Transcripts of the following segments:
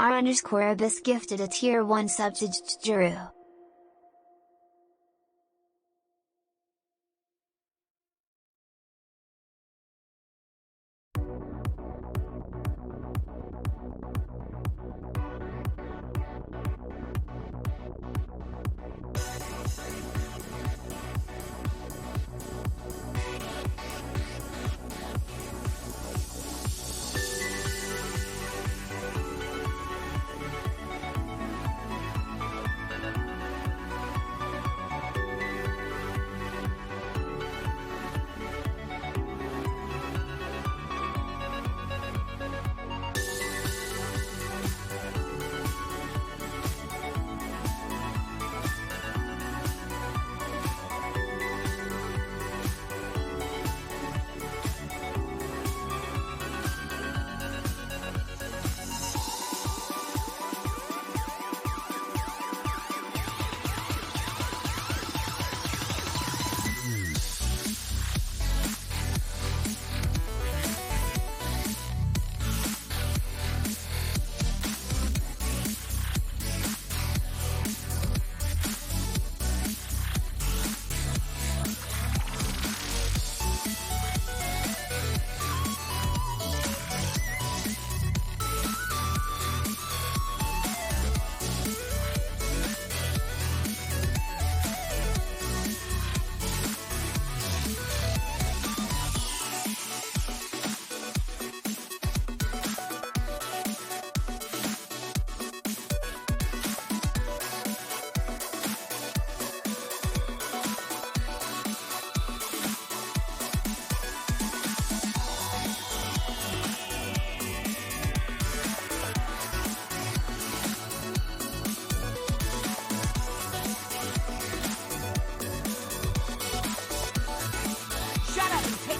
R_Abyss gifted a tier 1 sub to Drew.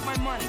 My money.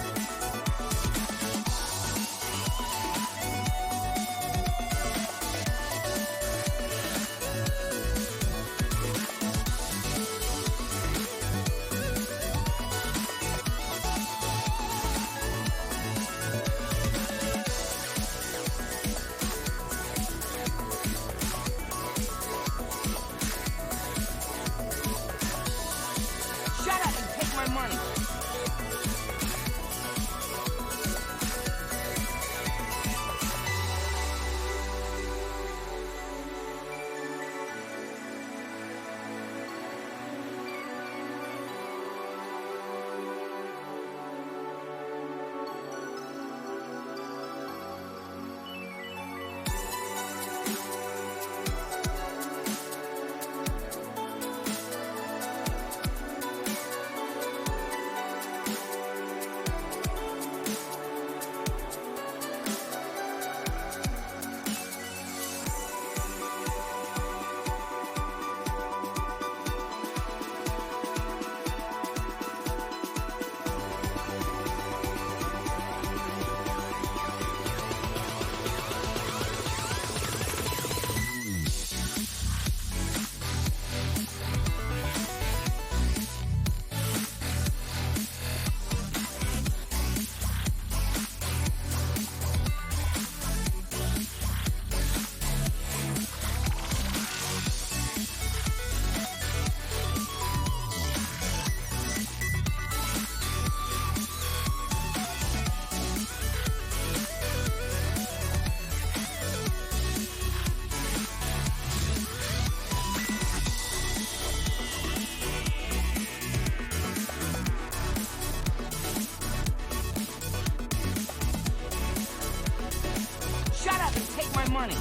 Shut up and take my money. Money.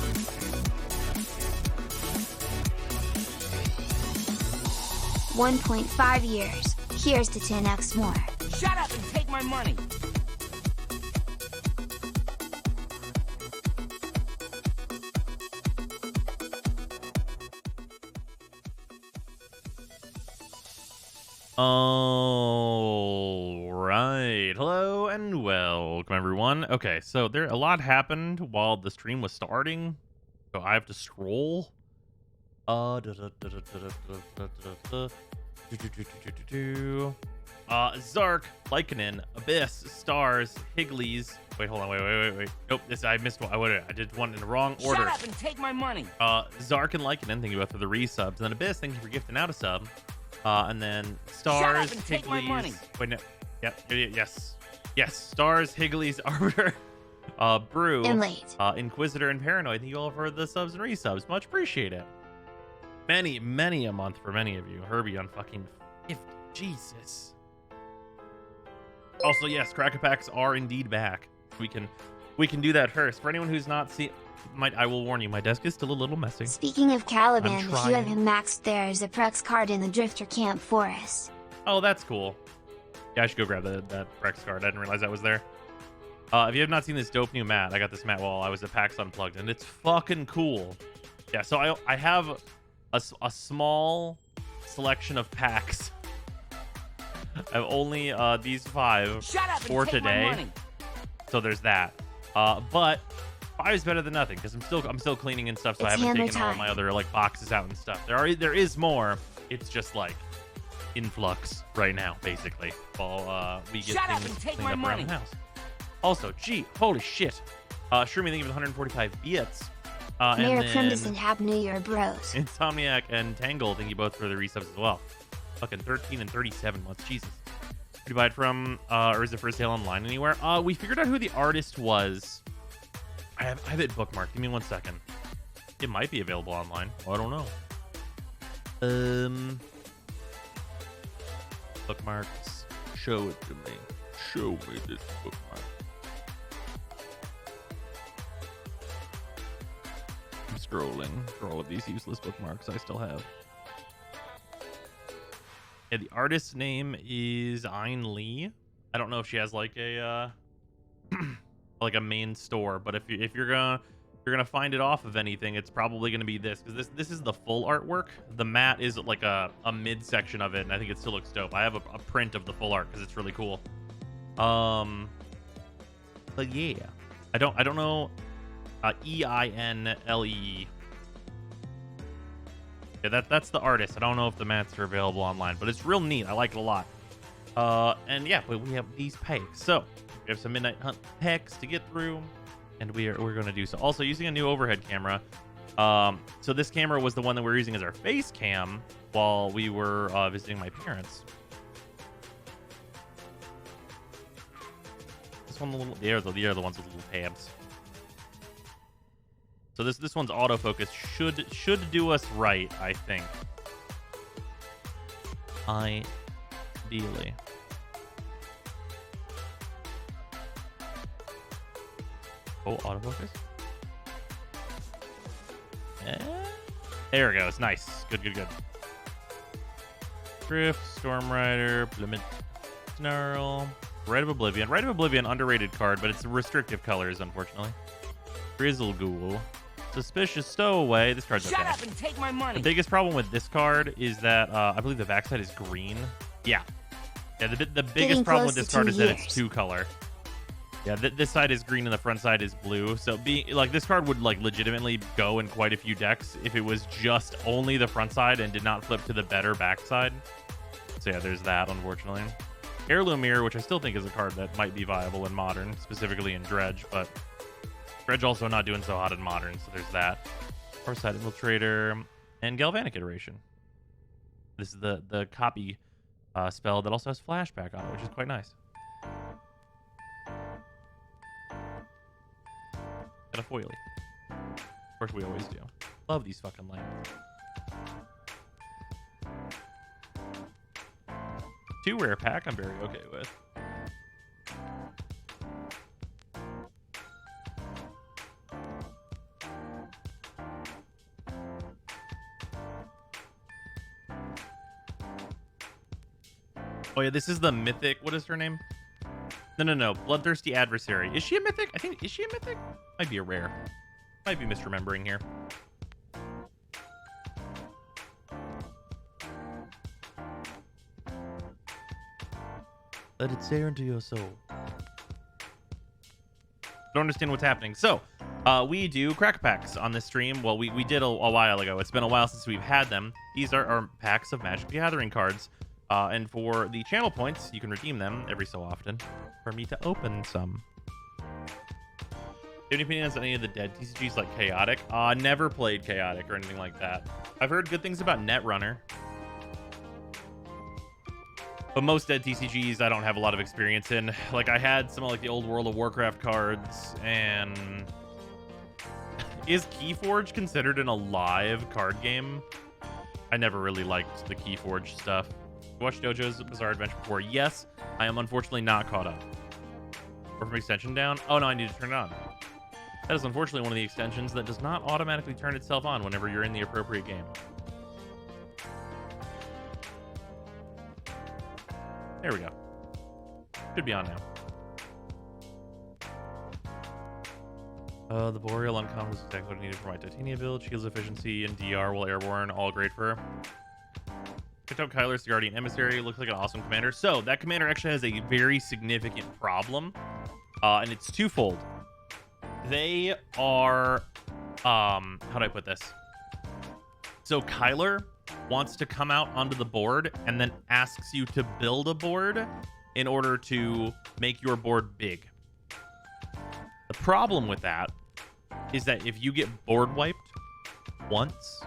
1.5 years. Here's to 10x more. Shut up and take my money. All right. Hello and welcome, everyone. Okay, so a lot happened while the stream was starting, so I have to scroll. Zark, Lycanon, Abyss, Stars, Higleys. Wait, hold on. Wait. Nope, I missed one. I did one in the wrong order. Shut up and take my money. Zark and Lycanon, thank you both for the resubs. And then Abyss, thank you for gifting out a sub. And then Stars, Shut up and take my money. Wait, no. Yep. Yes. Stars, Higleys, Arbiter, Brew, And late. Inquisitor, and Paranoid. Thank you all for the subs and resubs. Much appreciated. Many a month for many of you. Herbie on fucking 50. Jesus. Also, yes, Cracker Packs are indeed back. We can do that first. For anyone who's not seen, I will warn you, my desk is still a little messy. Speaking of Caliban, I'm if you have trying. him maxed, there's a Prex card in the Drifter Camp Forest. Oh, that's cool. Yeah, I should go grab that Prex card. I didn't realize that was there. If you have not seen this dope new mat, I got this mat while I was at PAX Unplugged, and it's fucking cool. Yeah, so I have a small selection of packs. I have only these 5 Shut up for and take my today. money. So there's that. But 5 is better than nothing because I'm still cleaning and stuff, so I It's haven't hammer taken all time. my other like boxes out and stuff. There is more. It's just like in flux right now, basically. While we get Shut up things and take cleaned my up around money. the house. Also, gee, holy shit. Shroomy, thank you for the 145 bits. And Merry then Christmas and Happy New Year, bros. Insomniac and Tangle, thank you both for the resubs as well. Fucking 13 and 37 months, Jesus. Did you buy it from, or is it for sale online anywhere? We figured out who the artist was. I have it bookmarked. Give me 1 second. It might be available online. Oh, I don't know. Bookmarks. Show it to me. Show me this bookmark. I'm scrolling for all of these useless bookmarks I still have. Yeah, the artist's name is Ayn Lee. I don't know if she has like a like a main store, but if you're gonna find it off of anything, it's probably gonna be this, because this is the full artwork. The mat is like a mid section of it, and I think it still looks dope. I have a print of the full art because it's really cool. But yeah, I don't know. Einlee. Yeah, that's the artist. I don't know if the mats are available online, but it's real neat. I like it a lot. And yeah, but we have these packs. So we have some Midnight Hunt packs to get through, and we're going to do so. Also, using a new overhead camera. So this camera was the one that we were using as our face cam while we were visiting my parents. This one, the other ones with little tabs. So this one's autofocus should do us right, I think. Ideally. Oh, autofocus. There it goes. Nice. Good. Drift, Storm Rider, Plymouth Snarl, Rite of Oblivion. Rite of Oblivion, underrated card, but it's restrictive colors, unfortunately. Grizzle Ghoul. Suspicious Stowaway. This card's okay. Shut up and take my money. The biggest problem with this card is that I believe the backside is green. Yeah. The biggest problem with this card is that it's 2-color. Yeah, this side is green and the front side is blue. So this card would like legitimately go in quite a few decks if it was just only the front side and did not flip to the better backside. So yeah, there's that, unfortunately. Heirloom Mirror, which I still think is a card that might be viable in Modern, specifically in Dredge, but Dredge also not doing so hot in Modern, so there's that. Farsight Infiltrator, and Galvanic Iteration. This is the copy spell that also has flashback on it, which is quite nice. Got a foily. Of course we always do. Love these fucking lands. 2 rare pack I'm very okay with. Oh yeah, this is the mythic. What is her name? No. Bloodthirsty Adversary. Is she a mythic? Is she a mythic? Might be a rare. Might be misremembering here. Let it stare into your soul. Don't understand what's happening. So, we do crack packs on this stream. Well, we did a while ago. It's been a while since we've had them. These are our packs of Magic the Gathering cards. And for the channel points, you can redeem them every so often for me to open some. Do you have any opinions on any of the dead TCGs like Chaotic? Never played Chaotic or anything like that. I've heard good things about Netrunner. But most dead TCGs I don't have a lot of experience in. Like, I had some of like the old World of Warcraft cards, and is Keyforge considered an alive card game? I never really liked the Keyforge stuff. You watched JoJo's Bizarre Adventure before? Yes, I am unfortunately not caught up. Or from extension down? Oh no, I need to turn it on. That is unfortunately one of the extensions that does not automatically turn itself on whenever you're in the appropriate game. There we go. Should be on now. The Boreal uncommon is exactly what I needed for my Titania build. Shields efficiency and DR while airborne, all great for her. Checked out Kyler's the Guardian Emissary. Looks like an awesome commander. So that commander actually has a very significant problem, and it's twofold. They are, how do I put this? So Kyler wants to come out onto the board and then asks you to build a board in order to make your board big. The problem with that is that if you get board wiped once,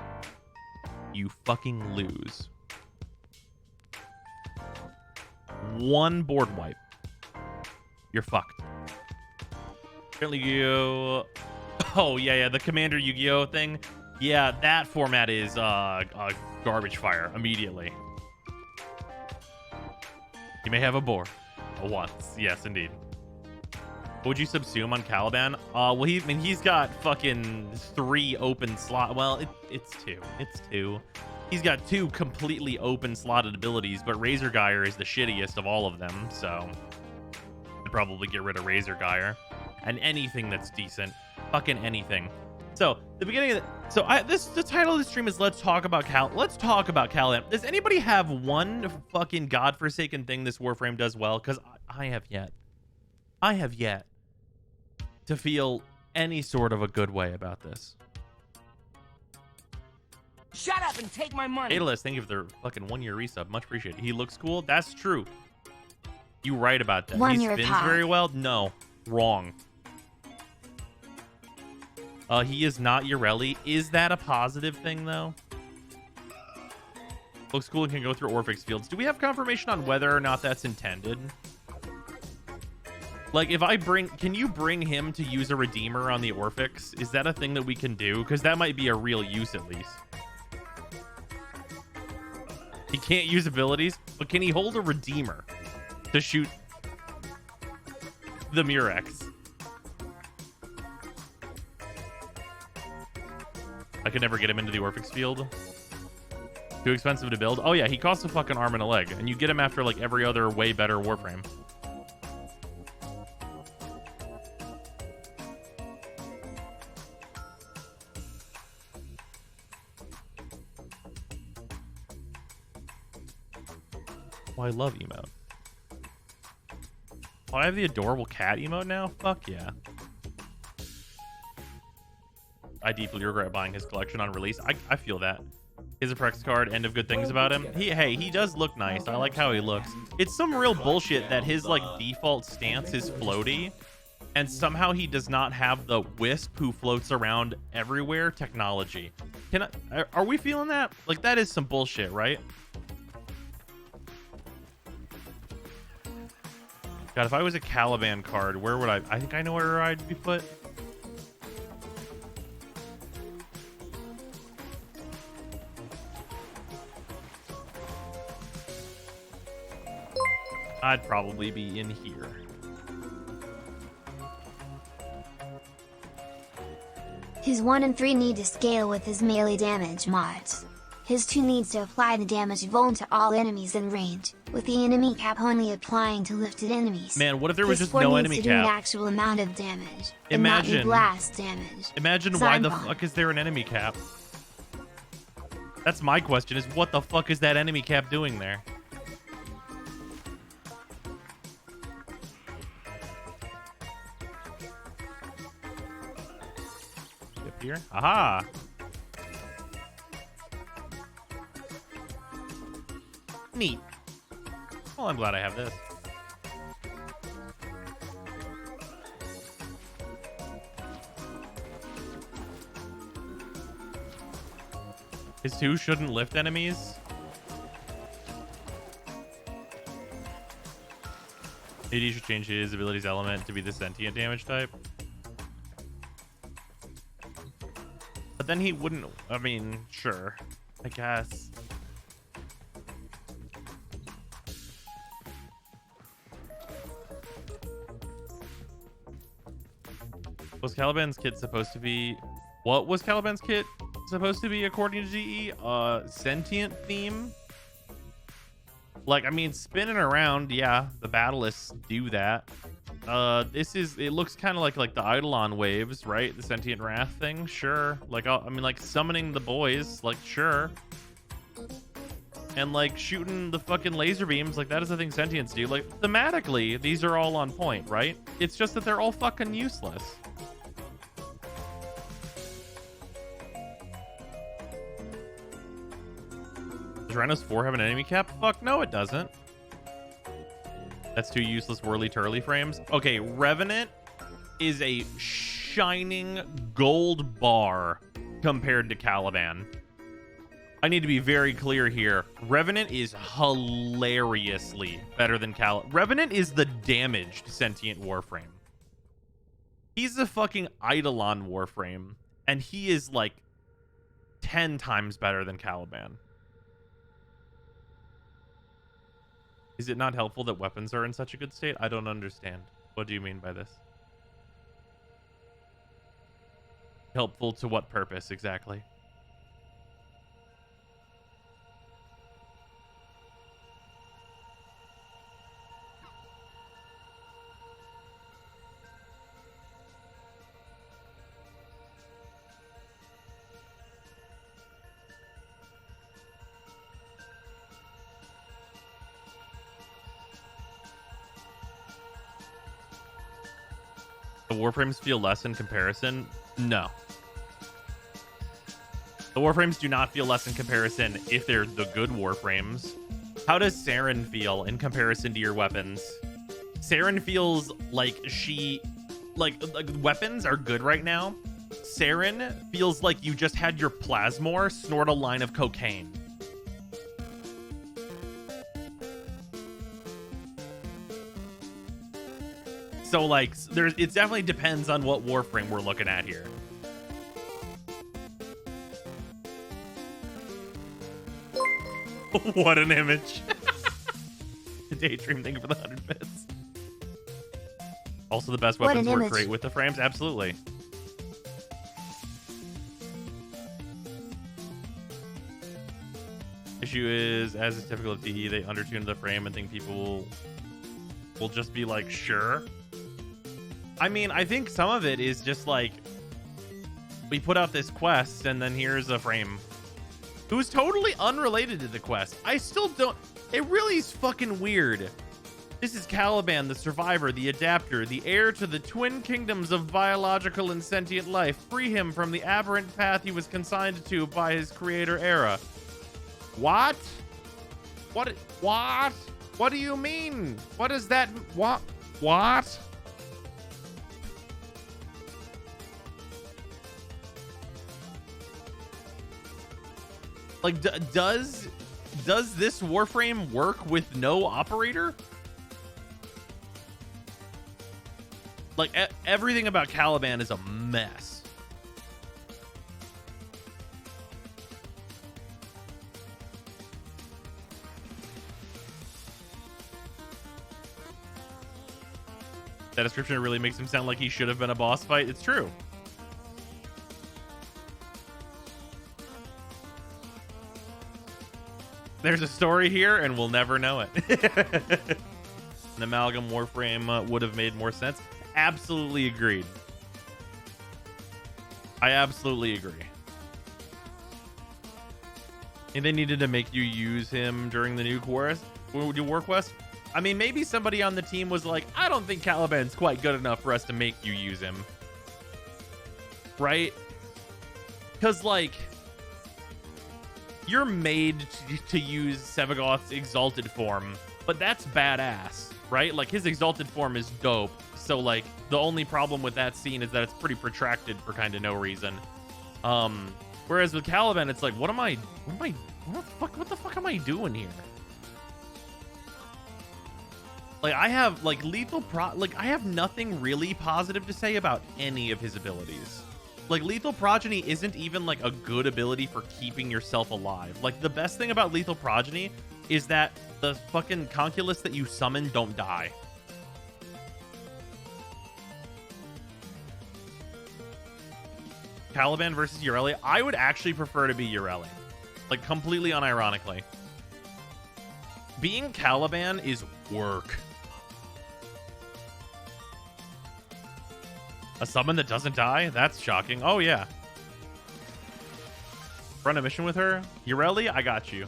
you fucking lose. One board wipe, you're fucked. Apparently Yu-Gi-Oh! Oh yeah, the Commander Yu-Gi-Oh! Thing. Yeah, that format is garbage fire immediately. You may have a board once. Yes, indeed. What would you subsume on Caliban? Well, he's got fucking 3 open slot. Well, it's 2. It's 2. He's got 2 completely open slotted abilities, but Razor Gyre is the shittiest of all of them, so I'd probably get rid of Razor Gyre. And anything that's decent. Fucking anything. So the beginning of the title of the stream is Let's Talk About Caliban. Does anybody have one fucking godforsaken thing this Warframe does well? Because I have yet to feel any sort of a good way about this. Shut up and take my money. Atalus, thank you for the fucking 1-year resub. Much appreciated. He looks cool. That's true. You right about that. He spins very well. No, wrong. He is not Urelli. Is that a positive thing, though? Looks cool and can go through Orphix fields. Do we have confirmation on whether or not that's intended? Like, if I can you bring him to use a Redeemer on the Orphix? Is that a thing that we can do? Because that might be a real use, at least. He can't use abilities, but can he hold a Redeemer to shoot the Murex? I could never get him into the Orphix field. Too expensive to build. Oh yeah, he costs a fucking arm and a leg, and you get him after like every other way better Warframe. Oh, I love emote. Oh, I have the adorable cat emote now? Fuck yeah. I deeply regret buying his collection on release. I feel that. Here's a Prex card. End of good things about him. He does look nice. I like how he looks. It's some real bullshit that his like default stance is floaty, and somehow he does not have the Wisp who floats around everywhere technology. Are we feeling that? Like, that is some bullshit, right? God, if I was a Caliban card, where would I think I know where I'd be put. I'd probably be in here. His 1 and 3 need to scale with his melee damage mods. His 2 needs to apply the damage vuln to all enemies in range, with the enemy cap only applying to lifted enemies. Man, what if there was His just 4 no needs enemy to do cap? an actual amount of damage, and not Imagine. blast damage. Imagine why Sign the bomb. fuck is there an enemy cap? That's my question, is what the fuck is that enemy cap doing there? Up here? Aha! Neat. Well, I'm glad I have this. His 2 shouldn't lift enemies. Maybe he should change his abilities element to be the sentient damage type. But then he wouldn't. I mean, sure. I guess. Was Caliban's kit supposed to be... What was Caliban's kit supposed to be according to GE? Sentient theme? Like, I mean, spinning around, yeah, the Battleists do that. It looks kind of like the Eidolon waves, right? The sentient wrath thing, sure. Like, I mean, like summoning the boys, like, sure. And like shooting the fucking laser beams, like that is the thing sentients do. Like, thematically, these are all on point, right? It's just that they're all fucking useless. Does Rhinos 4 have an enemy cap? Fuck no, it doesn't. That's 2 useless whirly-turly frames. Okay, Revenant is a shining gold bar compared to Caliban. I need to be very clear here. Revenant is hilariously better than Caliban. Revenant is the damaged sentient warframe. He's the fucking Eidolon warframe, and he is like 10 times better than Caliban. Is it not helpful that weapons are in such a good state? I don't understand. What do you mean by this? Helpful to what purpose exactly? The warframes feel less in comparison? No. The warframes do not feel less in comparison if they're the good warframes. How does Saren feel in comparison to your weapons? Saren feels like like weapons are good right now. Saren feels like you just had your plasmor snort a line of cocaine. So like it definitely depends on what warframe we're looking at here. What an image. Daydream, thank you for the 100 bits. Also the best weapons work great with the frames, absolutely. Issue is, as is typical of DE, they undertune the frame and think people will just be like, sure. I mean, I think some of it is just like, we put out this quest and then here's a frame who's totally unrelated to the quest. I still don't, it really is fucking weird. This is Caliban, the survivor, the adapter, the heir to the twin kingdoms of biological and sentient life. Free him from the aberrant path he was consigned to by his creator era. What? What? What do you mean? What is that? What? Like, does this warframe work with no operator? Like, everything about Caliban is a mess. That description really makes him sound like he should have been a boss fight. It's true. There's a story here, and we'll never know it. An amalgam warframe would have made more sense. Absolutely agreed. I absolutely agree. And they needed to make you use him during the new war quest. I mean, maybe somebody on the team was like, I don't think Caliban's quite good enough for us to make you use him. Right? Because, like, you're made to use Sevagoth's exalted form but that's badass, right? Like his exalted form is dope. So like the only problem with that scene is that it's pretty protracted for kind of no reason. Whereas with Caliban, it's like, what the fuck am I doing here? Like I have like I have nothing really positive to say about any of his abilities. Like Lethal Progeny isn't even like a good ability for keeping yourself alive. Like the best thing about Lethal Progeny is that the fucking Conculus that you summon don't die. Caliban versus Ureli, I would actually prefer to be Ureli. Like completely unironically. Being Caliban is work. A summon that doesn't die? That's shocking. Oh, yeah. Run a mission with her? Ureli, I got you.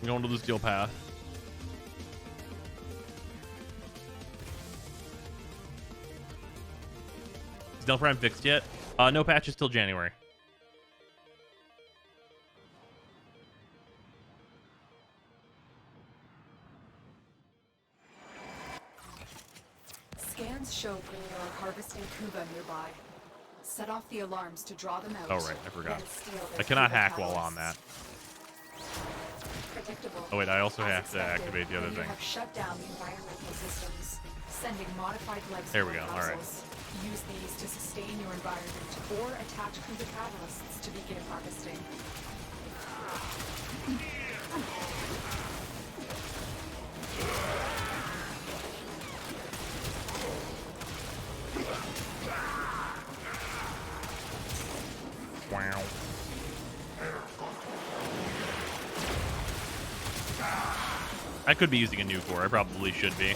Going to the steel path. Is Del Prime fixed yet? No patches till January. Scans show Green are harvesting Kuba nearby. Set off the alarms to draw them out. Oh right, I forgot. I cannot hack while on that. Oh wait, I also have to activate the other thing. Have shut down the environmental systems, sending modified life there we go. All right. Use these to sustain your environment or attach Kuba catalysts to begin harvesting. Wow. I could be using a new core. I probably should be.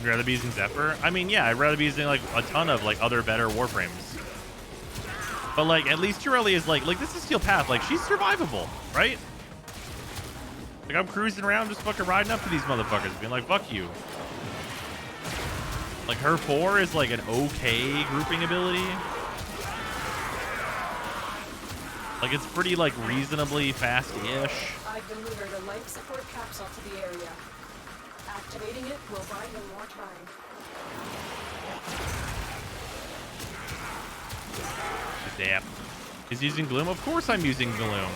You'd rather be using Zephyr? I mean, yeah, I'd rather be using like a ton of like other better Warframes. But like, at least Ureli is like this is Steel Path. Like, she's survivable, right? Like, I'm cruising around just fucking riding up to these motherfuckers, being like, fuck you. Like, her 4 is like an okay grouping ability. Like, it's pretty like reasonably fast-ish. I've delivered a life support capsule to the area. Activating it will buy you more time. Damn. Is using Gloom? Of course I'm using Gloom.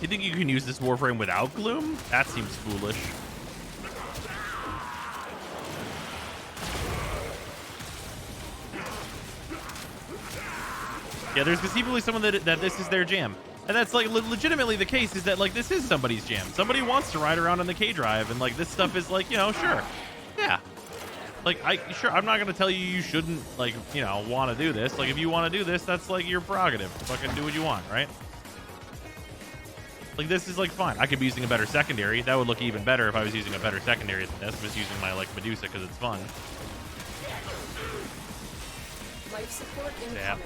You think you can use this Warframe without Gloom? That seems foolish. Yeah, there's conceivably someone that this is their jam. And that's like legitimately the case, is that like this is somebody's jam. Somebody wants to ride around on the K-Drive, and like this stuff is like, you know, sure. Yeah. Like, I'm not going to tell you you shouldn't, like, you know, want to do this. Like, if you want to do this, that's like your prerogative. Fucking do what you want, right? Like, this is like fine. I could be using a better secondary. That would look even better if I was using a better secondary than this. I'm just using my like Medusa because it's fun. Life support incoming. Yeah.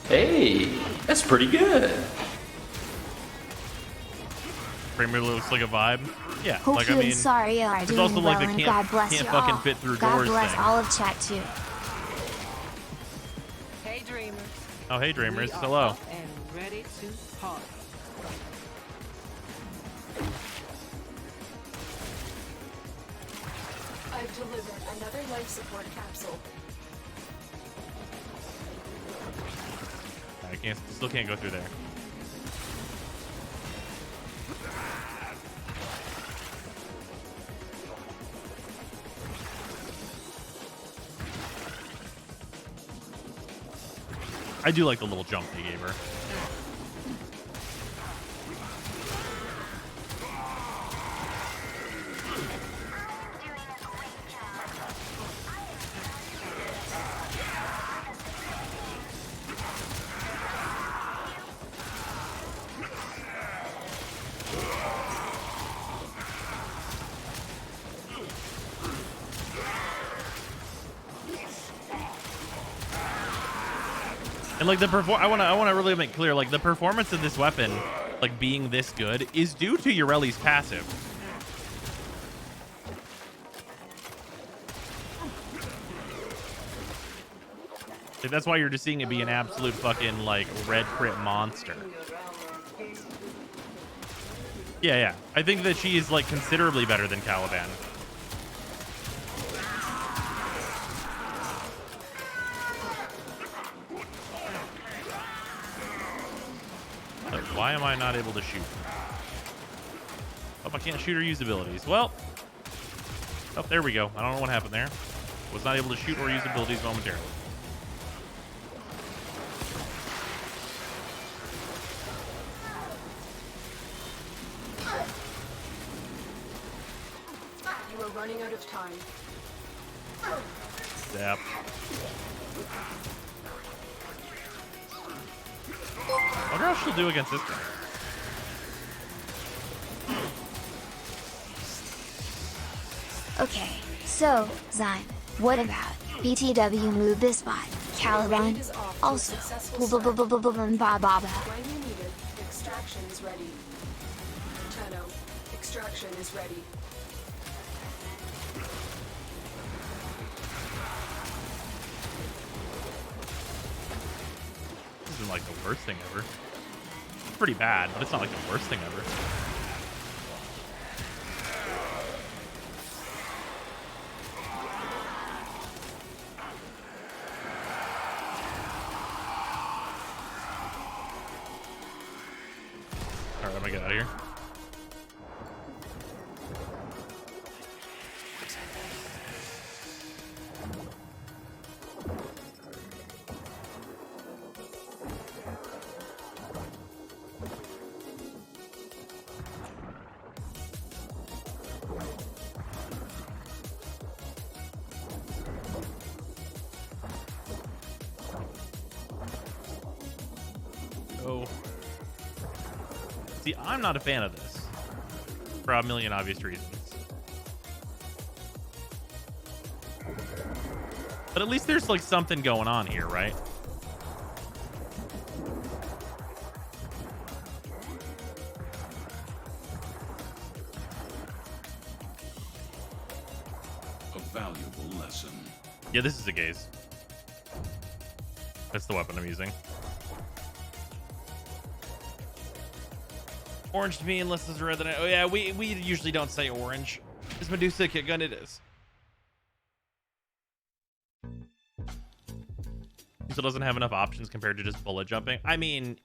Hey, that's pretty good. Premier looks like a vibe. Yeah, Hope like you I mean, and Sorry are it's doing also like well, the and God bless can't you fucking all. fit through God doors bless thing. all of chat too. Hey, dreamers. Oh, hey, dreamers. We are Hello. up and ready to party. I've delivered another life support capsule. Still can't go through there. I do like the little jump they gave her. And like I want to really make clear, like the performance of this weapon, like being this good, is due to Ureli's passive. Like, that's why you're just seeing it be an absolute fucking like red crit monster. Yeah. I think that she is like considerably better than Caliban. Why am I not able to shoot? Oh, I can't shoot or use abilities. Well, oh, there we go. I don't know what happened there. Was not able to shoot or use abilities momentarily. You are running out of time. Zap. I wonder how she'll do against this guy. Okay, so, Zyme, what about BTW move this bot, Caliban? Also, Baba. When you need it, extraction is ready. Tenno, extraction is ready. This isn't like the worst thing ever. It's pretty bad, but it's not like the worst thing ever. All right, I'm gonna get out of here. See, I'm not a fan of this for a million obvious reasons. But at least there's like something going on here, right? A valuable lesson. Yeah, this is a gaze. That's the weapon I'm using. Orange to me unless it's red. Oh yeah, we usually don't say orange. Is Medusa a kit gun? It is. So it doesn't have enough options compared to just bullet jumping. I mean,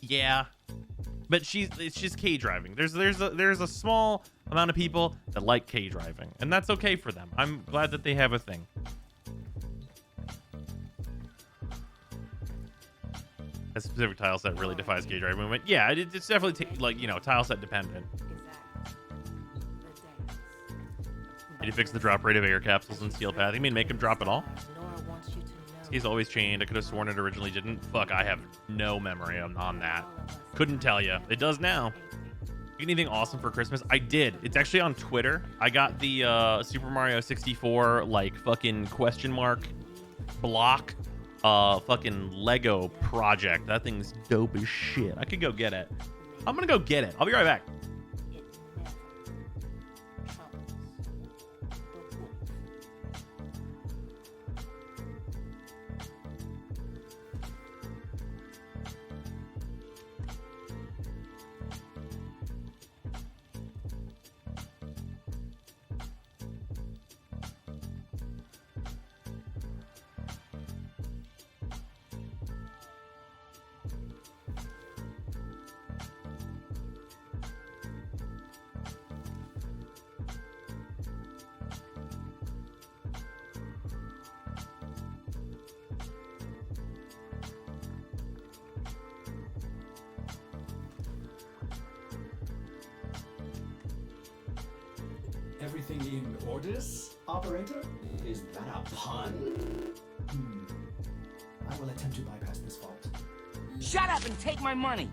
yeah, but it's just K driving. There's a small amount of people that like K driving, and that's okay for them. I'm glad that they have a thing. A specific tile set really defies K drive movement. Yeah, it's definitely like, you know, tile set dependent. Did he fix the drop rate of air capsules and steel path? You mean make him drop it all? He's always chained. I could have sworn it originally didn't. Fuck, I have no memory on that. Couldn't tell you. It does now. Anything awesome for Christmas? I did. It's actually on Twitter. I got the Super Mario 64 like fucking question mark block fucking Lego project. That thing's dope as shit. I could go get it. I'm gonna go get it. I'll be right back. Everything in orders, operator? Is that a pun? I will attempt to bypass this fault. Shut up and take my money!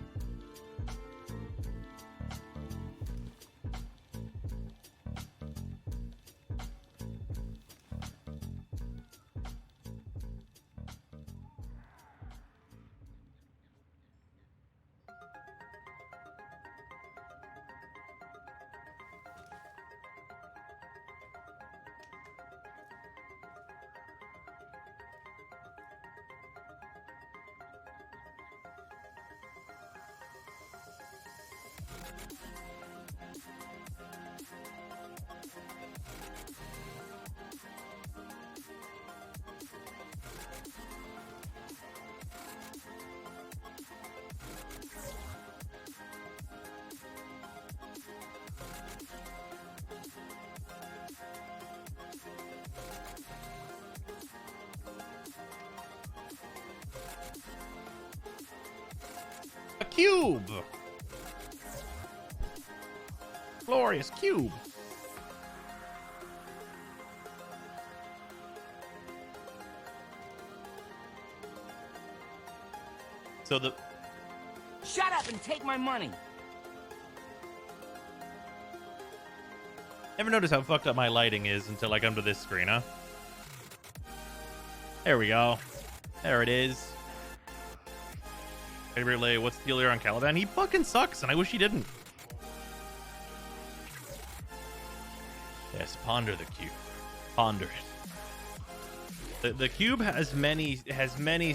A cube! Glorious cube! So the... Shut up and take my money! Ever notice how fucked up my lighting is until I come to this screen, huh? There we go. There it is. Hey, relay, what's the deal here on Caliban? He fucking sucks, and I wish he didn't. Yes, ponder the cube. Ponder it. The cube has many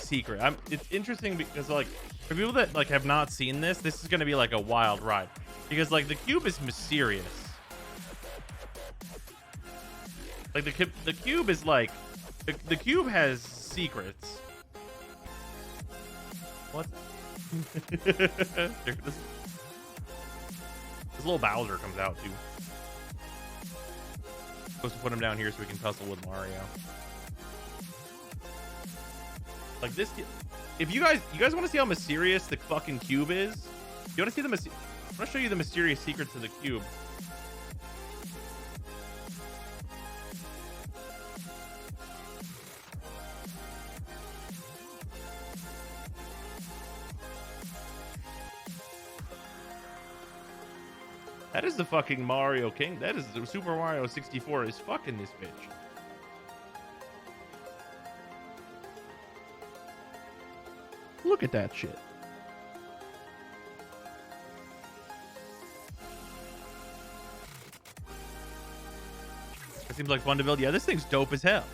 secrets. It's interesting because, like, for people that like have not seen this, this is gonna be like a wild ride because, like, the cube is mysterious. Like the cube is like the cube has secrets. What? this little Bowser comes out too. Supposed to put him down here so we can tussle with Mario. Like this, if you guys want to see how mysterious the fucking cube is, you want to see I'm gonna show you the mysterious secrets of the cube. That is the fucking Mario King. That is the Super Mario 64 is fucking this bitch. Look at that shit. It seems like fun to build. Yeah, this thing's dope as hell.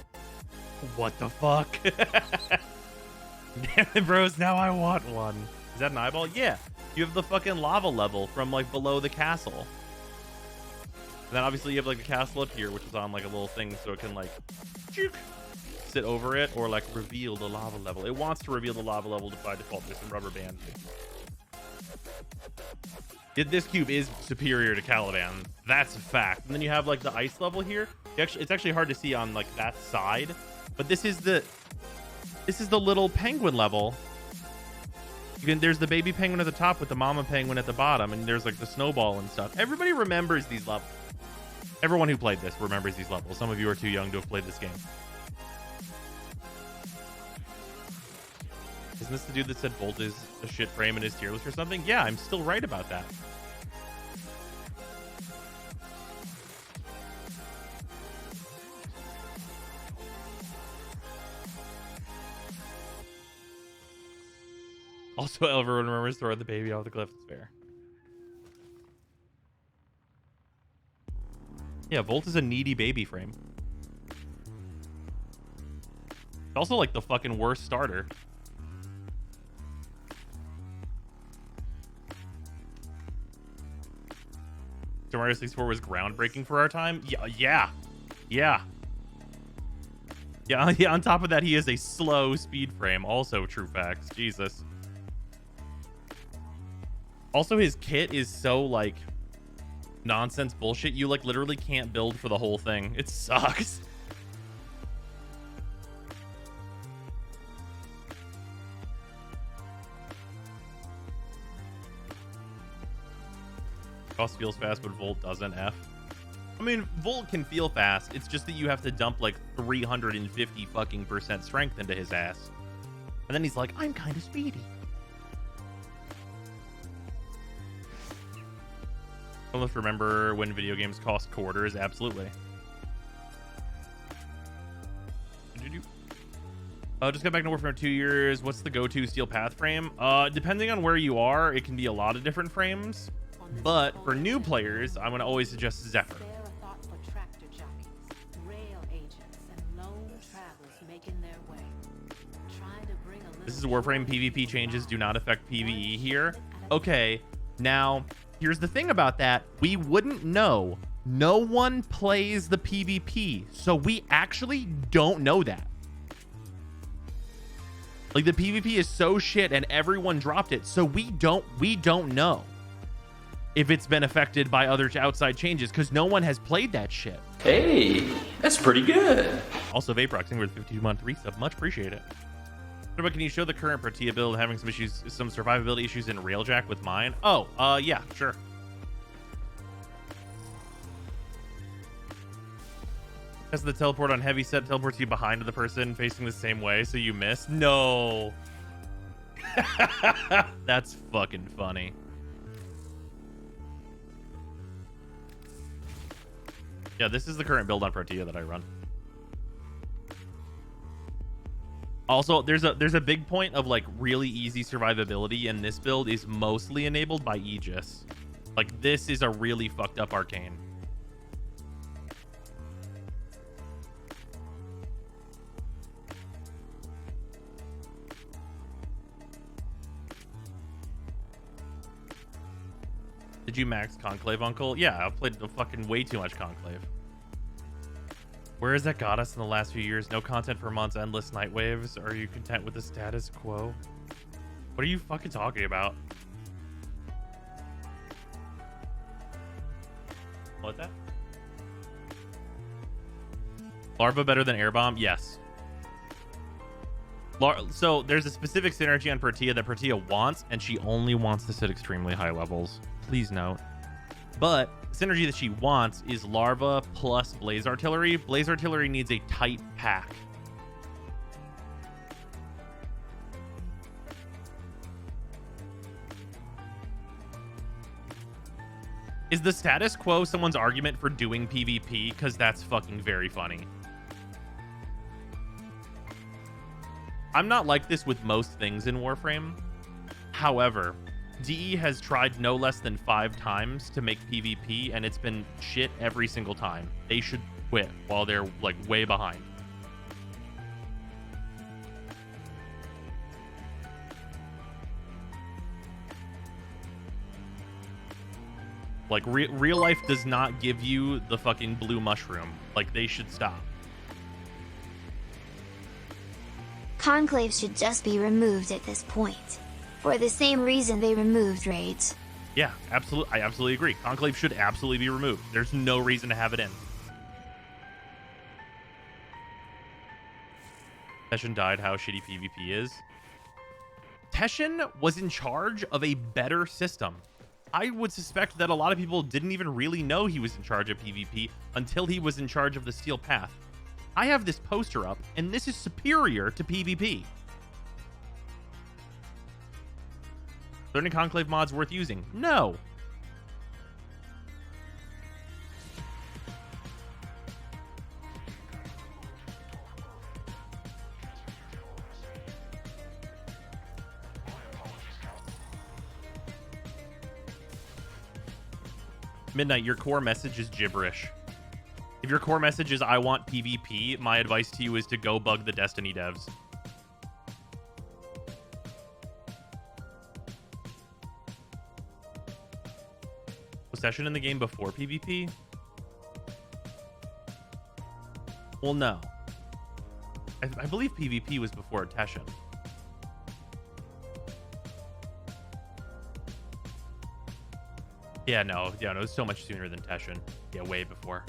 What the fuck? Damn it, bros. Now I want one. Is that an eyeball? Yeah. You have the fucking lava level from like below the castle. And then obviously you have like the castle up here, which is on like a little thing so it can like sit over it or like reveal the lava level. It wants to reveal the lava level by default. There's some rubber band. This cube is superior to Caliban. That's a fact. And then you have like the ice level here. It's actually hard to see on like that side, but this is the little penguin level. There's the baby penguin at the top with the mama penguin at the bottom, and there's like the snowball and stuff. Everybody remembers these levels. Everyone who played this remembers these levels. Some of you are too young to have played this game. Isn't this the dude that said Volt is a shit frame and is tier list or something? Yeah, I'm still right about that. Also, everyone remembers throwing the baby off the cliff. It's fair. Yeah, Volt is a needy baby frame. Also, like, the fucking worst starter. Super Mario 64 was groundbreaking for our time? Yeah. On top of that, he is a slow speed frame. Also true facts. Jesus. Also, his kit is so, like, nonsense bullshit. You, like, literally can't build for the whole thing. It sucks. Cost feels fast, but Volt doesn't. F. I mean, Volt can feel fast. It's just that you have to dump like 350 fucking % strength into his ass. And then he's like, I'm kind of speedy. Almost remember when video games cost quarters. Absolutely. Just got back to work for 2 years. What's the go-to steel path frame? Depending on where you are, it can be a lot of different frames. But for new players, I'm going to always suggest Zephyr. This is Warframe. PvP changes do not affect PvE here. Okay, now, here's the thing about that. We wouldn't know. No one plays the PvP, so we actually don't know that. Like, the PvP is so shit and everyone dropped it, so we don't know if it's been affected by other outside changes because no one has played that shit. Hey, that's pretty good. Also, Vaproxing with 52-month resub. Much appreciate it. But can you show the current Protea build having some issues, some survivability issues in Railjack with mine? Oh, yeah, sure. As the teleport on heavy set teleports you behind the person facing the same way, so you miss. No. That's fucking funny. Yeah, this is the current build on Protea that I run. Also, there's a big point of like really easy survivability, and this build is mostly enabled by Aegis. Like, this is a really fucked up arcane. Did you max Conclave, Uncle? Yeah, I've played fucking way too much Conclave. Where has that got us in the last few years? No content for months, endless night waves. Are you content with the status quo? What are you fucking talking about? What that? Larva better than Airbomb? Yes. So there's a specific synergy on Protea that Protea wants, and she only wants this at extremely high levels. Please note. But synergy that she wants is Larva plus Blaze Artillery. Blaze Artillery needs a tight pack. Is the status quo someone's argument for doing PvP? Because that's fucking very funny. I'm not like this with most things in Warframe. However, DE has tried no less than 5 times to make PvP, and it's been shit every single time. They should quit while they're like way behind. Like, real life does not give you the fucking blue mushroom. Like, they should stop. Conclave should just be removed at this point. For the same reason they removed raids. Yeah, absolutely. I absolutely agree. Conclave should absolutely be removed. There's no reason to have it in. Teshin died. How shitty PvP is. Teshin was in charge of a better system. I would suspect that a lot of people didn't even really know he was in charge of PvP until he was in charge of the Steel Path. I have this poster up, and this is superior to PvP. Learning Conclave mods worth using? No. Midnight, your core message is gibberish. If your core message is I want PvP, my advice to you is to go bug the Destiny devs. Was Teshin in the game before PvP? Well, no. I believe PvP was before Teshin. Yeah, no, it was so much sooner than Teshin. Yeah, way before.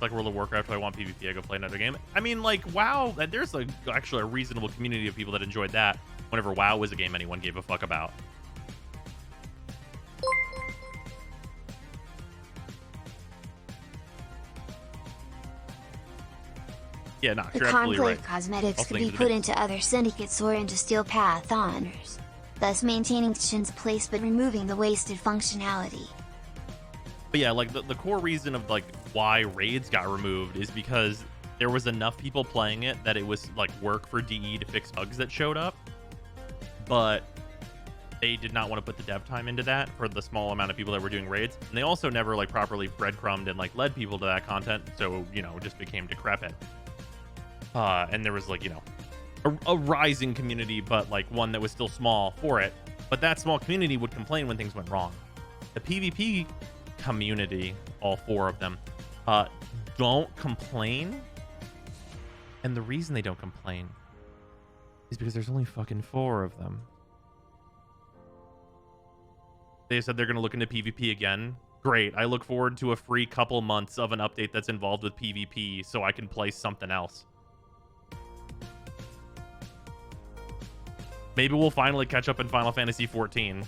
Like World of Warcraft, if I want PvP, I go play another game. I mean, like, WoW, there's like actually a reasonable community of people that enjoyed that whenever WoW was a game anyone gave a fuck about. Yeah, no, The you're absolutely Conclave right. cosmetics Also could be thinking put of it. into other syndicates or into Steel Path honors, thus maintaining Shin's place but removing the wasted functionality. But yeah, like the core reason of like why raids got removed is because there was enough people playing it that it was like work for DE to fix bugs that showed up, but they did not want to put the dev time into that for the small amount of people that were doing raids, and they also never like properly breadcrumbed and like led people to that content, so you know it just became decrepit. And there was like, you know, a rising community, but like one that was still small for it, but that small community would complain when things went wrong. The PvP community, all 4 of them, don't complain, and the reason they don't complain is because there's only fucking 4 of them. They said they're going to look into PvP again. Great. I look forward to a free couple months of an update that's involved with PvP so I can play something else. Maybe we'll finally catch up in Final Fantasy XIV.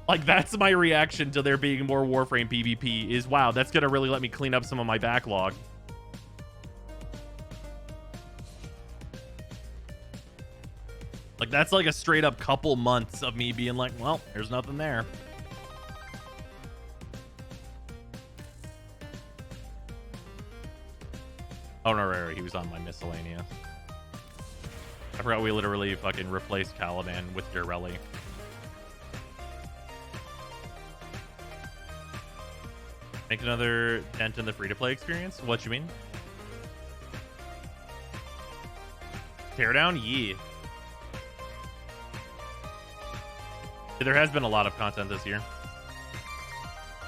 Like, that's my reaction to there being more Warframe PvP is, wow, that's going to really let me clean up some of my backlog. Like, that's like a straight up couple months of me being like, well, there's nothing there. Oh, no, right, he was on my miscellaneous. I forgot we literally fucking replaced Caliban with Durelli. Make another dent in the free-to-play experience? What you mean? Teardown? Yeah. There has been a lot of content this year.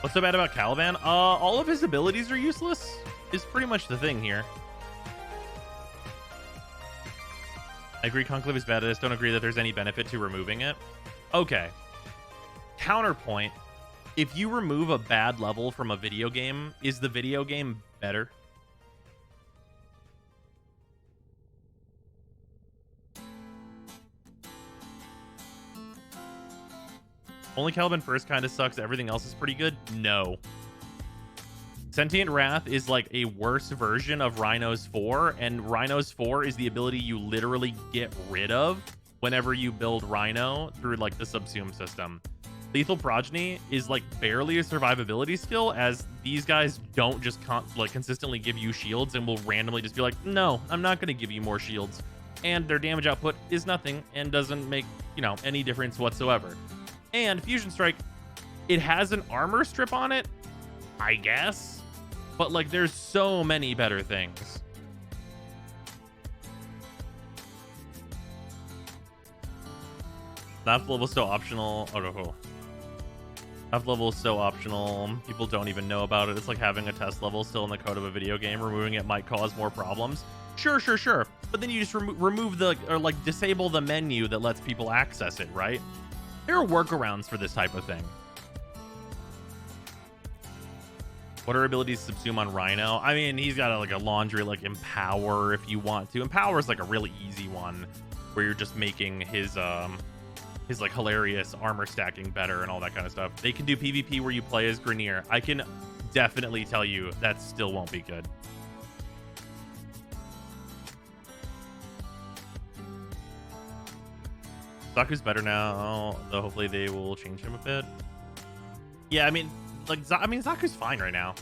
What's so bad about Caliban? All of his abilities are useless, is pretty much the thing here. I agree Conclave is bad. I just don't agree that there's any benefit to removing it. Okay. Counterpoint. If you remove a bad level from a video game, is the video game better? Only Caliban first kind of sucks. Everything else is pretty good? No. Sentient Wrath is like a worse version of Rhino's 4, and Rhino's 4 is the ability you literally get rid of whenever you build Rhino through like the subsume system. Lethal Progeny is like barely a survivability skill, as these guys don't just consistently give you shields and will randomly just be like, no, I'm not going to give you more shields. And their damage output is nothing and doesn't make, you know, any difference whatsoever. And Fusion Strike, it has an armor strip on it, I guess, but like there's so many better things. Staff level is so optional. Oh no. Staff level is so optional. People don't even know about it. It's like having a test level still in the code of a video game. Removing it might cause more problems. Sure. But then you just remove the, or like disable the menu that lets people access it, right? There are workarounds for this type of thing. What are abilities to subsume on Rhino? I mean, he's got like a laundry, like Empower if you want to. Empower is like a really easy one where you're just making his like hilarious armor stacking better and all that kind of stuff. They can do PvP where you play as Grenier. I can definitely tell you that still won't be good. Zaku's better now, though hopefully they will change him a bit. Yeah, I mean, like, Zaku's fine right now.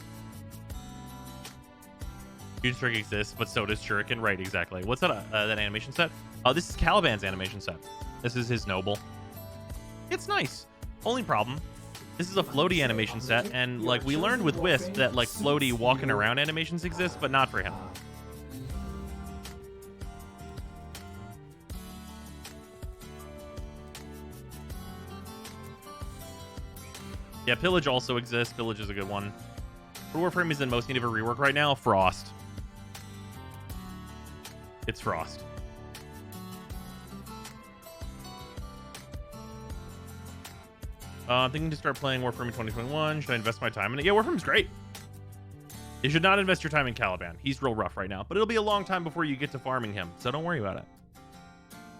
Huge Trick exists, but so does Shuriken. Right, exactly. What's that that animation set? Oh, this is Caliban's animation set. This is his Noble. It's nice. Only problem, this is a floaty animation set, and like we learned with Wisp that like floaty walking around animations exist, but not for him. Yeah, Pillage also exists. Pillage is a good one. What Warframe is in most need of a rework right now? Frost. It's Frost. I'm thinking to start playing Warframe in 2021. Should I invest my time in it? Yeah, Warframe's great. You should not invest your time in Caliban. He's real rough right now, but it'll be a long time before you get to farming him, so don't worry about it.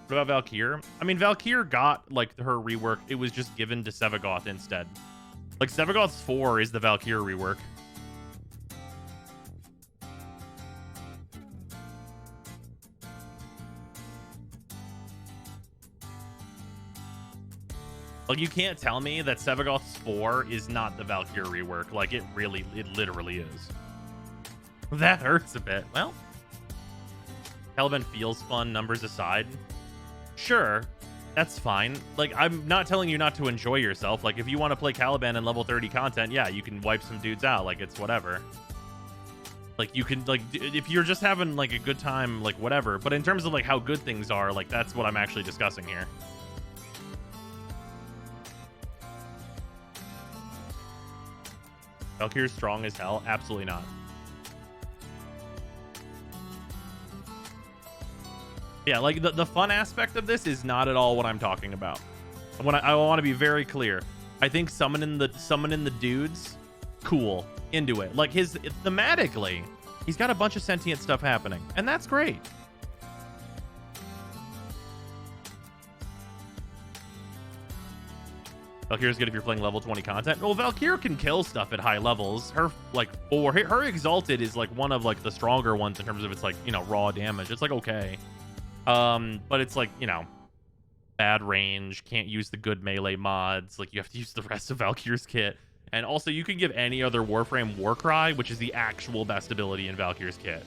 What about Valkyr? I mean, Valkyr got like her rework. It was just given to Sevagoth instead. Like, Sevagoth's 4 is the Valkyr rework. Like, you can't tell me that Sevagoth's 4 is not the Valkyrie rework. Like, it literally is. That hurts a bit. Well, Caliban feels fun, numbers aside. Sure, that's fine. Like, I'm not telling you not to enjoy yourself. Like, if you want to play Caliban and level 30 content, yeah, you can wipe some dudes out. Like, it's whatever. Like, you can, like, if you're just having, like, a good time, like, whatever. But in terms of, like, how good things are, like, that's what I'm actually discussing here. Valkyrie's strong as hell? Absolutely not. Yeah, like, the fun aspect of this is not at all what I'm talking about. When I want to be very clear. I think summoning the dudes, cool, into it. Like, thematically, he's got a bunch of sentient stuff happening, and that's great. Valkyrie's good if you're playing level 20 content. Well, Valkyrie can kill stuff at high levels. Her, like, her Exalted is, like, one of, like, the stronger ones in terms of its, like, you know, raw damage. It's, like, okay. But it's, like, you know, bad range, can't use the good melee mods. Like, you have to use the rest of Valkyrie's kit. And also, you can give any other Warframe Warcry, which is the actual best ability in Valkyrie's kit.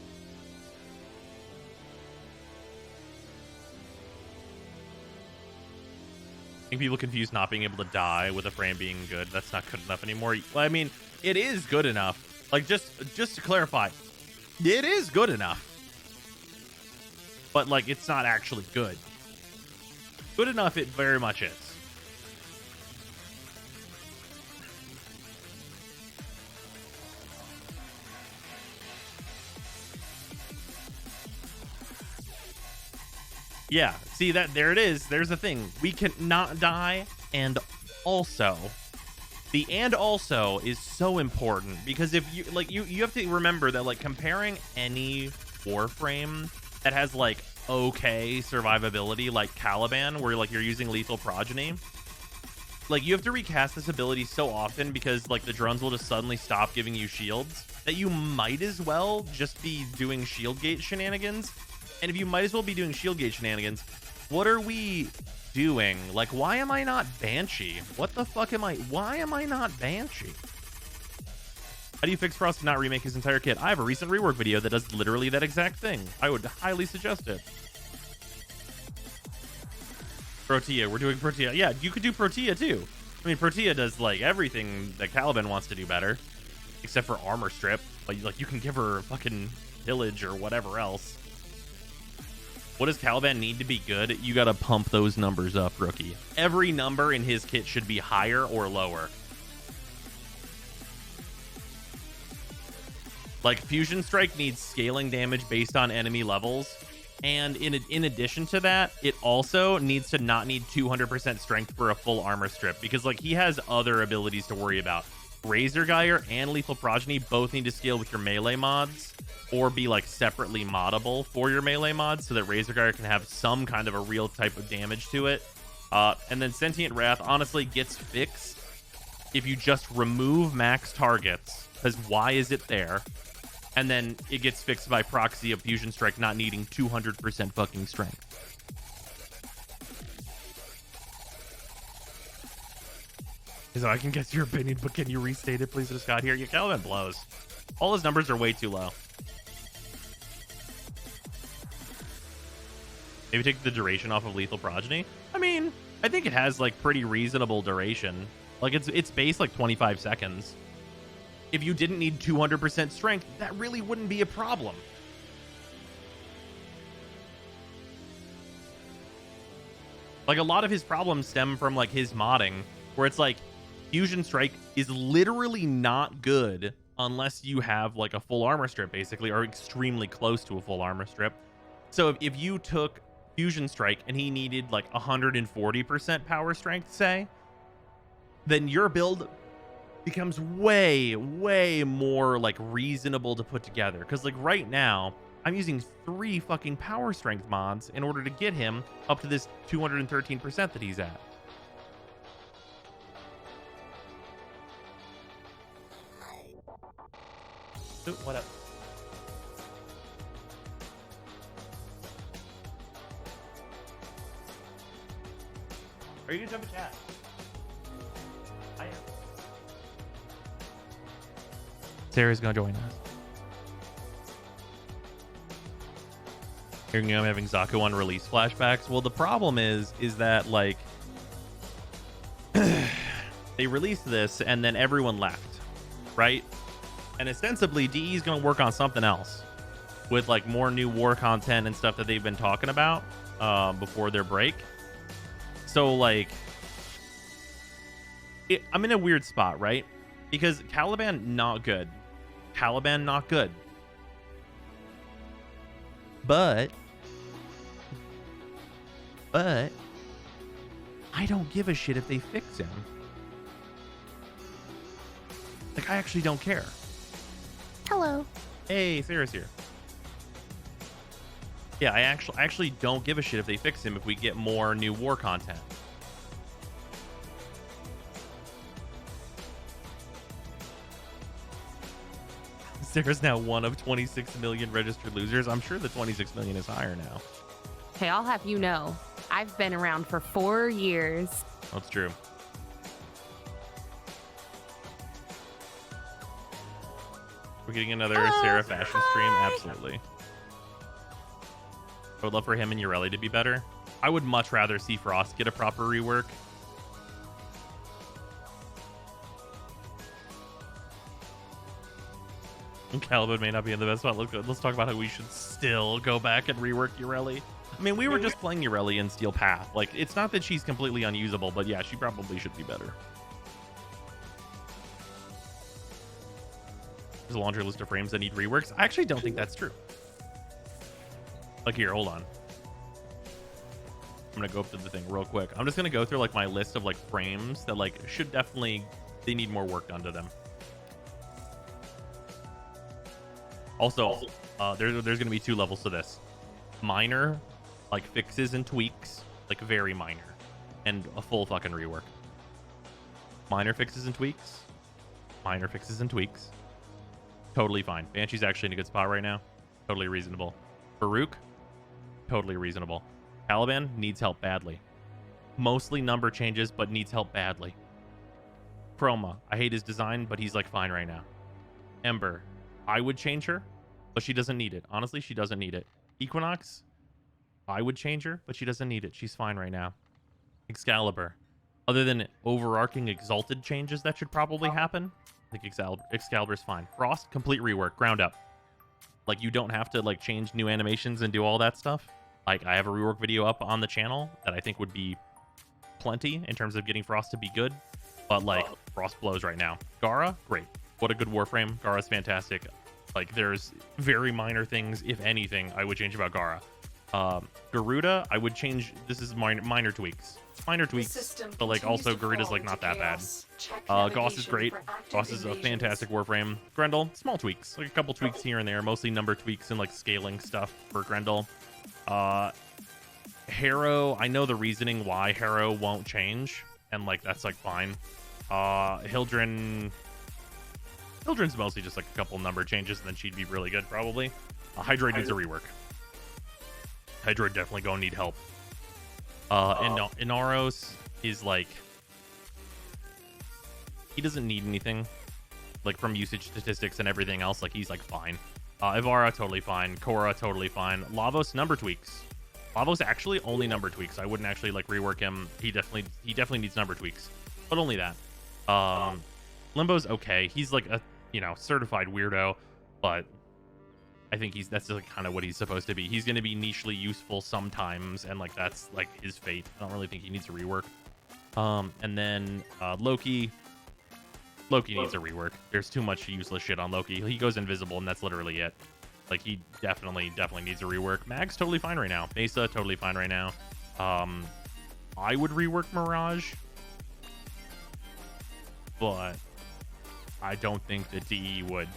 I think people confuse not being able to die with a frame being good. That's not good enough anymore. Well, I mean, it is good enough. Like, just to clarify, it is good enough. But, like, it's not actually good. Good enough, it very much is. Yeah, see that there it is. There's the thing. We can not die, and also the and also is so important because if you like you have to remember that, like, comparing any Warframe that has, like, okay survivability like Caliban, where, like, you're using lethal progeny, like, you have to recast this ability so often because, like, the drones will just suddenly stop giving you shields that you might as well just be doing shield gate shenanigans. And if you might as well be doing shield gate shenanigans, what are we doing? Like, why am I not Banshee? What the fuck am I? Why am I not Banshee? How do you fix Frost to not remake his entire kit? I have a recent rework video that does literally that exact thing. I would highly suggest it. Protea. We're doing Protea. Yeah, you could do Protea too. I mean, Protea does, like, everything that Caliban wants to do better. Except for armor strip. Like, you can give her fucking pillage or whatever else. What does Caliban need to be good? You gotta pump those numbers up, rookie. Every number in his kit should be higher or lower. Like, Fusion Strike needs scaling damage based on enemy levels. And in addition to that, it also needs to not need 200% strength for a full armor strip. Because, like, he has other abilities to worry about. Razor Gyre and Lethal Progeny both need to scale with your melee mods. Or be, like, separately moddable for your melee mods so that Razor Gyre can have some kind of a real type of damage to it. And then Sentient Wrath honestly gets fixed if you just remove max targets, because why is it there? And then it gets fixed by proxy of Fusion Strike not needing 200% fucking strength. So I can guess your opinion, but can you restate it, please, to Scott here? Yeah, Caliban blows. All his numbers are way too low. Maybe take the duration off of Lethal Progeny. I mean, I think it has, like, pretty reasonable duration. Like, it's base, like, 25 seconds. If you didn't need 200% strength, that really wouldn't be a problem. Like, a lot of his problems stem from, like, his modding, where it's like, Fusion Strike is literally not good unless you have, like, a full armor strip, basically, or extremely close to a full armor strip. So if you took Fusion Strike and he needed, like, 140% power strength, say, then your build becomes way more, like, reasonable to put together. Because, like, right now I'm using 3 fucking power strength mods in order to get him up to this 213% that he's at. Ooh, what up? Are you gonna jump a chat? Sarah's gonna join us. Here I'm having Zaku on release flashbacks. Well, the problem is that like they released this and then everyone left, right? And ostensibly DE is gonna work on something else with like more new war content and stuff that they've been talking about before their break. So like I'm in a weird spot, right? Because Caliban not good. Caliban not good. But I don't give a shit if they fix him. Like, I actually don't care. Hello. Hey, Sarah's here. Yeah, I actually don't give a shit if they fix him if we get more new war content. Sarah's now one of 26 million registered losers. I'm sure the 26 million is higher now. Hey, I'll have you know, I've been around for 4 years. That's true. We're getting another Sarah fashion stream. Absolutely. I would love for him and Urelli to be better. I would much rather see Frost get a proper rework. Caliban may not be in the best spot. Let's talk about how we should still go back and rework Urelli. I mean, we were just playing Urelli in Steel Path. Like, it's not that she's completely unusable, but yeah, she probably should be better. There's a laundry list of frames that need reworks. I actually don't think that's true. Like, here, hold on. I'm gonna go up to the thing real quick. I'm just gonna go through like my list of like frames that like should definitely, they need more work done to them. Also, there's gonna be 2 levels to this. Minor, like fixes and tweaks, like very minor, and a full fucking rework. Minor fixes and tweaks. Minor fixes and tweaks. Totally fine. Banshee's actually in a good spot right now. Totally reasonable. Farouk, totally reasonable. Caliban needs help badly. Mostly number changes, but needs help badly. Chroma, I hate his design, but he's like fine right now. Ember, I would change her, but she doesn't need it. Honestly, she doesn't need it. Equinox, I would change her, but she doesn't need it. She's fine right now. Excalibur, other than overarching exalted changes that should probably happen, I think Excalibur's fine. Frost, complete rework, ground up. Like, you don't have to like change new animations and do all that stuff. Like, I have a rework video up on the channel that I think would be plenty in terms of getting Frost to be good. But like, Frost blows right now. Gara, great. What a good Warframe. Gara's fantastic. Like, there's very minor things, if anything, I would change about Gara. Garuda, I would change. This is minor tweaks. Minor tweaks, but like also Garuda's like not that bad. Gauss is great. Gauss is a fantastic Warframe. Grendel, small tweaks, like a couple tweaks here and there, mostly number tweaks and like scaling stuff for Grendel. Harrow, I know the reasoning why Harrow won't change, and like that's like fine. Hildren's mostly just like a couple number changes, and then she'd be really good probably. Hydroid needs a rework. Hydroid definitely gonna need help. Inaros is like, he doesn't need anything like from usage statistics and everything else. Like, he's like fine. Ivara totally fine. Korra totally fine. Lavos number tweaks. Lavos actually only number tweaks. I wouldn't actually like rework him. He definitely needs number tweaks, but only that. Limbo's okay. He's like a certified weirdo, but I think that's like kind of what he's supposed to be. He's going to be nichely useful sometimes, and like that's like his fate. I don't really think he needs a rework. And then Loki needs a rework. There's too much useless shit on Loki. He goes invisible, and that's literally it. Like, he definitely needs a rework. Mag's totally fine right now. Mesa totally fine right now. I would rework Mirage, but I don't think that DE would.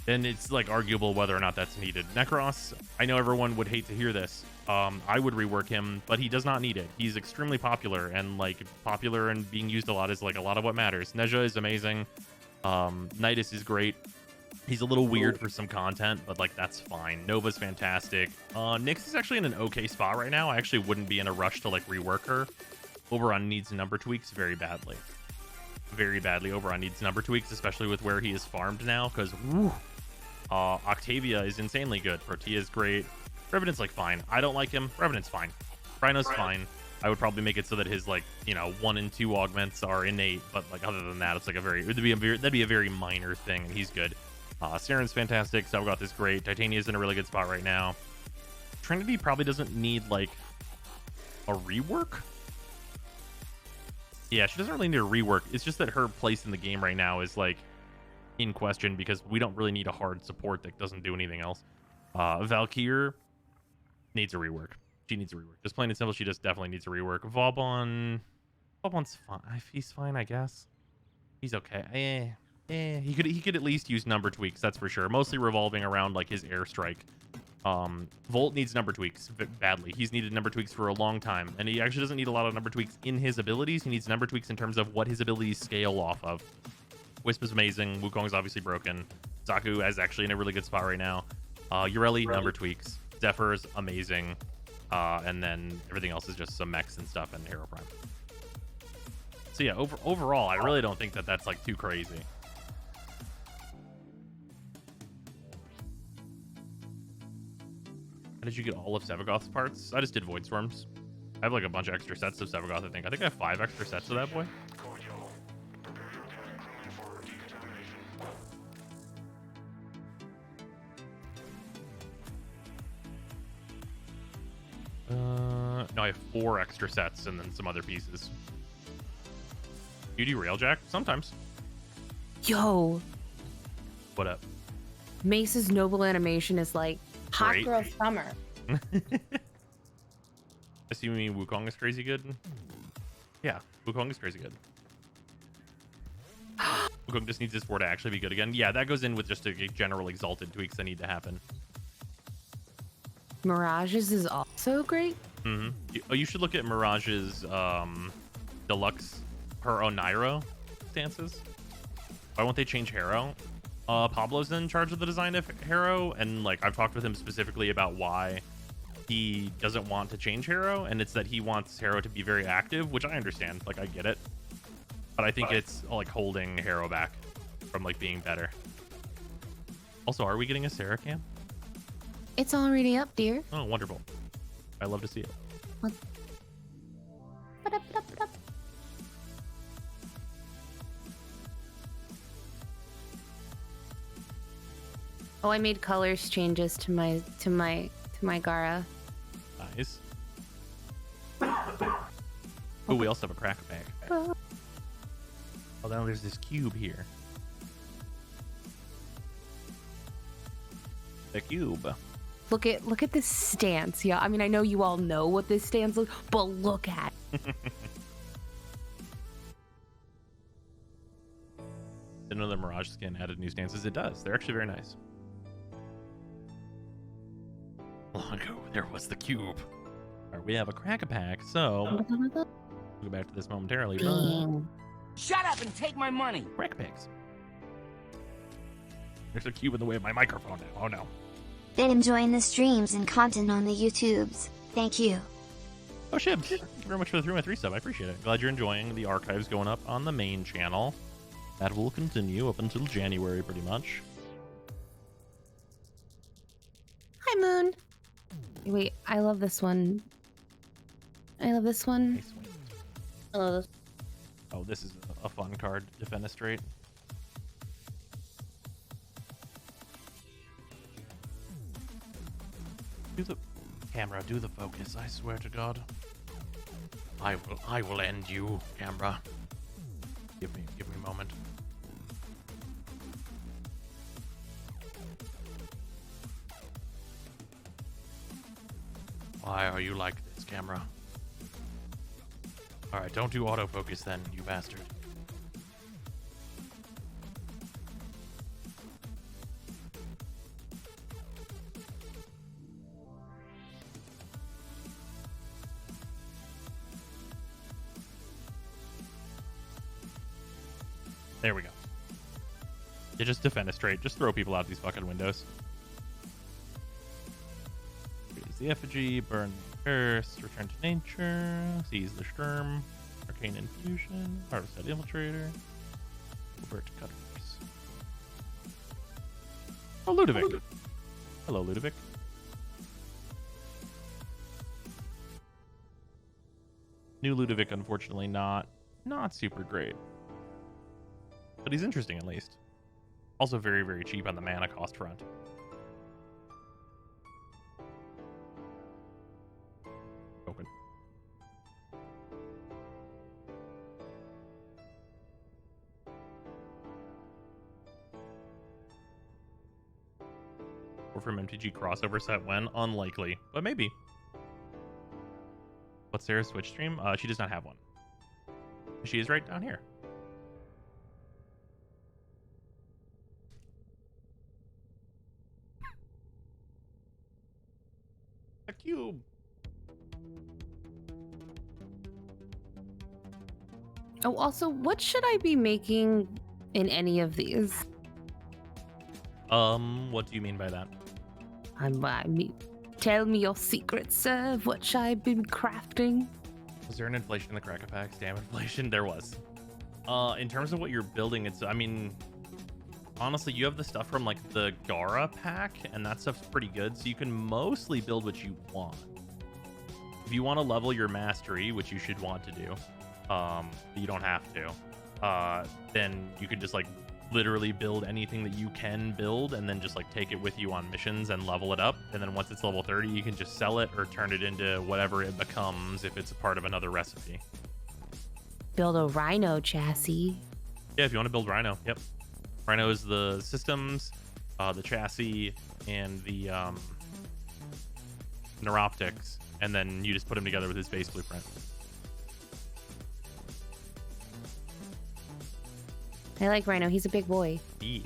And it's like arguable whether or not that's needed. Necros, I know everyone would hate to hear this. I would rework him, but he does not need it. He's extremely popular, and like popular and being used a lot is like a lot of what matters. Neja is amazing. Nidus is great. He's a little weird for some content, but like that's fine. Nova's fantastic. Nyx is actually in an okay spot right now. I actually wouldn't be in a rush to like rework her. Oberon needs number tweaks very badly. very badly. Oberon needs number tweaks, especially with where he is farmed now, because Octavia is insanely good. Protea is great. Revenant's like fine. I don't like him. Revenant's fine. Rhino's fine. I would probably make it so that his, like, you know, 1 and 2 augments are innate, but like other than that, it's like that'd be a very minor thing, and he's good. Saren's fantastic. Sabogoth is great. Titania's in a really good spot right now. Trinity probably doesn't need like a rework. Yeah, she doesn't really need a rework. It's just that her place in the game right now is like in question because we don't really need a hard support that doesn't do anything else. Valkyr needs a rework. She needs a rework. Just plain and simple, she just definitely needs a rework. Vauban's fine. He's fine, I guess. He's okay. He could at least use number tweaks, that's for sure. Mostly revolving around like his airstrike. Volt needs number tweaks badly. He's needed number tweaks for a long time, and he actually doesn't need a lot of number tweaks in his abilities. He needs number tweaks in terms of what his abilities scale off of. Wisp is amazing. Wukong's obviously broken. Zaku is actually in a really good spot right now. Ureli, number tweaks. Zephyr's amazing. And then everything else is just some mechs and stuff and Hero Prime. So yeah, overall, I really don't think that that's like too crazy. How did you get all of Sabogoth's parts? I just did Void Storms. I have like a bunch of extra sets of Sabogoth, I think. I have 5 extra sets of that boy. No, I have 4 extra sets and then some other pieces. You do Railjack? Sometimes. Yo. What up? Mace's noble animation is like hot Great. girl summer. Assuming Wukong is crazy good? Yeah, Wukong is crazy good. Wukong just needs his 4 to actually be good again. Yeah, that goes in with just a general exalted tweaks that need to happen. Mirage's is also great. You should look at Mirage's deluxe, her Onairo stances. Why won't they change Harrow? Pablo's in charge of the design of Harrow, and like I've talked with him specifically about why he doesn't want to change Harrow, and it's that he wants Harrow to be very active, which I understand. Like I get it, but I think it's like holding Harrow back from like being better. Also, are we getting a Sarah cam? It's already up, dear. Oh, wonderful. I love to see it. What? Oh, I made colors changes to my Gara. Nice. Oh, we also have a crack bag. Oh, now there's this cube here. The cube. Look at this stance. Yeah, I mean, I know you all know what this stance looks, but look at it. Didn't know the Mirage skin added new stances. It does. They're actually very nice. Long ago, there was the cube. All right, we have a crack-a-pack, so we'll go back to this momentarily. Shut up and take my money. Crack-packs. There's a cube in the way of my microphone now. Oh no. Been enjoying the streams and content on the YouTubes. Thank you. Oh, Shib, thank you very much for the 3 sub. I appreciate it. Glad you're enjoying the archives going up on the main channel. That will continue up until January, pretty much. Hi, Moon. Wait, I love this one. I love this one. Nice one. I love this. Oh, this is a fun card. Defenestrate. Do the camera, do the focus, I swear to God. I will end you, camera. Give me a moment. Why are you like this, camera? Alright, don't do autofocus then, you bastard. There we go. You just defenestrate. Just throw people out these fucking windows. Raise the effigy, burn the curse, return to nature, seize the Sturm, arcane infusion, harvest that infiltrator. Overt cutters. Oh, Ludovic. Hello, Ludovic. New Ludovic, unfortunately, not super great. But he's interesting, at least. Also very, very cheap on the mana cost front. Open. Or from MTG crossover set when? Unlikely, but maybe. What's Sarah's Switch stream? She does not have one. She is right down here. A cube. Oh, also, what should I be making in any of these? What do you mean by that? Tell me your secrets, sir, of what should I be crafting? Was there an inflation in the Kraken packs? Damn inflation. There was. In terms of what you're building, I mean, honestly, you have the stuff from like the Gara pack, and that stuff's pretty good, so you can mostly build what you want. If you want to level your mastery, which you should want to do, you don't have to, then you can just like literally build anything that you can build and then just like take it with you on missions and level it up, and then once it's level 30 you can just sell it or turn it into whatever it becomes if it's a part of another recipe. Build a rhino chassis. Yeah, if you want to build rhino. Yep. Rhino is the systems, the chassis, and the neuroptics, and then you just put them together with his base blueprint. I like Rhino. He's a big boy. Yeah.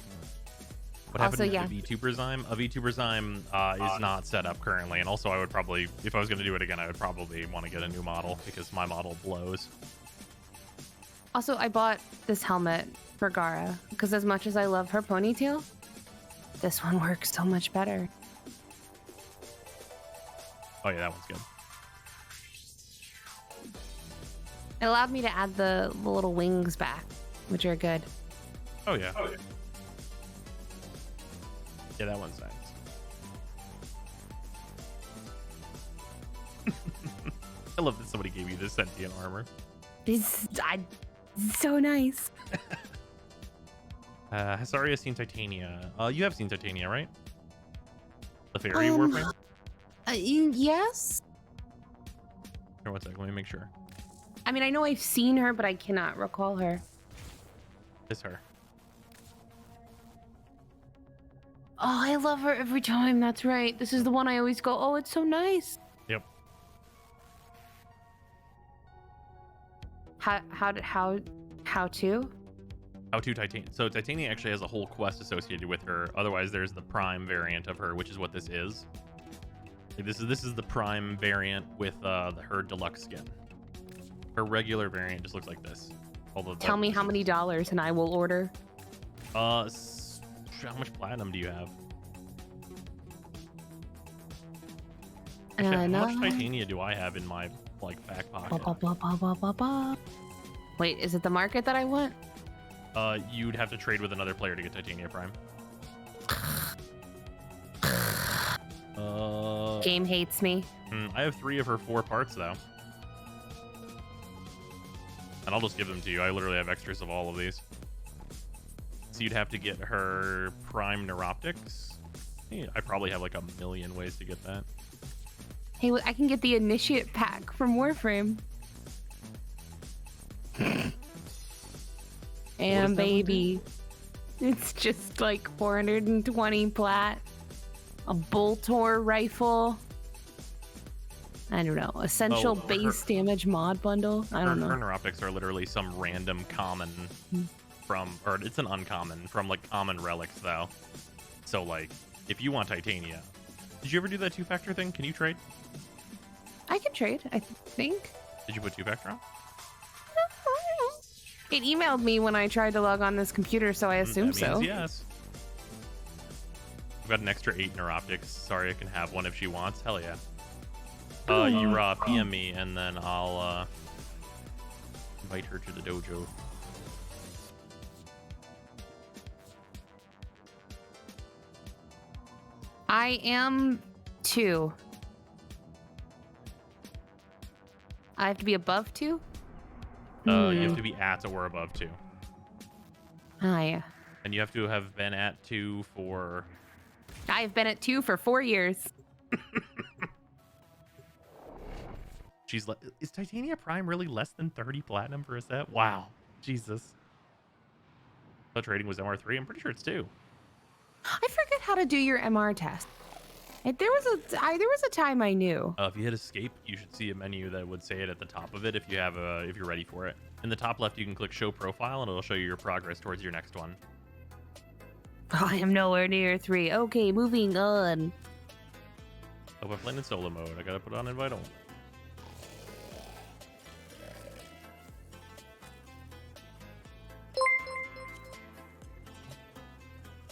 What happened to VTuber Zyme? A VTuber Zyme is not set up currently, and also I would probably, if I was going to do it again, I would probably want to get a new model because my model blows. Also, I bought this helmet for Gara because as much as I love her ponytail, this one works so much better. Oh yeah, that one's good. It allowed me to add the little wings back, which are good. Oh yeah. Oh yeah. Yeah, that one's nice. I love that somebody gave you this sentient armor. It's so nice. Has Arya seen Titania? You have seen Titania, right? The fairy warframe? Yes. Here, one sec. Let me make sure. I mean, I know I've seen her, but I cannot recall her. It's her. Oh, I love her every time. That's right. This is the one I always go, oh, it's so nice. Yep. How to? How to Titania. So Titania actually has a whole quest associated with her. Otherwise, there's the Prime variant of her, which is what this is. Like, this is the Prime variant with her deluxe skin. Her regular variant just looks like this. Tell me how many dollars and I will order. How much platinum do you have? Actually, how much Titania do I have in my back pocket? Wait, is it the market that I want? You'd have to trade with another player to get Titania Prime. Game hates me. I have 3 of her 4 parts though. And I'll just give them to you. I literally have extras of all of these. So you'd have to get her Prime Neuroptics. Hey, I probably have like a million ways to get that. Hey, I can get the Initiate pack from Warframe. And baby, it's just like 420 plat, a Boltor rifle. I don't know. Essential base damage mod bundle. I don't know. Her neuroptics are literally some random common or it's an uncommon from like common relics though. So like, if you want Titania, did you ever do that 2-factor thing? Can you trade? I can trade, I think. Did you put 2-factor on? It emailed me when I tried to log on this computer, so I assume that means so. Yes. I've got an extra 8 neuroptics. Sorry, I can have one if she wants. Hell yeah. You PM me, and then I'll invite her to the dojo. I am 2. I have to be above 2? You have to be at or above 2. Oh, yeah. And you have to have been at 2 for... I've been at 2 for 4 years. She's like, is Titania Prime really less than 30 platinum for a set? Wow. Jesus. The trading was MR3. I'm pretty sure it's 2. I forget how to do your MR test. There was a time I knew. If you hit escape, you should see a menu that would say it at the top of it if you're ready for it. In the top left, you can click show profile and it'll show you your progress towards your next one. I am nowhere near 3. Okay, moving on. Oh, we're playing in solo mode. I gotta put on invite only.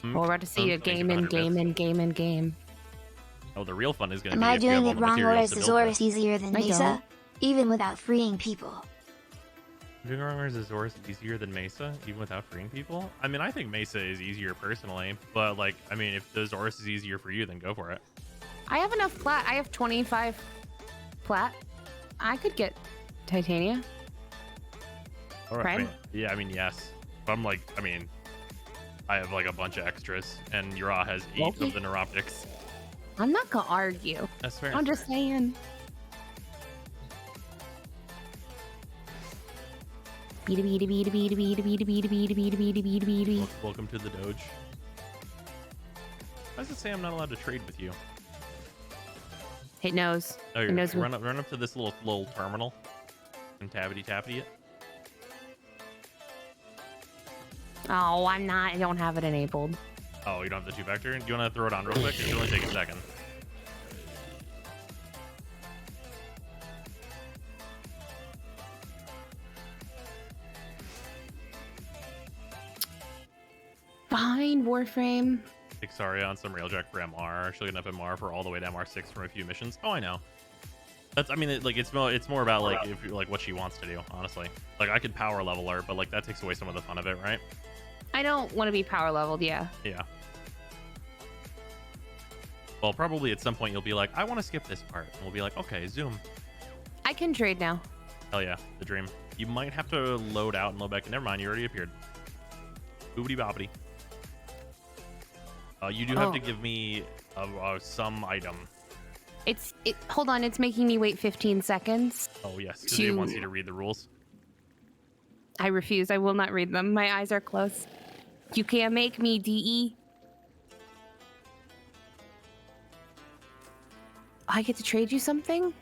Well, we're about to see a game. Oh, the real fun is going to Am be I if you have doing all it the wrong, or materials is to build Azores this. easier than I Mesa? don't. Even without freeing people. Doing it wrong, or is Azores easier than Mesa, even without freeing people? I mean, I think Mesa is easier personally, but like, I mean, if the Azores is easier for you, then go for it. I have enough plat. I have 25 plat. I could get Titania. All right. Prime? I mean, yes. But I'm like, I mean, I have like a bunch of extras, and Yura has 8 Okay. of the neuroptics. I'm not gonna argue. That's fair. I'm just saying. Welcome to the Doge. Why does it say I'm not allowed to trade with you? It knows. Oh, It knows. run up to this little terminal and tappity it. Oh, I'm not. I don't have it enabled. Oh, you don't have the 2-vector? Do you want to throw it on real quick? It should only take a second. Fine, Warframe. Ixaria on some railjack for MR. She'll get enough MR for all the way to MR6 from a few missions. Oh, I know. I mean, it's more about like if like what she wants to do. Honestly, like I could power level her, but like that takes away some of the fun of it, right? I don't want to be power leveled. Yeah. Yeah. Well, probably at some point you'll be like, I want to skip this part, and we'll be like, okay, zoom. I can trade now. Hell yeah, the dream. You might have to load out and load back. Never mind, you already appeared. Boobity bobbity. You do have to give me some item. Hold on, it's making me wait 15 seconds. Oh yes, because it wants you to read the rules. I refuse. I will not read them. My eyes are closed. You can't make me, DE. I get to trade you something?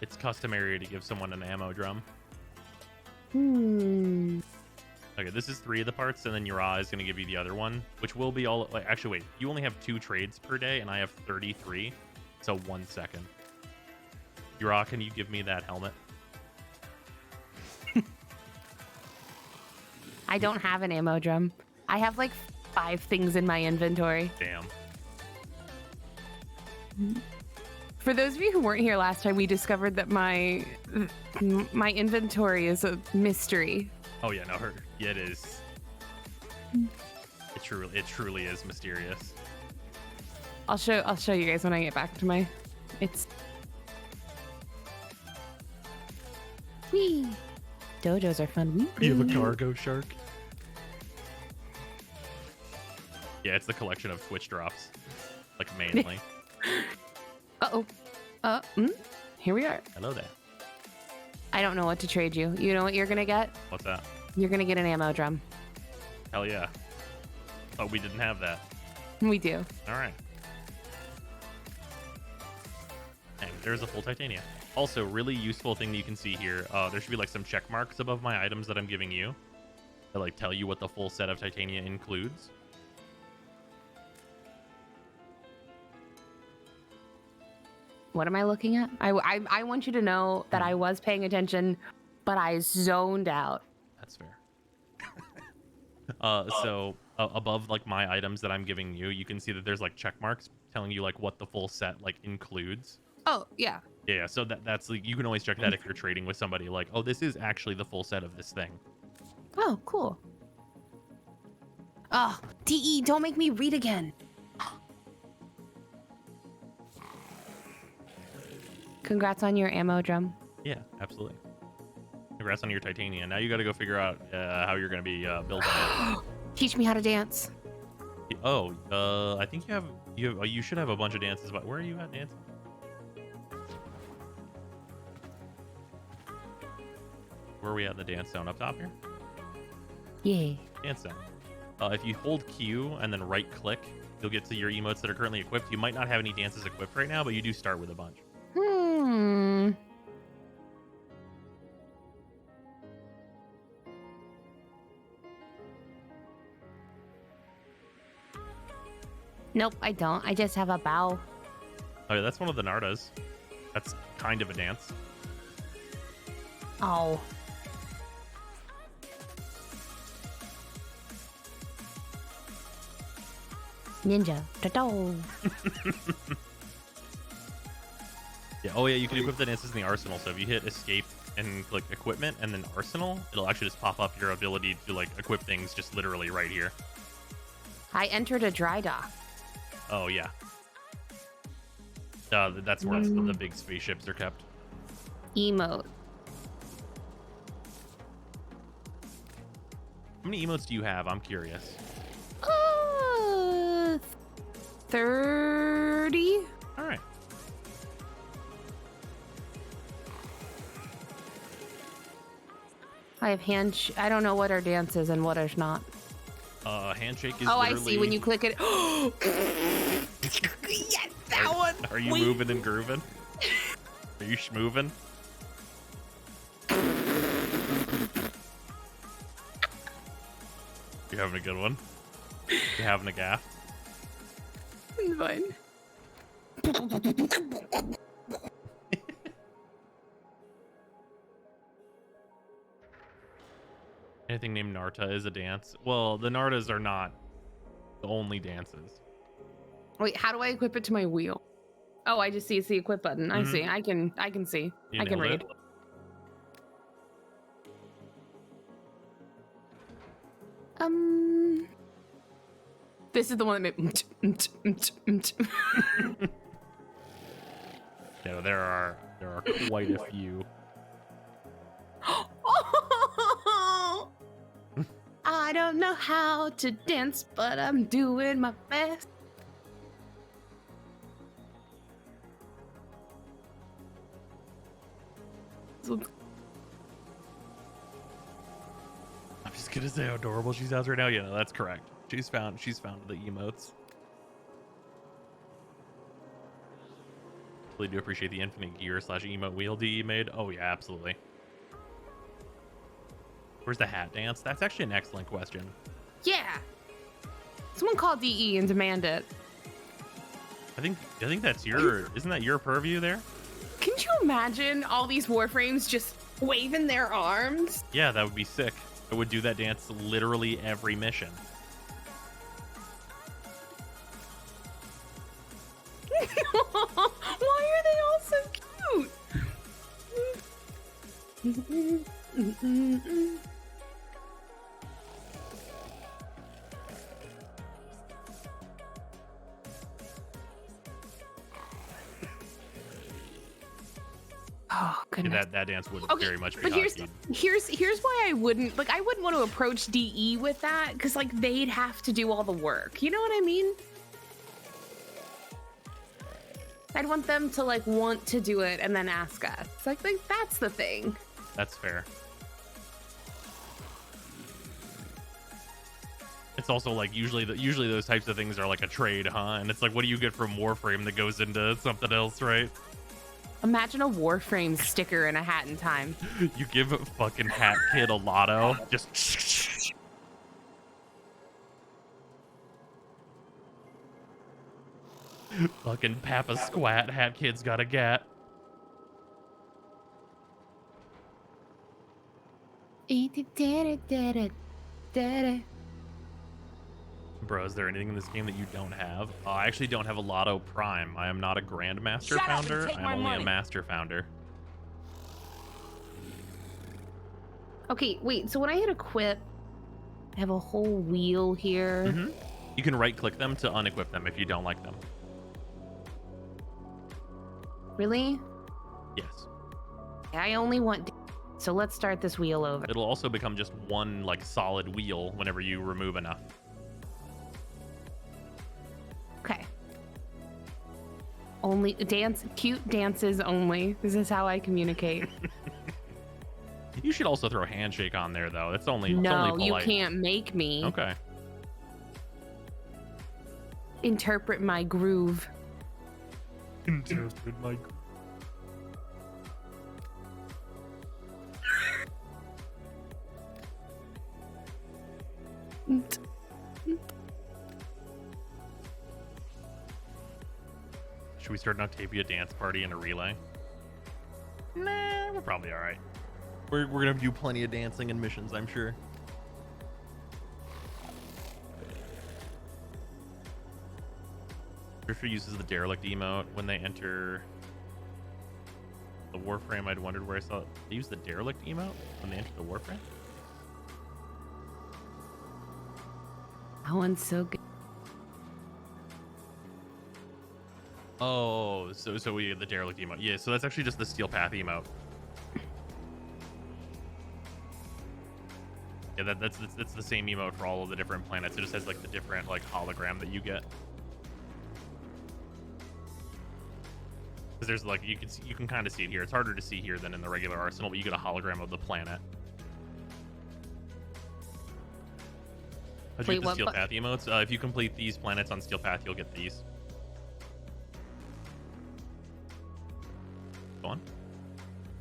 It's customary to give someone an ammo drum. Okay, this is 3 of the parts, and then Yura is going to give you the other one, which will be all... Like, actually, wait. You only have 2 trades per day, and I have 33. So 1 second. Yura, can you give me that helmet? I don't have an ammo drum. I have like 5 things in my inventory. Damn. For those of you who weren't here last time, we discovered that my inventory is a mystery. Oh yeah, no, yeah, it is. It truly is mysterious. I'll show you guys when I get back to my. It's. Whee! Dojos are fun. Whee! You have a cargo shark. Yeah, it's the collection of Twitch drops, like mainly. Here we are. Hello there. I don't know what to trade you. You know what you're gonna get? What's that? You're gonna get an ammo drum. Hell yeah. Oh, we didn't have that. We do. All right. And there's a full Titania. Also, really useful thing that you can see here. There should be like some check marks above my items that I'm giving you that like tell you what the full set of Titania includes. What am I looking at? I want you to know that I was paying attention, but I zoned out. That's fair. So above like my items that I'm giving you, you can see that there's like check marks telling you like what the full set like includes. Oh, yeah. Yeah, so that's like you can always check that if you're trading with somebody like, oh, this is actually the full set of this thing. Oh, cool. Oh, DE, don't make me read again. Congrats on your ammo drum. Yeah, absolutely. Congrats on your titanium. Now you got to go figure out how you're going to be building it. Teach me how to dance. Oh, I think you should have a bunch of dances. But where are you at dancing? Where are we at in the dance zone? Up top here? Yeah. Dance zone. If you hold Q and then right click, you'll get to your emotes that are currently equipped. You might not have any dances equipped right now, but you do start with a bunch. Nope, I don't. I just have a bow. Oh, yeah, that's one of the Nardas. That's kind of a dance. Oh. Ninja. Da-do. Yeah. Oh, yeah. You can equip the dances in the arsenal. So if you hit escape and click equipment and then arsenal, it'll actually just pop up your ability to like equip things just literally right here. I entered a dry dock. Oh yeah. That's where the big spaceships are kept. Emote. How many emotes do you have? I'm curious. 30. All right. I have I don't know what our dance is and what is not. Handshake is. Oh, literally... I see. When you click it. Yes, that one. Are you moving and grooving? Are you schmoving? You having a good one? You having a gaff? It's fine. Anything named Narta is a dance. Well, the Nartas are not the only dances. Wait, how do I equip it to my wheel? Oh, I just see it's the equip button. I see. I can see. You I can nailed read. it. This is the one that made. Yeah, there are quite a few. I don't know how to dance, but I'm doing my best. I'm just gonna say how adorable she sounds right now. Yeah, that's correct. She's found the emotes. Really do appreciate the infinite gear / emote wheel DE made. Oh yeah, absolutely. Where's the hat dance? That's actually an excellent question. Yeah. Someone call DE and demand it. I think that's isn't that your purview there? Can you imagine all these Warframes just waving their arms? Yeah, that would be sick. I would do that dance literally every mission. Why are they all so cute? Oh goodness. Yeah, that dance would very much be but here's why I wouldn't want to approach DE with that, because like they'd have to do all the work. You know what I mean? I'd want them to like want to do it and then ask us. Like that's the thing. That's fair. It's also like usually those types of things are like a trade, huh? And it's like, what do you get from Warframe that goes into something else, right? Imagine a Warframe sticker in a Hat in Time. You give a fucking Hat Kid a lotto, just. Fucking Papa Squat, Hat Kid's got a gat. Bro, is there anything in this game that you don't have? I actually don't have a Lotto Prime. I am not a Grandmaster founder. I'm only a Master founder. Okay, wait. So when I hit equip, I have a whole wheel here. Mm-hmm. You can right-click them to unequip them if you don't like them. Really? Yes. I only want... So let's start this wheel over. It'll also become just one like solid wheel whenever you remove enough. Okay. Only cute dances only. This is how I communicate. You should also throw a handshake on there though. It's only No, you polite. can't make me. Okay. Interpret my groove. Interpret my groove. Should we start an Octavia dance party and a relay? Nah, we're probably all right. We're gonna do plenty of dancing and missions, I'm sure. Drifter uses the derelict emote when they enter the warframe. I'd wondered where I saw it. They use the derelict emote when they enter the warframe? That one's so good. Oh, so we get the derelict emote. Yeah, so that's actually just the steel path emote. Yeah, that's the same emote for all of the different planets. It just has like the different like hologram that you get. Because there's like you can kind of see it here. It's harder to see here than in the regular arsenal, but you get a hologram of the planet. How'd you Wait, get the steel path emotes? If you complete these planets on steel path, you'll get these. Go on.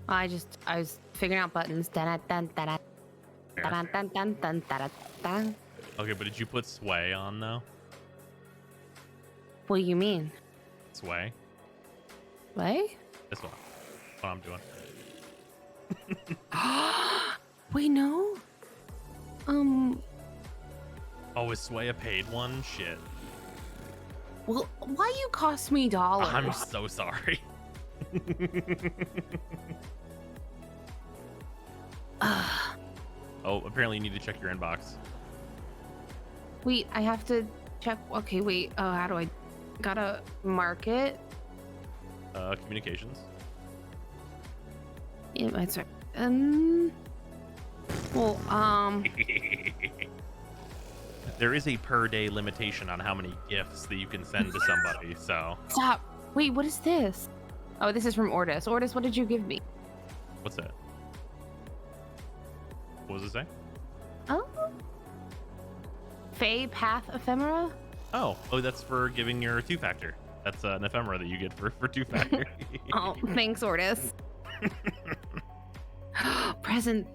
I was figuring out buttons. Dun, dun, dun, dun, dun, dun, dun, dun, dun, dun. Okay, but did you put sway on though? What do you mean? Sway. What? This one. What I'm doing. Wait, no. Oh, is sway a paid one? Shit. Well, why you cost me dollars? I'm so sorry. Oh, apparently you need to check your inbox. Wait, I have to check. Okay, wait. Oh, how do I? Gotta mark it. Communications. Yeah, that's right. Well, There is a per day limitation on how many gifts that you can send to somebody. So. Stop. Wait, what is this? Oh, this is from Ordis. Ordis, what did you give me? What's that? What does it say? Oh. Fey Path Ephemera? Oh, that's for giving your 2-factor. That's an ephemera that you get for 2-factor. Oh, thanks, Ordis. Present.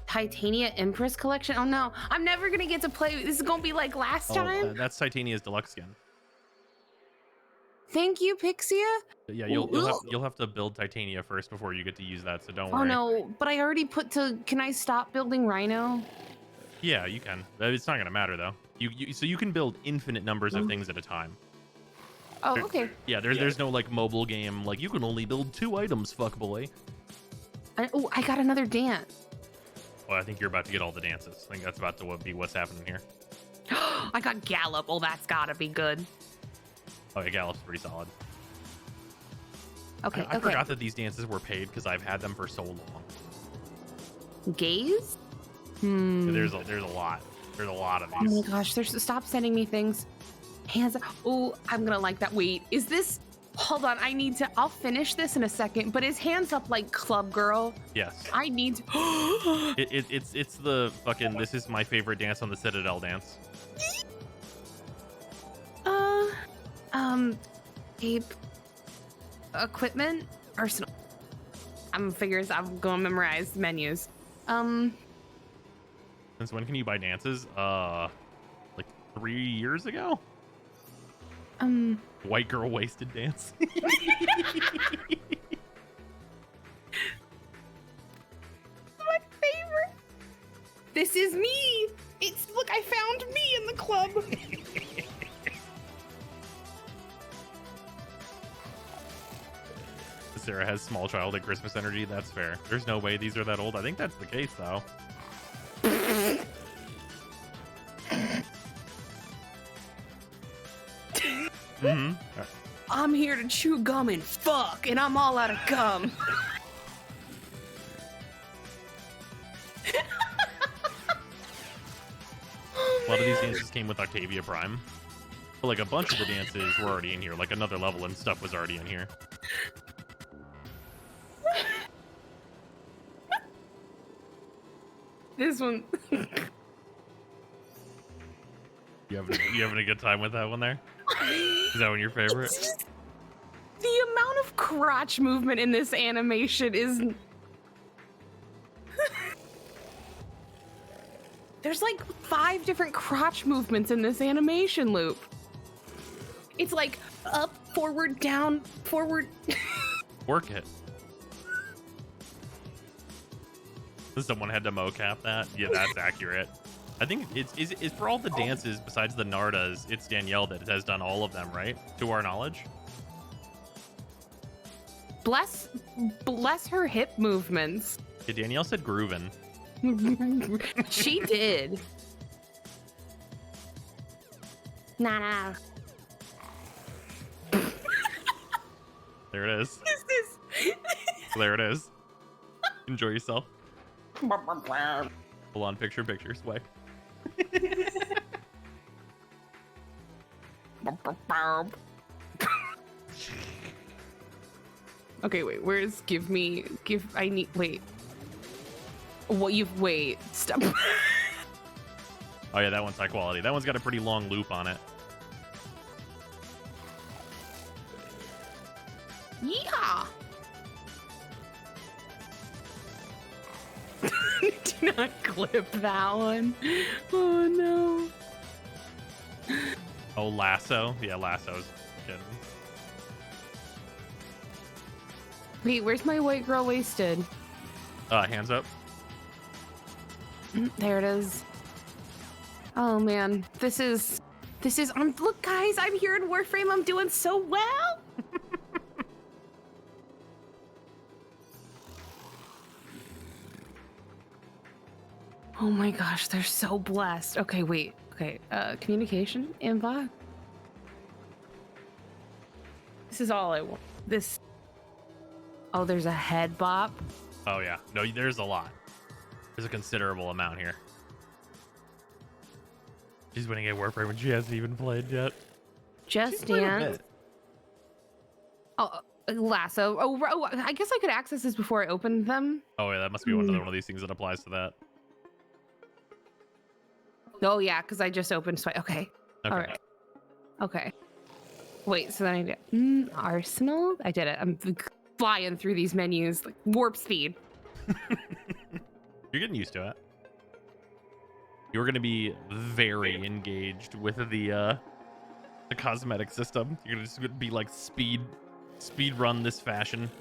Titania Empress collection? Oh no, I'm never gonna get to play. This is gonna be like last time. That's Titania's deluxe skin. Thank you, Pixia. Yeah, you'll have to build Titania first before you get to use that. So don't worry. Oh no, but I already put to. Can I stop building Rhino? Yeah, you can. It's not gonna matter though. So you can build infinite numbers of things at a time. Oh, okay. Yeah, there's no like mobile game like you can only build 2 items, fuck boy. Oh, I got another dance. Well, I think you're about to get all the dances. I think that's about to be what's happening here. I got Gallop. Oh, that's gotta be good. Oh yeah, Gallup's pretty solid. Okay, I forgot that these dances were paid because I've had them for so long. Gaze? There's a lot. There's a lot of these. Oh my gosh, stop sending me things. Hands up. Oh, I'm gonna like that. Wait, is this? Hold on, I'll finish this in a second, but is Hands Up like Club Girl? Yes. I need to. It's the fucking this is my favorite dance on the Citadel dance. Ape. Equipment? Arsenal. I'm gonna memorize menus. Since when can you buy dances? Like 3 years ago? White girl wasted dance. My favorite. This is me. Look, I found me in the club. Sarah has small childhood Christmas energy. That's fair. There's no way these are that old. I think that's the case, though. Mm-hmm. I'm here to chew gum and fuck, and I'm all out of gum. A lot of these dances came with Octavia Prime. But like a bunch of the dances were already in here. Like another level and stuff was already in here. This one. You having a good time with that one there? Is that one your favorite? The amount of crotch movement in this animation is... There's like 5 different crotch movements in this animation loop. It's like up, forward, down, forward. Work it. Someone had to mocap that. Yeah, that's accurate. I think it's for all the dances besides the Nardas, it's Danielle that has done all of them, right? To our knowledge. Bless her hip movements. Yeah, Danielle said groovin'. She did. Nah. There it is. This is... There it is. Enjoy yourself. Full on picture sway. Okay, wait, where's I need, wait. Wait, stop. Oh yeah, that one's high quality. That one's got a pretty long loop on it. Yeah. Do not clip that one. Oh no. Oh, lasso. Yeah, lasso's good. Wait, where's my white girl wasted? Hands up. There it is. Oh man, this is. Look, guys, I'm here in Warframe. I'm doing so well. Oh my gosh, they're so blessed. Okay, wait. Okay, communication inbox. This is all I want. This. Oh, there's a head bop. Oh yeah, no, there's a lot. There's a considerable amount here. She's winning a Warframe when she hasn't even played yet. Just Dance. Oh, lasso. Oh, I guess I could access this before I opened them. Oh yeah, that must be another one of these things that applies to that. Oh yeah, because I just opened. Okay. All right. Okay. Wait. So then I did Arsenal. I did it. I'm flying through these menus like warp speed. You're getting used to it. You're going to be very engaged with the cosmetic system. You're going to just be like speed run this fashion.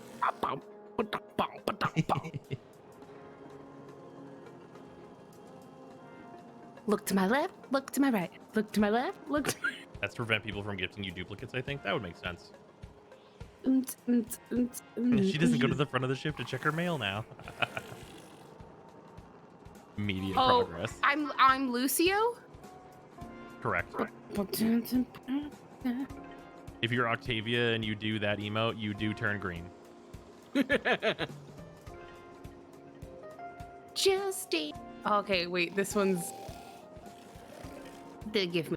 Look to my left, look to my right, look to my left, look to my... That's to prevent people from gifting you duplicates, I think. That would make sense. She doesn't go to the front of the ship to check her mail now. Immediate progress. I'm Lucio? Correct. If you're Octavia and you do that emote, you do turn green. Just a... Okay, wait, this one's... They give me...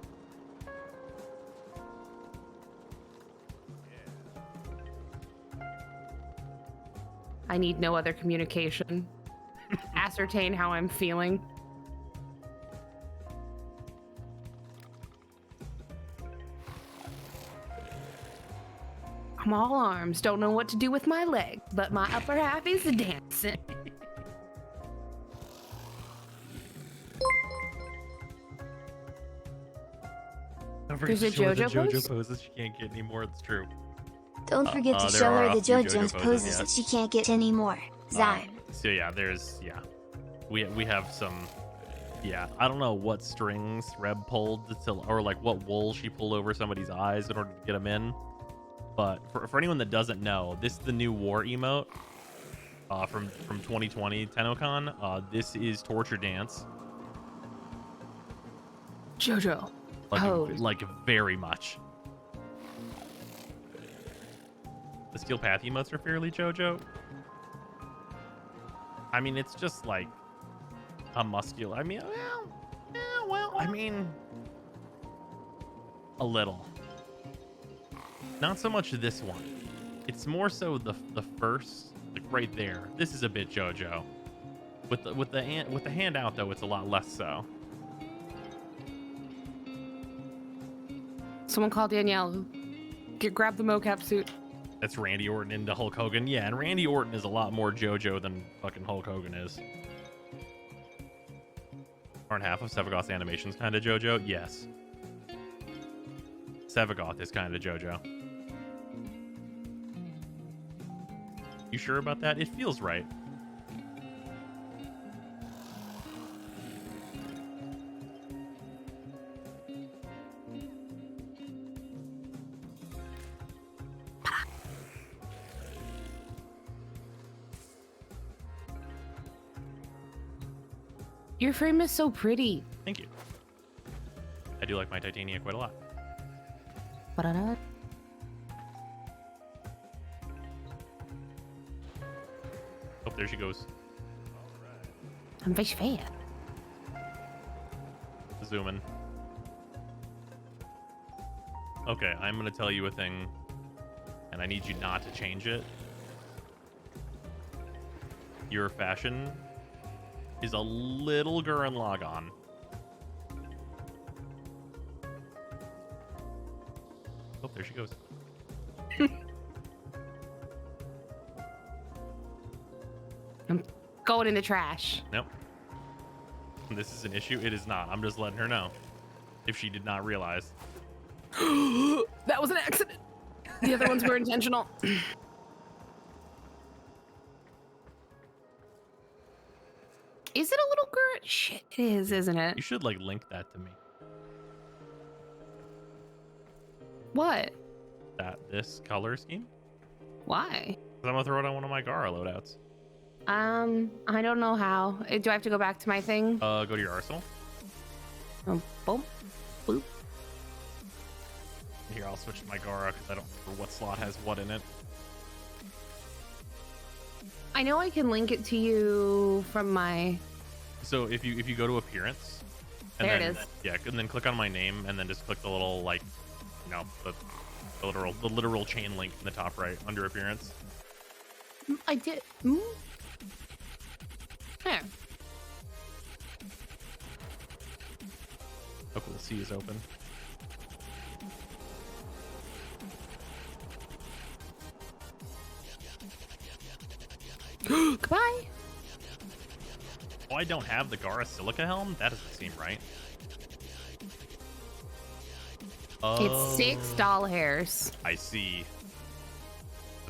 I need no other communication. Ascertain how I'm feeling. I'm all arms, don't know what to do with my leg, but my upper half is dancing. Don't forget There's to a show her the JoJo JoJo poses she can't get anymore. It's true. Don't forget to there show are her the a few JoJo's JoJo poses poses, that she can't get anymore. Zyme. So yeah, we have some. Yeah, I don't know what strings Reb pulled or like what wool she pulled over somebody's eyes in order to get them in. But for anyone that doesn't know, this is the new war emote from 2020 TennoCon. This is Torture Dance. JoJo. Like very much. The Steel Path emotes are fairly JoJo. I mean, it's just like a muscular. I mean, well, I mean, a little. Not so much this one. It's more so the first, like right there. This is a bit JoJo. With the hand out though, it's a lot less so. Someone call Danielle. Grab the mocap suit. That's Randy Orton into Hulk Hogan. Yeah, and Randy Orton is a lot more JoJo than fucking Hulk Hogan is. Aren't half of Sevagoth's animations kind of JoJo? Yes. Sevagoth is kind of JoJo. You sure about that? It feels right. Your frame is so pretty. Thank you. I do like my Titania quite a lot. Ba-da-da. Oh, there she goes. I'm a big fan. Zooming. Okay, I'm gonna tell you a thing, and I need you not to change it. Your fashion is a little Gurren Lagann. Oh, there she goes. I'm going in the trash. Nope. This is an issue. It is not. I'm just letting her know. If she did not realize. That was an accident. The other ones were intentional. Is it a little girl? Shit, it is, isn't it? You should like link that to me. What? This color scheme? Why? 'Cause I'm gonna throw it on one of my Gara loadouts. I don't know how. Do I have to go back to my thing? Go to your arsenal. Oh, boom. Boop. Here, I'll switch to my Gara because I don't remember what slot has what in it. I know I can link it to you from my... So if you go to appearance, and There then, it is. Yeah, and then click on my name, and then just click the little like, you know, the literal chain link in the top right under appearance. I did. There. Oh, cool. C is open. Goodbye. Oh, I don't have the Gara Silica helm? That doesn't seem right. It's 6 doll hairs. I see.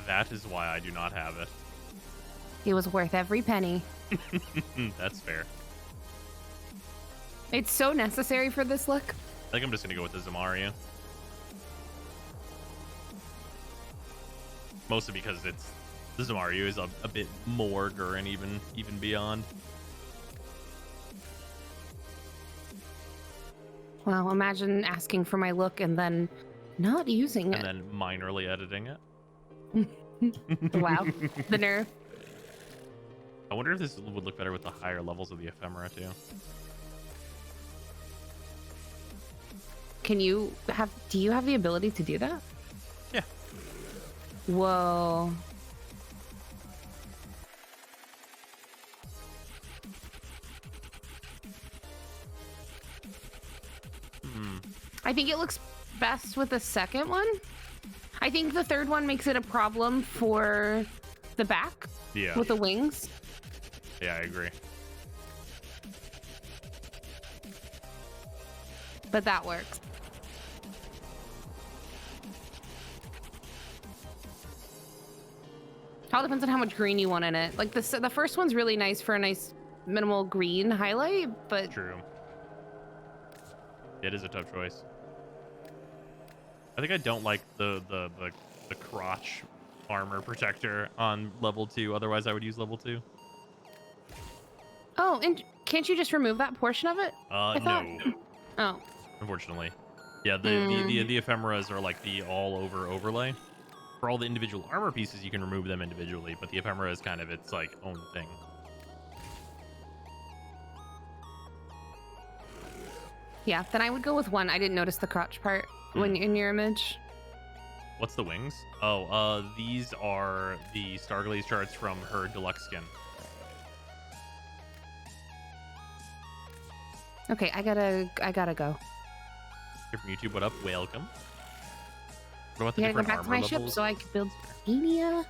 That is why I do not have it. It was worth every penny. That's fair. It's so necessary for this look. I think I'm just gonna go with the Zamaria. Mostly because the Zamaria is a bit more Gurren even beyond. Wow, imagine asking for my look and then not using And it. then minorly editing it. Wow, the nerve. I wonder if this would look better with the higher levels of the ephemera too. Do you have the ability to do that? Yeah. Whoa. I think it looks best with the second one. I think the third one makes it a problem for the back. Yeah. With the wings. Yeah, I agree. But that works. All depends on how much green you want in it. Like the first one's really nice for a nice minimal green highlight, but True. It is a tough choice. I think I don't like the the crotch armor protector on level 2. Otherwise, I would use level 2. Oh, and can't you just remove that portion of it? No. Oh. Unfortunately. Yeah, the ephemeras are like the all-over overlay. For all the individual armor pieces, you can remove them individually, but the ephemera is kind of its like own thing. Yeah, then I would go with 1. I didn't notice the crotch part when in your image. What's the wings? Oh, these are the Starglaze charts from her deluxe skin. Okay, I gotta go. Here from YouTube, what up? Welcome. What about the You gotta go different back to my armor ship levels? so I can build Armenia.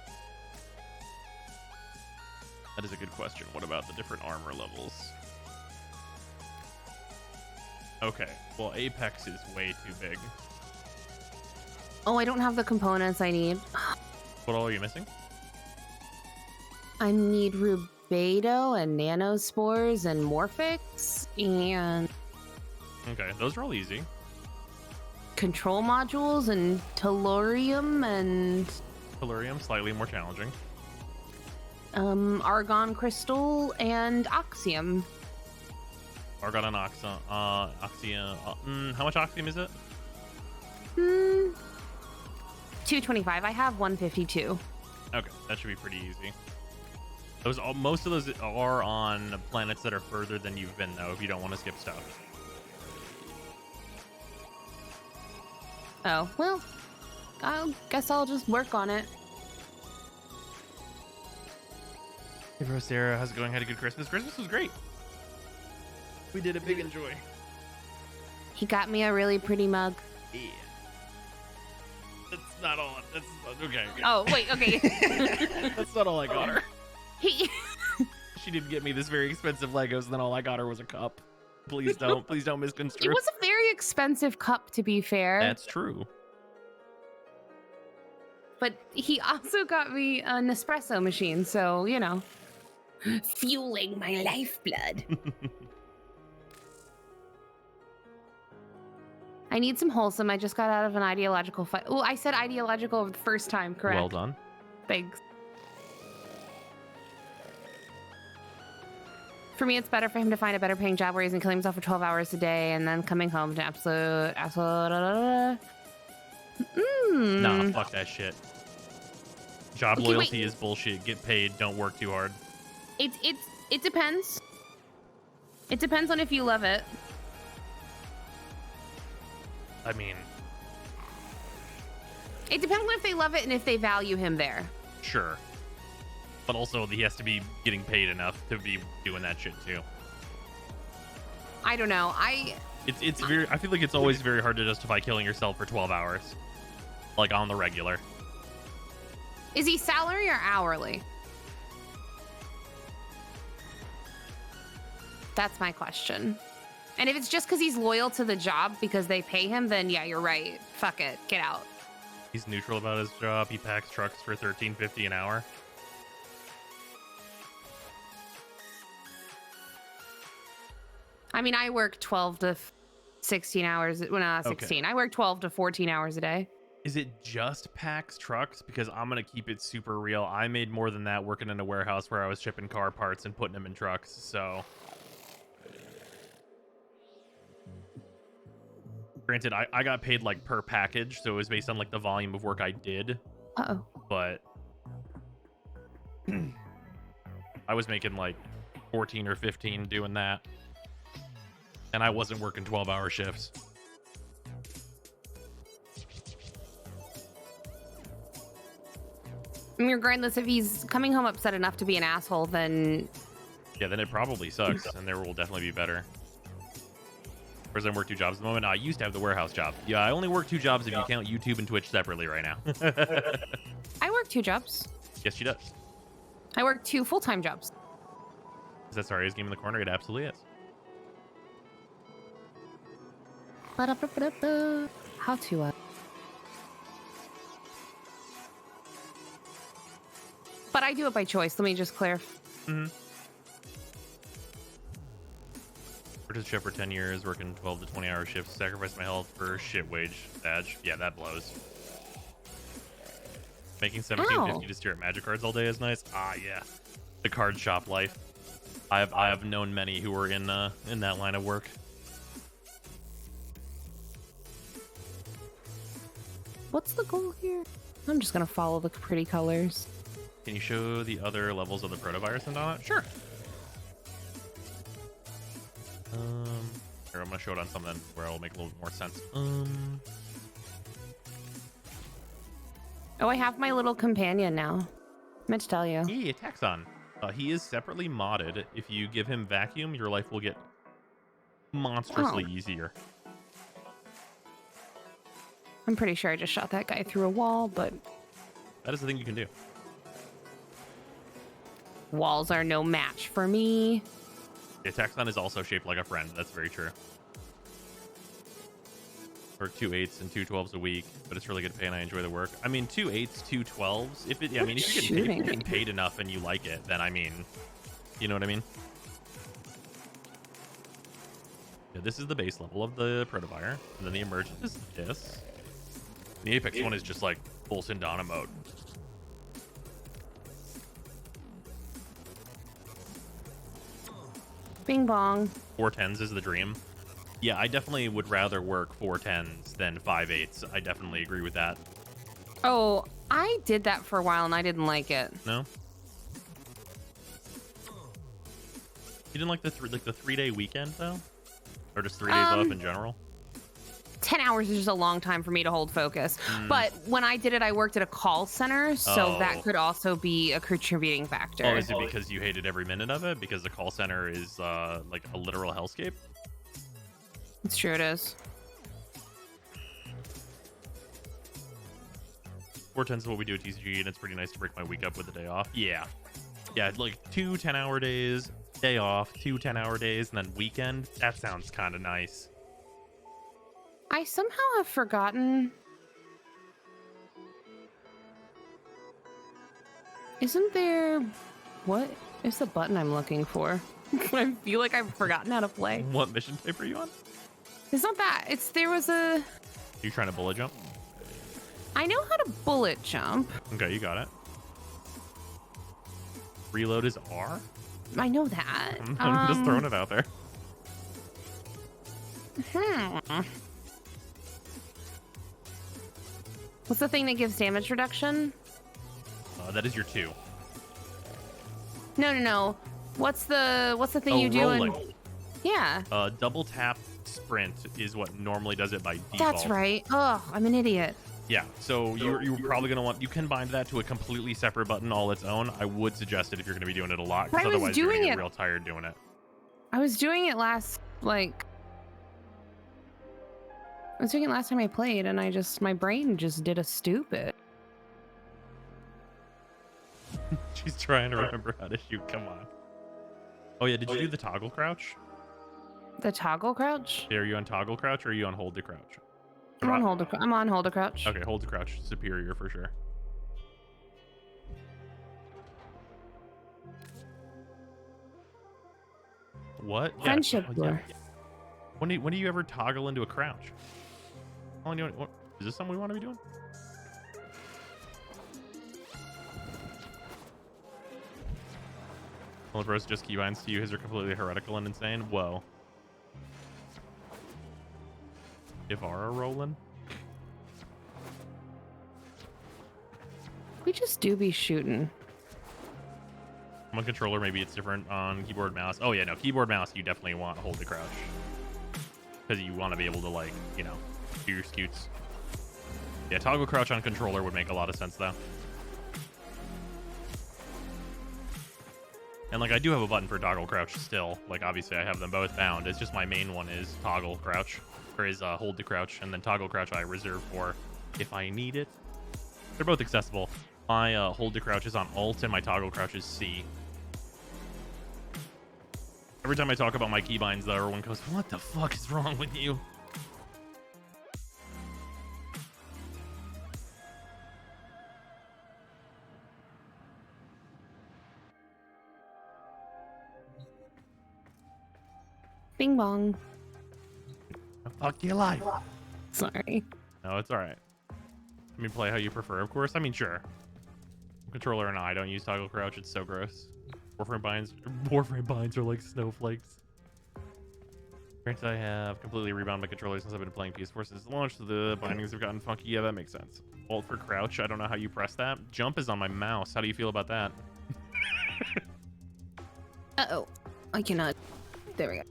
That is a good question. What about the different armor levels? Okay, well, Apex is way too big. Oh, I don't have the components I need. What all are you missing? I need Rubedo and Nanospores and Morphix and Okay, those are all easy. control modules and Tellurium and Tellurium, slightly more challenging. Argon Crystal and Oxium. Argon and Oxium. How much Oxium is it? 225. I have 152. Okay, that should be pretty easy. Most of those are on planets that are further than you've been, though, if you don't want to skip stuff. Oh, well, I guess I'll just work on it. Hey, bro, Sarah, how's it going? Had a good Christmas? Christmas was great. We did a big enjoy. He got me a really pretty mug. Yeah. That's not all. That's okay. Oh, wait, okay. That's not all I got her. He She didn't get me this very expensive Legos, and then all I got her was a cup. Please don't It misconstrue. was a very expensive cup, to be fair. That's true. But he also got me an espresso machine, so, you know, fueling my lifeblood. I need some wholesome. I just got out of an ideological fight. Oh, I said ideological the first time, correct? Well done. Thanks. For me, it's better for him to find a better paying job where he isn't killing himself for 12 hours a day and then coming home to absolute. Nah, fuck that shit. Job Okay, loyalty wait. is bullshit. Get paid. Don't work too hard. It depends. It depends on if you love it. I mean, It depends on if they love it and if they value him there. sure. But also, he has to be getting paid enough to be doing that shit too. I don't know. It's very. I feel like it's always very hard to justify killing yourself for 12 hours, like on the regular. Is he salary or hourly? That's my question. And if it's just because he's loyal to the job because they pay him, then yeah, you're right. Fuck it. Get out. He's neutral about his job. He packs trucks for $13.50 an hour. I mean, I work 12 to 16 hours. Well, not 16. Okay. I work 12 to 14 hours a day. Is it just packs trucks? Because I'm gonna keep it super real. I made more than that working in a warehouse where I was shipping car parts and putting them in trucks. So, granted, I got paid like per package, so it was based on like the volume of work I did. Uh-oh. But I was making like 14 or 15 doing that, and I wasn't working 12-hour shifts. I mean, regardless, if he's coming home upset enough to be an asshole, then Yeah, then it probably sucks, and there will definitely be better. Whereas I work 2 jobs at the moment. I used to have the warehouse job. Yeah, I only work 2 jobs if you count YouTube and Twitch separately right now. I work 2 jobs. Yes, she does. I work 2 full-time jobs. Is that Saria's game in the corner? It absolutely is. Ba-da-ba-ba-da-ba. How to But I do it by choice. Let me just clarify. Mm-hmm. Worked as a chef for 10 years, working 12 to 20-hour shifts, sacrificed my health for shit wage badge. Yeah, that blows. Making 1750 to steer at magic cards all day is nice. Ah, yeah. The card shop life. I have known many who were in that line of work. What's the goal here? I'm just gonna follow the pretty colors. Can you show the other levels of the protovirus and on it? Sure. Here, I'm gonna show it on something where it'll make a little bit more sense. Oh, I have my little companion now. I meant to tell you. Yeah, Taxon. He is separately modded. If you give him vacuum, your life will get monstrously easier. I'm pretty sure I just shot that guy through a wall, but That is the thing you can do. walls are no match for me. Yeah, Taxon is also shaped like a friend. That's very true. Or 2 8s and 2 12s a week, but it's really good pay and I enjoy the work. I mean, 2 8s, 2 12s. If you're getting paid enough and you like it, then I mean, you know what I mean? Yeah, this is the base level of the Protovire, and then the emergent is this. The Apex one is just like full Sindana mode. Bing bong. 4 10s is the dream. Yeah, I definitely would rather work 4 10s than 5 8s. I definitely agree with that. Oh, I did that for a while and I didn't like it. No? You didn't like the 3-day weekend though? Or just 3 days off in general? 10 hours is just a long time for me to hold focus. But when I did it, I worked at a call center, so that could also be a contributing factor. Oh, is it because you hated every minute of it? Because the call center is like a literal hellscape? It's true, it is. 4 10s is what we do at TCG, and it's pretty nice to break my week up with a day off. Yeah. Yeah, like 2 10-hour days, day off, 2 10-hour days, and then weekend. That sounds kind of nice. I somehow have forgotten. Isn't there... What is the button I'm looking for? I feel like I've forgotten how to play. What mission type are you on? It's not that. There was a... You trying to bullet jump? I know how to bullet jump. Okay, you got it. Reload is R? I know that. I'm just throwing it out there. What's the thing that gives damage reduction? That is your 2. No. What's the thing you do? Rolling. Yeah. Double tap sprint is what normally does it by default. That's right. Oh, I'm an idiot. Yeah, so you're probably going to want... You can bind that to a completely separate button all its own. I would suggest it if you're going to be doing it a lot, because otherwise you're going to get real tired doing it. I was doing it last time I played, and my brain just did a stupid. She's trying to remember how to shoot. Come on. Oh, yeah, did you do the toggle crouch? The toggle crouch? Yeah, are you on toggle crouch, or are you on hold to crouch? I'm on hold to crouch. Okay, hold to crouch. Superior for sure. What? Friendship Yeah. lore. When do you ever toggle into a crouch? Is this something we want to be doing? Well, bros just keybinds to you. His are completely heretical and insane. Whoa. Ivara rolling? We just do be shooting. On controller, maybe it's different on keyboard mouse. Oh yeah, no, keyboard mouse, you definitely want hold to crouch. Because you want to be able to, like, you know, do your scoots. Yeah, toggle crouch on controller would make a lot of sense, though. And, like, I do have a button for toggle crouch still. Like, obviously, I have them both bound. It's just my main one is toggle crouch. Or is hold to crouch. And then toggle crouch I reserve for if I need it. They're both accessible. My hold to crouch is on Alt, and my toggle crouch is C. Every time I talk about my keybinds, though, everyone goes, "What the fuck is wrong with you?" Bing bong. Fuck you life. Sorry. No, it's all right. Let me play how you prefer, of course. I mean, sure. controller and I don't use toggle crouch. It's so gross. Warframe binds are like snowflakes. Granted, I have completely rebound my controller since I've been playing PS4 since launch, so the bindings have gotten funky. Yeah, that makes sense. Alt for crouch. I don't know how you press that. Jump is on my mouse. How do you feel about that? Uh-oh. I cannot. There we go.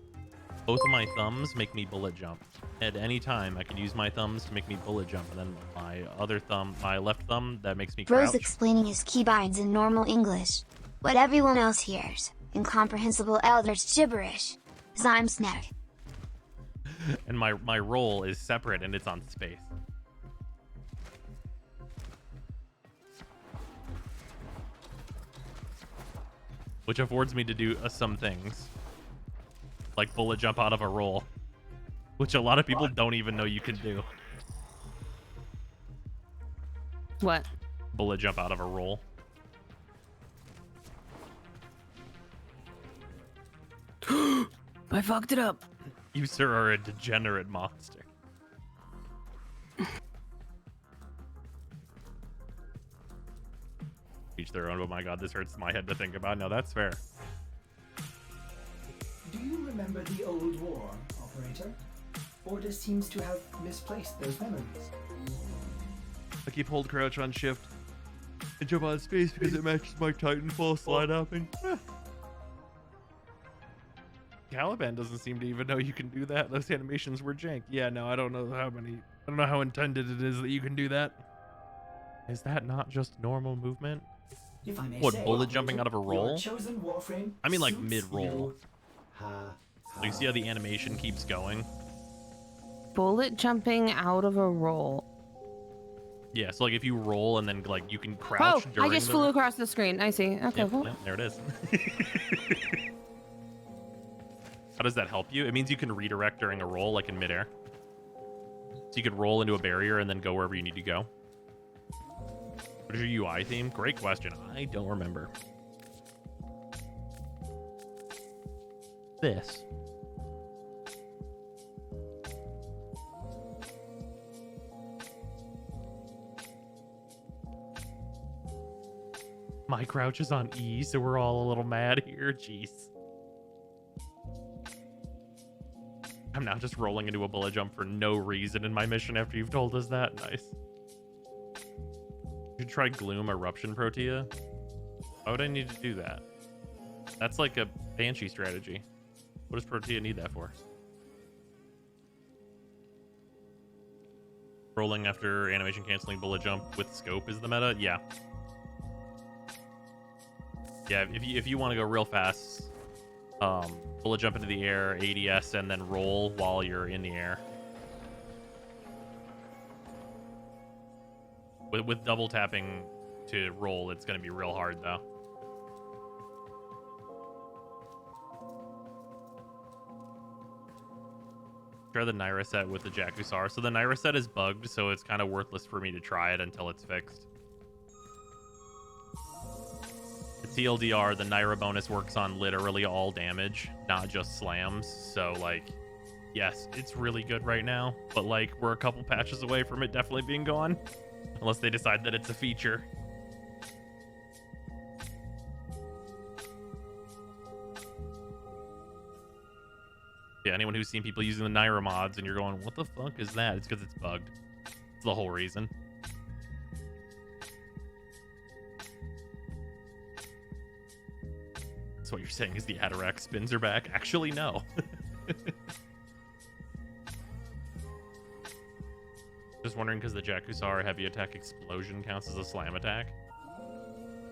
Both of my thumbs make me bullet jump. At any time, I can use my thumbs to make me bullet jump, and then my other thumb, my left thumb, that makes me crouch. Rose explaining his keybinds in normal English. What everyone else hears, incomprehensible elders gibberish. Zimsneck. And my roll is separate, and it's on space. Which affords me to do some things. Like bullet jump out of a roll. Which a lot of people don't even know you can do. What? Bullet jump out of a roll. I fucked it up. You, sir, are a degenerate monster. Each their own, but my god, this hurts my head to think about. No, that's fair. Do you remember the old war, operator? Order seems to have misplaced those memories. I keep hold crouch on shift and jump on space because it matches my Titanfall slide hopping. Caliban doesn't seem to even know you can do that. Those animations were jank. Yeah, no, I don't know how intended it is that you can do that. Is that not just normal movement? If I may What, say, bullet jumping out of a roll? your chosen warframe I mean like suits mid-roll. you. Ha, So you see how the animation keeps going? Bullet jumping out of a roll. Yeah, so like if you roll and then like you can Oh, crouch during I just the... flew across the screen. I see. Okay, Yep, cool. yep, there it is. How does that help you? It means you can redirect during a roll, like in midair. So you could roll into a barrier and then go wherever you need to go. What is your UI theme? Great question. I don't remember. This. My crouch is on E, so we're all a little mad here. Jeez. I'm now just rolling into a bullet jump for no reason in my mission after you've told us that. Nice. You should try Gloom Eruption Protea. Why would I need to do that? That's like a Banshee strategy. What does Protea need that for? Rolling after animation canceling bullet jump with scope is the meta? Yeah. Yeah, if you want to go real fast, bullet jump into the air, ADS, and then roll while you're in the air. With double tapping to roll, it's going to be real hard, though. Try the Naira set with the Jakusar. So the Naira set is bugged, so it's kind of worthless for me to try it until it's fixed. The TLDR, the Naira bonus works on literally all damage, not just slams. So, like, yes, it's really good right now, but, like, we're a couple patches away from it definitely being gone. Unless they decide that it's a feature. Yeah, anyone who's seen people using the Naira mods and you're going, what the fuck is that? It's because it's bugged. It's the whole reason. So what you're saying is the Atarax spins are back? Actually, no. Just wondering because the Jakusar heavy attack explosion counts as a slam attack.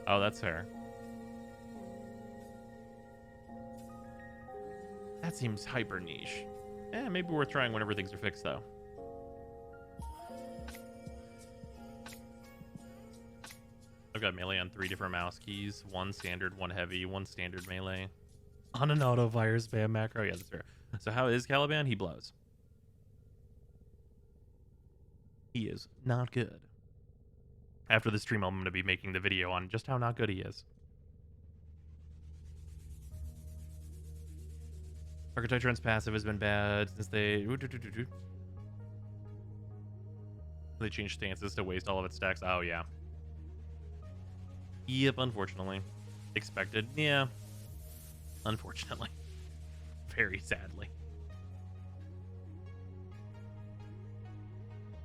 Oh, that's fair. That seems hyper niche. Eh, maybe worth trying whenever things are fixed, though. I've got melee on 3 different mouse keys. 1 standard, 1 heavy, 1 standard melee. On an auto fire spam macro. Yeah, that's fair. So how is Caliban? He blows. He is not good. After the stream, I'm going to be making the video on just how not good he is. Archetytron's passive has been bad since they changed stances to waste all of its stacks. Oh, yeah. Yep, unfortunately. Expected. Yeah. Unfortunately. Very sadly.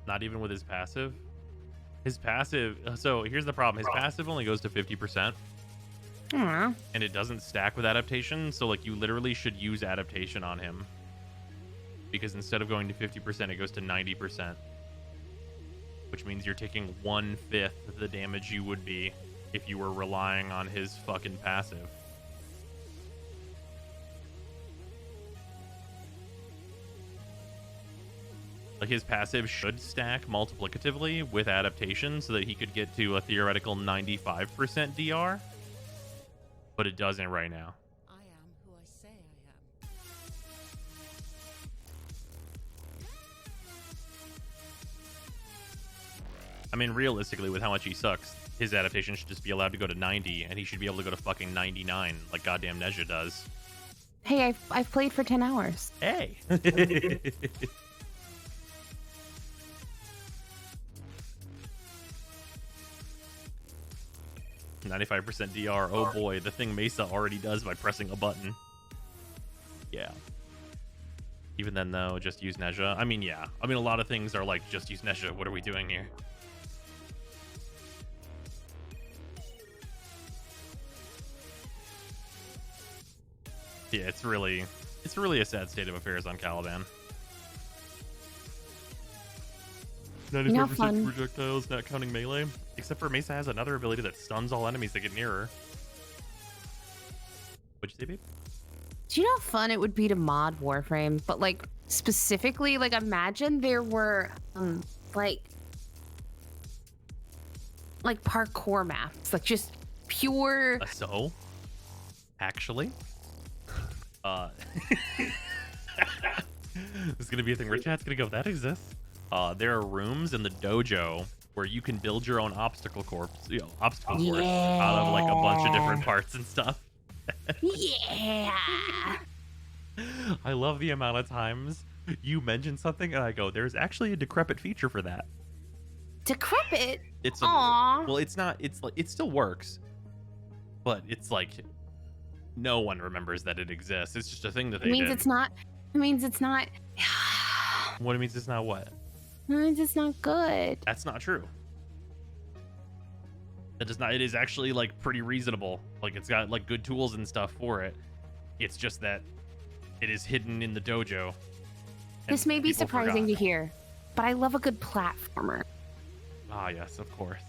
Not even with his passive. His passive. So here's the problem. His passive only goes to 50%. Aw. And it doesn't stack with adaptation. So, like, you literally should use adaptation on him. Because instead of going to 50%, it goes to 90%. Which means you're taking 1/5 the damage you would be if you were relying on his fucking passive. Like, his passive should stack multiplicatively with adaptation so that he could get to a theoretical 95% DR. But it doesn't right now. I am who I say I am. I mean, realistically, with how much he sucks, his adaptation should just be allowed to go to 90, and he should be able to go to fucking 99, like goddamn Nezha does. Hey, I've played for 10 hours. Hey! 95% DR. Oh boy, the thing Mesa already does by pressing a button. Yeah. Even then, though, just use Nezha. I mean, yeah. I mean, a lot of things are like, just use Nezha. What are we doing here? Yeah, it's really a sad state of affairs on Caliban. 95% projectiles, not counting melee. Except for Mesa has another ability that stuns all enemies that get nearer. What'd you say, babe? Do you know how fun it would be to mod Warframe? But like specifically, like imagine there were like parkour maps, like just pure. So, actually, this is gonna be a thing where chat's gonna go, that exists. There are rooms in the dojo where you can build your own obstacle course, obstacle course out of like a bunch of different parts and stuff. Yeah. I love the amount of times you mention something and I go, there's actually a decrepit feature for that. Decrepit? It's Aww. well, it's not. It's like it still works, but it's like no one remembers that it exists. It's just a thing that they It means did. it's not. It means it's not. What it means it's not what? It means it's not good. That's not true. That does not. It is actually like pretty reasonable. Like it's got like good tools and stuff for it. It's just that it is hidden in the dojo. This may be people surprising forgot. to hear, but I love a good platformer. Ah, yes, of course.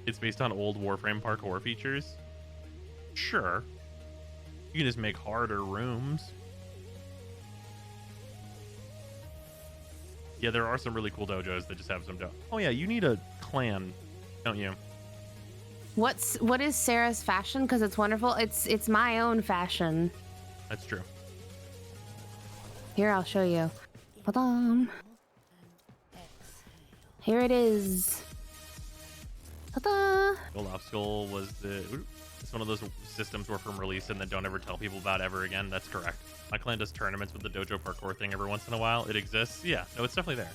It's based on old Warframe parkour features. Sure. You can just make harder rooms. Yeah, there are some really cool dojos that just have some Oh yeah, you need a clan, don't you? What is Sarah's fashion? Because it's wonderful. It's my own fashion. That's true. Here, I'll show you. Ta-dam. Here it is. Ta-da! Gold Obstacle was it's one of those systems where from release and then don't ever tell people about ever again. That's correct. My clan does tournaments with the dojo parkour thing every once in a while. It exists. Yeah, no, it's definitely there.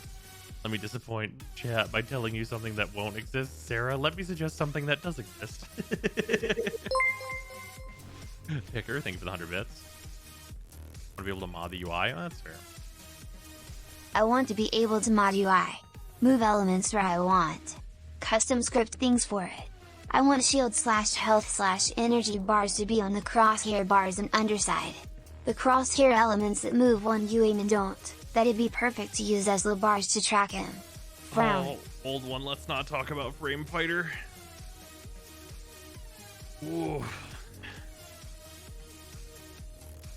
Let me disappoint chat by telling you something that won't exist. Sarah, let me suggest something that does exist. Picker, thank you for the 100 bits. Want to be able to mod the UI? Oh, that's fair. I want to be able to mod UI. Move elements where I want. Custom script things for it. I want shield/health/energy bars to be on the crosshair bars and underside. The crosshair elements that move when you aim and don't. That'd be perfect to use as the bars to track him. Frown. Oh, old one, let's not talk about Frame Fighter. Ooh.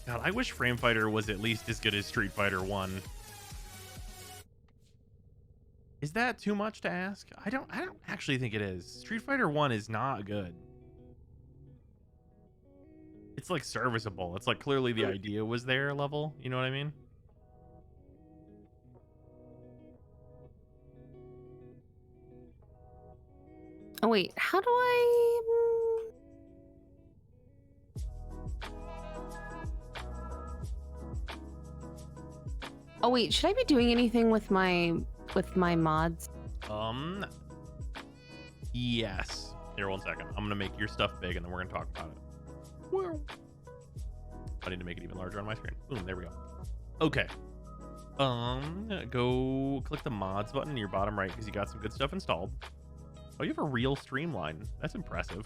God, I wish Frame Fighter was at least as good as Street Fighter 1. Is that too much to ask? I don't actually think it is. Street Fighter 1 is not good. It's like serviceable. It's like clearly the idea was there level, you know what I mean? Oh wait, how do I? Oh wait, should I be doing anything with my mods? Yes. Here, 1 second. I'm gonna make your stuff big, and then we're gonna talk about it. Well, I need to make it even larger on my screen. Boom, there we go. Okay. Go click the mods button in your bottom right because you got some good stuff installed. Oh, you have a real streamline. That's impressive.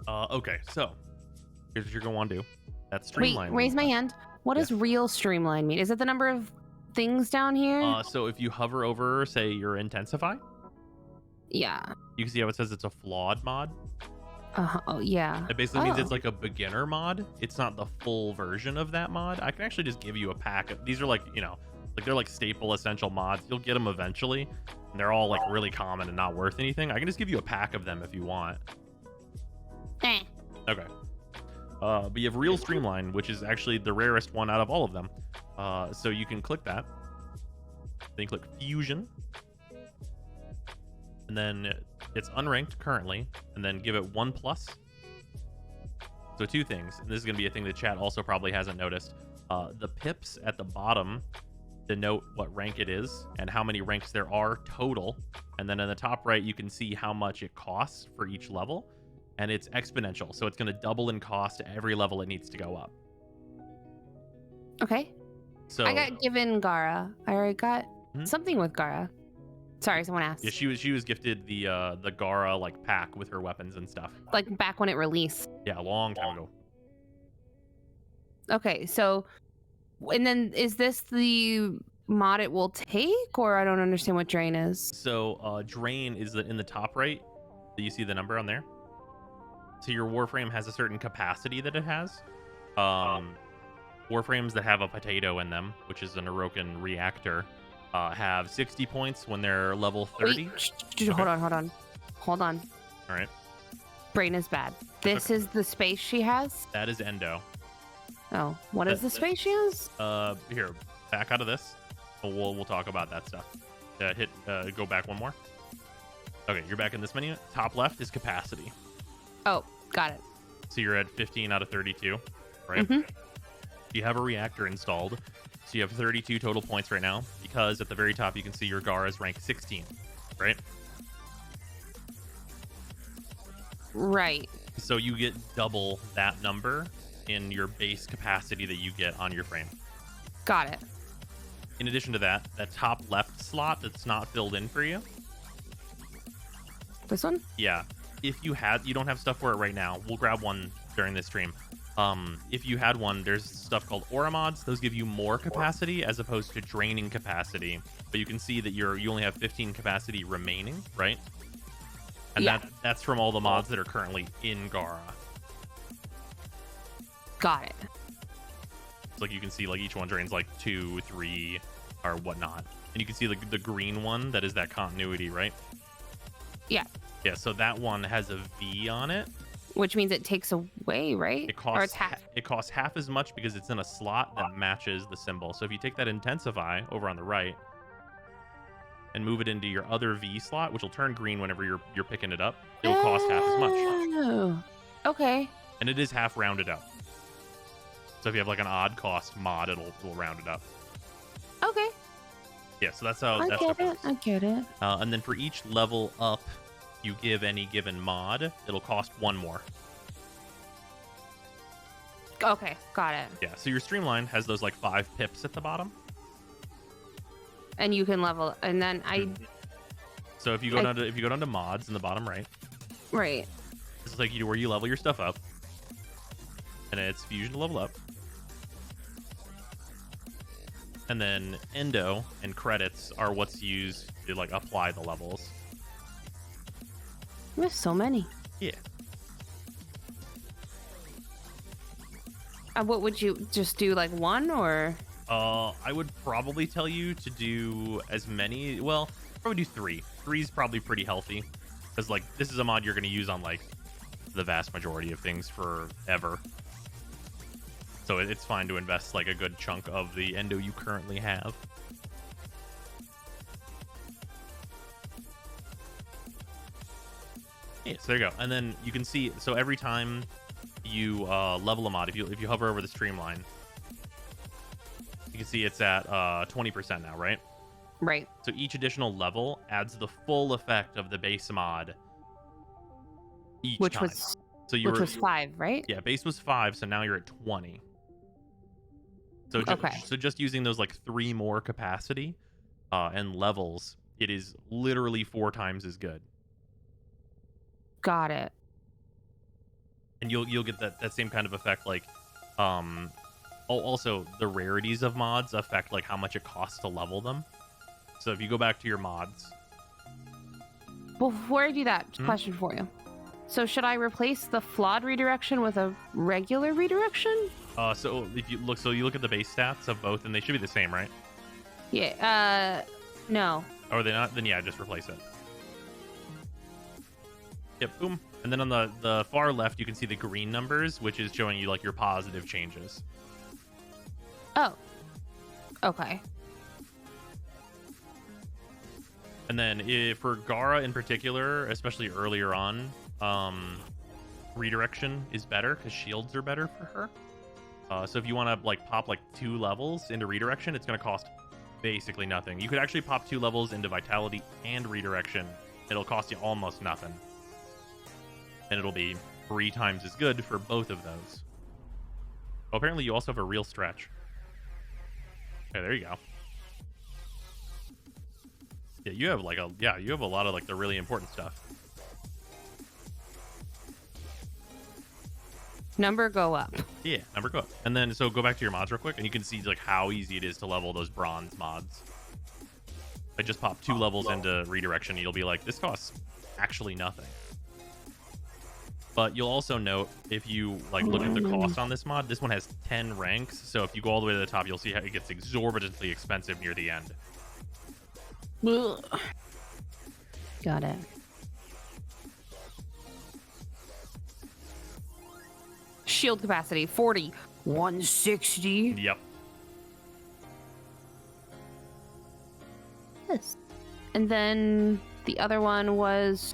Okay, so here's what you're gonna want to do. That streamline. Wait, raise my hand. What does real streamline mean? Is it the number of things down here? So if you hover over, say, your intensify, Yeah. you can see how it says it's a flawed mod. Oh, yeah. It basically means it's like a beginner mod. It's not the full version of that mod. I can actually just give you a pack. These are like, you know, like they're like staple essential mods. You'll get them eventually. And they're all like really common and not worth anything. I can just give you a pack of them if you want. Eh. Okay. But you have Real Streamline, which is actually the rarest one out of all of them. So you can click that. Then you click Fusion. And then it's unranked currently. And then give it 1+. So 2 things. And this is going to be a thing that chat also probably hasn't noticed. The pips at the bottom denote what rank it is and how many ranks there are total. And then in the top right, you can see how much it costs for each level. And it's exponential. So it's going to double in cost every level it needs to go up. Okay. So I got given Gara. I already got something with Gara. Sorry, someone asked. Yeah, she was gifted the Gara like pack with her weapons and stuff. Like back when it released. Yeah, a long time ago. Okay, so and then is this the mod it will take, or I don't understand what drain is? So drain is in the top right. Do you see the number on there? So your Warframe has a certain capacity that it has. Warframes that have a potato in them, which is an Orokin reactor, have 60 points when they're level 30. Wait, hold on. Hold on. All right. Brain is bad. This is the space she has? That is Endo. Oh, what is the space she has? Here, back out of this. We'll talk about that stuff. Go back one more. Okay, you're back in this menu. Top left is capacity. Oh, got it. So you're at 15 out of 32, right? Mm-hmm. You have a reactor installed, so you have 32 total points right now, because at the very top you can see your Gar is rank 16, right? Right. So you get double that number in your base capacity that you get on your frame. Got it. In addition to that, that top left slot that's not filled in for you. This one? Yeah. If you don't have stuff for it right now, we'll grab one during this stream. If you had one, there's stuff called aura mods. Those give you more capacity as opposed to draining capacity. But you can see that you only have 15 capacity remaining, right? And that's from all the mods that are currently in Gara. Got it. It's like you can see like each one drains like 2, 3, or whatnot. And you can see like the green one that is that continuity, right? Yeah. Yeah, so that one has a V on it. Which means it takes away, right? It costs half as much because it's in a slot that matches the symbol. So if you take that intensify over on the right and move it into your other V slot, which will turn green whenever you're picking it up, it'll cost half as much. Oh, okay. And it is half rounded up. So if you have like an odd cost mod, it'll round it up. Okay. Yeah, so that's how I get it. And then for each level up you give any given mod, it'll cost 1 more. Okay, got it. Yeah, so your streamline has those like 5 pips at the bottom. And you can level, and then So if you go down to mods in the bottom right. Right. This is like where you level your stuff up. And it's fusion to level up. And then endo and credits are what's used to like apply the levels. There's so many. Yeah. What would you just do, like 1 or? I would probably tell you to do as many. Well, probably do 3. 3 is probably pretty healthy because like this is a mod you're going to use on like the vast majority of things forever. So it's fine to invest like a good chunk of the endo you currently have. Yeah, so there you go. And then you can see, so every time you level a mod, if you hover over the streamline, you can see it's at 20% now, right? Right. So each additional level adds the full effect of the base mod each Which time. was So you which were was 5, right? yeah, base was 5, so now you're at 20. So Okay. so just using those like 3 more capacity and levels, it is literally 4 times as good. Got it. And you'll get that same kind of effect like also the rarities of mods affect like how much it costs to level them. So if you go back to your mods, Before I do that, question for you. So should I replace the flawed redirection with a regular redirection? so if you look at the base stats of both, and they should be the same, right? Yeah. No. Or are they not? Then yeah, just replace it. Yep, boom. And then on the far left, you can see the green numbers, which is showing you like your positive changes. Oh. Okay. And then for Gara in particular, especially earlier on, redirection is better because shields are better for her. So if you want to like pop like 2 levels into redirection, it's going to cost basically nothing. You could actually pop 2 levels into vitality and redirection. It'll cost you almost nothing. And it'll be 3 times as good for both of those. Oh, apparently you also have a real stretch. Okay, there you go. Yeah, you have a lot of like the really important stuff. Number go up. Yeah, number go up. And then so go back to your mods real quick, and you can see like how easy it is to level those bronze mods. I just pop 2 levels into redirection, and you'll be like, this costs actually nothing. But you'll also note if you like look at the cost on this mod, this one has 10 ranks. So if you go all the way to the top, you'll see how it gets exorbitantly expensive near the end. Ugh. Got it. Shield capacity 40. 160. Yep. Yes. And then the other one was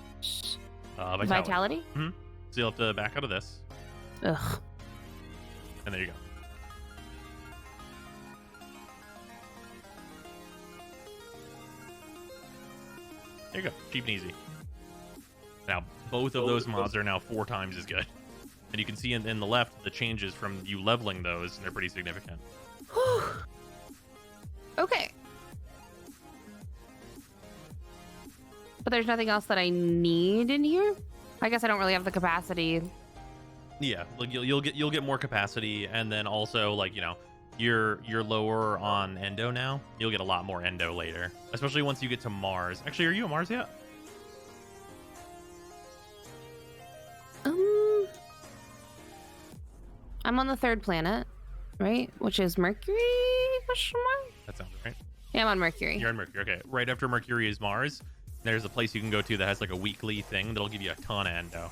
vitality. Mm-hmm. So you'll have to back out of this. Ugh. And there you go. There you go. Cheap and easy. Now, both of those mods are now 4 times as good. And you can see in the left the changes from you leveling those, and they're pretty significant. Okay. But there's nothing else that I need in here? I guess I don't really have the capacity. Yeah, like you'll get more capacity, and then also like, you know, you're lower on endo now. You'll get a lot more endo later, especially once you get to Mars. Actually, are you on Mars yet? I'm on the 3rd planet, right? Which is Mercury? Question mark? That sounds right. Yeah, I'm on Mercury. You're on Mercury. Okay, right after Mercury is Mars. There's a place you can go to that has like a weekly thing that'll give you a ton of endo.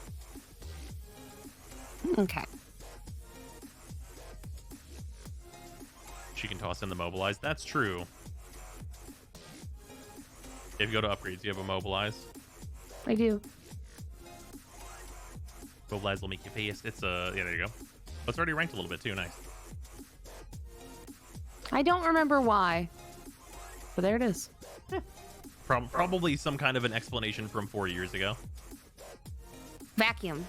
Okay. She can toss in the mobilize. That's true. If you go to upgrades, you have a mobilize. I do. Mobilize will make you fast. It's yeah, there you go. Oh, it's already ranked a little bit too. Nice. I don't remember why, but there it is. Probably some kind of an explanation from 4 years ago. Vacuum.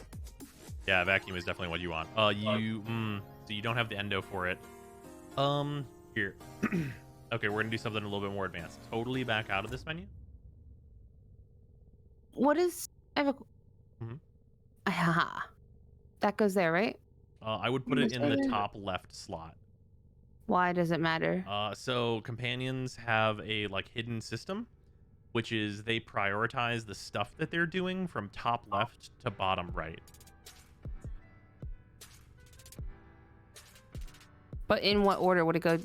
Yeah, vacuum is definitely what you want. So you don't have the endo for it. Here. Okay, we're gonna do something a little bit more advanced. Totally back out of this menu. What is? I have a. Aha. That goes there, right? I would put it in the top left slot. Why does it matter? So companions have a like hidden system, which is they prioritize the stuff that they're doing from top left to bottom right. But in what order would it go?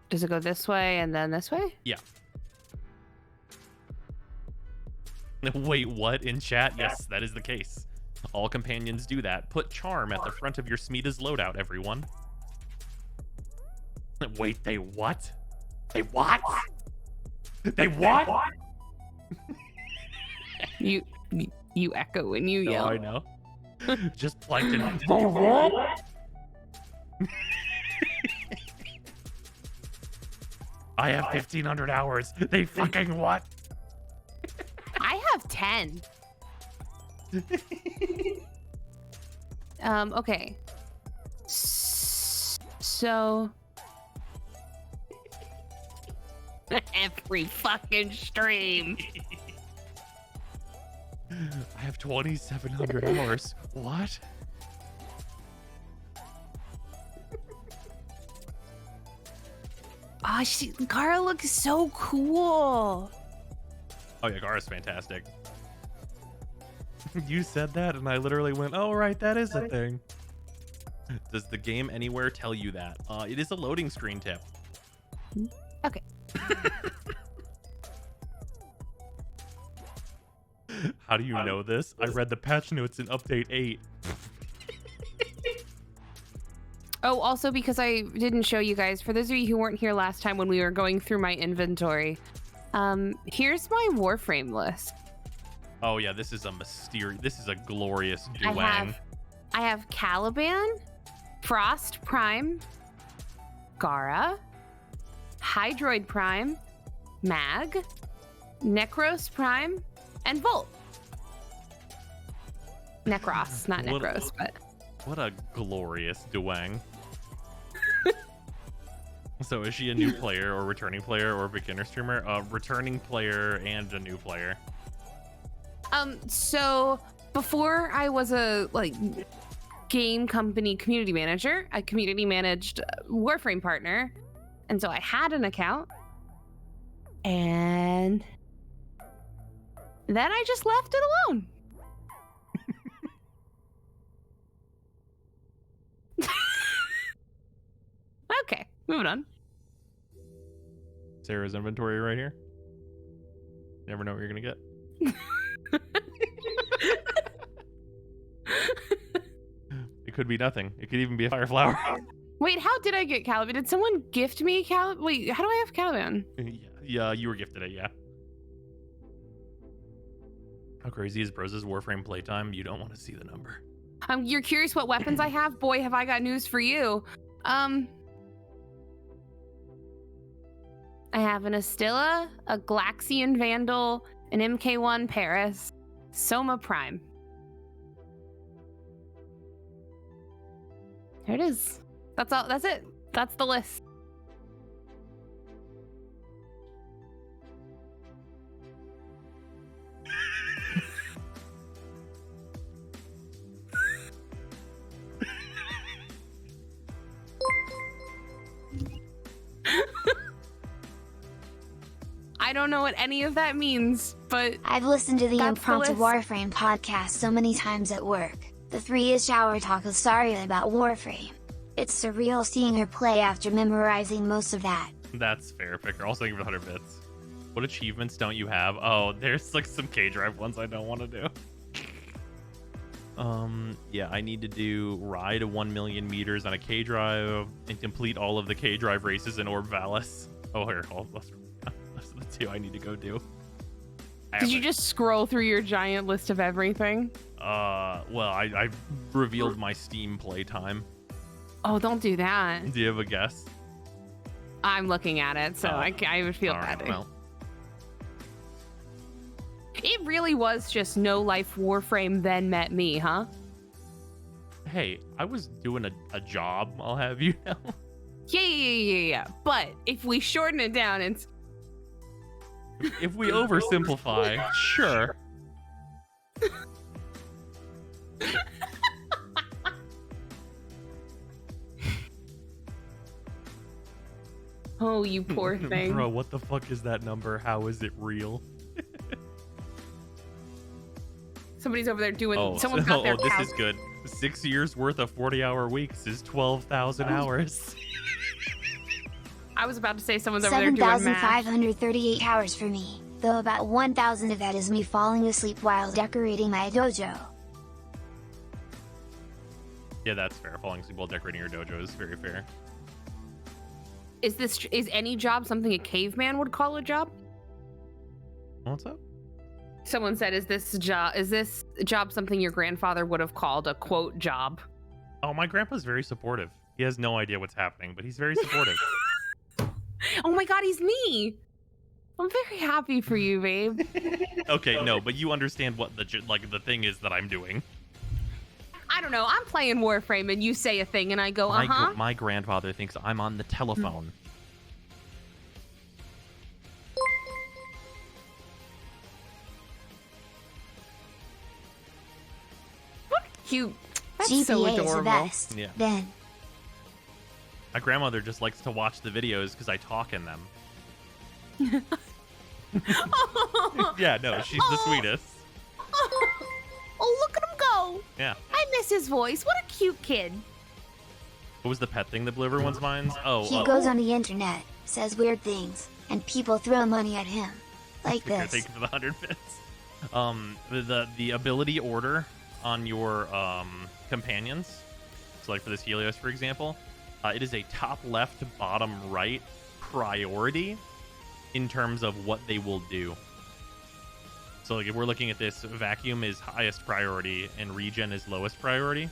Does it go this way and then this way? Yeah. Wait, what? In chat? Yes, that is the case. All companions do that. Put charm at the front of your Smeeta's loadout, everyone. Wait, they what? They what? They what? You echo when you yell. Oh, I know. Just plankton. What? I have 1,500 hours. They fucking what? I have 10. Okay. So every fucking stream. I have 2,700 hours. What? Oh, Gara looks so cool. Oh yeah, Gara's fantastic. You said that, and I literally went, "Oh right, that is a thing." Does the game anywhere tell you that? It is a loading screen tip. Okay. How do you know this? I read the patch notes in update 8. Oh, also because I didn't show you guys, for those of you who weren't here last time when we were going through my inventory, here's my Warframe list. Oh yeah, this is a glorious duang. I have Caliban, Frost Prime, Gara, Hydroid Prime, Mag, Necros Prime, and Volt. Necros, not Necros, but... What a glorious duang. So is she a new player or returning player or beginner streamer? Returning player and a new player. So before I was a game company community manager, I community managed Warframe partner, and so I had an account, and then I just left it alone. Okay, moving on. Sarah's inventory right here. Never know what you're gonna get. It could be nothing. It could even be a fire flower. Wait, how did I get Caliban? Did someone gift me Caliban? Wait, how do I have Caliban? Yeah, you were gifted it, yeah. How crazy is Bros's Warframe playtime? You don't want to see the number. You're curious what weapons I have? Boy, have I got news for you. I have an Astilla, a Glaxian Vandal, an MK1 Paris, Soma Prime. There it is. That's all. That's it. That's the list. I don't know what any of that means, but I've listened to the that's Impromptu the list. Warframe podcast so many times at work. The 3-ish hour talk with Saria about Warframe. It's surreal seeing her play after memorizing most of that. That's fair, Picker. Also, give it 100 bits. What achievements don't you have? Oh, there's like some K-Drive ones I don't want to do. Yeah, I need to do ride 1 million meters on a K-Drive and complete all of the K-Drive races in Orb Valis. Oh, here, those are the 2 I need to go do. Did you just scroll through your giant list of everything? Well, I've revealed my Steam playtime. Oh, don't do that. Do you have a guess? I'm looking at it, so I would feel bad. Well. It really was just no life Warframe then met me, huh? Hey, I was doing a job, I'll have you know. Yeah. But if we shorten it down, it's... If we oversimplify, sure. Oh, you poor thing. Bro, what the fuck is that number? How is it real? Somebody's over there doing... Someone's got their this is good. 6 years worth of 40-hour weeks is 12,000 hours. I was about to say someone's over there doing math. 7,538 hours for me, though about 1,000 of that is me falling asleep while decorating my dojo. Yeah, that's fair. Falling asleep while decorating your dojo is very fair. Is any job something a caveman would call a job? What's up? Someone said, is this job something your grandfather would have called a quote job? Oh, my grandpa's very supportive. He has no idea what's happening, but he's very supportive. Oh my god, he's me. I'm very happy for you, babe. Okay, no, but you understand what the thing is that I'm doing. I don't know. I'm playing Warframe and you say a thing and I go, uh-huh. My grandfather thinks I'm on the telephone. What cute. That's GPA so is the adorable. best. Yeah. Then. My grandmother just likes to watch the videos because I talk in them. Yeah, no, she's the sweetest. Oh, look at him go. Yeah. I miss his voice. What a cute kid. What was the pet thing that blew everyone's minds? Oh, He goes on the internet, says weird things, and people throw money at him. Like here, this. thank you for the 100 bits. The ability order on your companions. So like for this Helios, for example, it is a top left, bottom right priority in terms of what they will do. So like if we're looking at this, vacuum is highest priority and regen is lowest priority.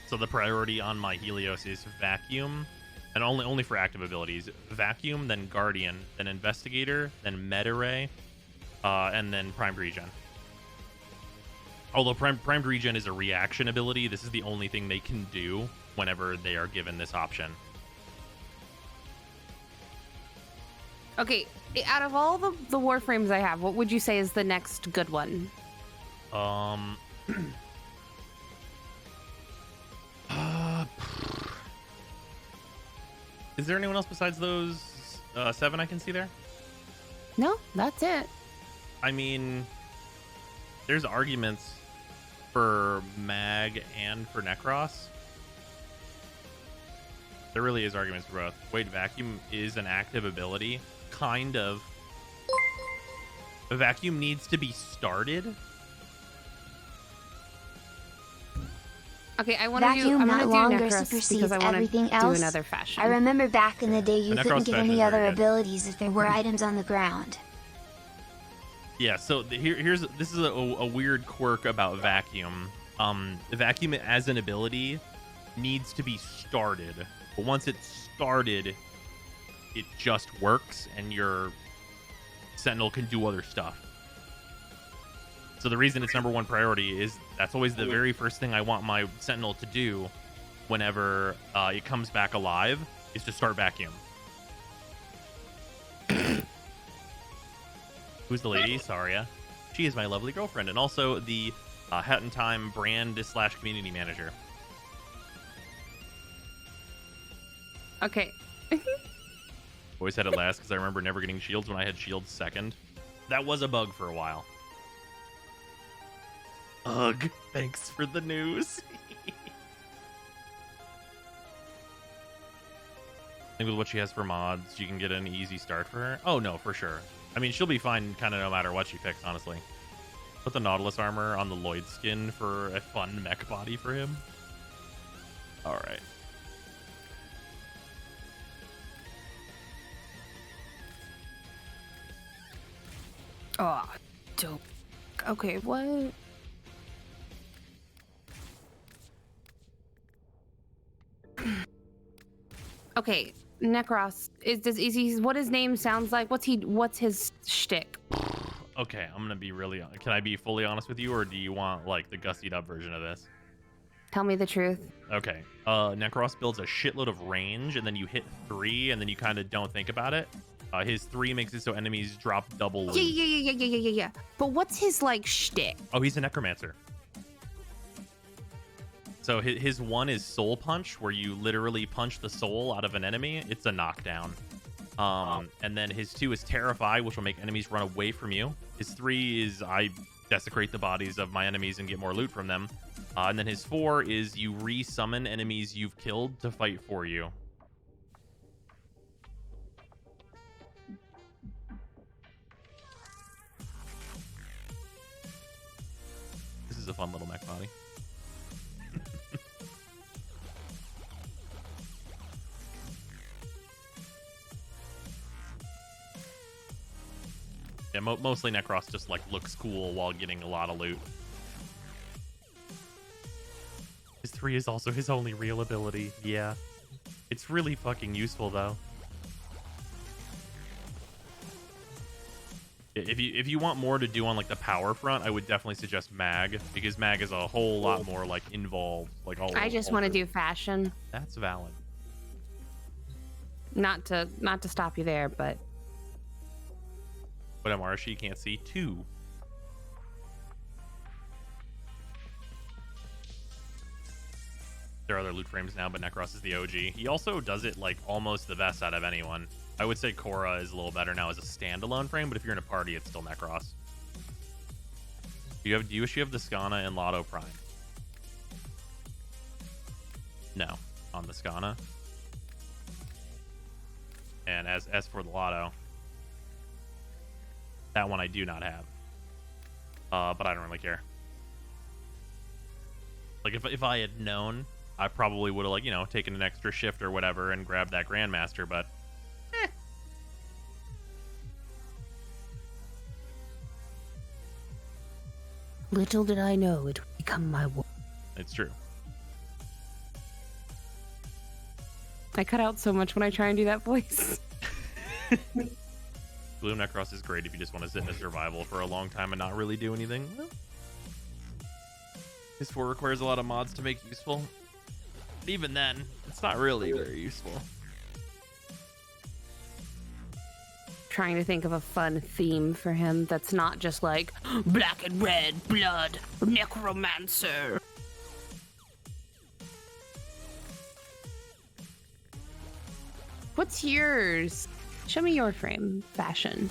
So the priority on my Helios is vacuum, and only for active abilities. Vacuum, then guardian, then investigator, then meta ray, and then primed regen. Although primed regen is a reaction ability, this is the only thing they can do whenever they are given this option. Okay, out of all the Warframes I have, what would you say is the next good one? Is there anyone else besides those 7 I can see there? No, that's it. I mean, there's arguments for Mag and for Necros. There really is arguments for both. Wait, vacuum is an active ability? Kind of. A vacuum needs to be started? Okay, I want to do. Vacuum I'm not gonna longer do Necros supersedes because I want everything to else. do another fashion. I remember back in the day you The couldn't Necros get fashion any is other very good. abilities if there were items on the ground. Yeah, so this is a weird quirk about vacuum. Vacuum as an ability needs to be started, but once it's started, it just works, and your Sentinel can do other stuff. So the reason it's #1 priority is that's always the very first thing I want my Sentinel to do whenever it comes back alive, is to start vacuum. Who's the lady? Saria. She is my lovely girlfriend, and also the Hat in Time brand / community manager. Okay. Always had it last because I remember never getting shields when I had shields second. That was a bug for a while. Ugh, thanks for the news. I think with what she has for mods, you can get an easy start for her. Oh, no, for sure. I mean, she'll be fine kind of no matter what she picks, honestly. Put the Nautilus armor on the Lloyd skin for a fun mech body for him. All right. Oh, dope. Okay, what? Okay, Necros what his name sounds like? What's his shtick? Okay, I'm gonna be really. Can I be fully honest with you, or do you want like the gussied up version of this? Tell me the truth. Okay. Necros builds a shitload of range, and then you hit 3, and then you kind of don't think about it. His 3 makes it so enemies drop double loot. Yeah. But what's his like shtick? Oh, he's a necromancer. So his 1 is Soul Punch, where you literally punch the soul out of an enemy. It's a knockdown. And then his 2 is Terrify, which will make enemies run away from you. His 3 is I desecrate the bodies of my enemies and get more loot from them. And then his 4 is you re-summon enemies you've killed to fight for you. This is a fun little mech body. Yeah, mostly Necros just like looks cool while getting a lot of loot. His 3 is also his only real ability. Yeah. It's really fucking useful, though. if you want more to do on like the power front, I would definitely suggest Mag, because Mag is a whole lot more like involved. Like I just want to do fashion. That's valid. Not to stop you there, but But she can't see 2. There are other loot frames now, but Necros is the OG. He also does it like almost the best out of anyone. I would say Korra is a little better now as a standalone frame, but if you're in a party, it's still Necros. Do you wish you have the Skana and Lotto Prime? No, on the Skana. And as for the Lotto, that one I do not have. But I don't really care. Like if I had known, I probably would have, like, you know, taken an extra shift or whatever and grabbed that Grandmaster, but little did I know it would become my war. It's true. I cut out so much when I try and do that voice. Blue Necros is great if you just want to sit in a survival for a long time and not really do anything. Well, this 4 requires a lot of mods to make useful. But even then, it's not really very useful. Trying to think of a fun theme for him that's not just like black and red blood necromancer. What's yours? Show me your frame, fashion.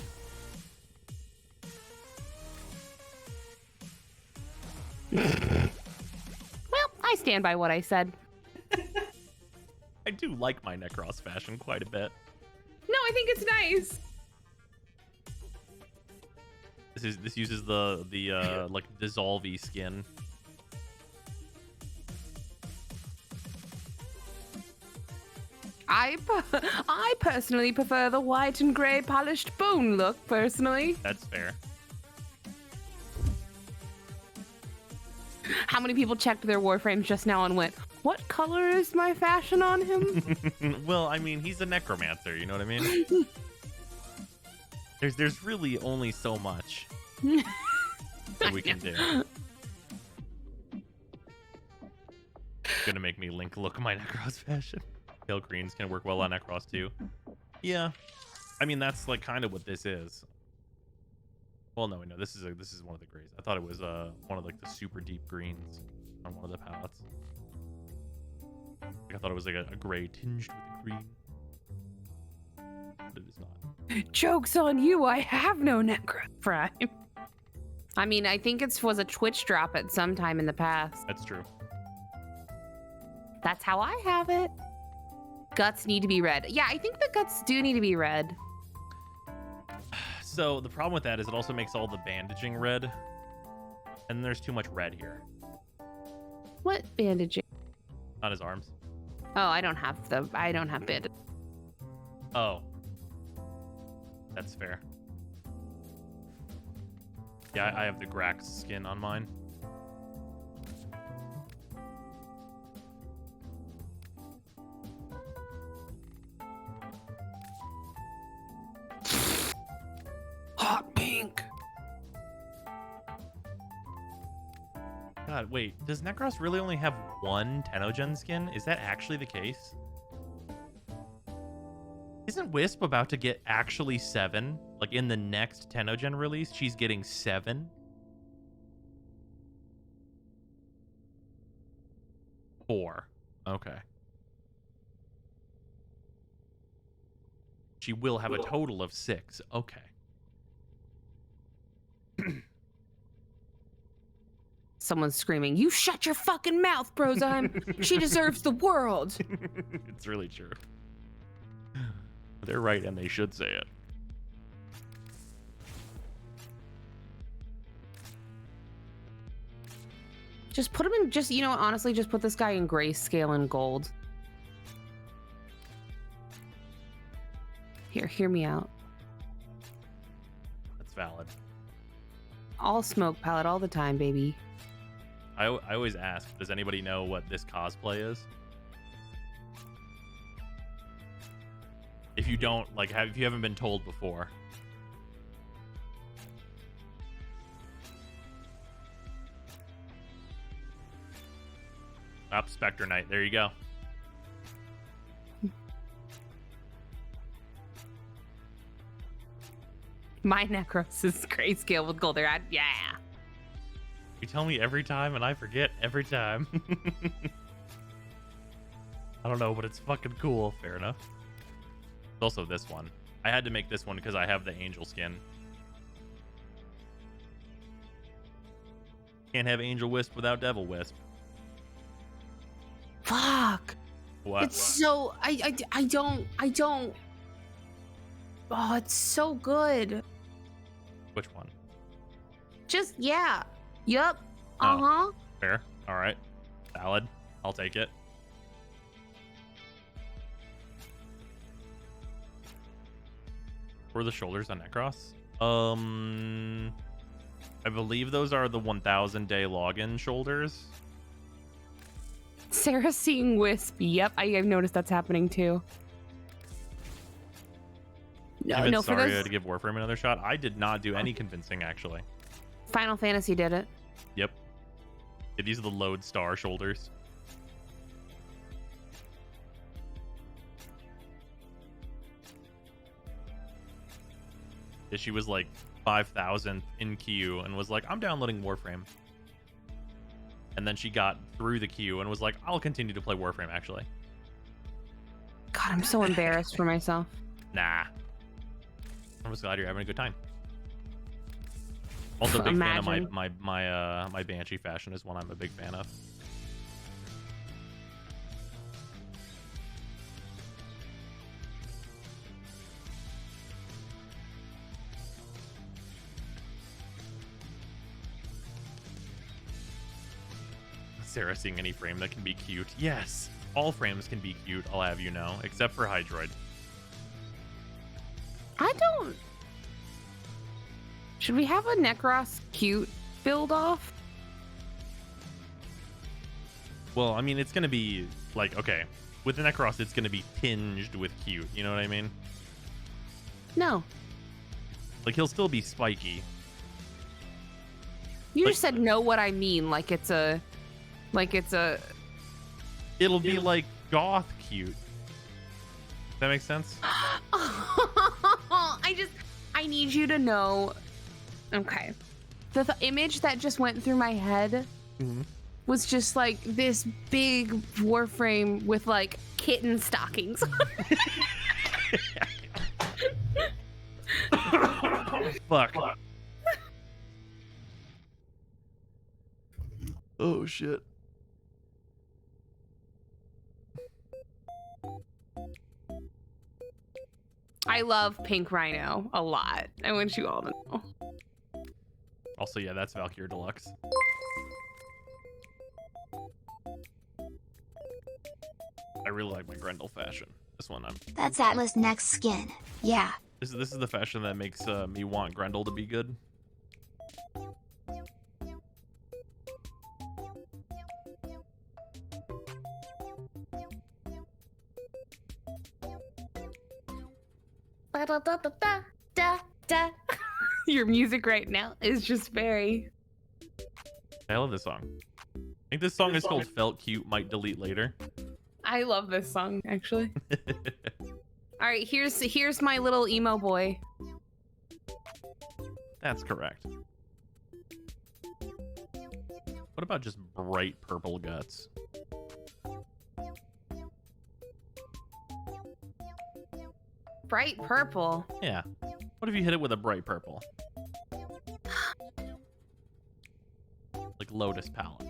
Well, I stand by what I said. I do like my Necros fashion quite a bit. No, I think it's nice. This uses the like dissolve-y skin. I personally prefer the white and gray polished bone look, personally. That's fair. How many people checked their Warframes just now and went, what color is my fashion on him? Well, I mean, he's a necromancer, you know what I mean? There's really only so much that we can do. Gonna make me look my Necros fashion. Pale greens can work well on Necros too. Yeah, I mean that's like kind of what this is. Well, no, this is one of the grays. I thought it was one of like the super deep greens on one of the palettes. Like, I thought it was like a gray tinged with a green, but it is not. Joke's on you, I have no Necro Prime. I mean, I think it was a Twitch drop at some time in the past. That's true. That's how I have it. Guts need to be red. Yeah, I think the guts do need to be red. So the problem with that is it also makes all the bandaging red, and there's too much red here. What bandaging? On his arms. Oh, I don't have bandage. Oh. That's fair. Yeah, I have the Grax skin on mine. Hot pink. God, wait, does Necros really only have one Tenogen skin? Is that actually the case? Isn't Wisp about to get actually 7? Like in the next Tenogen release, she's getting 7? Four. Okay. She will have a total of 6. Okay. Someone's screaming, you shut your fucking mouth, Brozyme. She deserves the world. It's really true. They're right, and they should say it. Just put him in, you know, honestly, just put this guy in grayscale and gold. Here, hear me out. That's valid. All smoke palette all the time, baby. I always ask, does anybody know what this cosplay is? If you don't, like, if you haven't been told before. Up Spectre Knight. There you go. My Necros is grayscale with gold. Yeah. You tell me every time, and I forget every time. I don't know, but it's fucking cool. Fair enough. There's also this one. I had to make this one because I have the angel skin. Can't have Angel Wisp without Devil Wisp. Fuck. What? It's so I don't. Oh, it's so good. Which one? Just yeah. Yup. Oh. Fair. All right. Valid. I'll take it. Were the shoulders on Necros? I believe those are the 1,000-day login shoulders. Sarah seeing Wisp. Yep, I've noticed that's happening too. No, for Sorry those... to give Warframe another shot. I did not do any convincing, actually. Final Fantasy did it. Yep. Yeah, these are the Lodestar shoulders. Yeah, she was like 5,000th in queue and was like, I'm downloading Warframe. And then she got through the queue and was like, I'll continue to play Warframe, actually. God, I'm so embarrassed for myself. Nah. I'm just glad you're having a good time. Also, a big fan of my Banshee fashion is one I'm a big fan of. Sarah seeing any frame that can be cute. Yes, all frames can be cute, I'll have you know, except for Hydroid. I don't... Should we have a Necros cute build off? Well, I mean, it's going to be, like, okay, with the Necros, it's going to be tinged with cute, you know what I mean? No. Like, he'll still be spiky. You just said know what I mean, like it's a... It'll be like goth cute. That makes sense? I need you to know. Okay. The image that just went through my head was just like this big Warframe with like kitten stockings. Fuck. Oh shit. I love Pink Rhino a lot. I want you all to know. Also, yeah, that's Valkyrie Deluxe. I really like my Grendel fashion. This one, That's Atlas' next skin. Yeah. This is the fashion that makes me want Grendel to be good. Your music right now is just very... I love this song. I think this song is called Felt Cute, might delete later. I love this song, actually. All right, here's my little emo boy. That's correct. What about just bright purple guts? Bright purple? Yeah. What if you hit it with a bright purple? Like Lotus palette.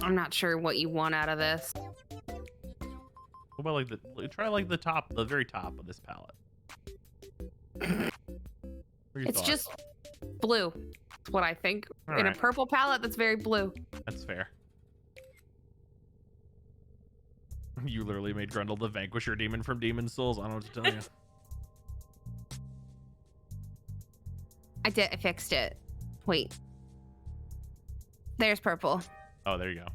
I'm not sure what you want out of this. What about like try like the top, the very top of this palette? It's thoughts? just blue. That's what I think. All In right. a purple palette, that's very blue. That's fair. You literally made Grendel the Vanquisher demon from Demon's Souls. I don't know what to tell you. I did. I fixed it. Wait. There's purple. Oh, there you go.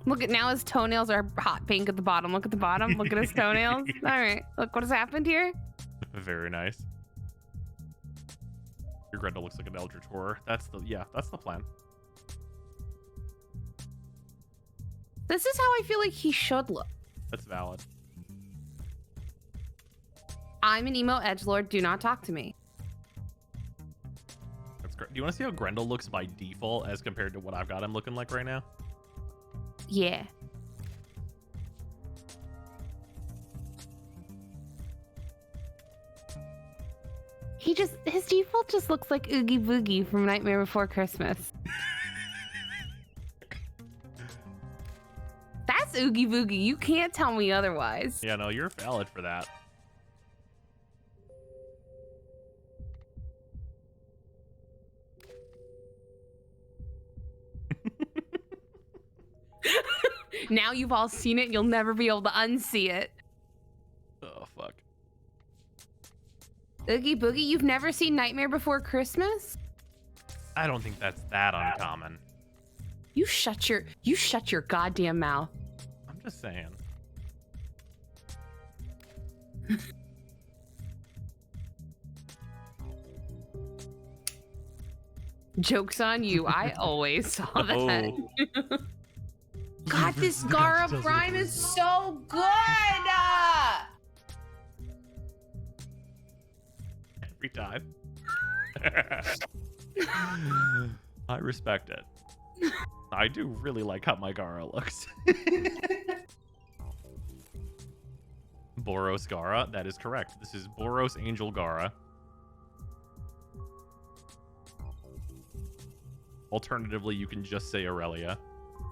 Look at now his toenails are hot pink at the bottom. Look at the bottom. Look at his toenails. All right. Look what has happened here. Very nice. Your Grendel looks like an Eldritch Horror. That's the plan. This is how I feel like he should look. That's valid. I'm an emo edgelord. Do not talk to me. That's great. Do you want to see how Grendel looks by default as compared to what I've got him looking like right now? Yeah. His default just looks like Oogie Boogie from Nightmare Before Christmas. That's Oogie Boogie. You can't tell me otherwise. Yeah, no, you're valid for that. Now you've all seen it, you'll never be able to unsee it. Oh, fuck. Oogie Boogie, you've never seen Nightmare Before Christmas? I don't think that's that uncommon. You shut your goddamn mouth. I'm just saying. Joke's on you. I always saw that. Oh. God, this Gara Prime is so good! Every time. I respect it. I do really like how my Gara looks. Boros Gara, that is correct. This is Boros Angel Gara. Alternatively, you can just say Aurelia.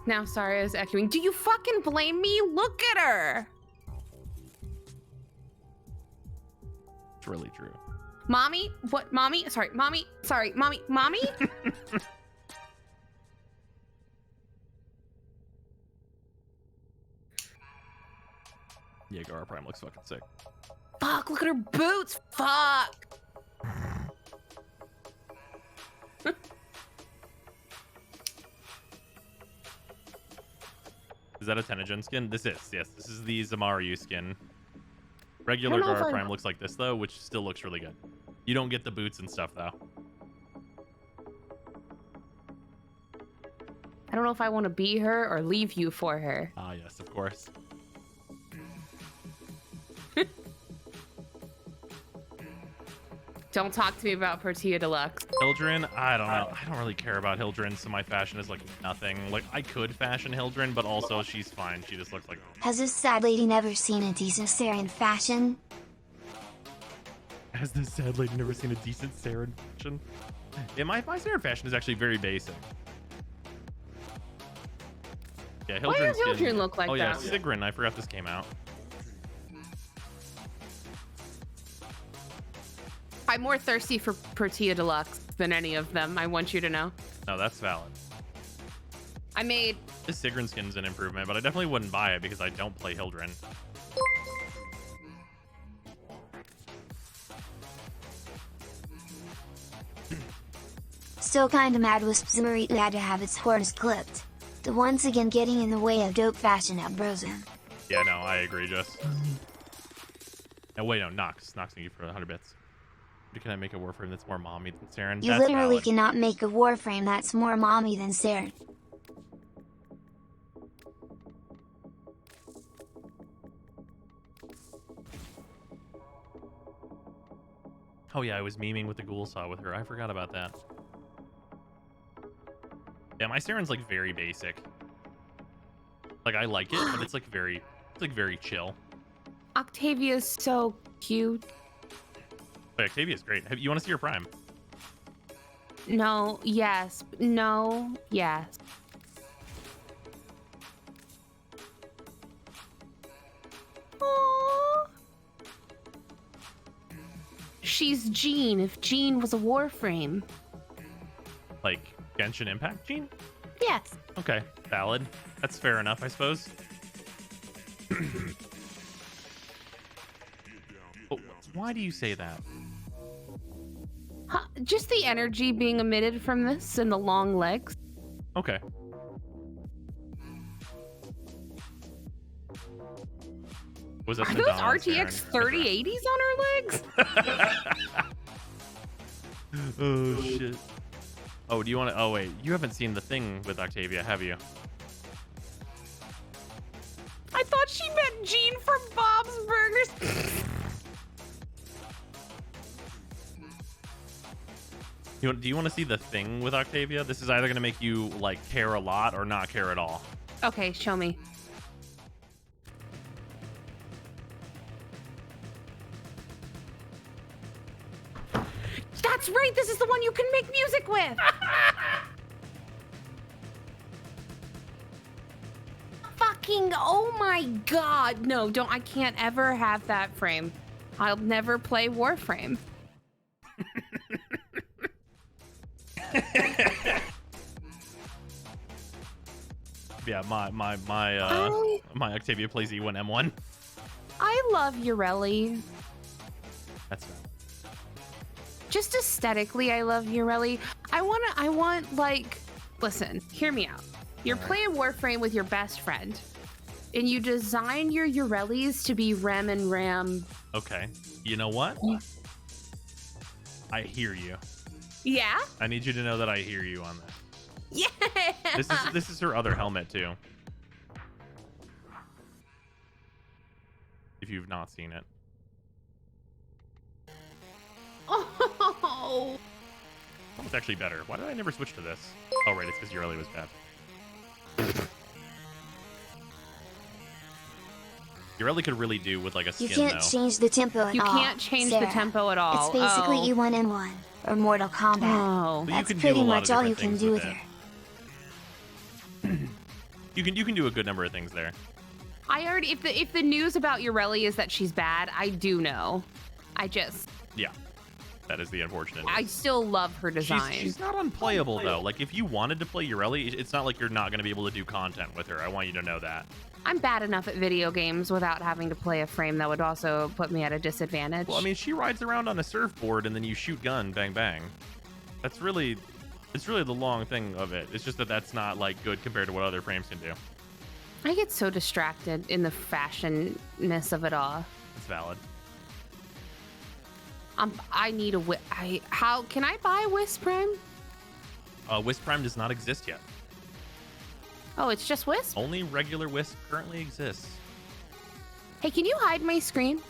Now, sorry, I was echoing. Do you fucking blame me? Look at her! It's really true. Mommy? What? Mommy? Sorry, mommy? Sorry, mommy? Mommy? Yeah, Gara Prime looks fucking sick. Fuck, look at her boots! Fuck! Is that a Tenejin skin? This is, yes. This is the Zamaru skin. Regular Gara Prime looks like this, though, which still looks really good. You don't get the boots and stuff, though. I don't know if I want to be her or leave you for her. Ah, yes, of course. Don't talk to me about Portia Deluxe. Hildren, I don't know. I don't really care about Hildren, so my fashion is like nothing. Like, I could fashion Hildren, but also she's fine. She just looks like... Has this sad lady never seen a decent Saren fashion? Has this sad lady never seen a decent Saren fashion? Yeah, my Saren fashion is actually very basic. Yeah, Why does Hildren's skin... Hildren look like that? Oh yeah, that? Sigrun. I forgot this came out. I'm more thirsty for Portia Deluxe than any of them, I want you to know. No, that's valid. I made... This Sigrun skin's an improvement, but I definitely wouldn't buy it because I don't play Hildren. Still kinda mad Wisp Zimmerit had to have its horns clipped. The once again getting in the way of dope fashion at Brosum. Yeah, no, I agree, Jess. Oh, wait, no, Nox. Nox can you for 100 bits. Can I make a Warframe that's more mommy than Saren? You That's literally valid. cannot make a Warframe that's more mommy than Saren. Oh yeah, I was memeing with the ghoul saw with her. I forgot about that. Yeah, my Saren's like very basic. Like I like it, but it's like very chill. Octavia's so cute. But Octavia's great. You want to see her Prime? No, yes. No, yes. Aww. She's Jean if Jean was a Warframe. Like Genshin Impact Gene? Yes. Okay, valid. That's fair enough, I suppose. Oh, why do you say that? Huh, just the energy being emitted from this and the long legs. Okay. Was that Are those RTX 3080s on her legs? Oh shit. Oh, do you want to? Oh wait, you haven't seen the thing with Octavia, have you? I thought she meant Gene from Bob's Burgers. Do you want to see the thing with Octavia? This is either going to make you like care a lot or not care at all. Okay, show me. That's right. This is the one you can make music with. Fucking, oh my god. No, don't. I can't ever have that frame. I'll never play Warframe. Yeah, my Octavia plays E1 M1. I love Urelli. That's right. Just aesthetically, I love Urelli. I want like, listen, hear me out. You're playing Warframe with your best friend, and you design your Urellis to be Rem and Ram. Okay. You know what? I hear you. Yeah? I need you to know that I hear you on that. Yeah! This is her other helmet too. If you've not seen it. Oh! It's actually better. Why did I never switch to this? Oh right, it's because Urelli was bad. Urelli could really do with like a skin, You can't though. change the tempo at You all. can't change the Sarah. tempo at all. It's basically Oh. E1N1 or Mortal Kombat. Oh. But you That's can do pretty a lot much of all you different can things do with with it. her. You can do a good number of things there. I already, if the news about Urelli is that she's bad, I do know. Yeah, that is the unfortunate. I still love her design. She's not unplayable though. Like if you wanted to play Urelli, it's not like you're not going to be able to do content with her. I want you to know that. I'm bad enough at video games without having to play a frame that would also put me at a disadvantage. Well, I mean, she rides around on a surfboard and then you shoot gun, bang bang. It's really the long thing of it. It's just that that's not like good compared to what other frames can do. I get so distracted in the fashionness of it all. It's valid. I need a how can I buy Wisp Prime? Wisp Prime does not exist yet. Oh, it's just Wisp? Only regular Wisp currently exists. Hey, can you hide my screen?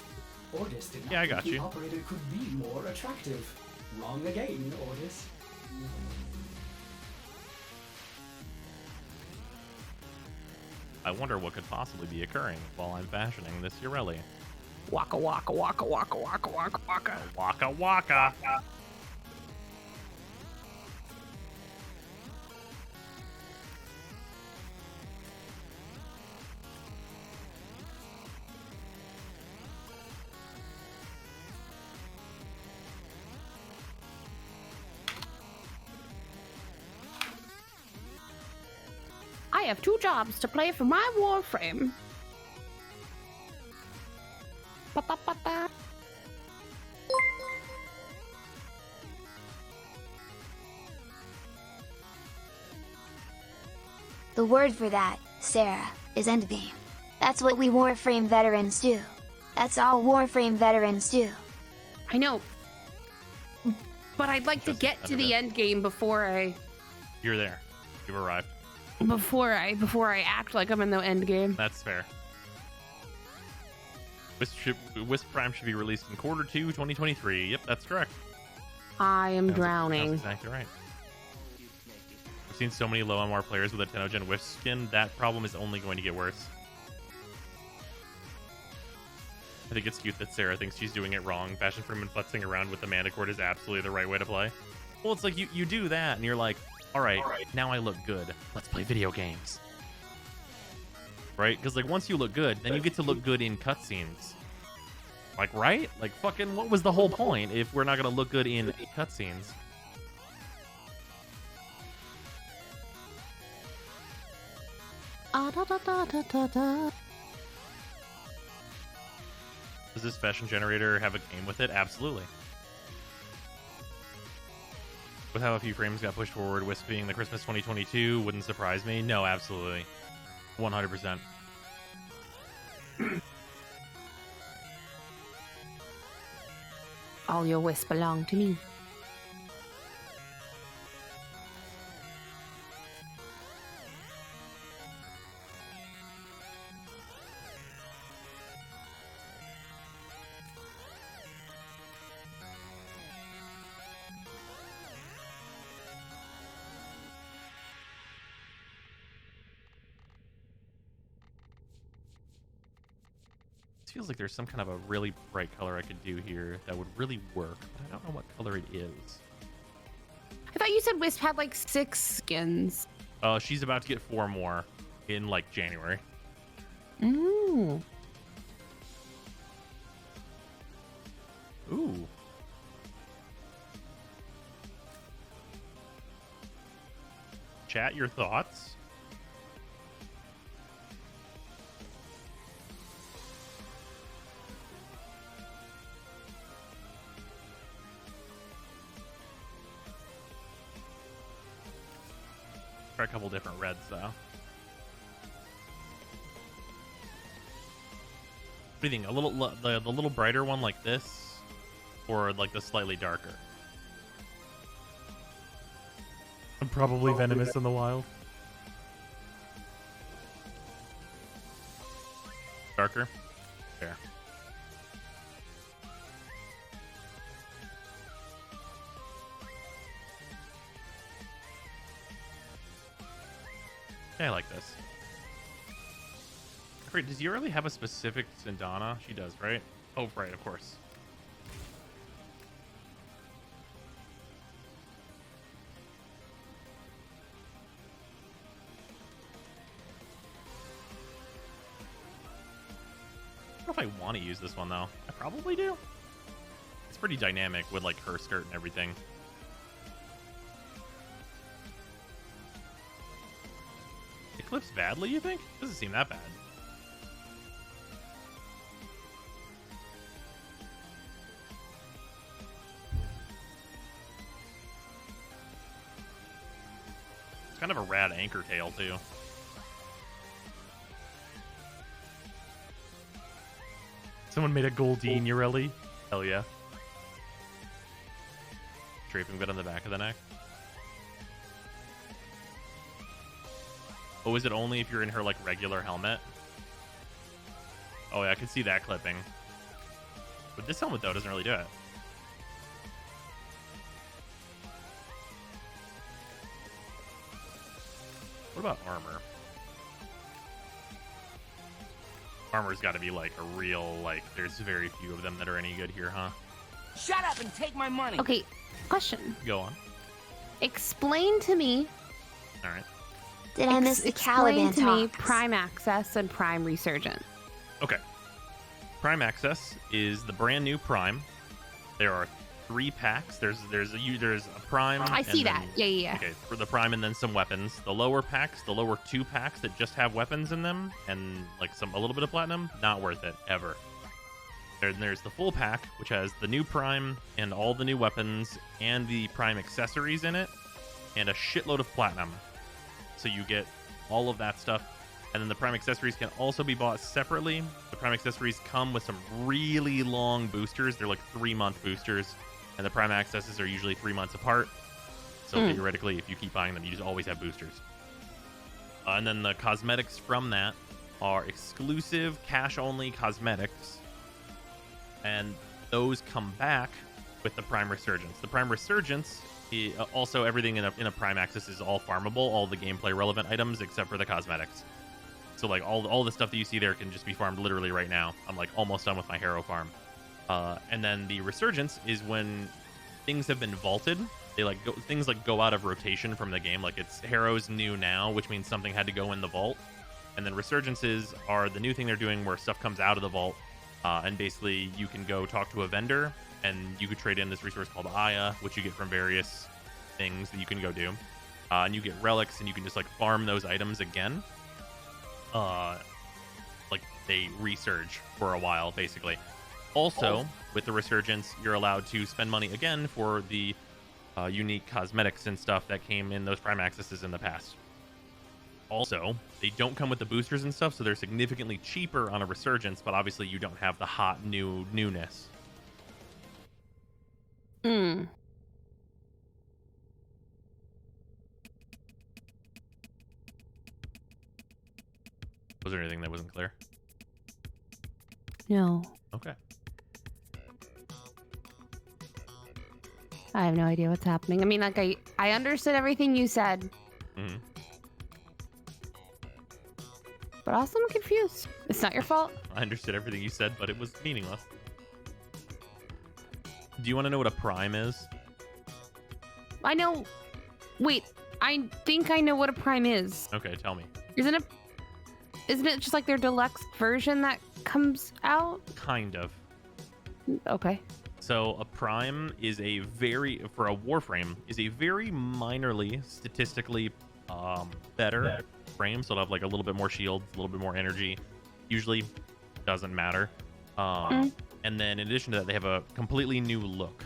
Ordis did not Yeah, I think got the you. operator could be more attractive. Wrong again, Ordis. I wonder what could possibly be occurring while I'm fashioning this Urelli. Waka waka waka waka waka waka waka. Waka waka. I have 2 jobs to play for my Warframe. Ba-ba-ba-ba. The word for that, Sarah, is endgame. That's what we Warframe veterans do. That's all Warframe veterans do. I know. But I'd like to Just get to the under end game before I You're there. You've arrived. before I act like I'm in the end game. That's fair. Wisp Prime should be released in Q2 2023. Yep, that's correct. I am Sounds drowning. exactly right. I've seen so many low MR players with a 10 gen Wisp skin. That problem is only going to get worse. I think it's cute that Sarah thinks she's doing it wrong. Fashion Freeman futzing around with the mana cord is absolutely the right way to play. Well, it's like you do that and you're like, all right, now I look good. Let's play video games. Right? Because like once you look good, then you get to look good in cutscenes. Like, right? Like fucking what was the whole point if we're not going to look good in cutscenes? Does this fashion generator have a game with it? Absolutely. With how a few frames got pushed forward, Wisp being the Christmas 2022 wouldn't surprise me. No, absolutely. 100%. All your Wisp belong to me. This feels like there's some kind of a really bright color I could do here that would really work, but I don't know what color it is. I thought you said Wisp had like 6 skins. She's about to get 4 more in like January. Ooh. Ooh. Chat your thoughts. Try a couple different reds though. What do you think? A little the little brighter one like this, or like the slightly darker? I'm probably venomous in the wild. Darker? Fair. Yeah, I like this. Wait, does you really have a specific Sindana? She does, right? Oh, right, of course. I don't know if I want to use this one, though. I probably do. It's pretty dynamic with, like, her skirt and everything. It clips badly, you think? Doesn't seem that bad. It's kind of a rad anchor tail, too. Someone made a Goldeen Urelli. Hell yeah. Draping bit on the back of the neck. Oh, is it only if you're in her, like, regular helmet? Oh, yeah, I can see that clipping. But this helmet, though, doesn't really do it. What about armor? Armor's got to be, like, a real, like, there's very few of them that are any good here, huh? Shut up and take my money. Okay, question. Go on. Explain to me. All right. Did I miss the Caliban Explain to me talks? Prime Access and Prime Resurgence. Okay. Prime Access is the brand new Prime. There are 3 packs. There's a Prime. I see and that. then- Yeah. Okay, for the Prime and then some weapons. The lower packs, the lower 2 packs that just have weapons in them and like a little bit of platinum, not worth it ever. There's the full pack, which has the new Prime and all the new weapons and the Prime accessories in it, and a shitload of platinum. So you get all of that stuff. And then the Prime accessories can also be bought separately. The Prime accessories come with some really long boosters. They're like 3-month boosters. And the Prime accesses are usually 3 months apart. So theoretically, if you keep buying them, you just always have boosters. And then the cosmetics from that are exclusive cash-only cosmetics. And those come back with the Prime Resurgence. The Prime Resurgence, also everything in a Prime Access is all farmable, all the gameplay relevant items except for the cosmetics. So like all the stuff that you see there can just be farmed literally right now. I'm like almost done with my Harrow farm. And then the Resurgence is when things have been vaulted. They things go out of rotation from the game. Like it's Harrow's new now, which means something had to go in the vault. And then Resurgences are the new thing they're doing where stuff comes out of the vault. And basically you can go talk to a vendor and you could trade in this resource called Aya, which you get from various things that you can go do. And you get relics and you can just like farm those items again. Like they resurge for a while, basically. Also, with the Resurgence, you're allowed to spend money again for the unique cosmetics and stuff that came in those Prime Accesses in the past. Also, they don't come with the boosters and stuff, so they're significantly cheaper on a Resurgence, but obviously you don't have the hot newness. Was there anything that wasn't clear? No. Okay. I have no idea what's happening. I mean, like, I understood everything you said. Mm-hmm. but also I'm confused. It's not your fault. I understood everything you said, but it was meaningless. Do you want to know what a prime is? I know. Wait, I think I know what a prime is. Okay, tell me. Isn't it just like their deluxe version that comes out? Kind of. Okay. So a prime is for a warframe, is a very minorly statistically better frame. So it'll have like a little bit more shields, a little bit more energy. Usually doesn't matter. And then in addition to that, they have a completely new look.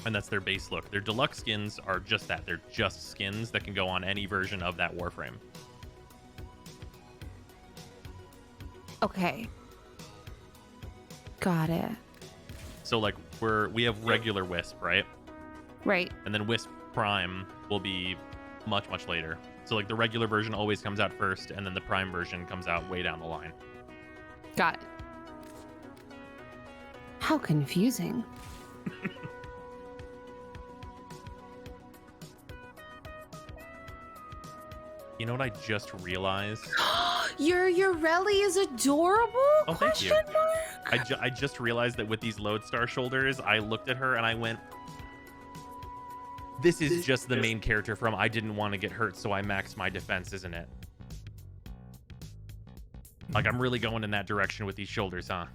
And that's their base look. Their deluxe skins are just that. They're just skins that can go on any version of that warframe. Okay. Got it. So like we have regular Wisp, right? Right. And then Wisp Prime will be much, much later. So like the regular version always comes out first, and then the Prime version comes out way down the line. Got it. How confusing. You know what I just realized? Your Urelli is adorable? Oh, thank you. Mark? I just realized that with these Lodestar shoulders, I looked at her and I went, this is just the main character from I didn't want to get hurt, so I maxed my defense, isn't it? Like, I'm really going in that direction with these shoulders, huh?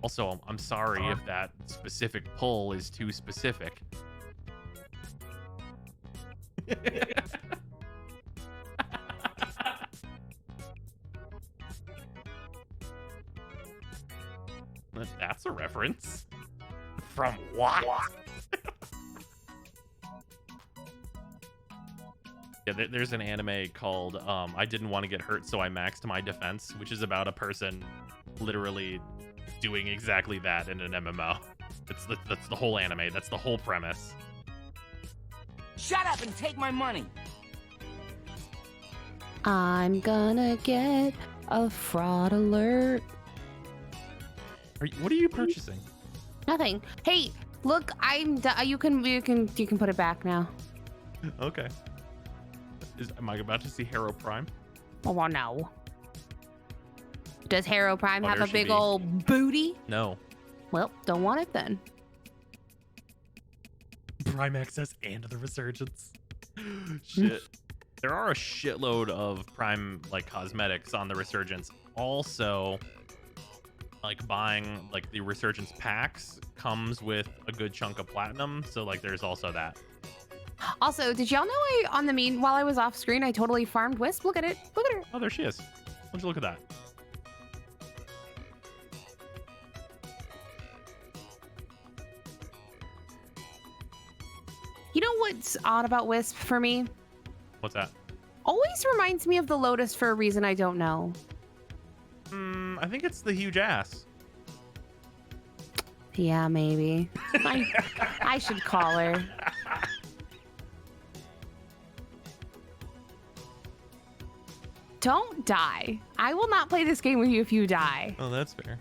Also, I'm sorry if that specific pull is too specific. That's a reference. From what? Yeah, there's an anime called I Didn't Want to Get Hurt, so I Maxed My Defense, which is about a person literally doing exactly that in an MMO. That's the whole anime. That's the whole premise. Shut up and take my money. I'm gonna get a fraud alert. What are you purchasing? Nothing. Hey, look, you can put it back now. Okay. Am I about to see Hero Prime? Oh, well, no. Does Hero Prime have there a should big be. old booty? No. Well, don't want it then. Prime Access and the Resurgence. Shit. There are a shitload of Prime like cosmetics on the Resurgence. Also, like buying like the Resurgence packs comes with a good chunk of platinum, so like there's also that. Also, did y'all know while I was off screen, I totally farmed Wisp? Look at it. Look at her. Oh, there she is. Why don't you look at that? You know what's odd about Wisp for me? What's that? Always reminds me of the Lotus for a reason I don't know. I think it's the huge ass. Yeah, maybe. I should call her. Don't die. I will not play this game with you if you die. Oh, that's fair.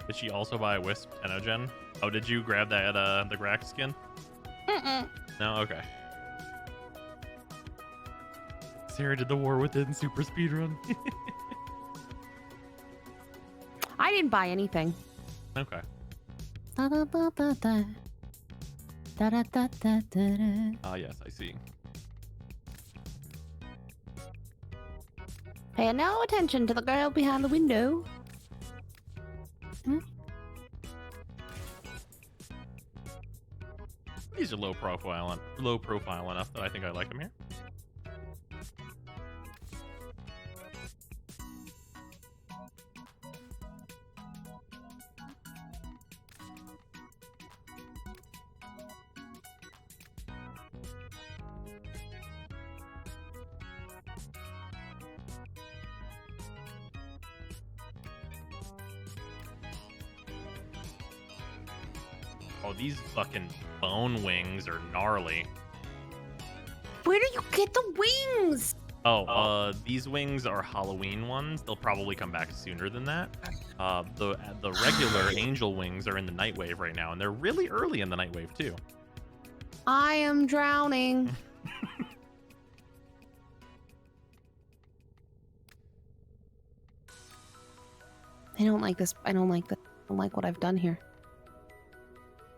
Did she also buy a Wisp Tenogen? Oh, did you grab that the Grax skin? No? Okay. Sarah did the War Within super speedrun. I didn't buy anything. Okay. Ah, yes, I see. Pay no attention to the girl behind the window. These are low profile enough that I think I like them here. Oh, these fucking bone wings are gnarly. Where do you get the wings? These wings are Halloween ones. They'll probably come back sooner than that. The regular angel wings are in the Nightwave right now, and they're really early in the Nightwave too. I am drowning. I don't like this. I don't like this. I don't like what I've done here.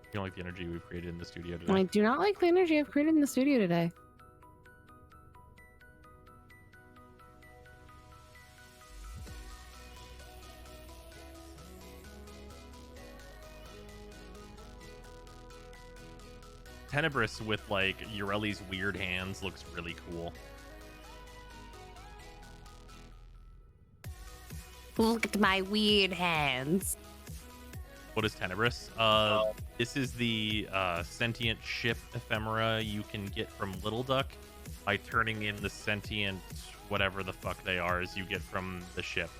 You don't like the energy we've created in the studio today? I do not like the energy I've created in the studio today. Tenebrous with like Ureli's weird hands looks really cool. Look at my weird hands. What is Tenebrous? This is the sentient ship ephemera you can get from Little Duck by turning in the sentient whatever the fuck they are as you get from the ship.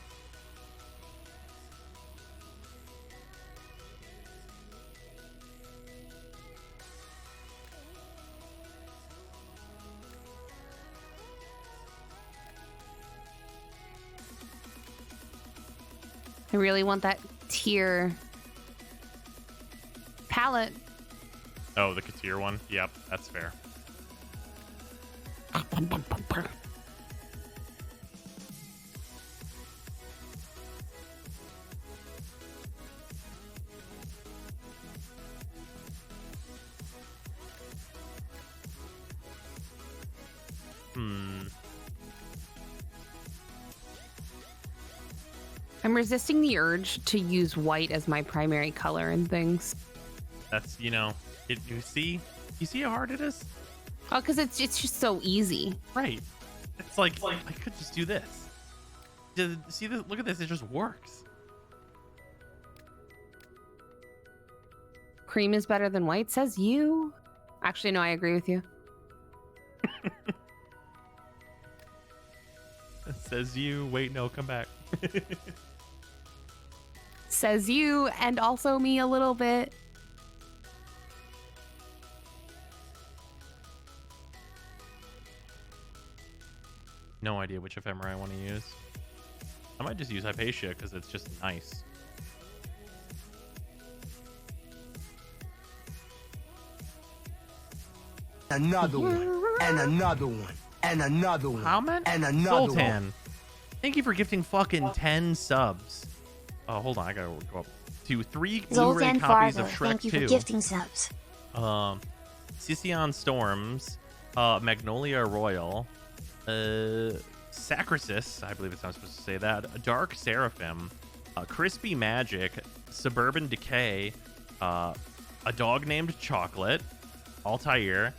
I really want that tier palette. Oh, the Katir one? Yep, that's fair. I'm resisting the urge to use white as my primary color and things. That's, you see how hard it is? Oh, because it's just so easy. Right. It's like I could just do this. See this? Look at this. It just works. Cream is better than white, says you. Actually, no, I agree with you. Says you. Wait, no, come back. Says you, and also me a little bit. No idea which ephemera I want to use. I might just use Hypatia because it's just nice. Another one, and another one, and another one. How many? And another Sultan. one. Thank you for gifting fucking 10 subs. Oh, hold on. I gotta go up to 3 Blu-ray Zoltan copies Farther, of Shrek thank you 2. for gifting subs. Sicyon Storms, Magnolia Royal, Sacrisis, I believe it's not supposed to say that, Dark Seraphim, Crispy Magic, Suburban Decay, a dog named Chocolate, Altair,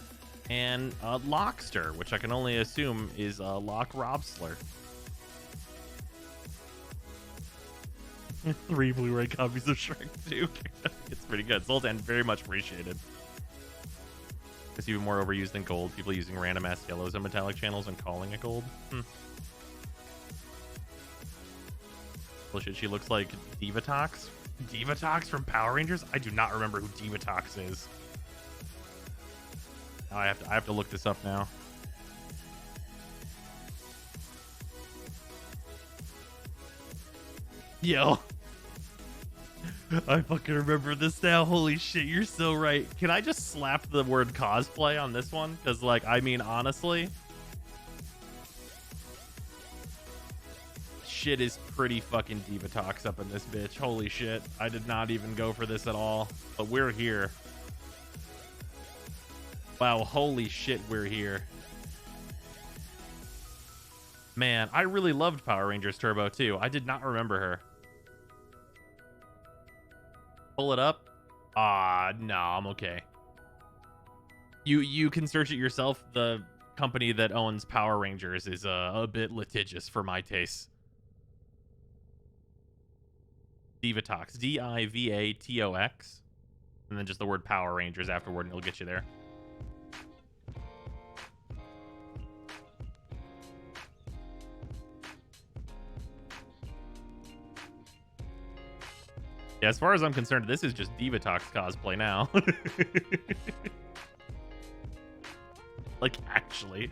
and Lockster, which I can only assume is Lock Robsler. 3 Blu-ray copies of Shrek 2. It's pretty good. Zoltan, very much appreciated. It's even more overused than gold. People using random ass yellows and metallic channels and calling it gold. Bullshit, she looks like Divatox. Divatox from Power Rangers? I do not remember who Divatox is. Now I have to look this up now. Yo. I fucking remember this now. Holy shit, you're so right. Can I just slap the word cosplay on this one? Because, like, I mean, honestly, shit is pretty fucking Divatox up in this bitch. Holy shit. I did not even go for this at all. But we're here. Wow, holy shit, we're here. Man, I really loved Power Rangers Turbo, too. I did not remember her. Pull it up. No, I'm okay. You can search it yourself. The company that owns Power Rangers is a bit litigious for my taste. Divatox. Divatox. And then just the word Power Rangers afterward, and it'll get you there. Yeah, as far as I'm concerned, this is just Divatox cosplay now. Like, actually.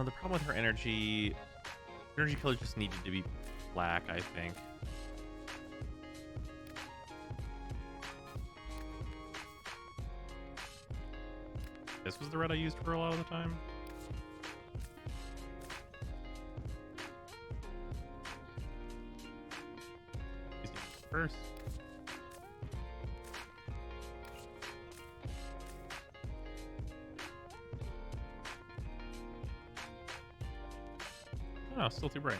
The problem with her energy color just needed to be black, I think. This was the red I used for a lot of the time. First. Oh, still too bright.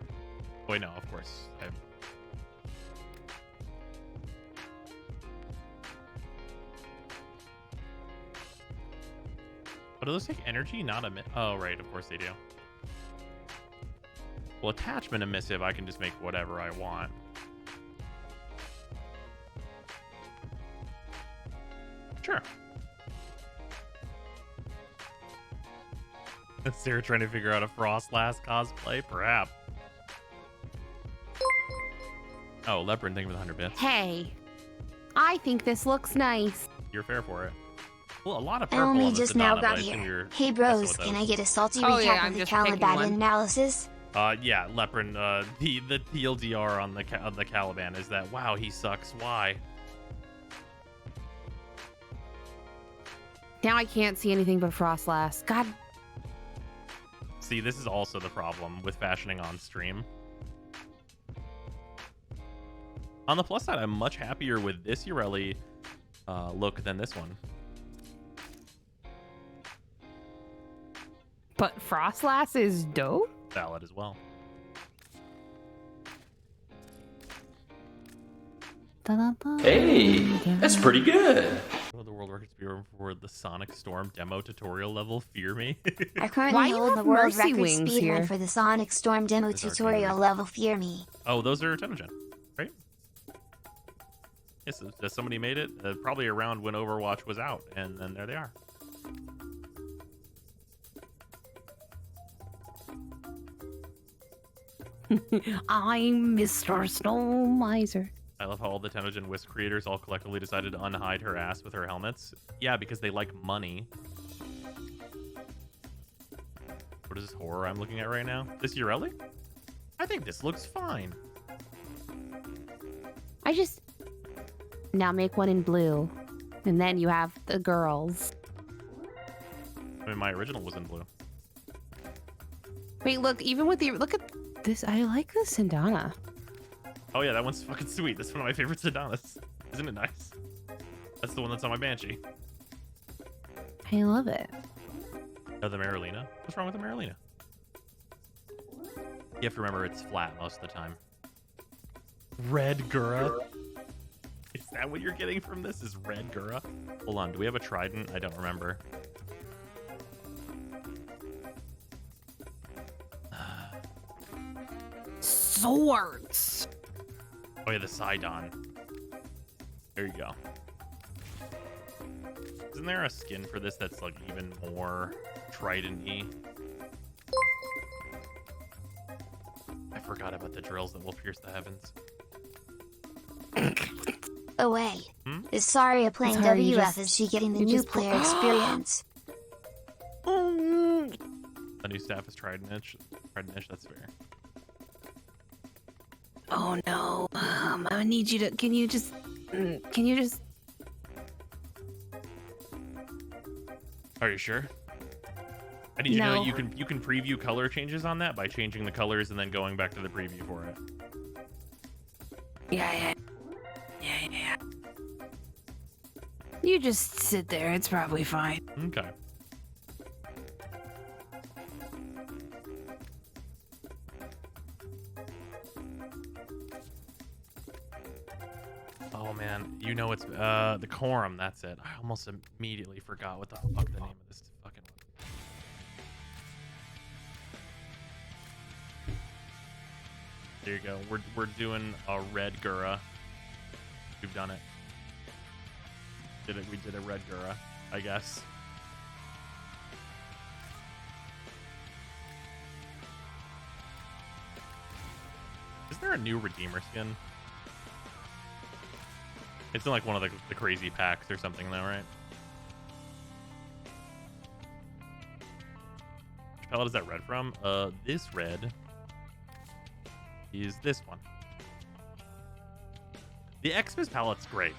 Oh, wait, no, of course. Oh, do those take energy? Not emit. Oh, right, of course they do. Well, attachment emissive, I can just make whatever I want. Sure. Sarah trying to figure out a Frostlass cosplay? Perhaps. Oh, Leopard, thank you for the 100 bits. Hey, I think this looks nice. You're fair for it. Well, a lot of I purple only on the just now Sedana, got but I assume here. you're Hey messing bros, with can those. I get a salty Oh, yeah, recap I'm of the just picking Caliban one. analysis? Yeah, Leopard, the TLDR on the Caliban is that, wow, he sucks. Why? Now I can't see anything but Frostlass. God. See, this is also the problem with fashioning on stream. On the plus side, I'm much happier with this Urelli look than this one. But Frostlass is dope? Valid as well. Hey, that's pretty good. The World Records Bureau for the Sonic Storm demo tutorial level. Fear me. I Why currently you hold the have world Mercy record Wings speedrun here? for the Sonic Storm demo These are tutorial cute. level Fear Me. Oh, those are Tenogen, right? Yes, somebody made it probably around when Overwatch was out, and then there they are. I'm Mr. Snow Miser. I love how all the Tenogen Wisp creators all collectively decided to unhide her ass with her helmets. Yeah, because they like money. What is this horror I'm looking at right now? This Urelli? I think this looks fine. I just... Now make one in blue. And then you have the girls. I mean, my original was in blue. Wait, look, even with the... Look at this. I like the Sindana. Oh yeah, that one's fucking sweet. That's one of my favorite Sedanas. Isn't it nice? That's the one that's on my Banshee. I love it. Oh, the Marilena? What's wrong with the Marilena? You have to remember it's flat most of the time. Red Gura? Is that what you're getting from this? Is red Gura? Hold on, do we have a trident? I don't remember. Swords! Oh yeah, the Sidon. There you go. Isn't there a skin for this that's like even more trident-y? I forgot about the drills that will pierce the heavens. Oh wait, Hmm? is Saria playing Sorry, you WF? just- Is she getting the you new just- player experience? The new staff is trident-ish. Trident-ish, that's fair. Oh no. I need you to... Can you just... Are you sure? I need you to know No. that you can preview color changes on that by changing the colors and then going back to the preview for it. Yeah. You just sit there. It's probably fine. Okay. You know it's the quorum. That's it. I almost immediately forgot what the fuck the name of this fucking one. There you go. We're doing a red Gura. We've done it. We did a red Gura, I guess. Is there a new Redeemer skin? It's in like one of the crazy packs or something though, right? Which palette is that red from? This red is this one. The Xmas palette's great.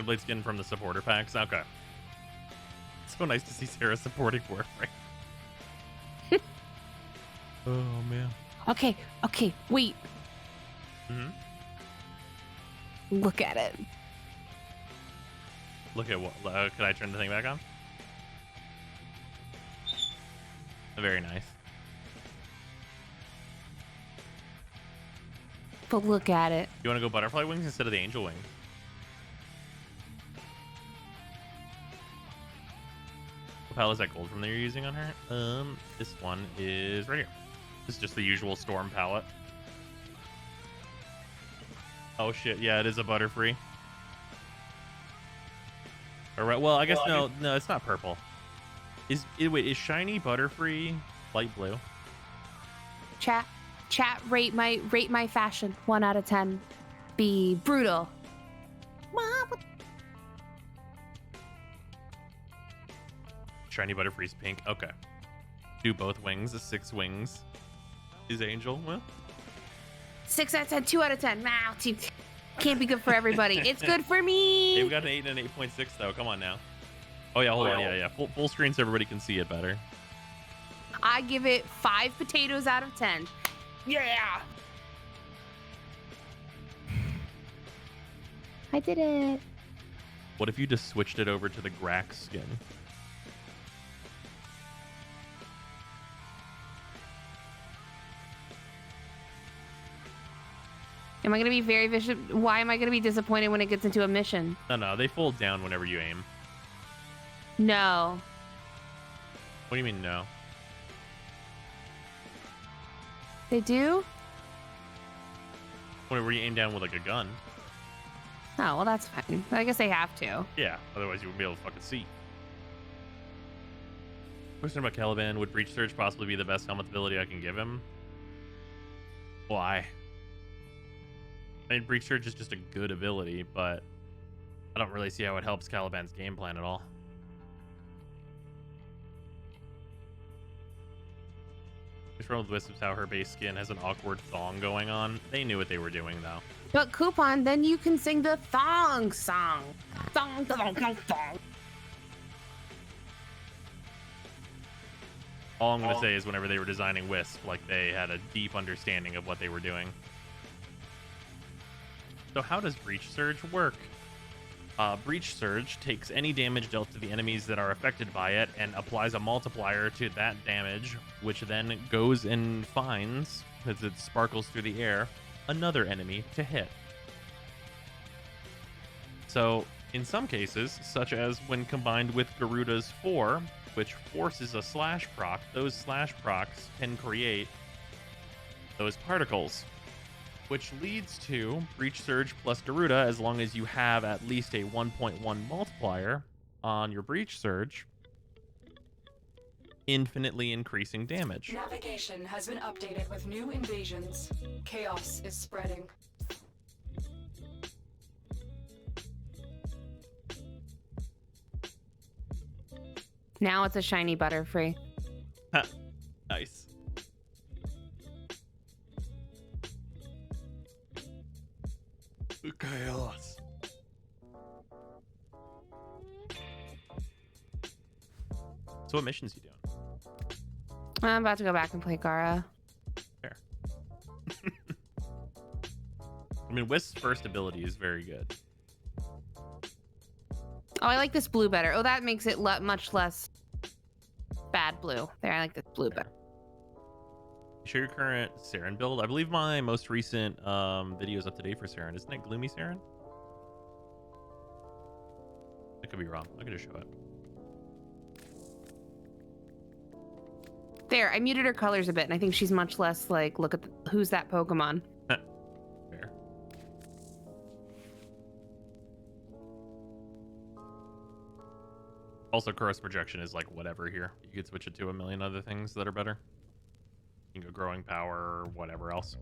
Blade skin from the supporter packs. Okay. So nice to see Sarah supporting Warframe. Oh man. Okay, wait. Look at it. Look at what? Could I turn the thing back on? Very nice. But look at it. You want to go butterfly wings instead of the angel wings? What palette is that gold from that you're using on her? This one is right here. This is just the usual storm palette. Oh shit, yeah, it is a butterfree. All right, well, I guess no, it's not purple. Wait, is shiny butterfree light blue? Chat, rate my fashion 1 out of 10. Be brutal. Shiny butterfree's pink. Okay. Do both wings. The 6 wings is angel. Well, 6 out of 10, 2 out of 10. Wow, can't be good for everybody. It's good for me. hey, we got an 8 and an 8.6 though. Come on now. Oh yeah, hold on. Yeah. Full screen so everybody can see it better. I give it 5 potatoes out of 10. Yeah. I did it. What if you just switched it over to the Grax skin? Am I going to be very vicious? Why am I going to be disappointed when it gets into a mission? No, they fold down whenever you aim. No. What do you mean no? They do? Whenever you aim down with like a gun. Oh, well, that's fine. I guess they have to. Yeah, otherwise you wouldn't be able to fucking see. Question about Caliban. Would Breach Surge possibly be the best helmet ability I can give him? Why? I mean, Breach Surge is just a good ability, but I don't really see how it helps Caliban's game plan at all. What's wrong with Wisp is how her base skin has an awkward thong going on. They knew what they were doing, though. But Coupon, then you can sing the thong song. Thong, thong, thong, thong. All I'm going to say is whenever they were designing Wisp, like, they had a deep understanding of what they were doing. So how does Breach Surge work? Breach Surge takes any damage dealt to the enemies that are affected by it and applies a multiplier to that damage, which then goes and finds, as it sparkles through the air, another enemy to hit. So, in some cases, such as when combined with Garuda's 4, which forces a slash proc, those slash procs can create those particles, which leads to Breach Surge plus Garuda, as long as you have at least a 1.1 multiplier on your Breach Surge, infinitely increasing damage. Navigation has been updated with new invasions. Chaos is spreading. Now it's a shiny butterfree. Nice. Chaos. So what missions you doing? I'm about to go back and play Gara. Fair. I mean, Wisp's first ability is very good. Oh, I like this blue better. Oh, that makes it much less bad blue. There, I like this blue better. Show your current Saren build. I believe my most recent video is up to date for Saren. Isn't it Gloomy Saren? I could be wrong. I could just show it. There, I muted her colors a bit, and I think she's much less like, look at who's that Pokemon. Fair. Also, Cross Projection is like whatever here. You could switch it to a million other things that are better. You can go Growing Power or whatever else.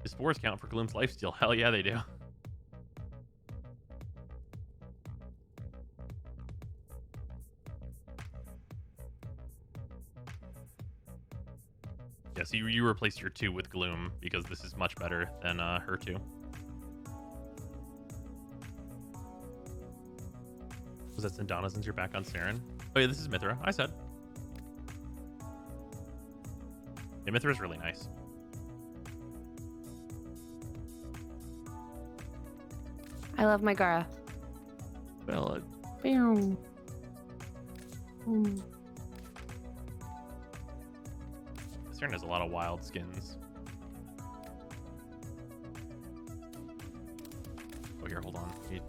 Do spores count for Gloom's lifesteal? Hell yeah, they do. Yeah, so you replaced your 2 with Gloom because this is much better than her 2. Was that Sindana since you're back on Saren? Oh yeah, this is Mithra. I said. Yeah, Mithra's really nice. I love my Gara. Well, Boom. Saren has a lot of wild skins. Oh, here, hold on. Need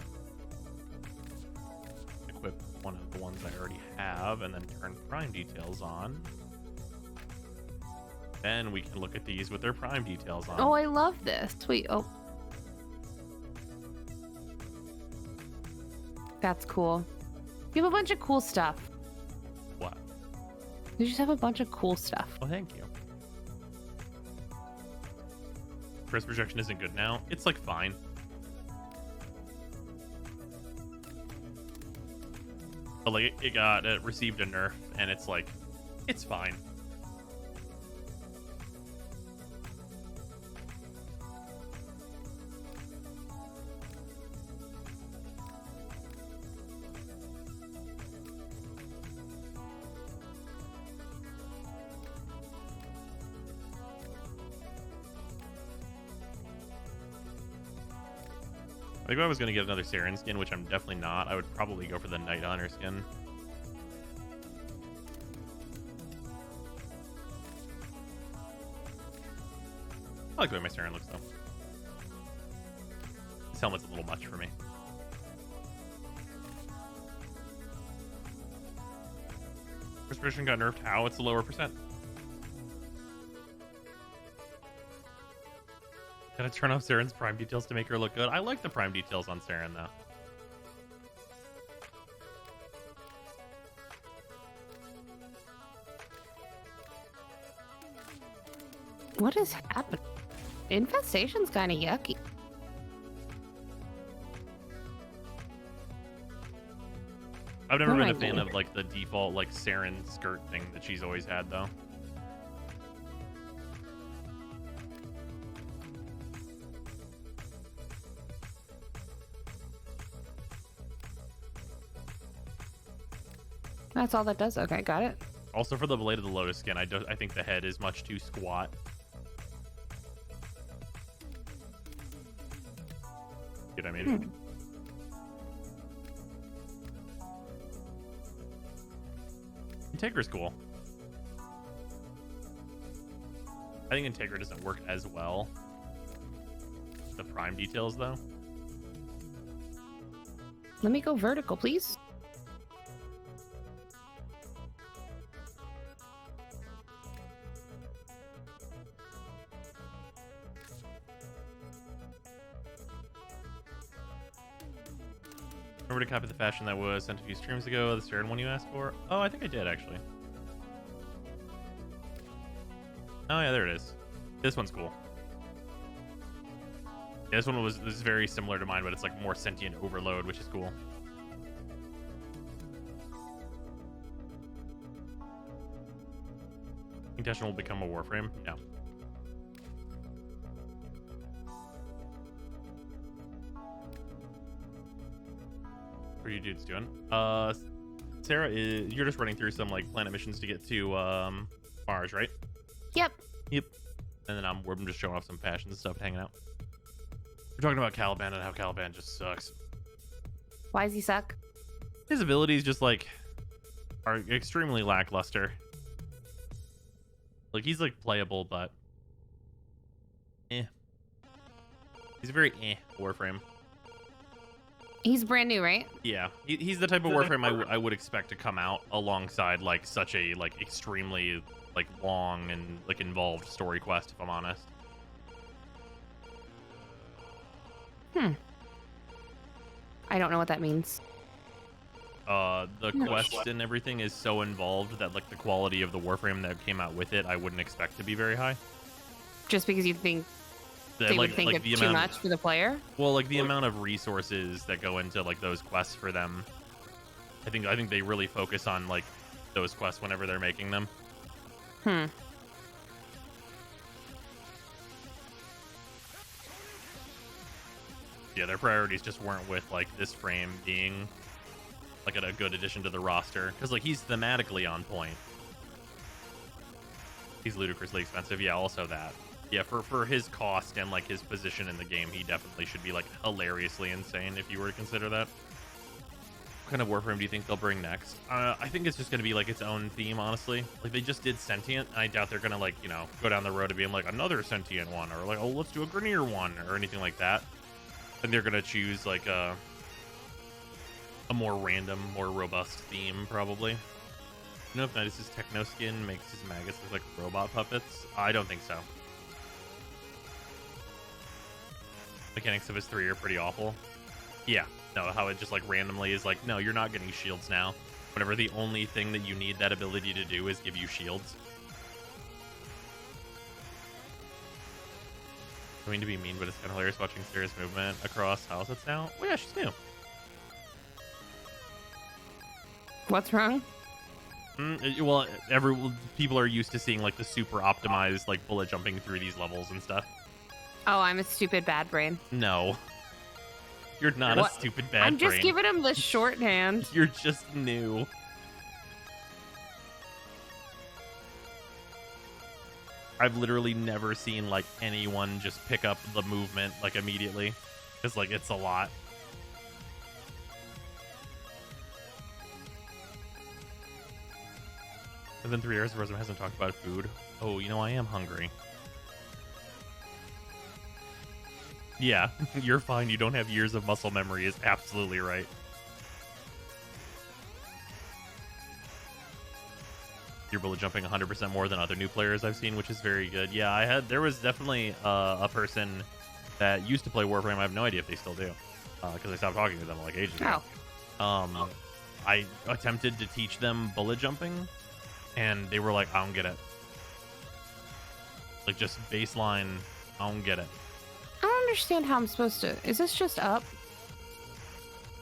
equip one of the ones I already have, and then turn Prime details on. Then we can look at these with their Prime details on. Oh, I love this. Wait, oh. That's cool. You have a bunch of cool stuff. What? You just have a bunch of cool stuff. Oh, thank you. Cross Projection isn't good now. It's like fine. But like it received a nerf, and it's like, it's fine. I think if I was going to get another Saren skin, which I'm definitely not, I would probably go for the Night Hunter skin. I like the way my Saren looks, though. This helmet's a little much for me. First version got nerfed. How? It's a lower percent. Gotta turn off Saren's Prime details to make her look good. I like the Prime details on Saren, though. What is happening? Infestation's kind of yucky. I've never been a fan of like the default like Saren skirt thing that she's always had, though. That's all that does. Okay, got it. Also, for the Blade of the Lotus skin, I think the head is much too squat. Get what I mean? Integra's cool. I think Integra doesn't work as well. The Prime details, though. Let me go vertical, please. Remember to copy the fashion that was sent a few streams ago, the Saren one you asked for? Oh, I think I did, actually. Oh, yeah, there it is. This one's cool. Yeah, this one was very similar to mine, but it's like more sentient overload, which is cool. Think Teshin will become a Warframe? No. What are you dudes doing? Sarah, you're just running through some like planet missions to get to Mars, right? Yep. Yep. And then I'm just showing off some passions and stuff, hanging out. We're talking about Caliban and how Caliban just sucks. Why does he suck? His abilities just like are extremely lackluster. Like, he's like playable, but he's a very Warframe. He's brand new, right? Yeah, he's the type of Warframe I would expect to come out alongside like such a like extremely like long and like involved story quest, if I'm honest. I don't know what that means. The quest and everything is so involved that like the quality of the Warframe that came out with it, I wouldn't expect to be very high. Just because you think they would think it's too much for the player? Well, like the amount of resources that go into like those quests for them, I think they really focus on like those quests whenever they're making them. Yeah, their priorities just weren't with like this frame being like a good addition to the roster, because like he's thematically on point. He's ludicrously expensive. Yeah, also that. Yeah, for his cost and like his position in the game, he definitely should be like hilariously insane if you were to consider that. What kind of Warframe do you think they'll bring next? I think it's just going to be like its own theme, honestly. Like they just did Sentient, and I doubt they're going to like, you know, go down the road of being like another Sentient one, or like, oh, let's do a Grineer one, or anything like that. And they're going to choose like a more random, more robust theme, probably. You know if Nidus's techno skin makes his maggots look like robot puppets? I don't think so. Mechanics of his 3 are pretty awful. Yeah, no, how it just like randomly is like, no, you're not getting shields now. Whenever the only thing that you need that ability to do is give you shields. I mean to be mean, but it's kind of hilarious watching serious movement across houses now. Oh yeah, she's new. What's wrong? Well, people are used to seeing like the super optimized like bullet jumping through these levels and stuff. Oh, I'm a stupid bad brain. No. You're not a stupid bad brain. I'm just giving him the shorthand. You're just new. I've literally never seen like anyone just pick up the movement like immediately. Because like it's a lot. It's been 3 years, Rosa hasn't talked about food. Oh, you know, I am hungry. Yeah, you're fine. You don't have years of muscle memory is absolutely right. You're bullet jumping 100% more than other new players I've seen, which is very good. Yeah, there was definitely a person that used to play Warframe. I have no idea if they still do, because I stopped talking to them like ages ago. I attempted to teach them bullet jumping, and they were like, I don't get it. Like, just baseline, I don't get it. I don't understand how I'm supposed to... Is this just up?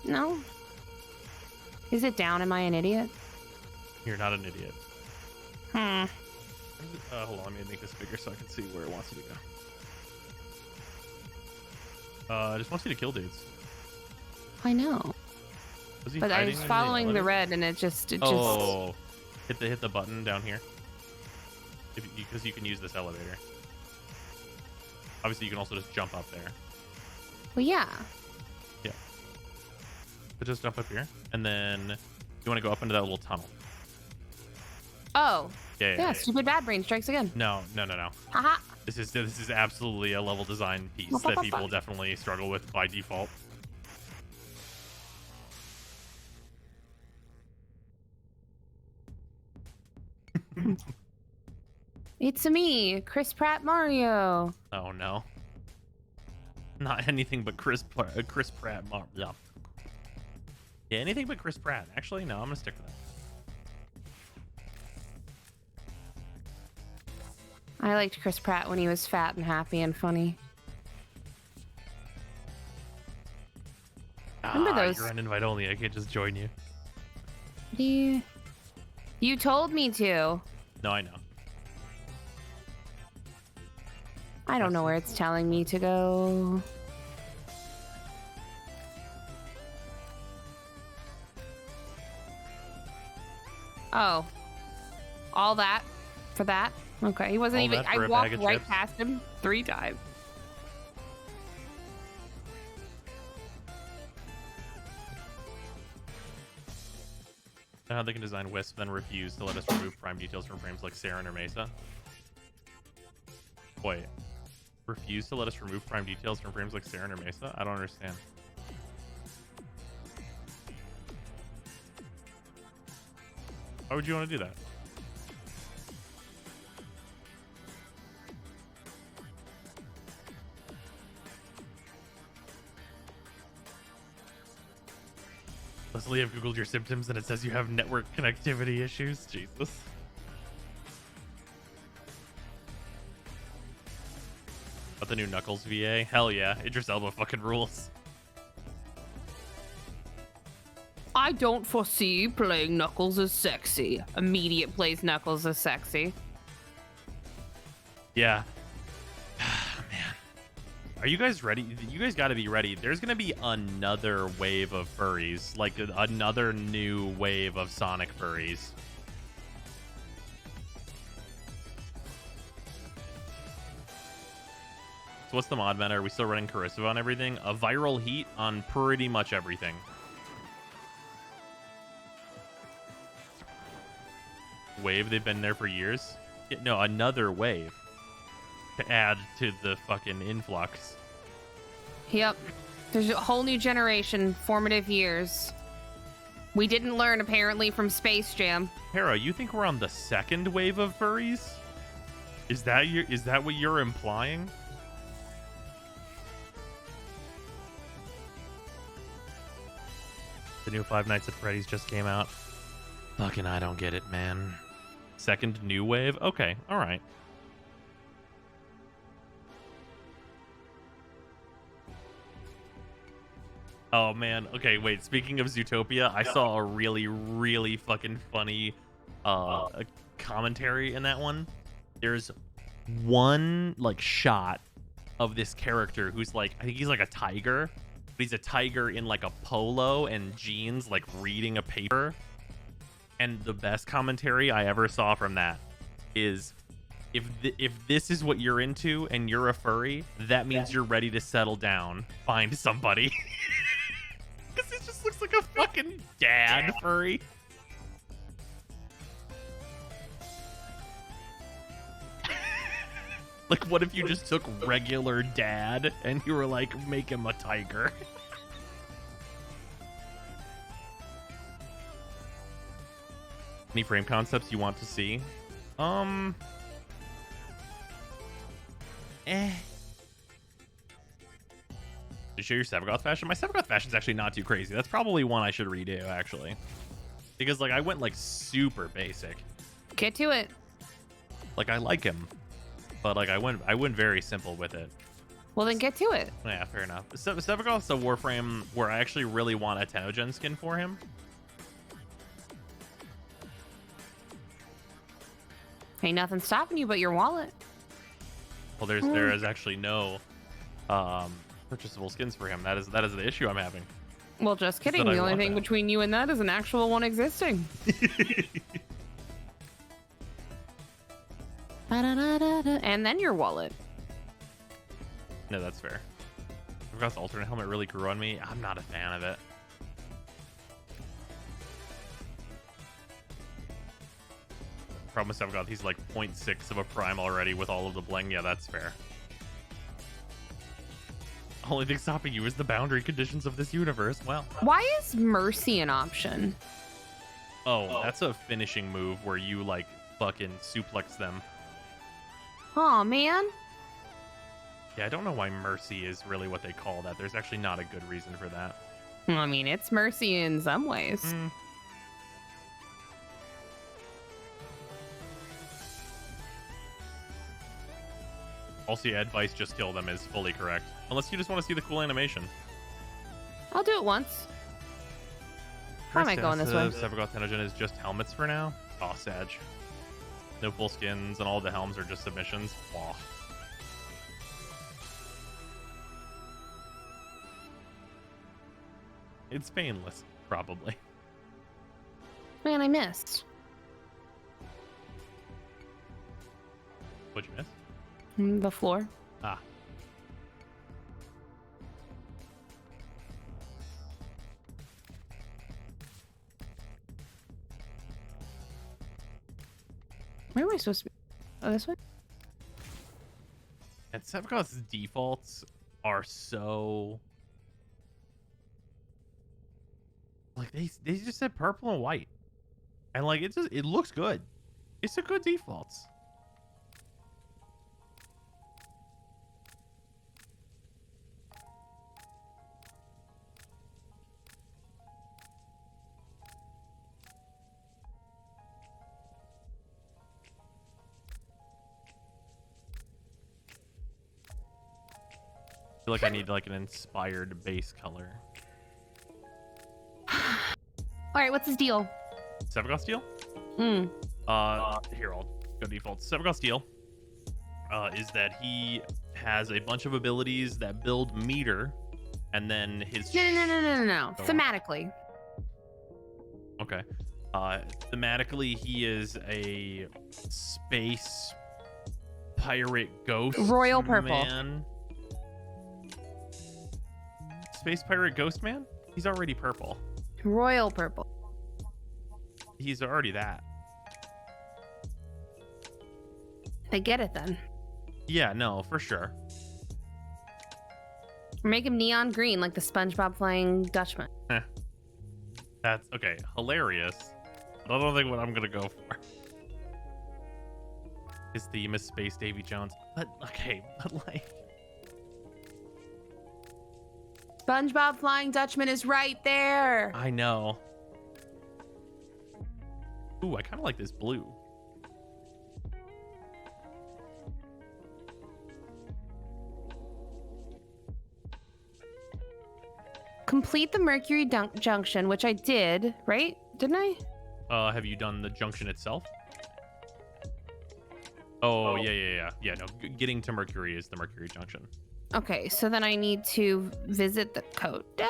No? Is it down? Am I an idiot? You're not an idiot. Hold on, let me make this bigger so I can see where it wants you to go. I just wants you to kill dudes. I know. But I was following the red, and it just... Oh, hit the button down here. Because you can use this elevator. Obviously, you can also just jump up there. Well, yeah. Yeah. But just jump up here, and then you want to go up into that little tunnel. Oh. Yeah. Stupid bad brain strikes again. No. Haha. This is absolutely a level design piece that people definitely struggle with by default. It's me, Chris Pratt Mario. Oh no. Not anything but Chris Pratt Mario. Yeah, anything but Chris Pratt. Actually, no, I'm gonna stick with that. I liked Chris Pratt when he was fat and happy and funny. Remember those? You're on invite only. I can't just join you. You told me to. No, I know. I don't know where it's telling me to go. Oh. All that for that? Okay, he wasn't even... I walked right past him 3 times. How they can design Wisp, then refuse to let us remove prime details from frames like Saren or Mesa. Wait. Refuse to let us remove prime details from frames like Saren or Mesa? I don't understand. Why would you want to do that? Leslie, I've Googled your symptoms and it says you have network connectivity issues. Jesus. About the new Knuckles VA? Hell yeah. Idris Elba fucking rules. I don't foresee playing Knuckles as sexy. Immediate plays Knuckles as sexy. Yeah. Man. Are you guys ready? You guys got to be ready. There's going to be another wave of furries. Like another new wave of Sonic furries. So what's the mod meta? Are we still running Corrosive on everything? A viral heat on pretty much everything. Wave, they've been there for years. Yeah, no, another wave to add to the fucking influx. Yep. There's a whole new generation, formative years. We didn't learn apparently from Space Jam. Hera, you think we're on the second wave of furries? Is that what you're implying? The new Five Nights at Freddy's just came out. Fucking I don't get it, man. Second new wave? Okay, alright. Oh man, okay, wait, speaking of Zootopia, I saw a really, really fucking funny commentary in that one. There's one like shot of this character who's like, I think he's like a tiger, but he's a tiger in like a polo and jeans, like reading a paper. And the best commentary I ever saw from that is, if this is what you're into and you're a furry, that means you're ready to settle down. Find somebody. Because it just looks like a fucking dad furry. Like, what if you just took regular dad and you were like, make him a tiger? Any frame concepts you want to see? To show your Sevagoth fashion? My Sevagoth fashion's actually not too crazy. That's probably one I should redo, actually. Because, like, I went, like, super basic. Get to it. Like, I like him. But, like, I went very simple with it. Well, then get to it. Yeah, fair enough. Sevagoth's a Warframe where I actually really want a Tenogen skin for him. Ain't nothing stopping you but your wallet. Well, there is actually no purchasable skins for him. That is the issue I'm having. Well, just kidding. The only thing between you and that is an actual one existing. And then your wallet. No, that's fair. Sevagoth's alternate helmet really grew on me. I'm not a fan of it. Problem with Sevagoth, he's like 0.6 of a prime already with all of the bling. Yeah, that's fair. Only thing stopping you is the boundary conditions of this universe. Well, why is Mercy an option? Oh, that's a finishing move where you like fucking suplex them. Oh man. Yeah, I don't know why Mercy is really what they call that. There's actually not a good reason for that. I mean, it's Mercy in some ways. Also, yeah, advice just kill them is fully correct. Unless you just want to see the cool animation. I'll do it once. Why am I going this way? Sevagoth Tenogen is just helmets for now. Aw, Sag. No full skins, and all the helms are just submissions. Aw. It's painless, probably. Man, I missed. What'd you miss? The floor. Ah. Where am I supposed to be? Oh, this way? And Sevagoth's defaults are so like they just said purple and white, and like it looks good. It's a good defaults. I feel like I need like an inspired base color. All right, what's his deal? Sevagoth Steel? Hmm. Here, I'll go default. Sevagoth Steel is that he has a bunch of abilities that build meter, and then his... No. Thematically. Okay. Thematically, he is a space pirate ghost Royal purple. man. Space pirate ghost man? He's already purple. Royal purple. He's already that. They get it then. Yeah, no, for sure. Or make him neon green like the SpongeBob Flying Dutchman. That's okay. Hilarious. But I don't think what I'm gonna go for. His theme is Space Davy Jones. But okay, but like SpongeBob Flying Dutchman is right there. I know. Ooh, I kind of like this blue. Complete the Mercury Junction, which I did, right? Didn't I? Have you done the junction itself? Oh, yeah. No, getting to Mercury is the Mercury Junction. Okay, so then I need to visit the Coda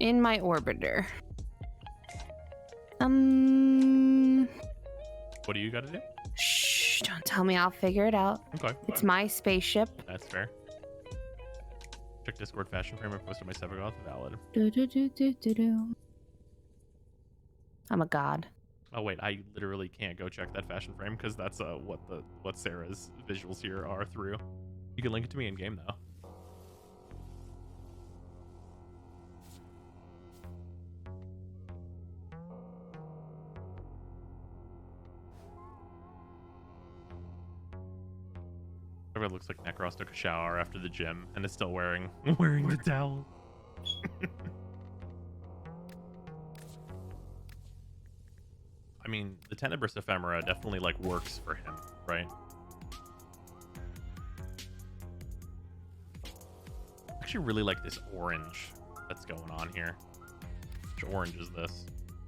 in my orbiter. What do you got to do? Shh, don't tell me. I'll figure it out. Okay. It's my spaceship. That's fair. Check Discord fashion frame. I posted my Sevagoth. Valid. Do. I'm a god. Oh wait, I literally can't go check that fashion frame because that's what Sarah's visuals here are through. You can link it to me in game though. Everyone looks like Necros took a shower after the gym and is still wearing Wearing the towel. I mean, the Tenebris Ephemera definitely like works for him, right? I actually really like this orange that's going on here. Which orange is this?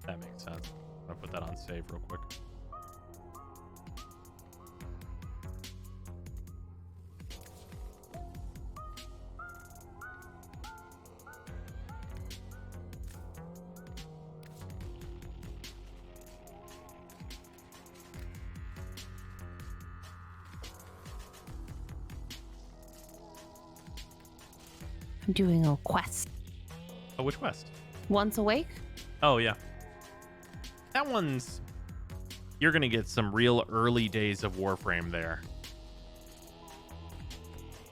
That makes sense. I'm gonna put that on save real quick. I'm doing a quest. Oh, which quest? Once awake? Oh, yeah. That one's... You're gonna get some real early days of Warframe there.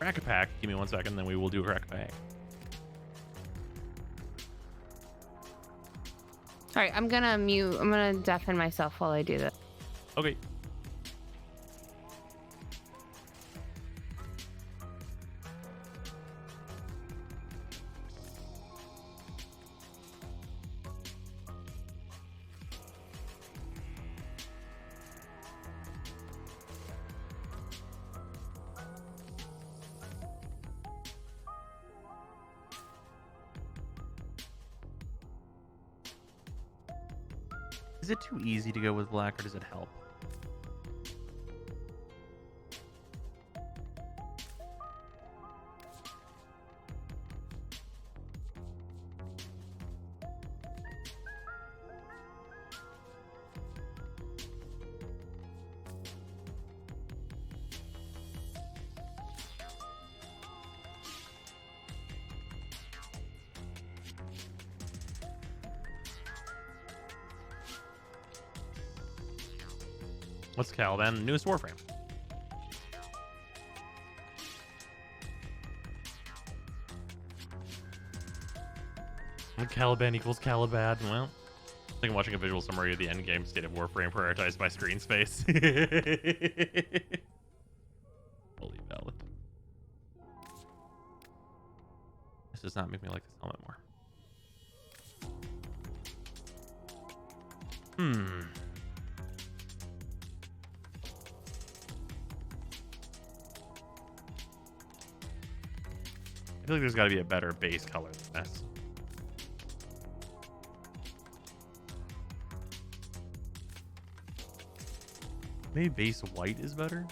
Crack a pack. Give me 1 second, then we will do a crack a pack. All right, I'm gonna deafen myself while I do this. Okay. Is it too easy to go with black, or does it help? What's Caliban? Newest Warframe. Caliban equals Caliban. Well, I think I'm watching a visual summary of the endgame state of Warframe prioritized by screen space. Fully valid. This does not make me like this helmet more. I feel like there's got to be a better base color than this. Maybe base white is better?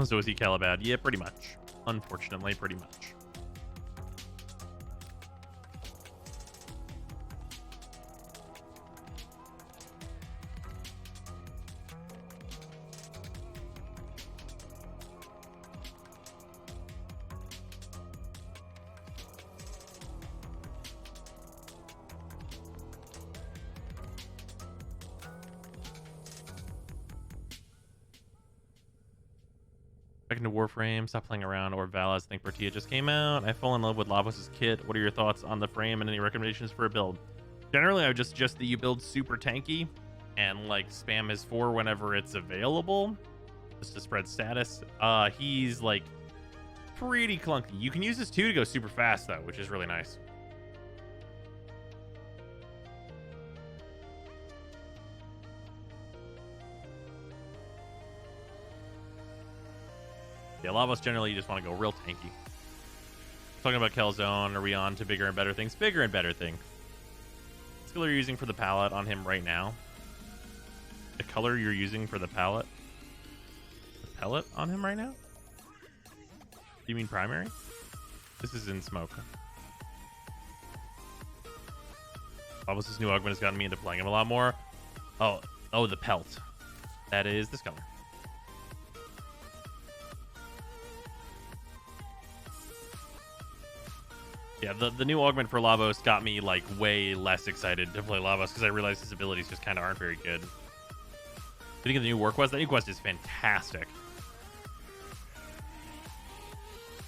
So is he Caliban? Yeah, pretty much. Unfortunately, pretty much. Back into Warframe, stop playing around, or Valas. I think Bertia just came out. I fall in love with Lavos' kit. What are your thoughts on the frame and any recommendations for a build? Generally, I would just suggest that you build super tanky and like spam his 4 whenever it's available, just to spread status. He's like pretty clunky. You can use his 2 to go super fast though, which is really nice. Yeah, Lavos generally you just want to go real tanky. Talking about Calzone, are we on to bigger and better things? Bigger and better things. What skill are you using for the palette on him right now? The color you're using for the palette? The pellet on him right now? Do you mean primary? This is in smoke. Lavos' new augment has gotten me into playing him a lot more. Oh, the pelt. That is this color. Yeah, the new augment for Lavos got me like way less excited to play Lavos because I realized his abilities just kind of aren't very good. Getting the new war quest, that new quest is fantastic.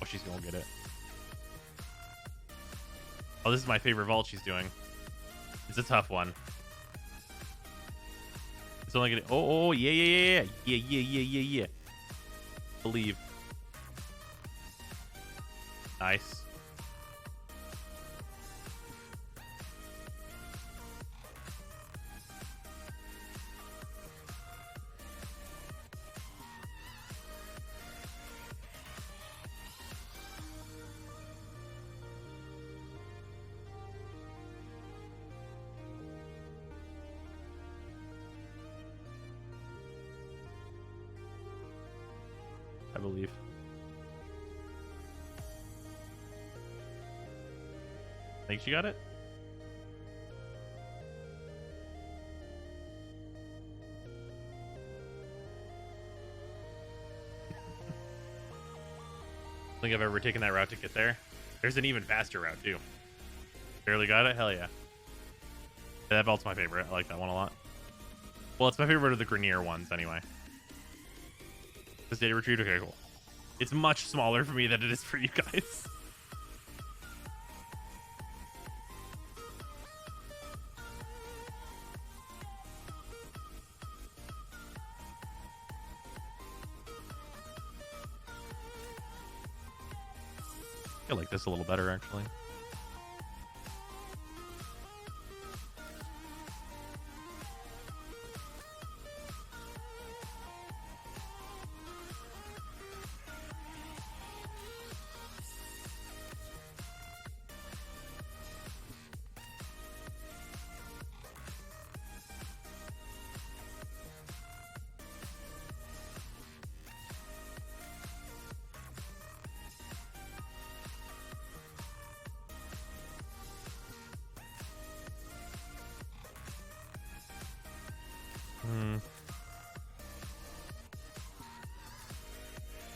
Oh, she's gonna get it. Oh, this is my favorite vault she's doing. It's a tough one. It's only gonna. Oh, yeah. Believe. Nice. I believe. Think she got it? I think I've ever taken that route to get there. There's an even faster route too. Barely got it? Hell yeah. That vault's my favorite. I like that one a lot. Well, it's my favorite of the Grenier ones anyway. This data retreat? Okay, cool. It's much smaller for me than it is for you guys. I like this a little better, actually.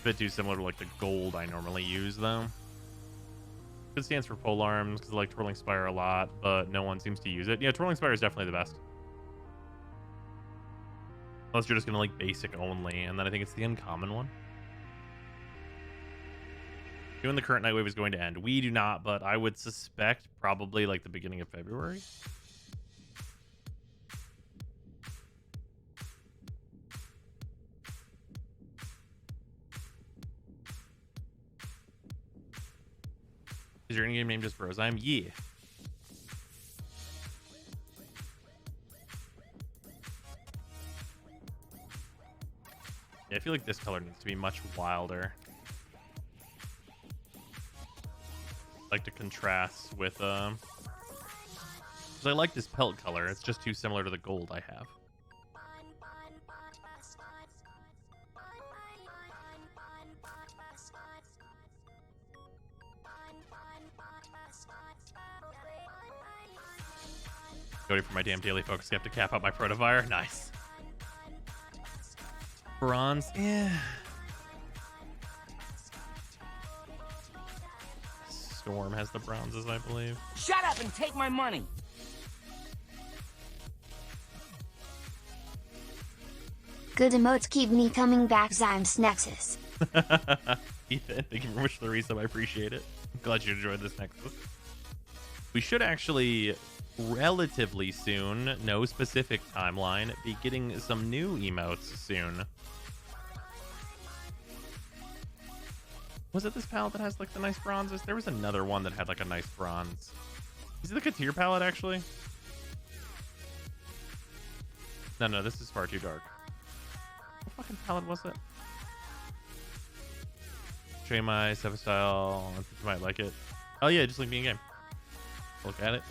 A bit too similar to like the gold I normally use though. It stands for polearms because I like Twirling Spire a lot, but no one seems to use it. Yeah, Twirling Spire is definitely the best. Unless you're just gonna like basic only, and then I think it's the uncommon one. When the current night wave is going to end. We do not, but I would suspect probably like the beginning of February. Is your in-game name just Brozime? Yeah. Yeah, I feel like this color needs to be much wilder. Like to contrast with 'cause I like this pelt color. It's just too similar to the gold I have. Going for my damn daily focus. I have to cap out my Protofire. Nice. Bronze, yeah. Storm has the bronzes, I believe. Shut up and take my money. Good emotes keep me coming back, Zymes Nexus. Ethan, thank you very much for the resub. I appreciate it. I'm glad you enjoyed this Nexus. We should actually relatively soon, no specific timeline, be getting some new emotes soon. Was it this palette that has like the nice bronzes? There was another one that had like a nice bronze. Is it the Katir palette actually? No, this is far too dark. What fucking palette was it? Show you my Seven style. I think you might like it. Oh yeah, just like me in game. Look at it.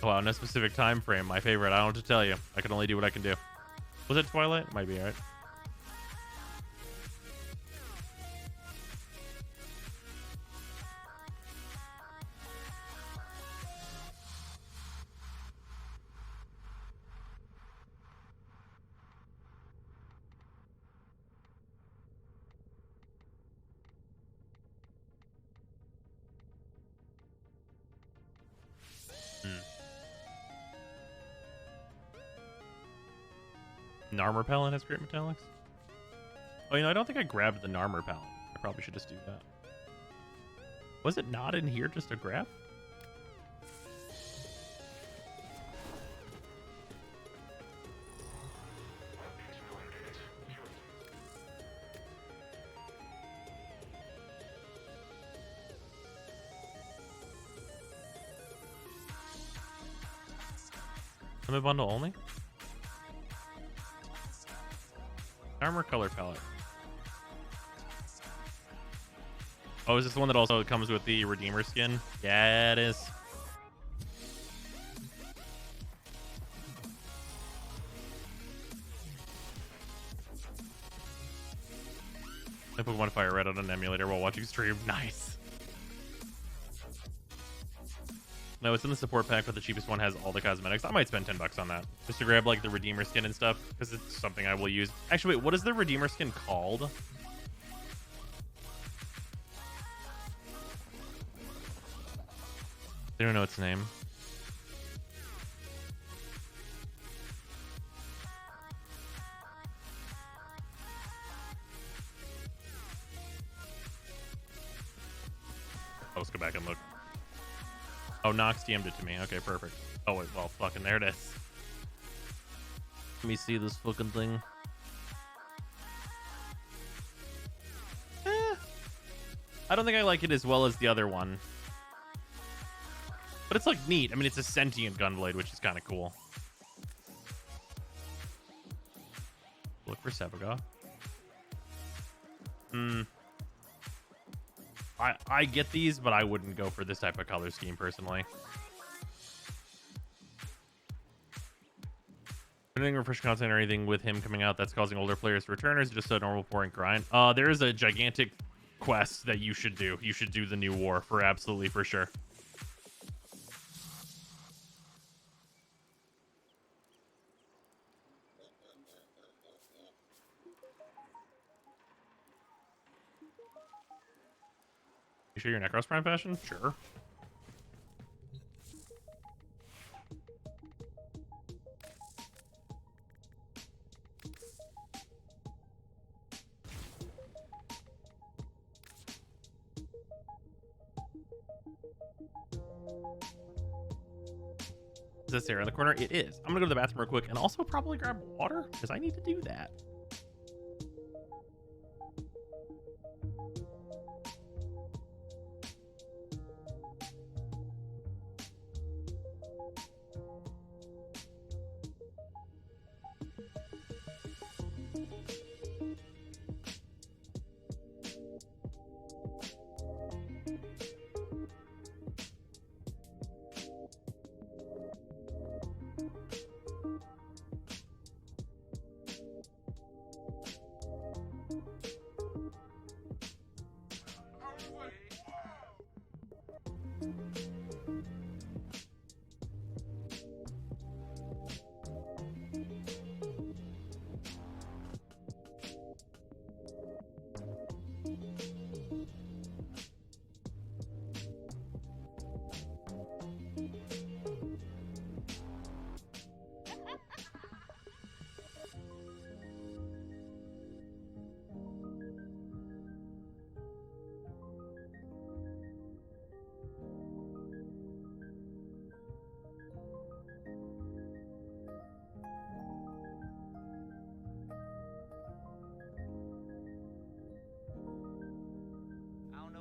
Wow, no specific time frame. My favorite. I don't know what to tell you. I can only do what I can do. Was it Twilight? Might be, alright. Narmer palette has great metallics. Oh, I don't think I grabbed the Narmer palette. I probably should just do that. Was it not in here just a grab? Limit bundle only? Armor color palette. Oh, is this the one that also comes with the Redeemer skin? Yeah, it is. I put one Fire Red on an emulator while watching stream. Nice. No, it's in the support pack, but the cheapest one has all the cosmetics. I might spend $10 on that just to grab like the Redeemer skin and stuff because it's something I will use. Actually, wait, what is the Redeemer skin called? I don't know its name. Oh, let's go back and look. Oh, Nox DM'd it to me. Okay, perfect. Oh, wait, well, fucking there it is. Let me see this fucking thing. I don't think I like it as well as the other one. But it's, like, neat. I mean, it's a sentient Gunblade, which is kind of cool. Look for Sevagoth. I get these, but I wouldn't go for this type of color scheme personally. Anything refresh content or anything with him coming out that's causing older players to return, or is it just a normal boring grind? There is a gigantic quest that you should do. You should do the new war for absolutely for sure. You sure you're Necros Prime fashion? Sure. Is this Sarah in the corner? It is. I'm gonna go to the bathroom real quick and also probably grab water because I need to do that.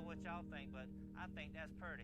What y'all think, but I think that's pretty.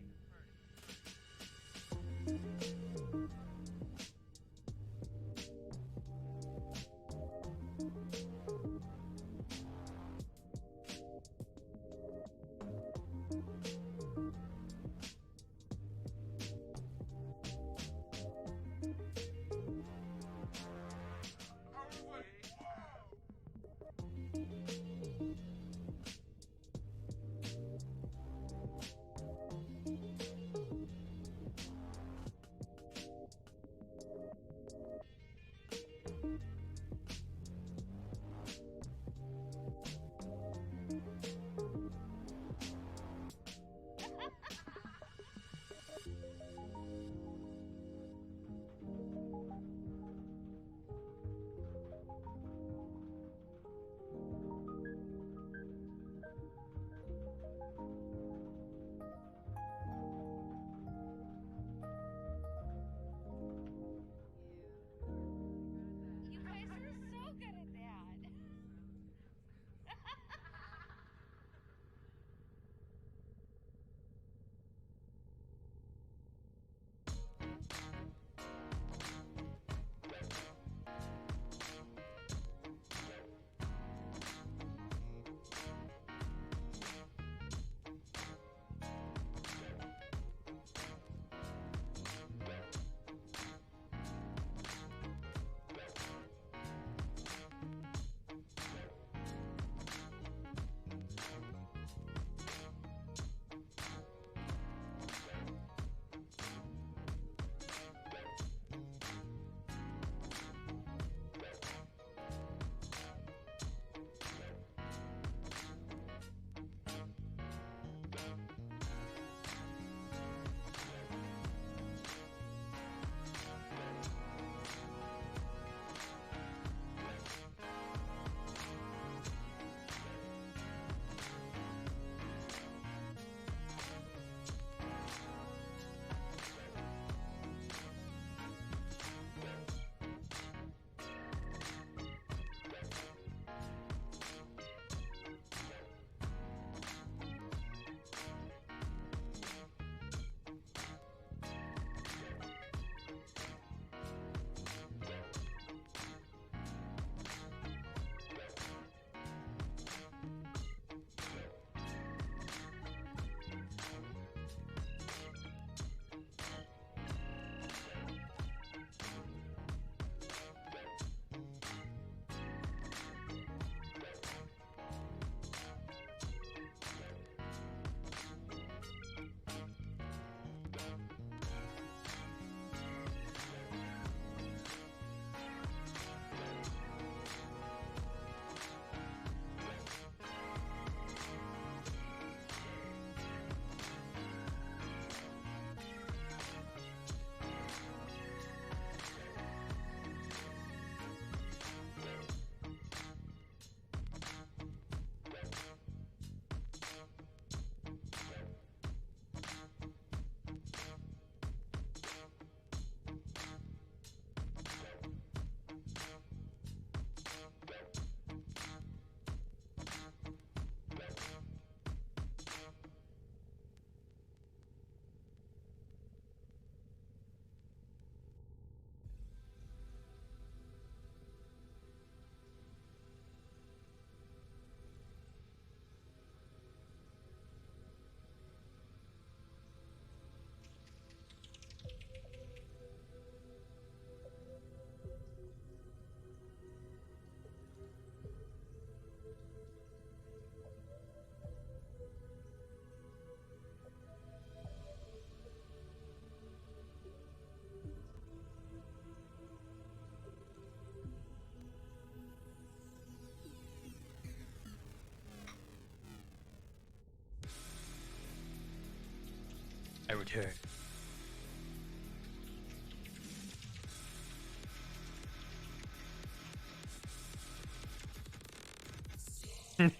turn.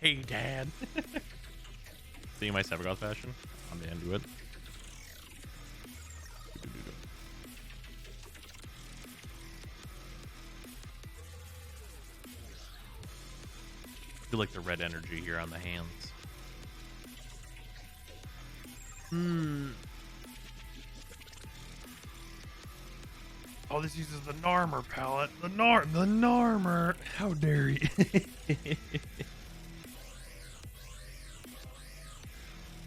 Hey, Dad. Seeing my Severgoth fashion? I'm into it. I feel like the red energy here on the hands. Oh, this uses the Narmer palette. The Narmer. How dare you?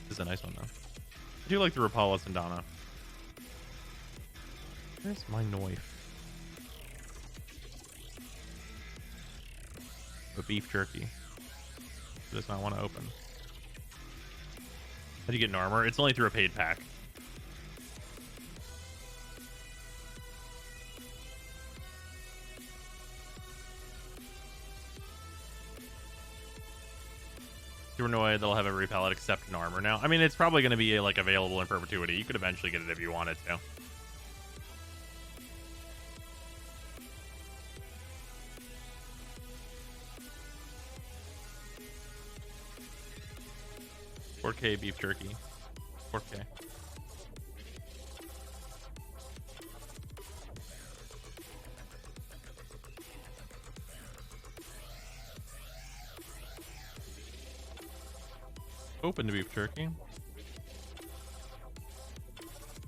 This is a nice one, though. I do like the Rapala Sandana. Where's my knife? The beef jerky. Does not want to open. How do you get an armor? It's only through a paid pack. Annoyed they'll have every palette except an armor now. I mean, it's probably going to be like available in perpetuity. You could eventually get it if you wanted to. $4K beef jerky. 4K. Open to beef jerky.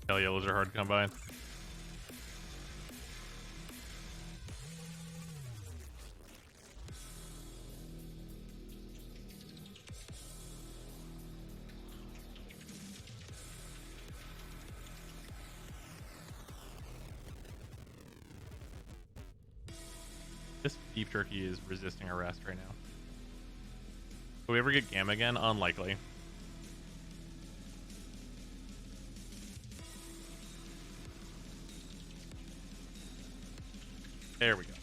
Hell, yellows are hard to come by. This beef jerky is resisting arrest right now. Will we ever get Gamma again? Unlikely. There we go.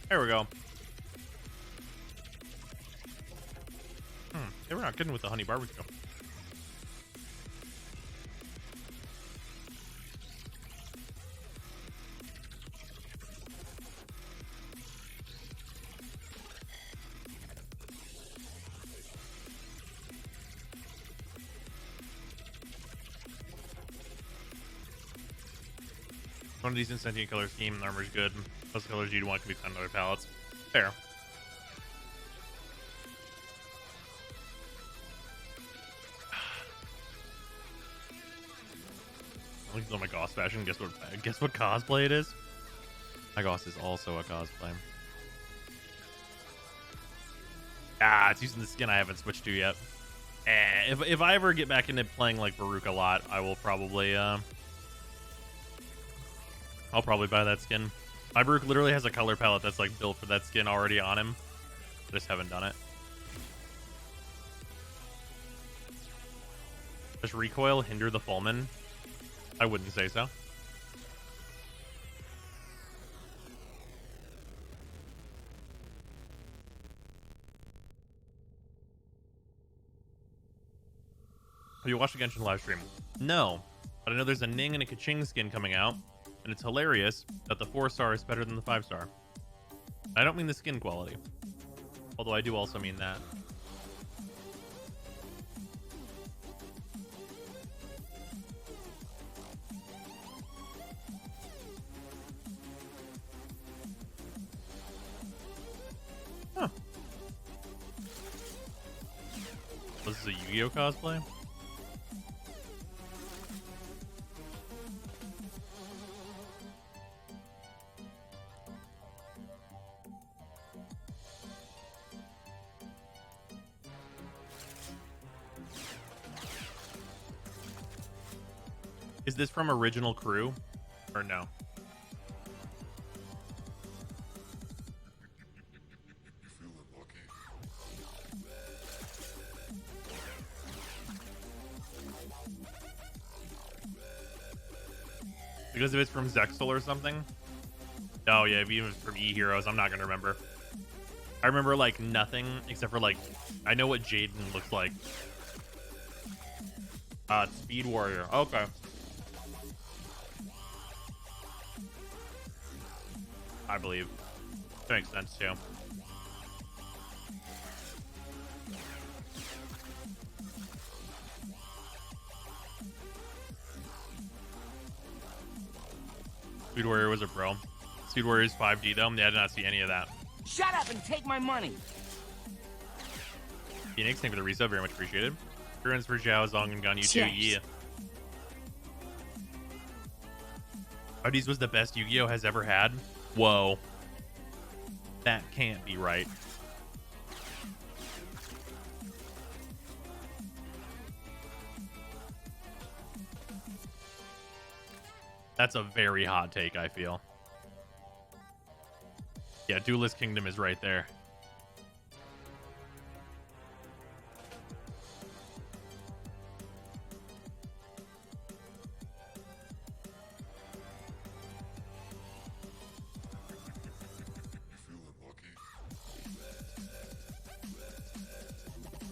There we go. They were not kidding with the honey barbecue. One of these insentient color scheme, the armor's good. Most colors you'd want can be found on other palettes. Fair. Look at my Goss fashion. Guess what cosplay it is? My Goss is also a cosplay. Ah, it's using the skin I haven't switched to yet. If I ever get back into playing like Baruch a lot, I will probably I'll probably buy that skin. My Baruch literally has a color palette that's like built for that skin already on him. I just haven't done it. Does recoil hinder the Fulman? I wouldn't say so. Have you watched the Genshin live stream? No, but I know there's a Ning and a Kaching skin coming out, and it's hilarious that the 4-star is better than the 5-star. I don't mean the skin quality, although I do also mean that. Huh. This is a Yu-Gi-Oh cosplay? Is this from original crew or no? Because if it's from Zexal or something. Oh yeah, if even from E-Heroes, I'm not gonna remember. I remember like nothing except for like I know what Jaden looks like. Speed Warrior. Okay. I believe. That makes sense too. Speed Warrior was a pro. Speed Warrior's 5D though. Yeah, I did not see any of that. Shut up and take my money. Phoenix, thank you for the resub. Very much appreciated. Ruins for Zhao, Zong, and Gan Yu too. Yeah. Odie's was the best Yu-Gi-Oh! Has ever had. Whoa. That can't be right. That's a very hot take, I feel. Yeah, Duelist Kingdom is right there.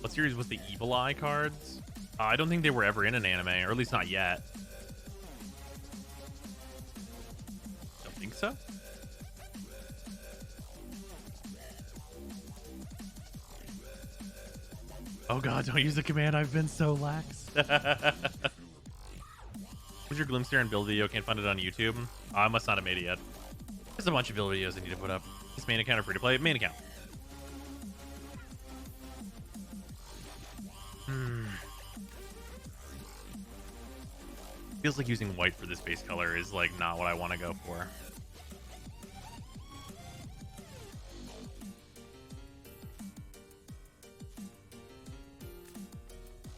What series was the Evil Eye cards? I don't think they were ever in an anime, or at least not yet. Don't think so. Oh god, don't use the command. I've been so lax. What's your Glimpse and build video? Can't find it on YouTube. I must not have made it yet. There's a bunch of build videos I need to put up. This main account or free to play? Main account. Feels like using white for this base color is like not what I want to go for.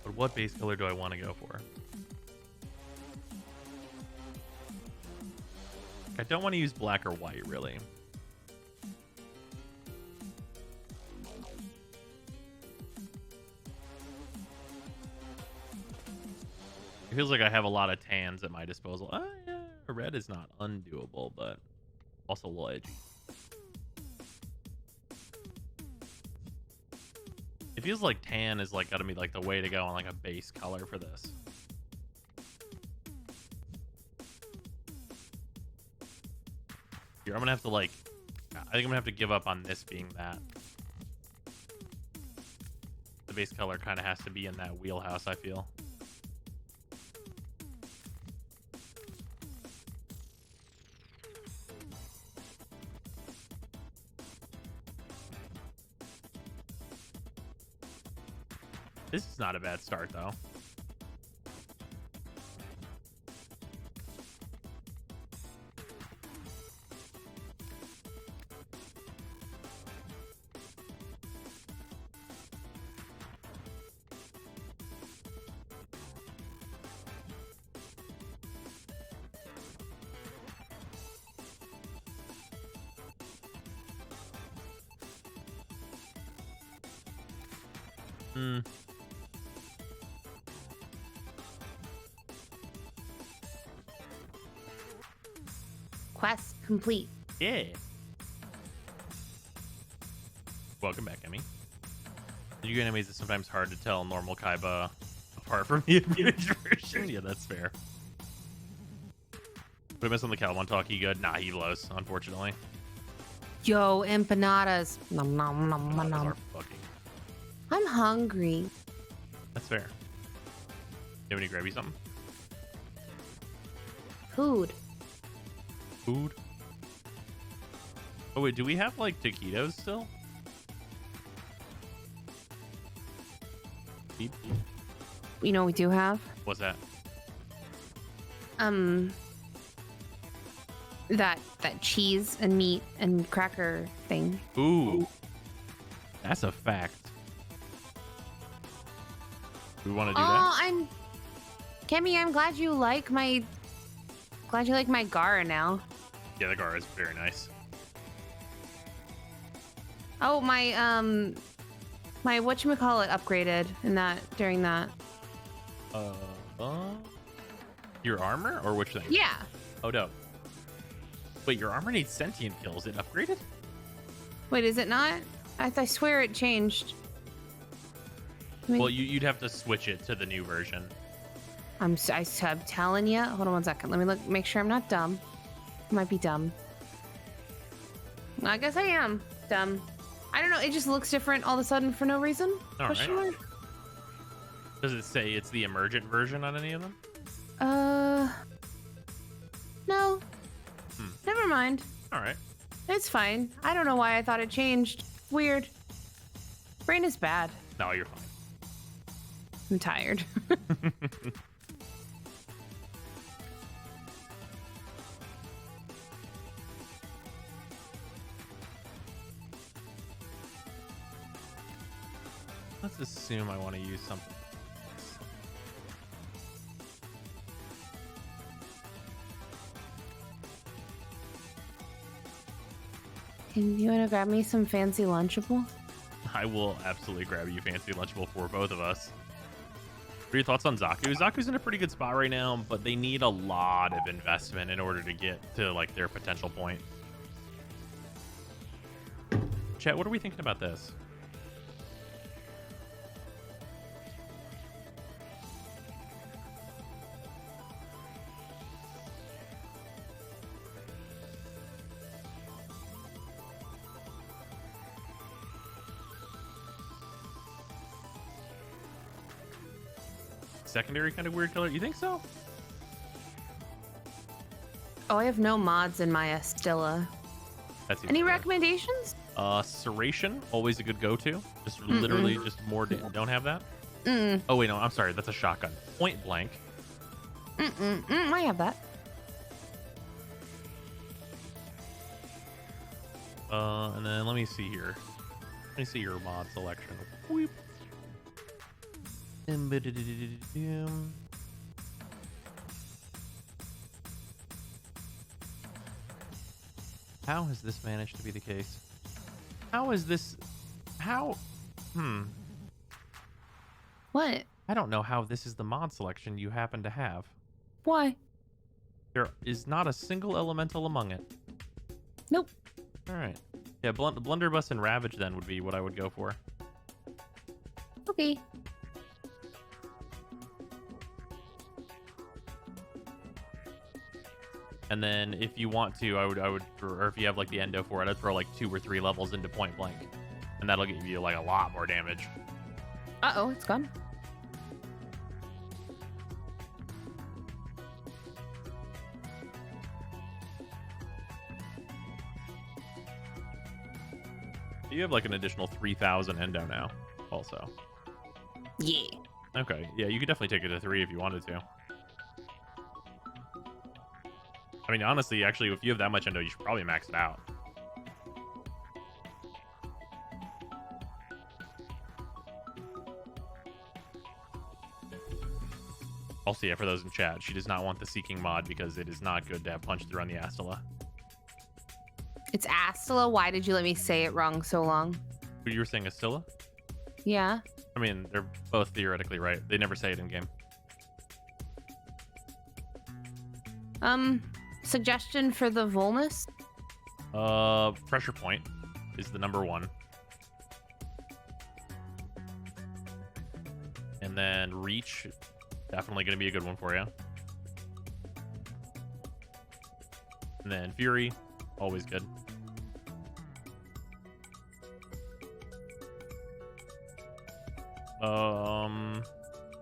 But what base color do I want to go for? I don't want to use black or white, really. It feels like I have a lot of tans at my disposal. Yeah, red is not undoable, but also a little edgy. It feels like tan is like gotta be like the way to go on like a base color for this. Here, I'm gonna have to like, I think I'm gonna have to give up on this being that. The base color kind of has to be in that wheelhouse, I feel. This is not a bad start, though. Quest complete. Yeah. Welcome back, Emmy. The Yu enemies is sometimes hard to tell normal Kaiba apart from the abridged version. Yeah, that's fair. But I miss on the Caliban talk. He good? Nah, he blows, unfortunately. Yo, empanadas. Nom, nom, nom, nom, Those nom. are fucking. I'm hungry. That's fair. You have any gravy something? Food. Food? Oh wait, do we have like taquitos still? Beep, beep. You know what we do have? What's that? That cheese and meat and cracker thing. Ooh. That's a fact. Do we want to do that? Kemi, I'm glad you like my Gara now. Yeah, the Gara is very nice. Oh, my whatchamacallit upgraded during that. Your armor or which thing? Yeah. Oh, no. Wait, your armor needs sentient kills. It upgraded? Wait, is it not? I swear it changed. Well, you'd have to switch it to the new version. I'm telling you. Hold on 1 second. Let me look. Make sure I'm not dumb. I might be dumb. I guess I am dumb. I don't know. It just looks different all of a sudden for no reason. All Question right. mark? Does it say it's the emergent version on any of them? No. Never mind. All right. It's fine. I don't know why I thought it changed. Weird. Brain is bad. No, you're fine. I'm tired. Let's assume I want to use something. Can you want to grab me some fancy Lunchable? I will absolutely grab you fancy Lunchable for both of us. What are your thoughts on Zaku? Zaku's in a pretty good spot right now, but they need a lot of investment in order to get to like their potential point. Chat, what are we thinking about this? Secondary kind of weird color. You think so? Oh, I have no mods in my Estilla. That's Any recommendations? Serration, always a good go-to. Just literally just more. Don't have that. Oh wait, no. I'm sorry. That's a shotgun. Point blank. I have that. And then let me see here. Let me see your mod selection. Weep. How has this managed to be the case? How is this? How? What? I don't know how this is the mod selection you happen to have. Why? There is not a single elemental among it. Nope. All right. Yeah, Blunderbuss and Ravage then would be what I would go for. Okay. And then if you want to, I would, or if you have like the endo for it, I'd throw like 2 or 3 levels into point blank, and that'll give you like a lot more damage. Uh-oh, it's gone. You have like an additional 3,000 endo now, also. Yeah. Okay, yeah, you could definitely take it to 3 if you wanted to. I mean, honestly, actually, if you have that much endo, you should probably max it out. Also, yeah, for those in chat, she does not want the Seeking mod because it is not good to have punch through on the Astilla. It's Astilla. Why did you let me say it wrong so long? You were saying Astilla? Yeah. I mean, they're both theoretically right. They never say it in game. Suggestion for the Volnus? Pressure point is the number 1. And then reach, definitely going to be a good one for you. And then fury, always good.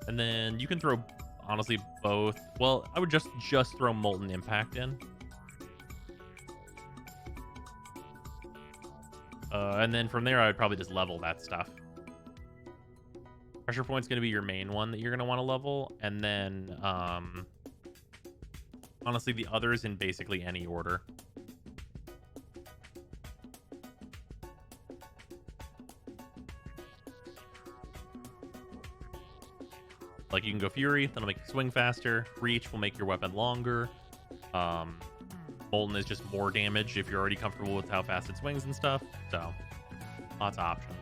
And then you can throw, honestly, both. Well, I would just throw Molten Impact in. And then from there, I would probably just level that stuff. Pressure Point's going to be your main one that you're going to want to level. And then, honestly, the others in basically any order. Like, you can go Fury, that'll make you swing faster. Reach will make your weapon longer. Molten is just more damage if you're already comfortable with how fast it swings and stuff. So, lots of options.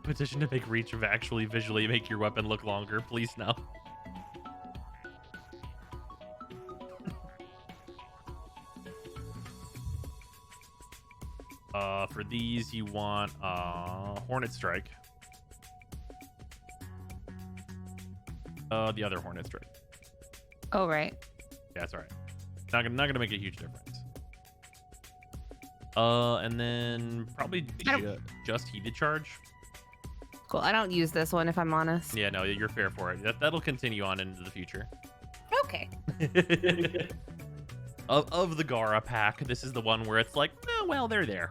Petition to make reach of actually visually make your weapon look longer. Please no. For these, you want Hornet Strike. The other Hornet Strike. Oh, right. Yeah, that's all right. Not gonna make a huge difference. And then probably just Heated Charge. Cool. I don't use this one if I'm honest. Yeah, no, you're fair for it. That'll continue on into the future. Okay. of the Gara pack, this is the one where it's like, oh, well, they're there.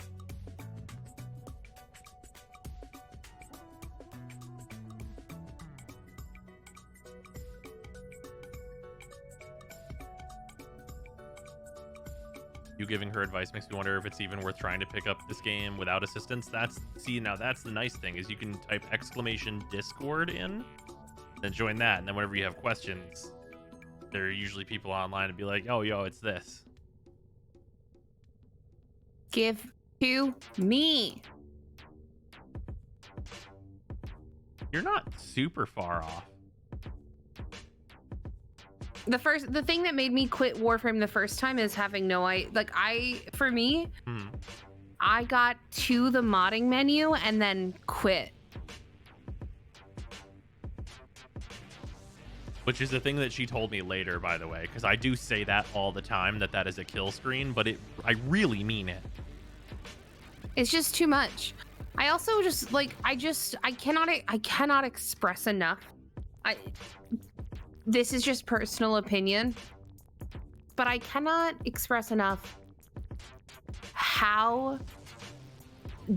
You giving her advice makes me wonder if it's even worth trying to pick up this game without assistance. Now that's the nice thing, is you can type !Discord in, then join that, and then whenever you have questions, there are usually people online and be like, oh, yo, it's this. Give to me. You're not super far off. The thing that made me quit Warframe the first time is having for me, I got to the modding menu and then quit. Which is the thing that she told me later, by the way, because I do say that all the time, that is a kill screen, but I really mean it. It's just too much. I also just I cannot express enough. This is just personal opinion, but I cannot express enough how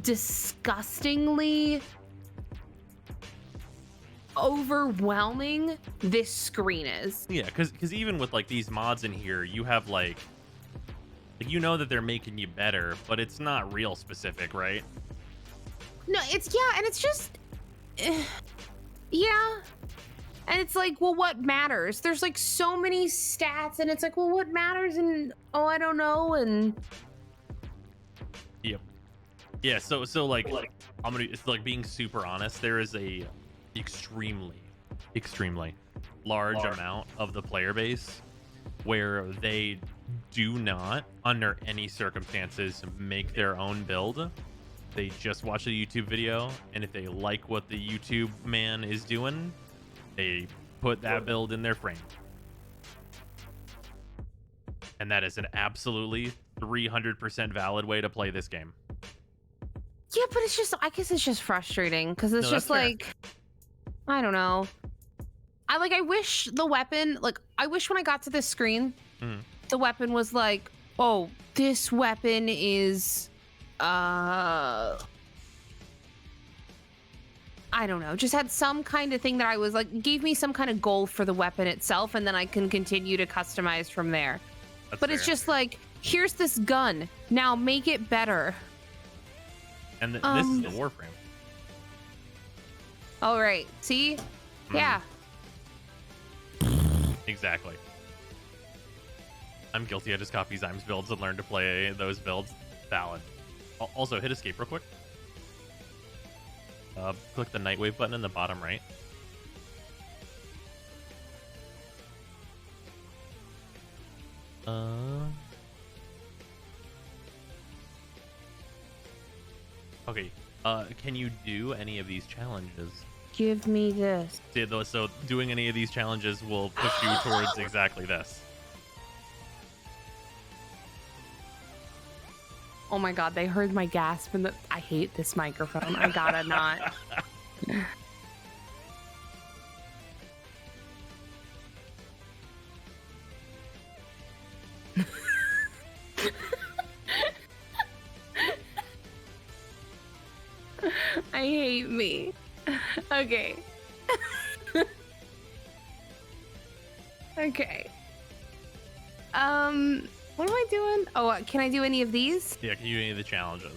disgustingly overwhelming this screen is. Yeah, because even with like these mods in here, you have like you know that they're making you better, but it's not real specific, right? No, and it's just yeah. And it's like, well, what matters? There's like so many stats, and it's like, well, what matters? And oh, I don't know. And yep, yeah. So like, it's like being super honest. There is a extremely large amount of the player base where they do not, under any circumstances, make their own build. They just watch a YouTube video, and if they like what the YouTube man is doing, they put that build in their frame. And that is an absolutely 300% valid way to play this game. Yeah, but I guess it's just frustrating because it's just like, I don't know. I wish the weapon, I wish when I got to this screen, the weapon was like, oh, this weapon is, I don't know, just had some kind of thing that I was like, gave me some kind of goal for the weapon itself, and then I can continue to customize from there. But fair. It's just like, here's this gun, now make it better. And this is the Warframe. Oh, right. See? Yeah. Exactly. I'm guilty. I just copy Zyme's builds and learn to play those builds. Valid. Also, hit escape real quick. Click the Nightwave button in the bottom right. Okay. Can you do any of these challenges? Give me this. So doing any of these challenges will push you towards exactly this. Oh my god, they heard my gasp and I hate this microphone. I gotta not. I hate me. Okay. Okay. What am I doing? Oh, can I do any of these? Yeah, can you do any of the challenges?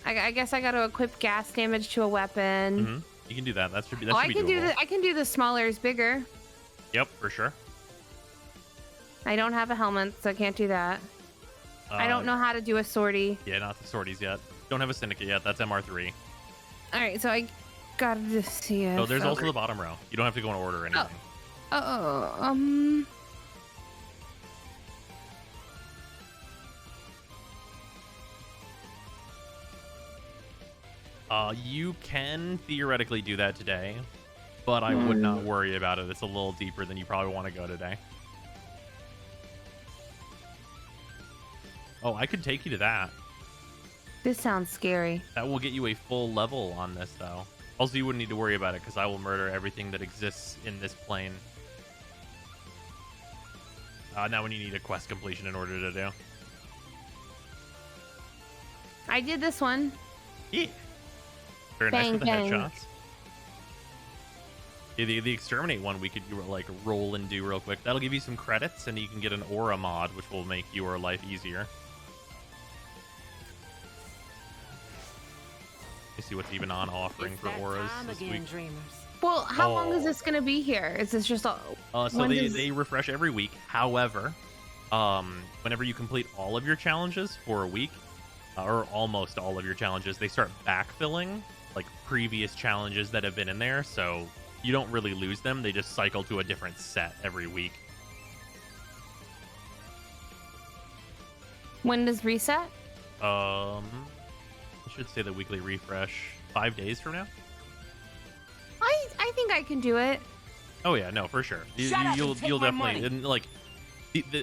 I guess I got to equip gas damage to a weapon. Mm-hmm. You can do that. That should be. I can do the smaller is bigger. Yep, for sure. I don't have a helmet, so I can't do that. I don't know how to do a sortie. Yeah, not the sorties yet. Don't have a syndicate yet. That's MR3. All right, so I gotta just see it. Oh, there's also the bottom row. You don't have to go in order or anything. You can theoretically do that today, but I would not worry about it. It's a little deeper than you probably want to go today. Oh, I could take you to that. This sounds scary. That will get you a full level on this, though. Also, you wouldn't need to worry about it because I will murder everything that exists in this plane. Now when you need a quest completion in order to do. I did this one. Yeah. Very nice with the headshots. Yeah, the exterminate one we could like roll and do real quick. That'll give you some credits, and you can get an aura mod, which will make your life easier. Let's see what's even on offering for auras this week. Well, how long is this gonna be here? Is this just all? So they refresh every week. However, whenever you complete all of your challenges for a week, or almost all of your challenges, they start backfilling like previous challenges that have been in there. So you don't really lose them. They just cycle to a different set every week. When does reset? I should say the weekly refresh 5 days from now. I think I can do it. Oh yeah, no, for sure. You'll definitely, and like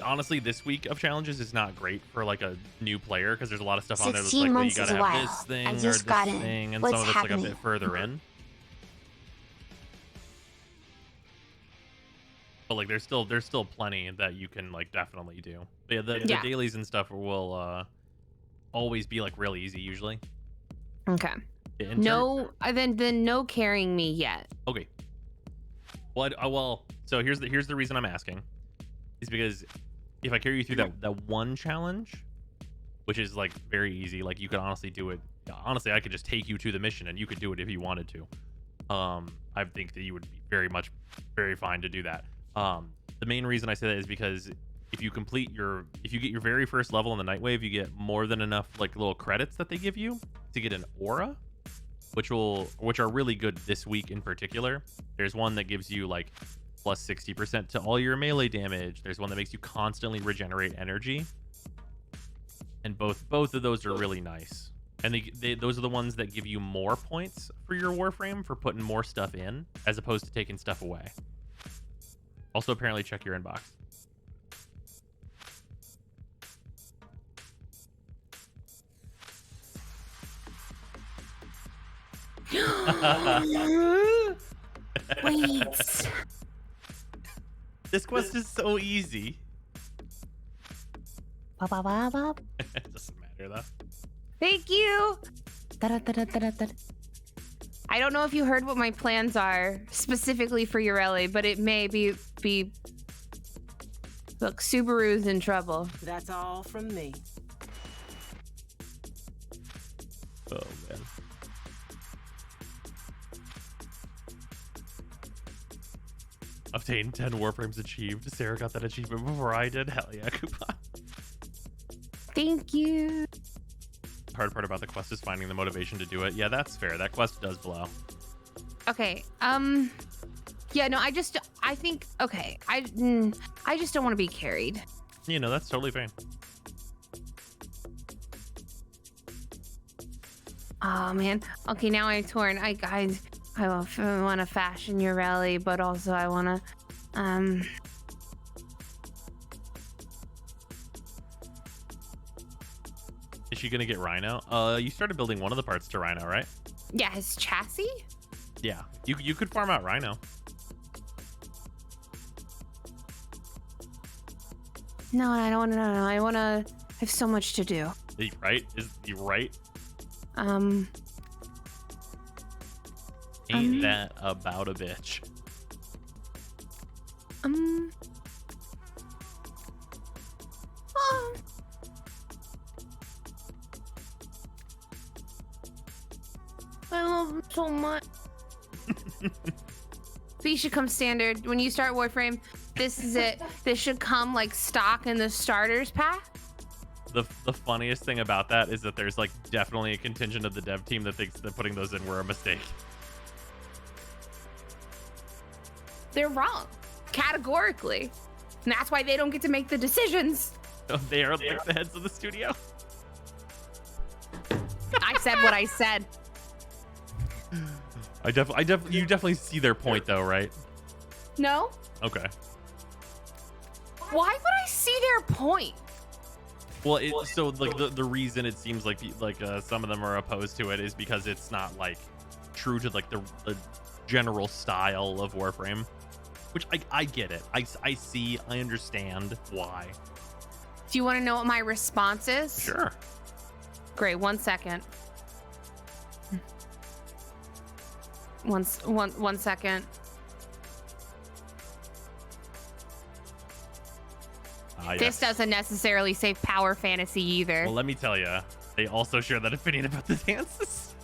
honestly, this week of challenges is not great for like a new player because there's a lot of stuff on there that's like, well, you gotta have this thing or this thing, and some of it's like a bit further in. But like, there's still plenty that you can like definitely do. But yeah, the dailies and stuff will always be like really easy usually. Okay. No, then no carrying me yet. Okay. Well, so here's the reason I'm asking, is because if I carry you through that one challenge, which is like very easy, like you could honestly do it. Honestly, I could just take you to the mission and you could do it if you wanted to. I think that you would be very fine to do that. The main reason I say that is because if you get your very first level in the Nightwave, you get more than enough like little credits that they give you to get an aura, which are really good this week in particular. There's one that gives you like plus 60% to all your melee damage. There's one that makes you constantly regenerate energy, and both of those are really nice. And those are the ones that give you more points for your Warframe for putting more stuff in, as opposed to taking stuff away. Also, apparently check your inbox. Wait. This quest is so easy. It doesn't matter though. Thank you. I don't know if you heard what my plans are specifically for Ureli, but it may be look, Subaru's in trouble. That's all from me. Oh man. Obtained 10 Warframes achieved. Sarah got that achievement before I did. Hell yeah, coupon. Thank you. The hard part about the quest is finding the motivation to do it. Yeah, that's fair. That quest does blow. Okay. Yeah, no, I just don't want to be carried. You know, that's totally fine. Oh man. Okay, now I'm torn. I want to fashion your rally, but also I want to Is she gonna get Rhino? You started building one of the parts to Rhino, right? Yeah, his chassis? Yeah. You could farm out Rhino. No, I don't want to. No, I want to. I have so much to do. Right? Is you right? Ain't that about a bitch? I love him so much. These should come standard. When you start Warframe, this is it. This should come like stock in the starters pack. the funniest thing about that is that there's like definitely a contingent of the dev team that thinks that putting those in were a mistake. They're wrong, categorically. And that's why they don't get to make the decisions. They are like the heads of the studio. I said what I said. You definitely see their point though, right? No? Okay. Why would I see their point? Well, so like the reason it seems like some of them are opposed to it is because it's not like true to like the general style of Warframe, which I get it. I understand why. Do you want to know what my response is? Sure. Great. 1 second. One second. Yes. This doesn't necessarily say power fantasy either. Well, let me tell you, they also share that opinion about the dances.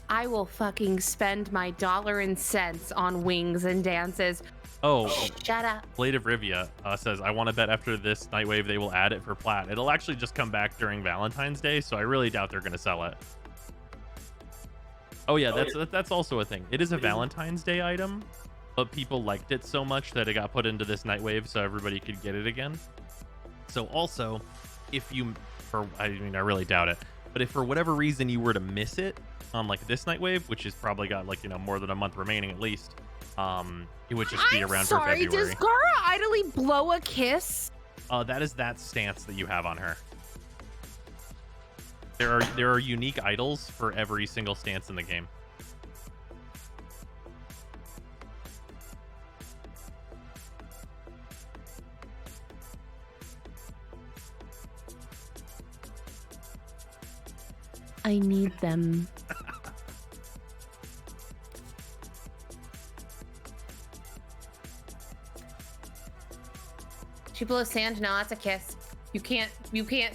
I will fucking spend my dollar and cents on wings and dances. Oh, shut up. Blade of Rivia says, I want to bet after this Nightwave they will add it for plat. It'll actually just come back during Valentine's Day, so I really doubt they're going to sell it. Oh yeah, that's also a thing. It is a Valentine's Day item, but people liked it so much that it got put into this Nightwave so everybody could get it again. So also, if you, I really doubt it, but if for whatever reason you were to miss it on like this Nightwave, which has probably got like, more than a month remaining at least, it would just be around for February. Does Gara idly blow a kiss? That is that stance that you have on her. There are unique idols for every single stance in the game. I need them. She blows sand. No, that's a kiss. You can't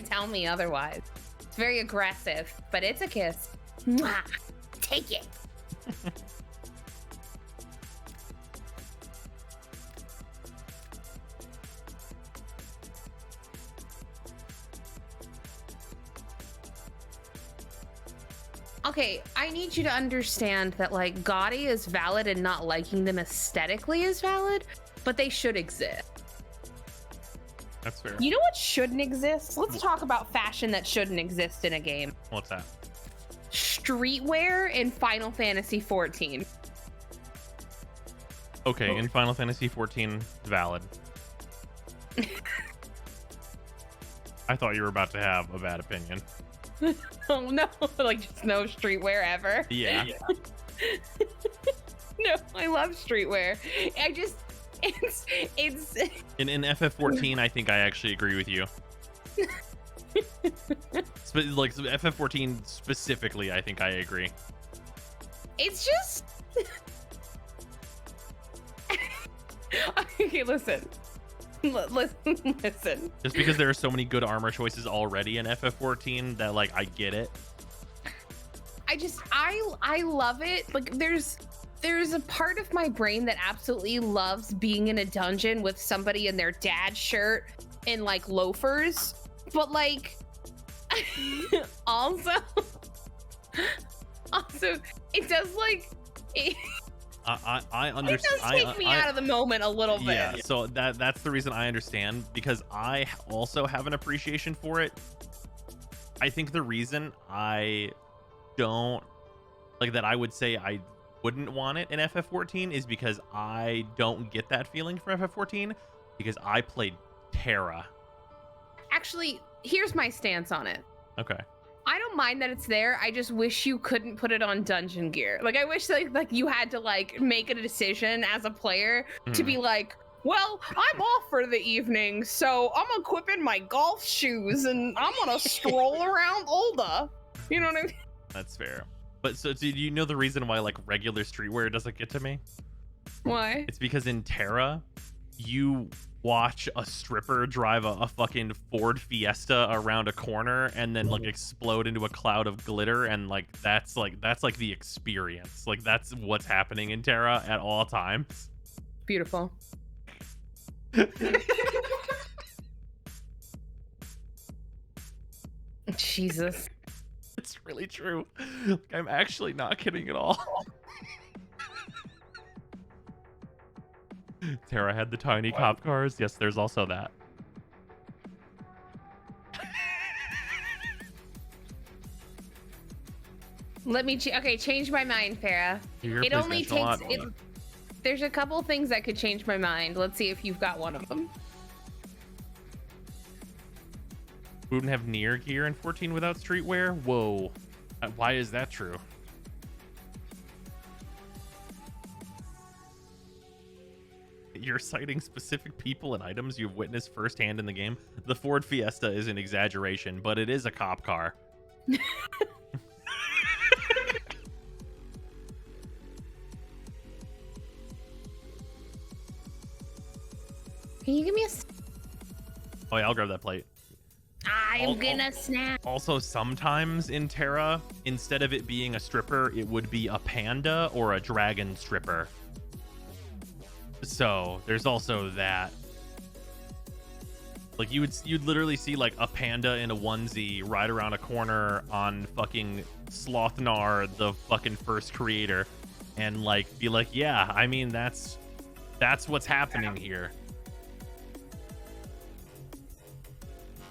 tell me otherwise. It's very aggressive, but it's a kiss. Mwah! Take it. Okay, I need you to understand that like Gaudi is valid and not liking them aesthetically is valid, but they should exist. That's fair. You know what shouldn't exist? Let's talk about fashion that shouldn't exist in a game. What's that? Streetwear in Final Fantasy XIV. Okay, in Final Fantasy XIV, valid. I thought you were about to have a bad opinion. Oh no, like just no streetwear ever. Yeah. No, I love streetwear. It's in FF14, I think I actually agree with you. Like FF14 specifically, I think I agree. It's just okay, listen. Listen. Just because there are so many good armor choices already in FF14 that like I get it. I love it. Like there's a part of my brain that absolutely loves being in a dungeon with somebody in their dad shirt and like loafers, but like also it does like I understand. It does take me out of the moment a little bit. Yeah, so that's the reason I understand, because I also have an appreciation for it. I think the reason I don't like that, I would say I wouldn't want it in FF14 is because I don't get that feeling from FF14 because I played Terra. Actually, here's my stance on it. Okay. I don't mind that it's there. I just wish you couldn't put it on dungeon gear. Like I wish like you had to like make a decision as a player to be like, well, I'm off for the evening, so I'm equipping my golf shoes and I'm gonna stroll around Ulda. You know what I mean? That's fair. But so do you know the reason why like regular streetwear doesn't get to me? Why? It's because in Terra, you watch a stripper drive a fucking Ford Fiesta around a corner and then like explode into a cloud of glitter, and like that's the experience. Like that's what's happening in Terra at all times. Beautiful. Jesus. It's really true. Like, I'm actually not kidding at all. Terra had the tiny cop cars. Yes, there's also that. Let me change my mind, Farah. It only takes there's a couple things that could change my mind. Let's see if you've got one of them. We wouldn't have near gear in 14 without streetwear? Whoa. Why is that true? You're citing specific people and items you've witnessed firsthand in the game. The Ford Fiesta is an exaggeration, but it is a cop car. Can you give me a... Oh yeah, I'll grab that plate. I'm gonna snap. Also, sometimes in Terra, instead of it being a stripper, it would be a panda or a dragon stripper. So there's also that. Like you'd literally see like a panda in a onesie ride around a corner on fucking Slothnar, the fucking first creator, and like be like, yeah, I mean that's what's happening here.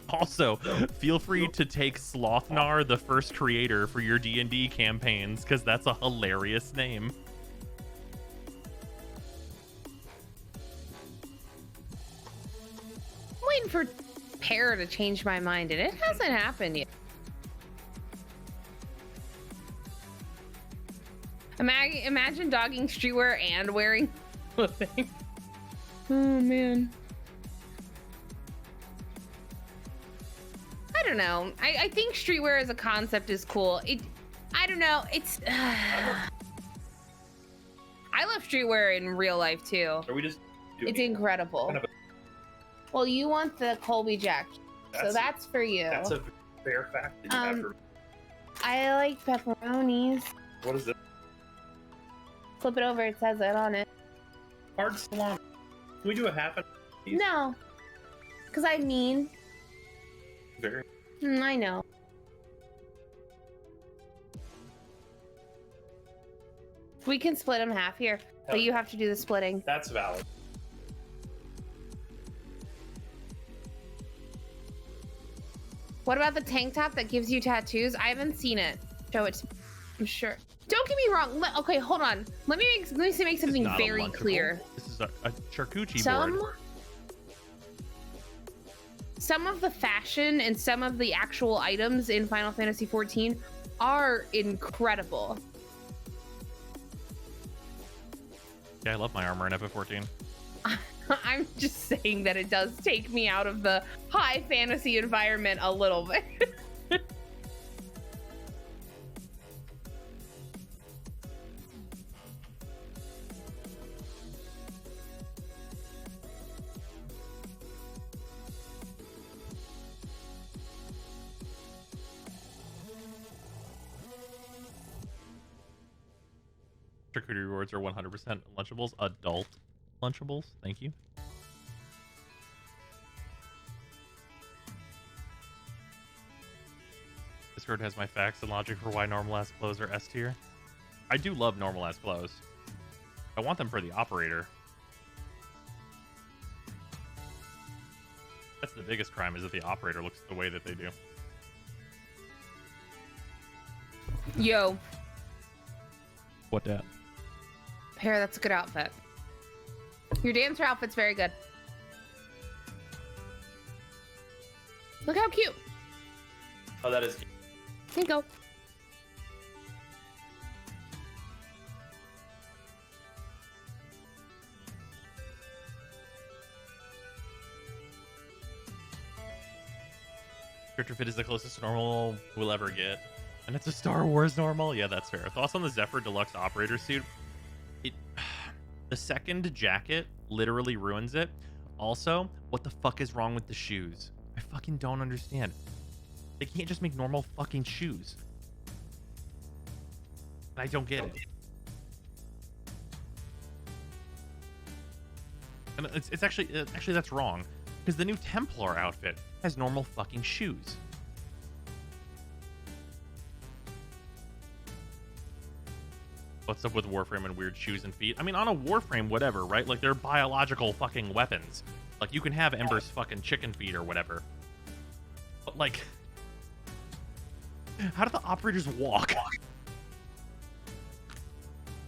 Also, feel free to take Slothnar, the first creator, for your D&D campaigns, because that's a hilarious name. I'm waiting for Pear to change my mind, and it hasn't happened yet. Imagine dogging streetwear and wearing clothing. Oh, man. I don't know. I think streetwear as a concept is cool. I don't know. It's... I love streetwear in real life, too. Are we just... It's incredible. Kind of Well, you want the Colby Jack, so that's for you. That's a fair fact that you have for... I like pepperonis. What is it? Flip it over, it says it on it. Hard salami. Can we do a half and... No. Because I mean... Very... I know. We can split them half here, but you have to do the splitting. That's valid. What about the tank top that gives you tattoos? I haven't seen it. Show it to me. I'm sure. Don't get me wrong. Okay, hold on. Let me make something very clear. This is a charcuterie board. Some of the fashion and some of the actual items in Final Fantasy XIV are incredible. Yeah, I love my armor in FF14. I'm just saying that it does take me out of the high fantasy environment a little bit. Charcuterie rewards are 100% Lunchables. Adult Lunchables. Thank you. Discord has my facts and logic for why normal ass clothes are S tier. I do love normal ass clothes. I want them for the operator. That's the biggest crime, is that the operator looks the way that they do. Yo. What that? Pear, that's a good outfit. Your dancer outfit's very good. Look how cute. Oh, that is cute. Here you go. Character fit is the closest to normal we'll ever get. And it's a Star Wars normal? Yeah, that's fair. Thoughts on the Zephyr Deluxe operator suit? The The second jacket literally ruins it. Also, what the fuck is wrong with the shoes? I fucking don't understand. They can't just make normal fucking shoes. I don't get it. And it's actually that's wrong, because the new Templar outfit has normal fucking shoes. What's up with Warframe and weird shoes and feet? I mean, on a Warframe, whatever, right? Like, they're biological fucking weapons. Like, you can have Ember's fucking chicken feet or whatever. But, like, how do the operators walk?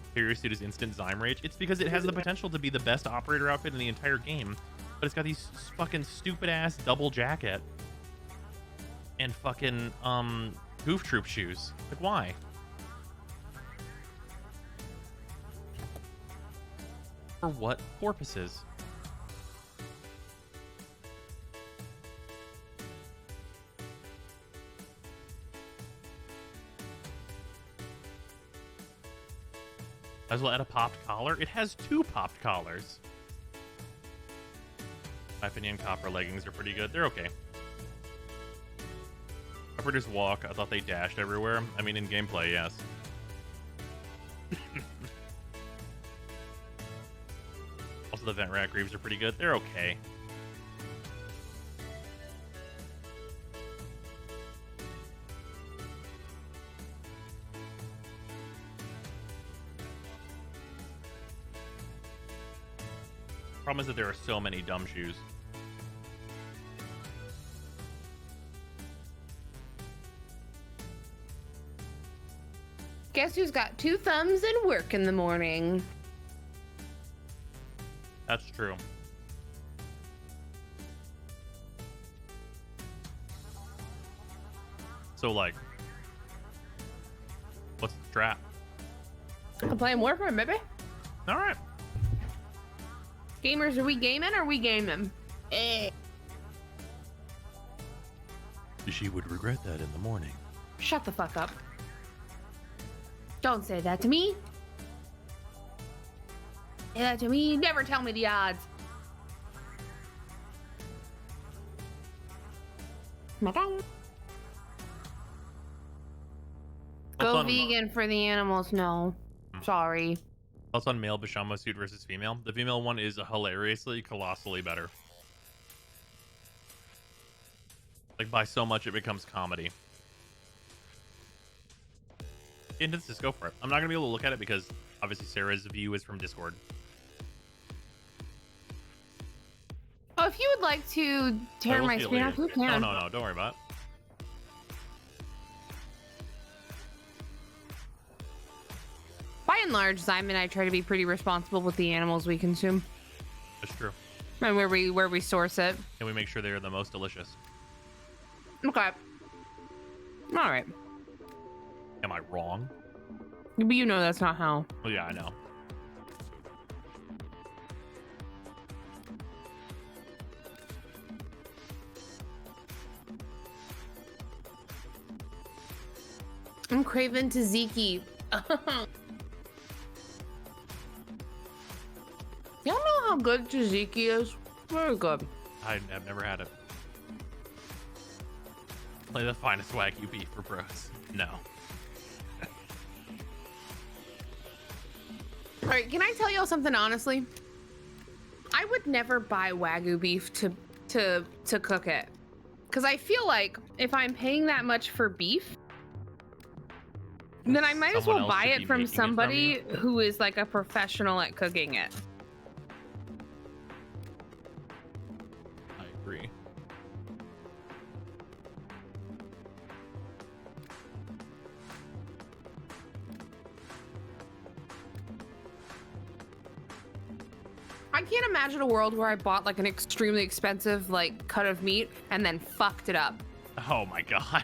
Superior suit is instant Zyme Rage. It's because it has the potential to be the best operator outfit in the entire game, but it's got these fucking stupid ass double jacket and fucking Goof Troop shoes. Like, why? For what purposes? As well add a popped collar. It has 2 popped collars. My opinion, copper leggings are pretty good. They're okay. Operators walk. I thought they dashed everywhere. I mean, in gameplay, yes. Also, the vent rat greaves are pretty good. They're okay. Problem is that there are so many dumb shoes. Guess who's got 2 thumbs and work in the morning? That's true. So, like, what's the strat? I'm playing Warframe, baby. All right. Gamers, are we gaming or are we gaming? She would regret that in the morning. Shut the fuck up. Don't say that to me. Say that to me. Never tell me the odds. Go vegan for the animals. No. Sorry. Also on male Bashama suit versus female. The female one is hilariously, colossally better. Like, by so much it becomes comedy. Get into this, go for it. I'm not gonna be able to look at it because obviously Sarah's view is from Discord. Oh, if you would like to tear my screen off, you can. No, don't worry about it. By and large, Zyme and I try to be pretty responsible with the animals we consume. That's true. And where we source it. And we make sure they're the most delicious. Okay. All right. Am I wrong? But you know that's not how. Well, yeah, I know. I'm craving tzatziki. Y'all know how good tzatziki is? Very good. I've never had it. Play the finest Wagyu beef for bros. No. All right, can I tell y'all something honestly? I would never buy Wagyu beef to cook it. Because I feel like if I'm paying that much for beef, then I might as well buy it from somebody who is like a professional at cooking it. I agree. I can't imagine a world where I bought like an extremely expensive like cut of meat and then fucked it up. Oh my god.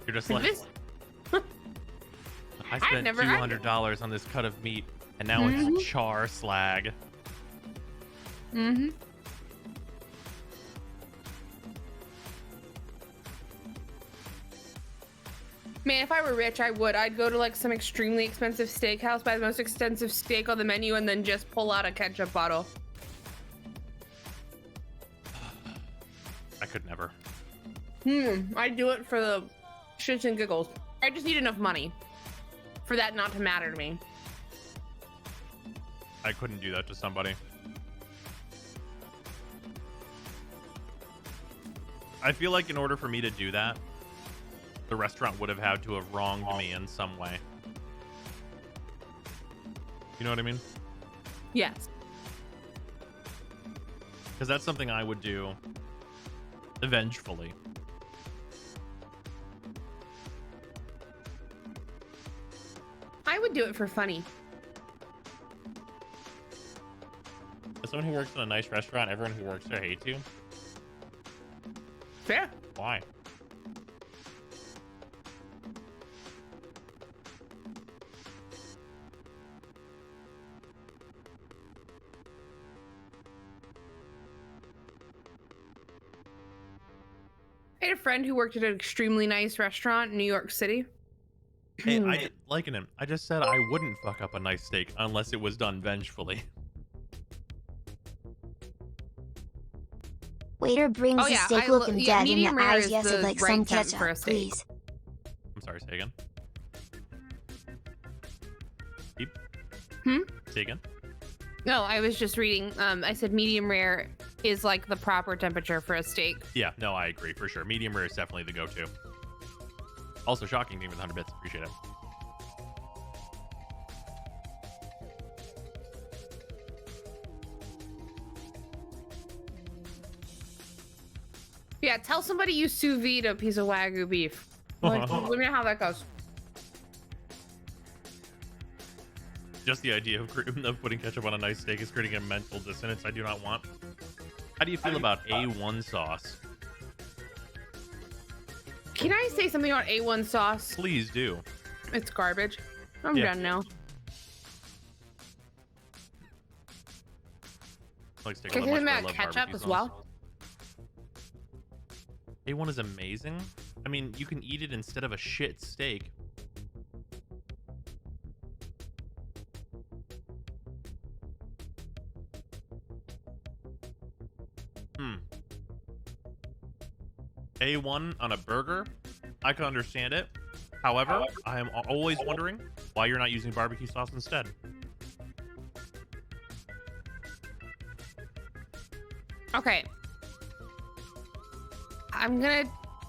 You're just like, I spent $200 on this cut of meat, and now it's char slag. Mm-hmm. Man, if I were rich, I would. I'd go to like some extremely expensive steakhouse, buy the most expensive steak on the menu, and then just pull out a ketchup bottle. I could never. I'd do it for the shits and giggles. I just need enough money for that not to matter to me. I couldn't do that to somebody. I feel like in order for me to do that, the restaurant would have had to have wronged me in some way. You know what I mean? Yes. Because that's something I would do vengefully. I would do it for funny. As someone who works in a nice restaurant, everyone who works there hates you. Fair. Why? I had a friend who worked at an extremely nice restaurant in New York City. Hey, I didn't liken him. I just said I wouldn't fuck up a nice steak unless it was done vengefully. Waiter brings the steak looking dead and the medium rare eyes is yes the like right some temp for a ketchup, steak. please. I'm sorry, say again. Keep. Say again. No, I was just reading. I said medium rare is like the proper temperature for a steak. Yeah, no, I agree for sure. Medium rare is definitely the go-to. Also, shocking thing with 100 bits. Appreciate it. Yeah, tell somebody you sous vide a piece of Wagyu beef. Like, let me know how that goes. Just the idea of putting ketchup on a nice steak is creating a mental dissonance I do not want. How do you feel about A1 sauce? Can I say something about A1 sauce? Please do. It's garbage. I'm done now. Like steak Can on you the say much, about I love ketchup barbecue as sauce. well? A1 is amazing. I mean, you can eat it instead of a shit steak. A1 on a burger, I can understand it. However, I am always wondering why you're not using barbecue sauce instead. Okay.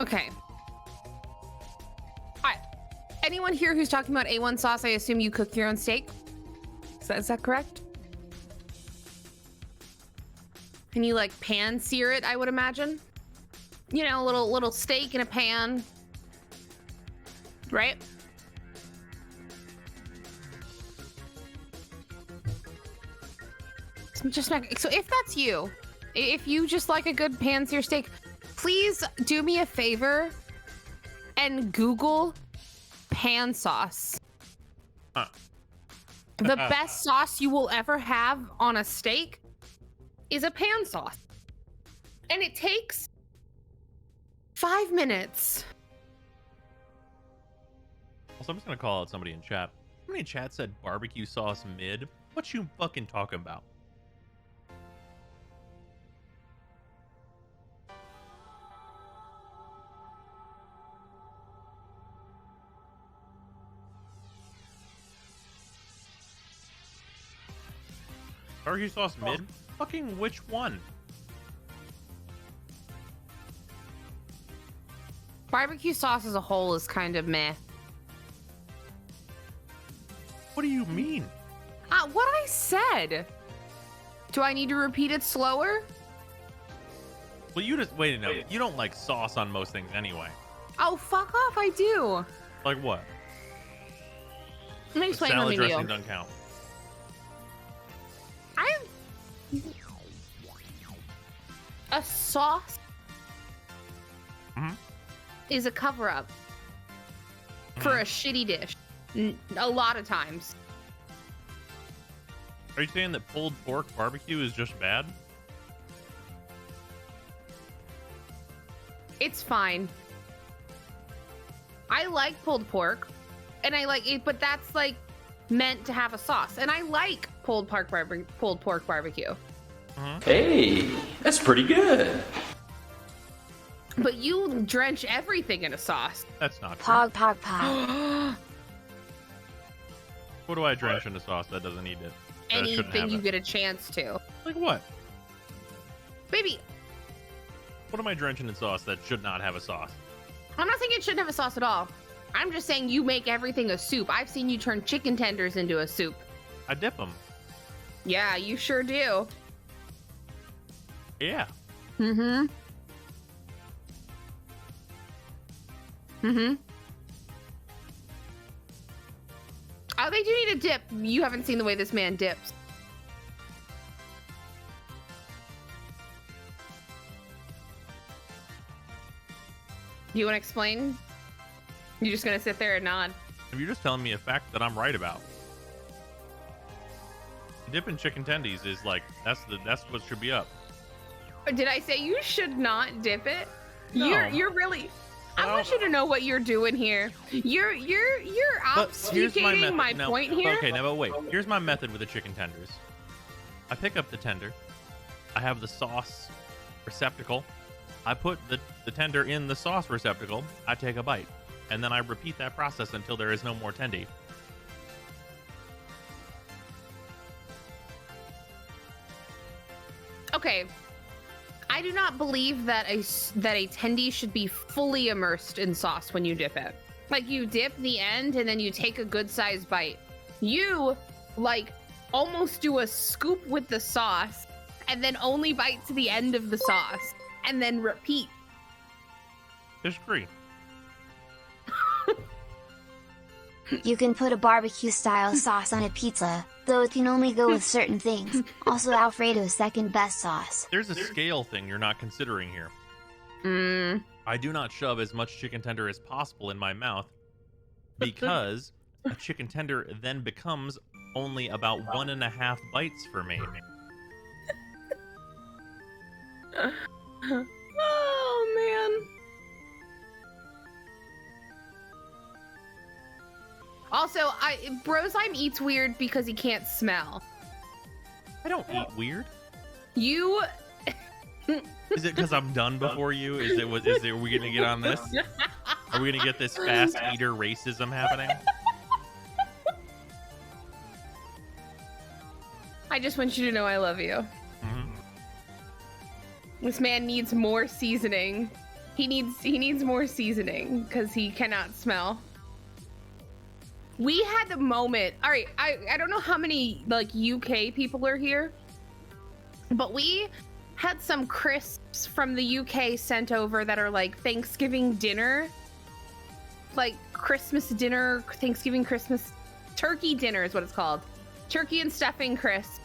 Okay. Alright. Anyone here who's talking about A1 sauce, I assume you cook your own steak? Is that correct? And you like pan sear it, I would imagine? You know, a little steak in a pan. Right? So if that's you, if you just like a good pan sear steak, please do me a favor and Google pan sauce. The best sauce you will ever have on a steak is a pan sauce. And it takes 5 minutes. Also, I'm just gonna call out somebody in chat. Somebody in chat said barbecue sauce mid. What you fucking talking about? Barbecue sauce mid? Fucking which one? Barbecue sauce as a whole is kind of meh. What do you mean? What I said. Do I need to repeat it slower? Well, you just wait a minute. You don't like sauce on most things anyway. Oh, fuck off! I do. Like what? Let me explain salad something to dressing you. doesn't count. A sauce Mhm. is a cover-up for a shitty dish. A lot of times. Are you saying that pulled pork barbecue is just bad? It's fine. I like pulled pork, and I like it, but that's like meant to have a sauce, and I like pulled pork barbecue. Hey, that's pretty good. But you drench everything in a sauce. That's not true. Pog, pog, pog. What do I drench in a sauce that doesn't need it? That shouldn't Anything have you it? get a chance to. Like what? Baby, What am I drenching in sauce that should not have a sauce? I'm not saying it shouldn't have a sauce at all. I'm just saying you make everything a soup. I've seen you turn chicken tenders into a soup. I dip them. Yeah, you sure do. Yeah. Mm-hmm. Mm-hmm. Oh, they do need a dip. You haven't seen the way this man dips. Do you want to explain? You're just gonna sit there and nod. You're just telling me a fact that I'm right about. Dipping chicken tendies is like that's what should be up. Did I say you should not dip it? No. You're really. I want you to know what you're doing here. You're obfuscating my point here. Okay, now but wait. Here's my method with the chicken tenders. I pick up the tender. I have the sauce receptacle. I put the tender in the sauce receptacle. I take a bite, and then I repeat that process until there is no more tendy. Okay. I do not believe that a tendy should be fully immersed in sauce when you dip it. Like, you dip the end and then you take a good sized bite. You like almost do a scoop with the sauce and then only bite to the end of the sauce and then repeat. Disagree. You can put a barbecue style sauce on a pizza, though it can only go with certain things. Also Alfredo's second best sauce. There's a scale thing you're not considering here. I do not shove as much chicken tender as possible in my mouth because a chicken tender then becomes only about 1.5 bites for me. Oh, man. Also, Brosheim eats weird because he can't smell. I don't eat weird. You... Is it because I'm done before you? Are we gonna get on this? Are we gonna get this fast eater racism happening? I just want you to know I love you. This man needs more seasoning. He needs more seasoning because he cannot smell. We had the moment. All right, I don't know how many like UK people are here, but we had some crisps from the UK sent over that are like Thanksgiving dinner, like Christmas dinner, Thanksgiving Christmas turkey dinner is what it's called. Turkey and stuffing crisps.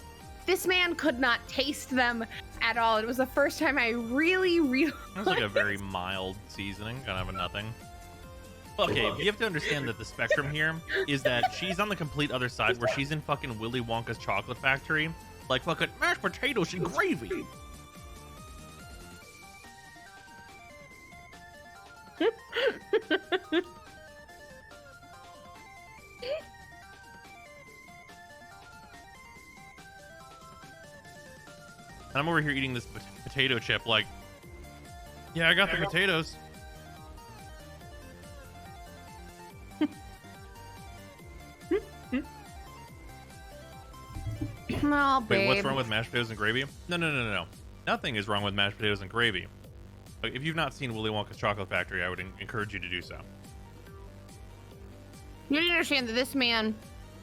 This man could not taste them at all. It was the first time I really It was like a very mild seasoning, kind of a nothing. Okay, you have to understand that the spectrum here is that she's on the complete other side where she's in fucking Willy Wonka's chocolate factory. Like fucking mashed potatoes and gravy. And I'm over here eating this potato chip like, yeah, I got the potatoes. Oh, babe. Wait, what's wrong with mashed potatoes and gravy? No. Nothing is wrong with mashed potatoes and gravy. Like, if you've not seen Willy Wonka's Chocolate Factory, I would encourage you to do so. You didn't understand that this man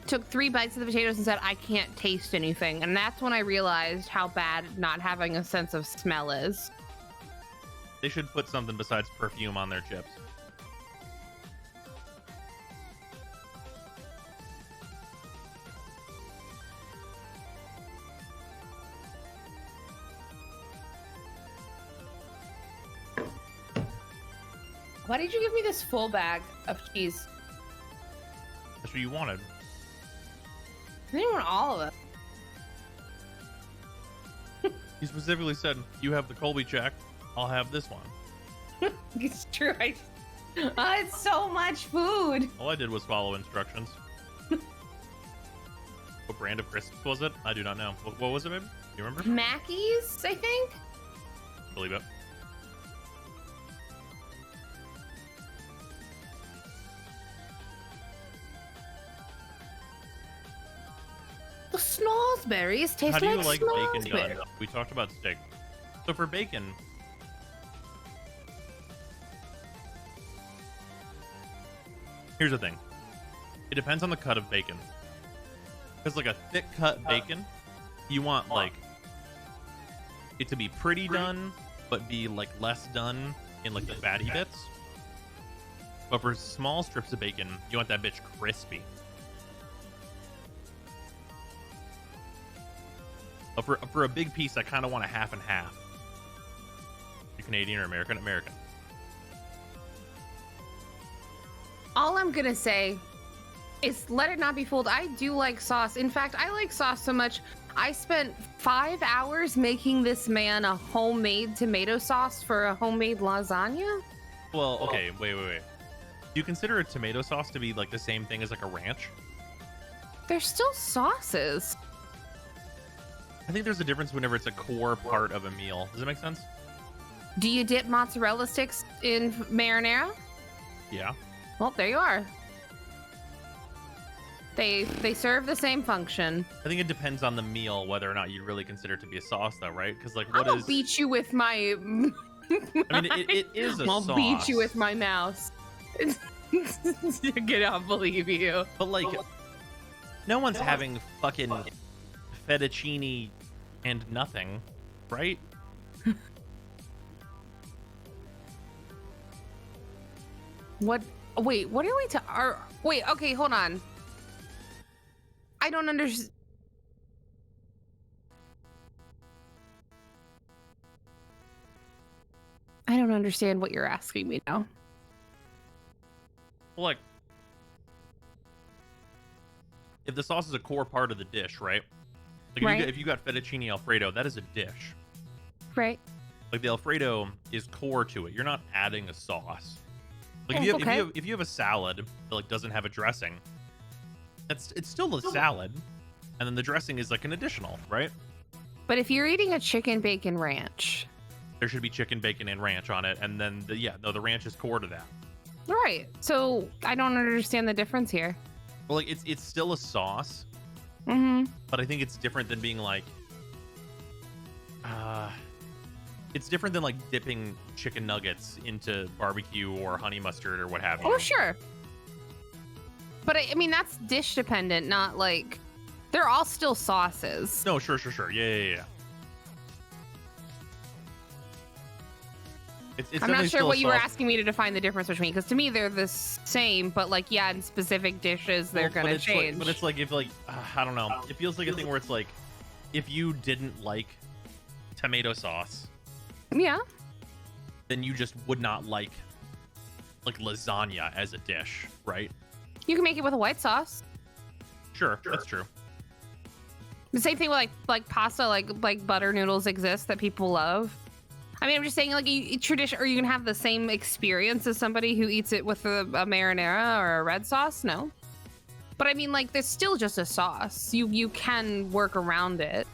took 3 bites of the potatoes and said, I can't taste anything. And that's when I realized how bad not having a sense of smell is. They should put something besides perfume on their chips. Why did you give me this full bag of cheese? That's what you wanted. I didn't want all of it. He specifically said, you have the Colby check, I'll have this one. It's true. It's so much food. All I did was follow instructions. What brand of crisps was it? I do not know. What was it, babe? You remember? Mackey's, I think. Believe it. The snozzberries taste How do you like like bacon snozzberries. done? We talked about steak. So for bacon, here's the thing. It depends on the cut of bacon. Because like a thick cut bacon, you want like it to be pretty done, but be like less done in like the fatty bits. But for small strips of bacon, you want that bitch crispy. But for a big piece, I kind of want a half and half. You Canadian or American? American. All I'm gonna say is let it not be fooled. I do like sauce. In fact, I like sauce so much. I spent 5 hours making this man a homemade tomato sauce for a homemade lasagna. Well, okay, wait. Do you consider a tomato sauce to be like the same thing as like a ranch? They're still sauces. I think there's a difference whenever it's a core part of a meal. Does that make sense? Do you dip mozzarella sticks in marinara? Yeah. Well, there you are. They serve the same function. I think it depends on the meal whether or not you really consider it to be a sauce, though, right? Because like, I'm what gonna is? beat you with my. I mean, it is a I'll sauce. beat you with my mouse. I cannot believe you. But like, no one's having fucking fettuccine and nothing, right? What? Wait, what are we wait, okay, hold on. I don't understand. I don't understand what you're asking me now. Well, like, if the sauce is a core part of the dish, right? Like, Right. if you got fettuccine Alfredo, that is a dish. Right. Like, the Alfredo is core to it. You're not adding a sauce. Like, Oh, okay. if you have a salad that like doesn't have a dressing, it's still a salad, and then the dressing is like an additional, right? But if you're eating a chicken bacon ranch, There should be chicken, bacon, and ranch on it, and then the ranch is core to that. right? So I don't understand the difference here. Well, like it's still a sauce, Mm-hmm. but I think it's different than being like, it's different than like dipping chicken nuggets into barbecue or honey mustard or what have you. Oh, sure. But I mean, that's dish dependent, not like they're all still sauces. No, sure. Yeah. It's I'm not definitely sure still what a you were sauce. asking me to define the difference between, because to me they're the same, but like, yeah, in specific dishes they're Well, but gonna it's like- change. but it's like if like I don't know. It feels like a thing where it's like if you didn't like tomato sauce, yeah. then you just would not like lasagna as a dish, right? You can make it with a white sauce. Sure, that's true. The same thing with like pasta, like butter noodles exist that people love. I mean, I'm just saying, like, tradition, or you can have the same experience as somebody who eats it with a marinara or a red sauce. No, but I mean, like, there's still just a sauce. You can work around it.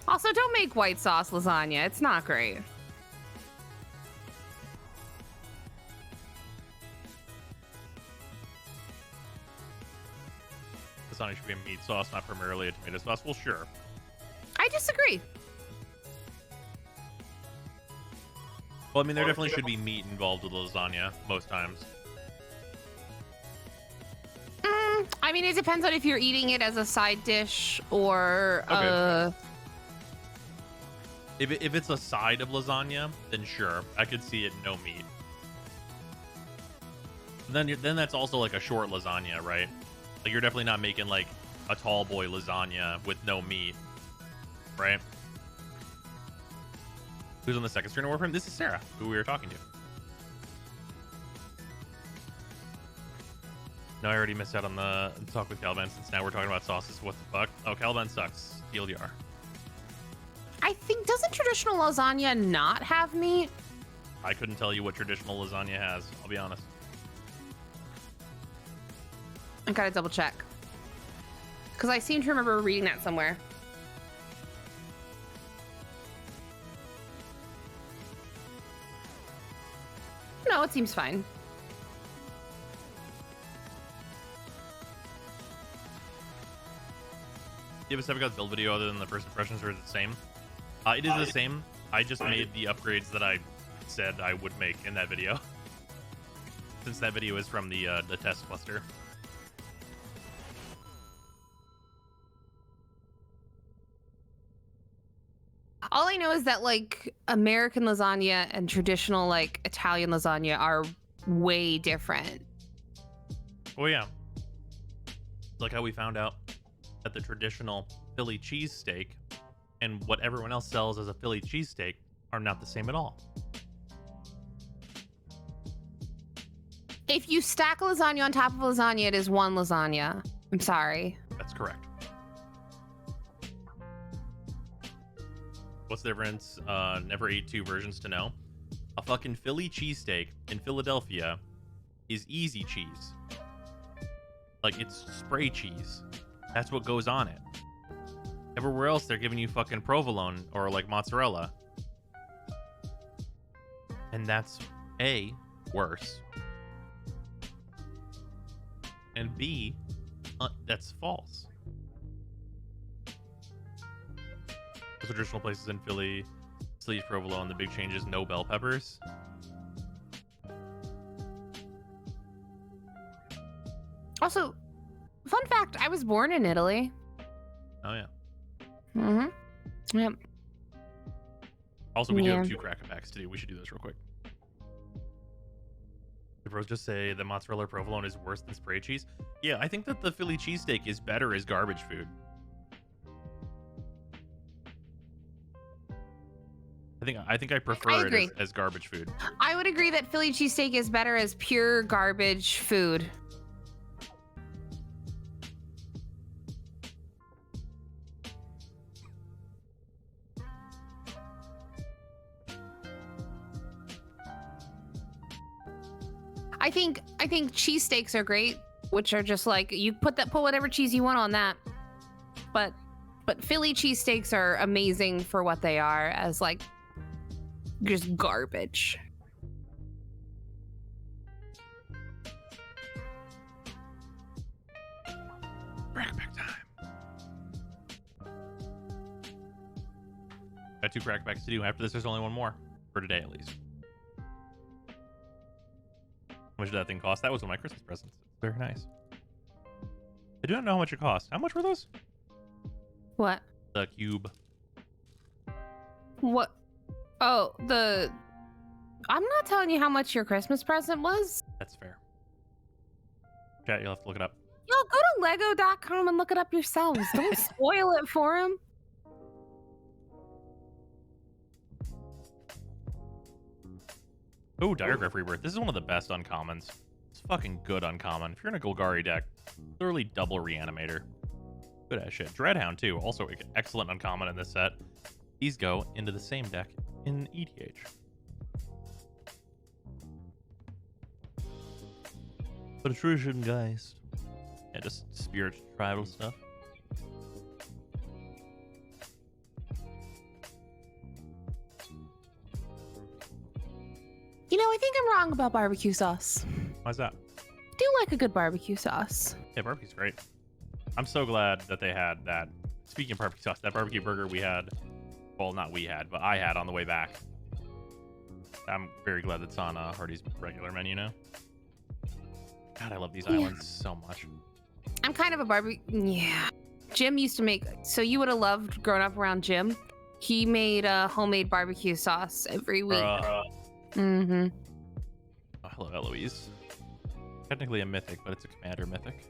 Also, don't make white sauce lasagna. It's not great. Lasagna should be a meat sauce, not primarily a tomato sauce. Well, sure. I disagree. Well, I mean, there definitely should be meat involved with lasagna most times. I mean, it depends on if you're eating it as a side dish or Okay. If it's a side of lasagna, then sure, I could see it no meat. Then that's also like a short lasagna, right? Like you're definitely not making like a tall boy lasagna with no meat, right? Who's on the second screen of Warframe? This is Sarah, who we were talking to. No, I already missed out on the talk with Caliban since now we're talking about sauces. What the fuck? Oh, Caliban sucks. TLDR. I think, doesn't traditional lasagna not have meat? I couldn't tell you what traditional lasagna has. I'll be honest. I gotta double check. Because I seem to remember reading that somewhere. No, it seems fine. Do you have a Seven build video other than the first impressions, or is it the same? It is the same. I just made the upgrades that I said I would make in that video. Since that video is from the test cluster. All I know is that like American lasagna and traditional like Italian lasagna are way different. Oh yeah. Like how we found out that the traditional Philly cheesesteak and what everyone else sells as a Philly cheesesteak are not the same at all. If you stack a lasagna on top of lasagna, it is one lasagna. I'm sorry. That's correct. What's the difference? Never ate two versions to know. A fucking Philly cheesesteak in Philadelphia is easy cheese. Like, it's spray cheese. That's what goes on it. Everywhere else, they're giving you fucking provolone or, like, mozzarella. And that's, A, worse. And B, that's false. The traditional places in Philly, sleeve provolone, the big change is no bell peppers. Also, fun fact, I was born in Italy. Oh, yeah. Mm-hmm. Yep. Also, we do have 2 cracker packs to do. We should do this real quick. Did Rose just say the mozzarella provolone is worse than spray cheese? Yeah, I think that the Philly cheesesteak is better as garbage food. I think I prefer it as garbage food. I would agree that Philly cheesesteak is better as pure garbage food. I think cheesesteaks are great, which are just like you put whatever cheese you want on that. But Philly cheesesteaks are amazing for what they are as like just garbage. Crackback time. Got 2 crackbacks to do. After this, there's only one more. For today, at least. How much did that thing cost? That was one of my Christmas presents. Very nice. I do not know how much it cost. How much were those? What? The cube. What? Oh, I'm not telling you how much your Christmas present was. That's fair. Chat, you'll have to look it up. Yo, go to lego.com and look it up yourselves. Don't spoil it for him. Oh, Diagraph Rebirth. This is one of the best uncommons. It's fucking good uncommon. If you're in a Golgari deck, literally double Reanimator. Good ass shit. Dreadhound, too. Also excellent uncommon in this set. These go into the same deck in EDH. Patrician Geist. Yeah, just spirit tribal stuff. You know, I think I'm wrong about barbecue sauce. Why's that? I do like a good barbecue sauce. Yeah, barbecue's great. I'm so glad that they had that. Speaking of barbecue sauce, that barbecue burger we had, well, not we had, but I had on the way back. I'm very glad that's on Hardy's regular menu now. God, I love these islands so much. I'm kind of a barbecue. Yeah. Jim used to make, so you would have loved growing up around Jim. He made a homemade barbecue sauce every week. Mm-hmm. Oh, hello, Eloise. Technically a mythic, but it's a commander mythic.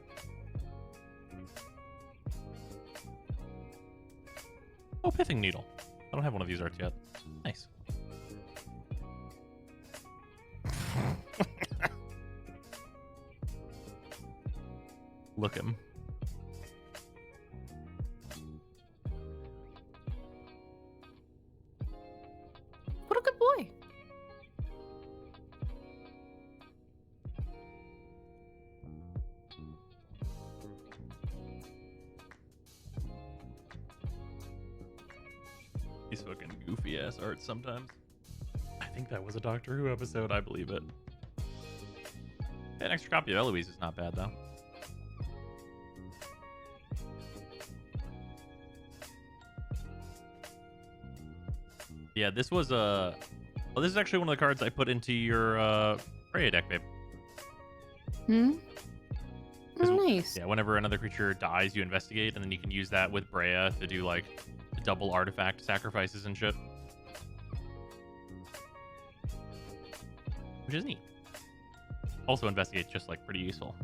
Oh, Pithing Needle. I don't have one of these arts yet. Nice. Look him. What a good boy. These fucking goofy ass art sometimes. I think that was a Doctor Who episode. I believe it. An extra copy of Eloise is not bad though. Yeah, this was a. Well, this is actually one of the cards I put into your Freya deck, babe. Hmm. Oh, nice. Yeah, whenever another creature dies, you investigate, and then you can use that with Brea to do like double artifact sacrifices and shit, which is neat. Also, investigate's just like pretty useful.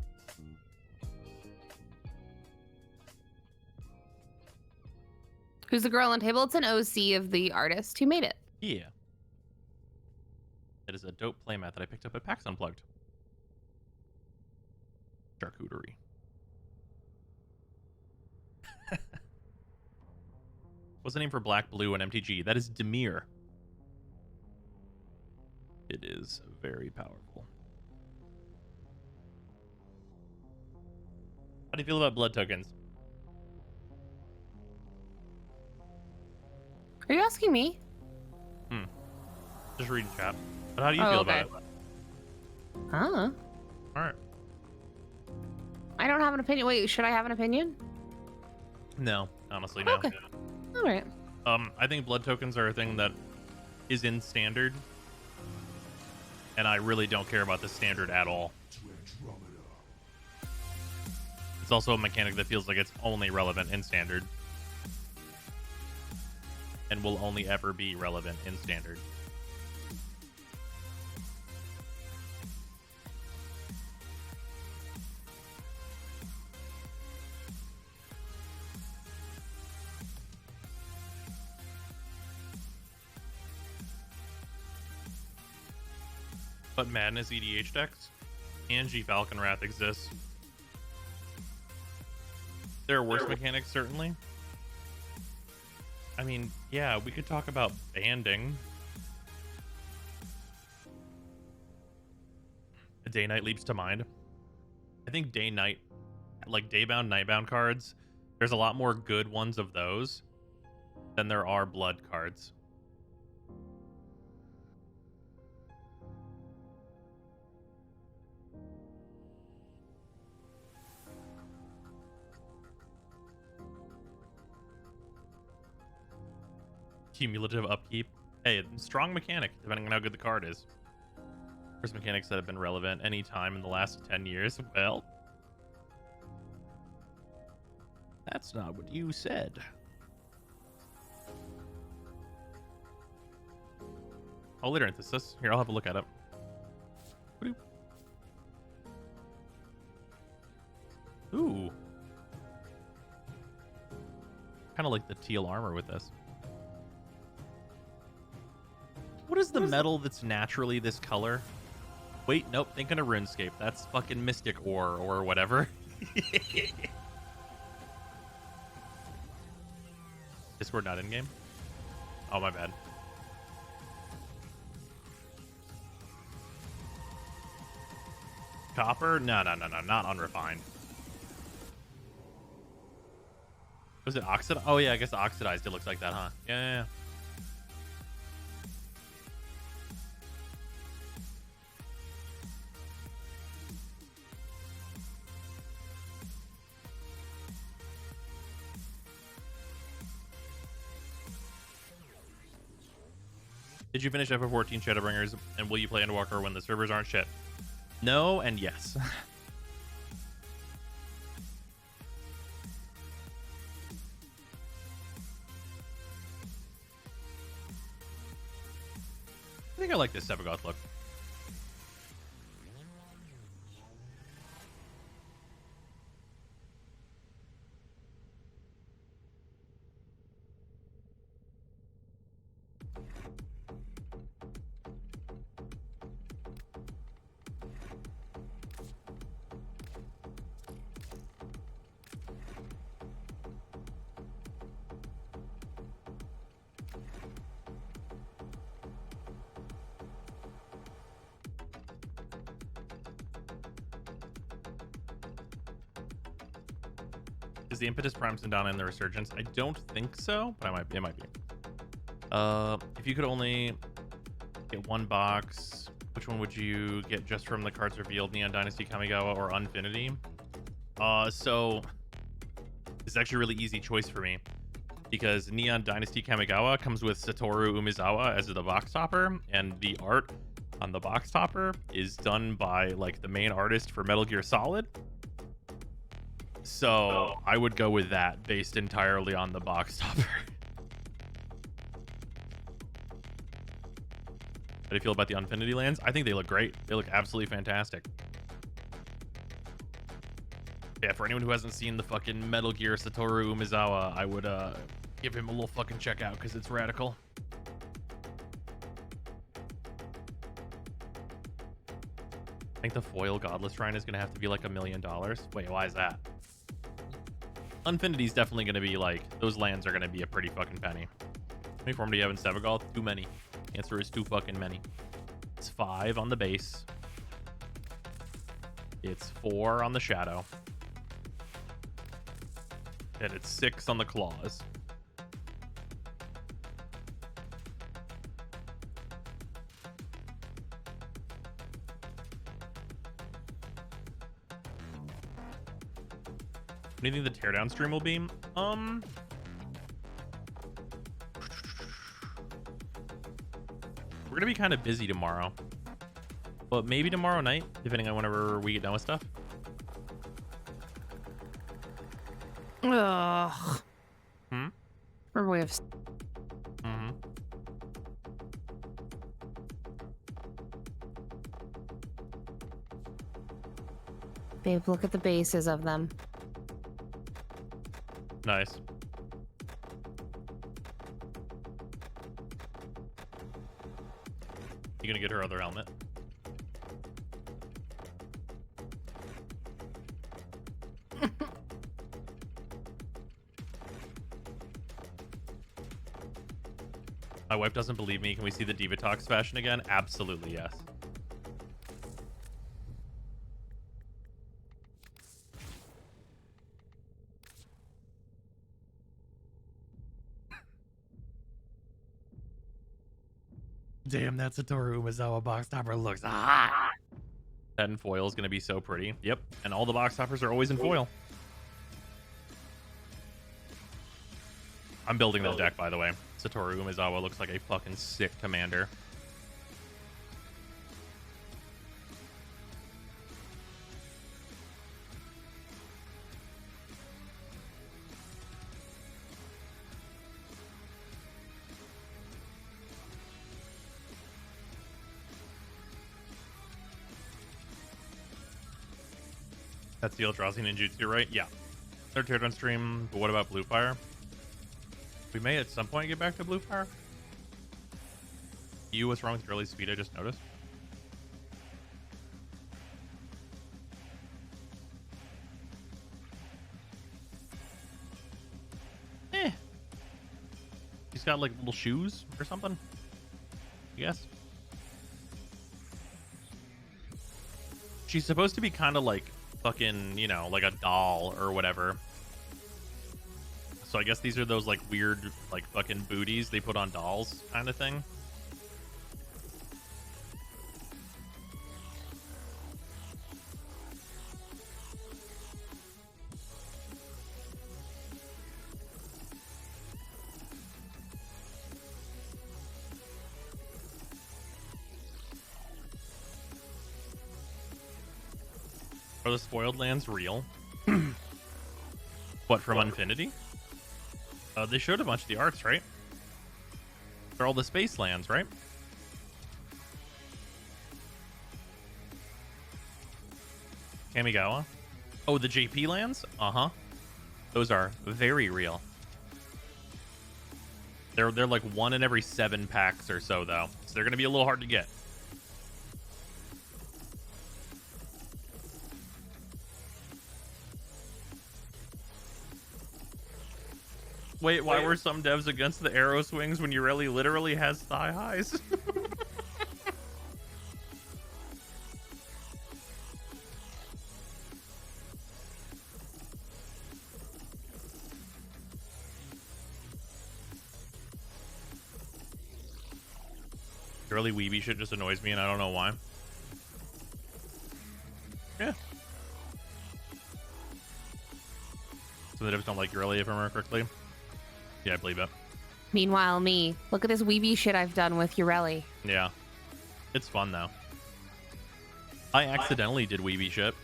Who's the girl on the table? It's an OC of the artist who made it. Yeah. It is a dope playmat that I picked up at PAX Unplugged. Charcuterie. What's the name for black, blue, and MTG? That is Demir. It is very powerful. How do you feel about blood tokens? Are you asking me? Just reading chat. But how do you feel about it? Huh? Alright. I don't have an opinion. Wait, should I have an opinion? No, honestly, no. Okay. All right. I think blood tokens are a thing that is in standard, and I really don't care about the standard at all. It's also a mechanic that feels like it's only relevant in standard, and will only ever be relevant in standard. But Madness EDH decks and G Falcon Wrath exists. There are worse mechanics, certainly. I mean, yeah, we could talk about banding. A Day-Night leaps to mind. I think Day-Night, like Daybound, Nightbound cards, there's a lot more good ones of those than there are blood cards. Cumulative upkeep. Hey, strong mechanic, depending on how good the card is. There's mechanics that have been relevant any time in the last 10 years. Well, that's not what you said. Oh, later synthesis. Here, I'll have a look at it. Whoop. Ooh. Kind of like the teal armor with this. What is the metal that's naturally this color? Wait, nope, thinking of RuneScape. That's fucking Mystic Ore or whatever. Discord not in-game? Oh, my bad. Copper? No, not unrefined. Was it oxidized? Oh, yeah, I guess oxidized it looks like that, huh? Yeah. Did you finish FF14 Shadowbringers, and will you play Endwalker when the servers aren't shit? No and yes. I think I like this Sevagoth look. Is the Impetus Prime Sindana in the Resurgence? I don't think so, but it might be. If you could only get one box, which one would you get just from the cards revealed? Neon Dynasty, Kamigawa, or Unfinity? So it's actually a really easy choice for me because Neon Dynasty Kamigawa comes with Satoru Umezawa as the box topper, and the art on the box topper is done by like the main artist for Metal Gear Solid. So I would go with that based entirely on the box topper. How do you feel about the Unfinity lands? I think they look great. They look absolutely fantastic. Yeah, for anyone who hasn't seen the fucking Metal Gear Satoru Umezawa, I would give him a little fucking check out because it's radical. I think the foil Godless Shrine is going to have to be like $1 million. Wait, why is that? Unfinity's definitely going to be like, those lands are going to be a pretty fucking penny. How many form do you have in Senegal? Too many. The answer is too fucking many. It's 5 on the base. It's 4 on the shadow. And it's 6 on the claws. What do you think the teardown stream will be? We're gonna be kind of busy tomorrow, but maybe tomorrow night, depending on whenever we get done with stuff. Ugh. Or we have. Babe, look at the bases of them. Nice. You gonna get her other helmet? My wife doesn't believe me. Can we see the Diva Talks fashion again? Absolutely, yes. Damn, that Satoru Umezawa box topper looks hot. That in foil is going to be so pretty. Yep, and all the box toppers are always in foil. I'm building that deck, by the way. Satoru Umezawa looks like a fucking sick commander. That's the Eldrazi Ninjutsu, right? Yeah. They're tiered on stream, but what about Blue Fire? We may at some point get back to Blue Fire. What's wrong with Girly Speed? I just noticed. He's got like little shoes or something. Yes. She's supposed to be kind of like fucking, you know, like a doll or whatever. So I guess these are those like weird, like fucking booties they put on dolls kind of thing. Are the spoiled lands real? What, from Unfinity? They showed a bunch of the arts, right? They're all the space lands, right? Kamigawa. Oh, the JP lands? Uh-huh. Those are very real. They're like 1 in every 7 packs or so, though. So they're going to be a little hard to get. Wait, why were some devs against the arrow swings when Ureli literally has thigh highs? Girly weeby shit just annoys me, and I don't know why. Yeah. So the devs don't like girly, if I remember correctly. Yeah, I believe it. Meanwhile, me. Look at this weeby shit I've done with Urelli. Yeah. It's fun, though. I accidentally did weeby shit.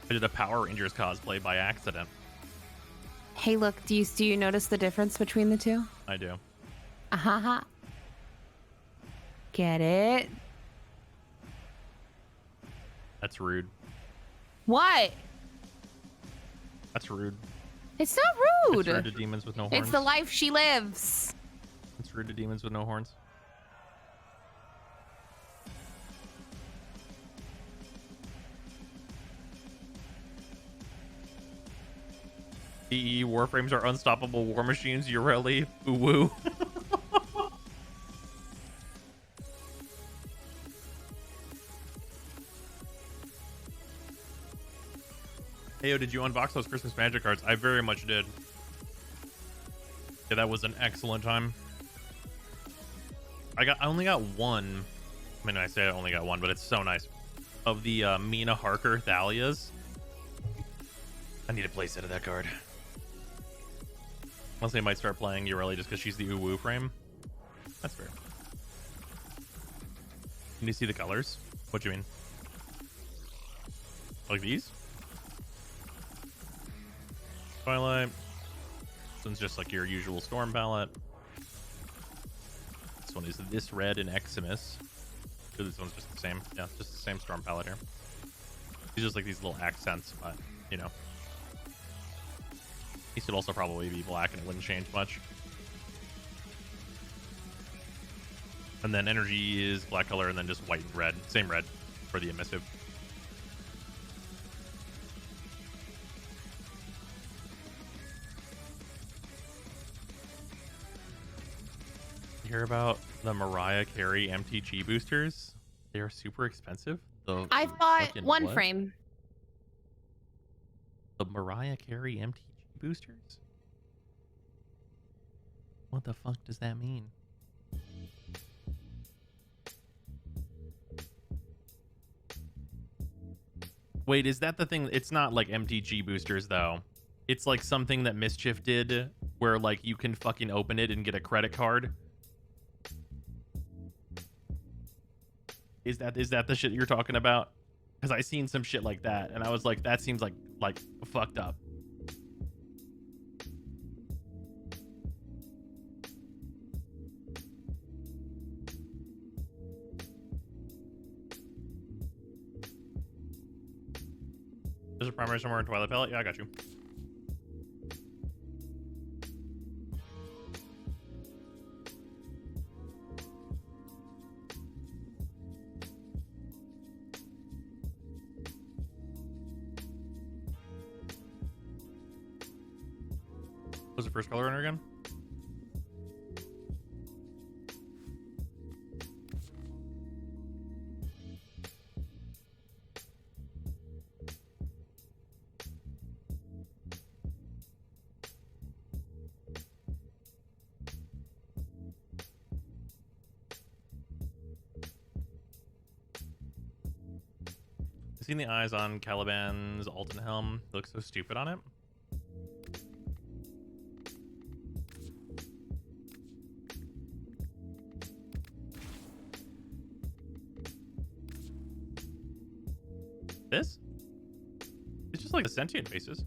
I did a Power Rangers cosplay by accident. Hey, look, do you notice the difference between the two? I do. Ahaha. Get it? That's rude. What? That's rude. It's not rude. It's rude to demons with no horns. It's the life she lives. It's rude to demons with no horns. EE Warframes are unstoppable war machines. Urelli. Ooh woo. Hey, yo, did you unbox those Christmas magic cards? I very much did. Yeah, that was an excellent time. I only got one. I mean, I say I only got one, but it's so nice. Of the Mina Harker Thalias. I need a playset of that card. Unless they might start playing Urelli just because she's the Uwu frame. That's fair. Can you see the colors? What do you mean? Like these? Twilight. This one's just like your usual Storm palette. This one is this red and Eximus. This one's just the same. Yeah, just the same Storm palette here. These just like these little accents, but you know. These could also probably be black and it wouldn't change much. And then energy is black color and then just white and red. Same red for the emissive. You hear about the Mariah Carey MTG boosters? They are super expensive. I bought one what? frame. The Mariah Carey MTG boosters? What the fuck does that mean? Wait, is that the thing? It's not like MTG boosters though. It's like something that Mischief did where like you can fucking open it and get a credit card. Is that the shit you're talking about? Because I seen some shit like that and I was like, that seems like fucked up. There's a primary somewhere in Twilight Palette. Yeah, I got you. What's the first color runner again? Seen the eyes on Caliban's Alton Helm. They look so stupid on it. This? It's just like the sentient faces.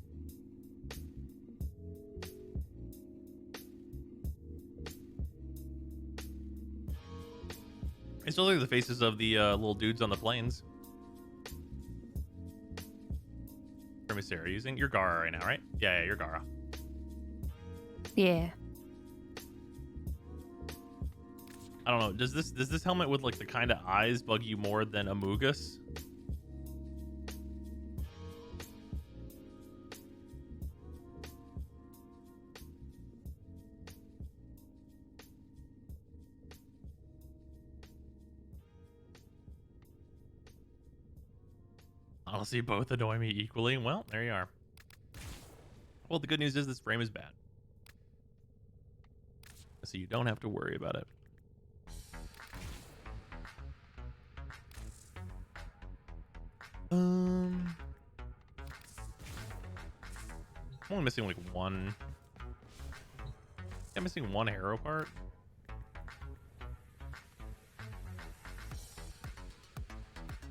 It's still like the faces of the little dudes on the planes. Sarah using your Gara right now, right? Yeah, your Gara. Yeah. I don't know. Does this helmet with like the kind of eyes bug you more than Amogus? Honestly, both annoy me equally. Well, there you are. Well, the good news is this frame is bad. so you don't have to worry about it. I'm only missing like one. I'm missing one hero part.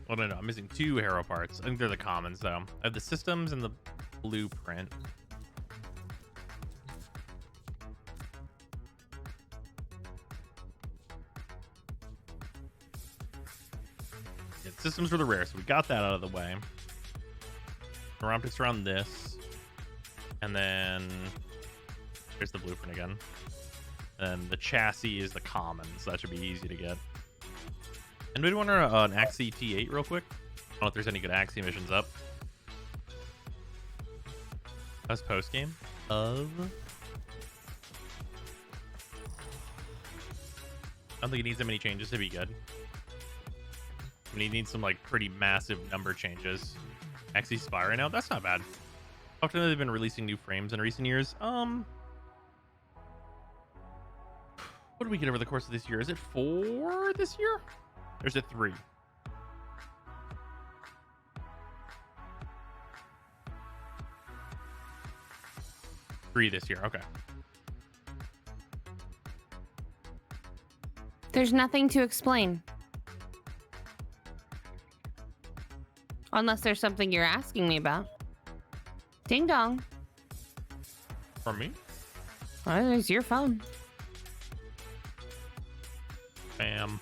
Oh no, I'm missing 2 hero parts. I think they're the commons though. I have the systems and the blueprint. Yeah, systems were the rare, so we got that out of the way. Neuroptics around this, and then there's the blueprint again. And the chassis is the common, so that should be easy to get. Anybody want an Axie T8 real quick? I don't know if there's any good Axie missions up. That's post game of. I don't think it needs that many changes to be good. I mean, it needs some like pretty massive number changes. Axie Spy right now, that's not bad. How often have they been releasing new frames in recent years? What did we get over the course of this year? Is it 4 this year? Or is it 3? 3 this year. Okay. There's nothing to explain. Unless there's something you're asking me about. Ding dong. From me? Oh, it's your phone. Bam.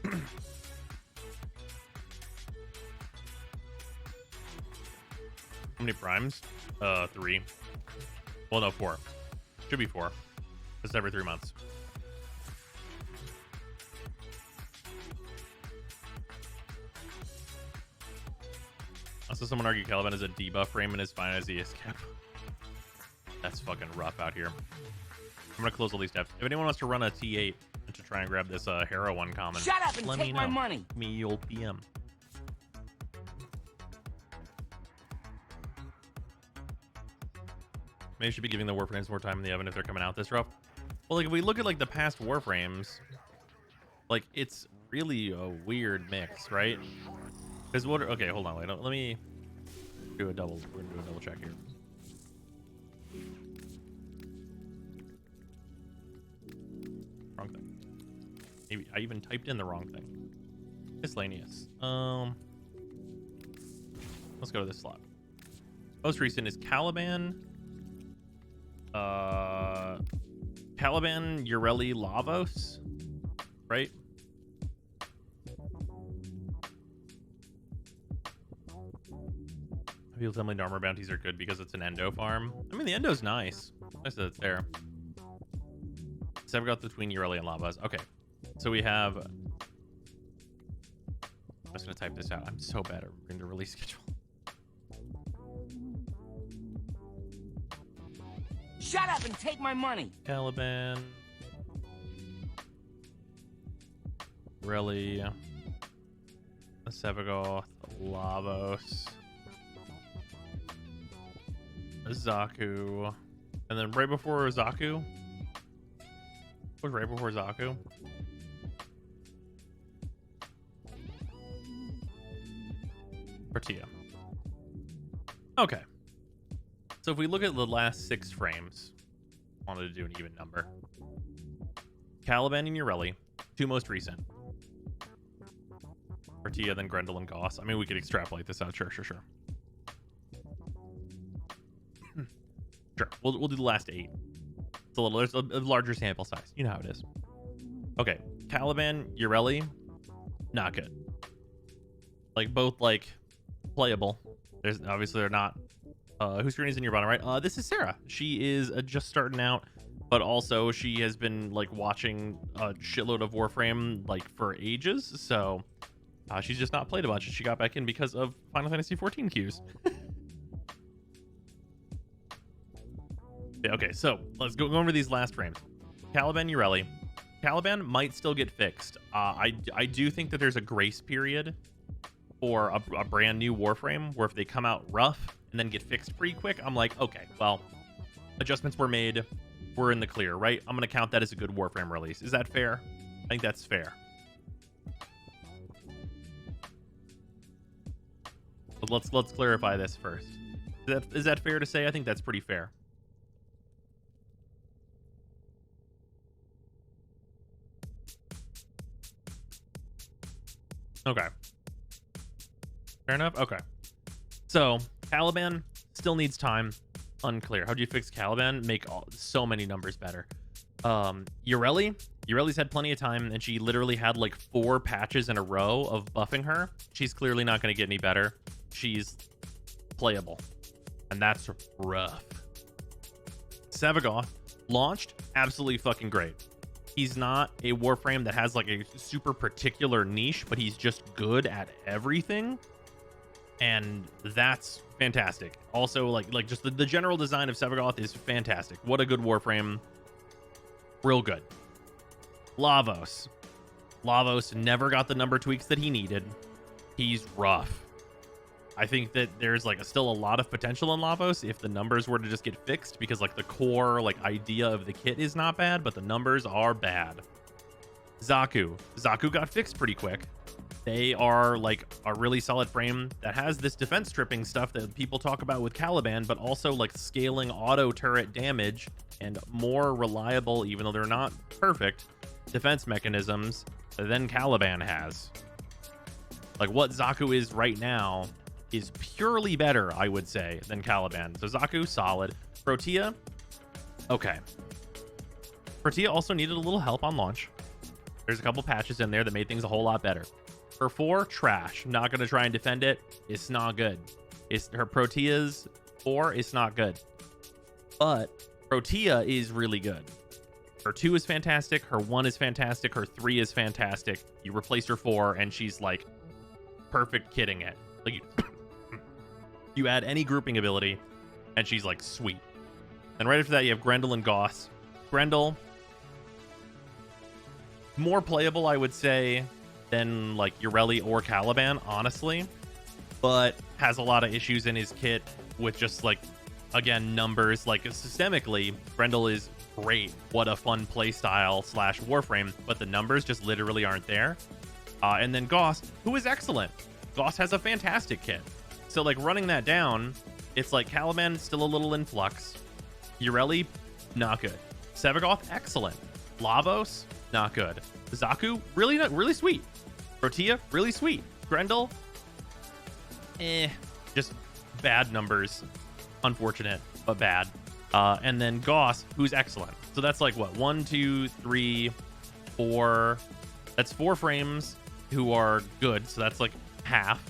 How many primes? 3. Well, no, 4. Should be 4. It's every 3 months. Also, someone argued Caliban is a debuff frame and is fine as he is cap. That's fucking rough out here. I'm gonna close all these tabs. If anyone wants to run a T8 to try and grab this Hero 1 common, Shut up and let take me my know. money. Me old PM. Maybe I should be giving the Warframes more time in the oven if they're coming out this rough. Well, like if we look at like the past Warframes, like it's really a weird mix, right? Because what? Okay, hold on. Wait, let me do a double. We're gonna do a double check here. Wrong thing. Maybe I even typed in the wrong thing. Miscellaneous. Let's go to this slot. Most recent is Caliban. Caliban, Ureli, Lavos, right? People tell me armor bounties are good because it's an endo farm. I mean, the endo's nice. Nice that it's there. So I've got between Ureli and Lavos. Okay, so we have. I'm just gonna type this out. I'm so bad at remembering the release schedule. Shut up and take my money. Caliban. Ureli. Sevagoth. Lavos. Zaku. And then right before Zaku. What was right before Zaku? Tortilla. Okay. So if we look at the last 6 frames, I wanted to do an even number. Caliban and Ureli, 2 most recent. Tortilla, then Grendel and Goss. I mean, we could extrapolate this out. Sure. Sure. We'll do the last 8. It's a little. There's a larger sample size. You know how it is. Okay. Caliban, Ureli, not good. Like both like playable. There's obviously they're not. Whose screen is in your bottom right? This is Sarah. She is just starting out, but also she has been like watching a shitload of Warframe like for ages. So she's just not played a bunch. She got back in because of Final Fantasy 14 queues. Yeah, okay, so let's go over these last frames. Caliban, Ureli. Caliban might still get fixed. I do think that there's a grace period for a brand new Warframe where if they come out rough and then get fixed pretty quick, I'm like, okay, well, adjustments were made. We're in the clear, right? I'm gonna count that as a good Warframe release. Is that fair? I think that's fair. But let's clarify this first. Is that fair to say? I think that's pretty fair. Okay. Fair enough. Okay. So Caliban still needs time. Unclear. How do you fix Caliban? Make so many numbers better. Ureli's had plenty of time, and she literally had like 4 patches in a row of buffing her. She's clearly not going to get any better. She's playable, and that's rough. Sevagoth launched absolutely fucking great. He's not a Warframe that has like a super particular niche, but he's just good at everything, and that's fantastic. Also, like just the general design of Sevagoth is fantastic. What a good Warframe. Real good. Lavos never got the number tweaks that he needed. He's rough. I think that there's like still a lot of potential in Lavos if the numbers were to just get fixed, because like the core like idea of the kit is not bad, but the numbers are bad. Zaku got fixed pretty quick. They are like a really solid frame that has this defense stripping stuff that people talk about with Caliban, but also like scaling auto turret damage and more reliable, even though they're not perfect, defense mechanisms than Caliban has. Like what Zaku is right now is purely better, I would say, than Caliban. So Zaku, solid. Protea, okay. Protea also needed a little help on launch. There's a couple patches in there that made things a whole lot better. Her 4, trash. Not going to try and defend it. It's not good. Her Protea's 4 is not good. But Protea is really good. Her 2 is fantastic. Her 1 is fantastic. Her 3 is fantastic. You replace her 4, and she's like perfect kitting it. Like you add any grouping ability, and she's like sweet. And right after that, you have Grendel and Goss. Grendel, more playable, I would say, than like Ureli or Caliban, honestly, but has a lot of issues in his kit with just like, again, numbers. Like systemically, Grendel is great. What a fun playstyle / Warframe, but the numbers just literally aren't there. And then Goss, who is excellent. Goss has a fantastic kit. So like running that down, it's like Caliban still a little in flux. Ureli, not good. Sevagoth, excellent. Lavos, not good. Zaku, really sweet. Protea, really sweet. Grendel, just bad numbers. Unfortunate, but bad. And then Goss, who's excellent. So that's like what, 1, 2, 3, 4. That's 4 frames who are good. So that's like half.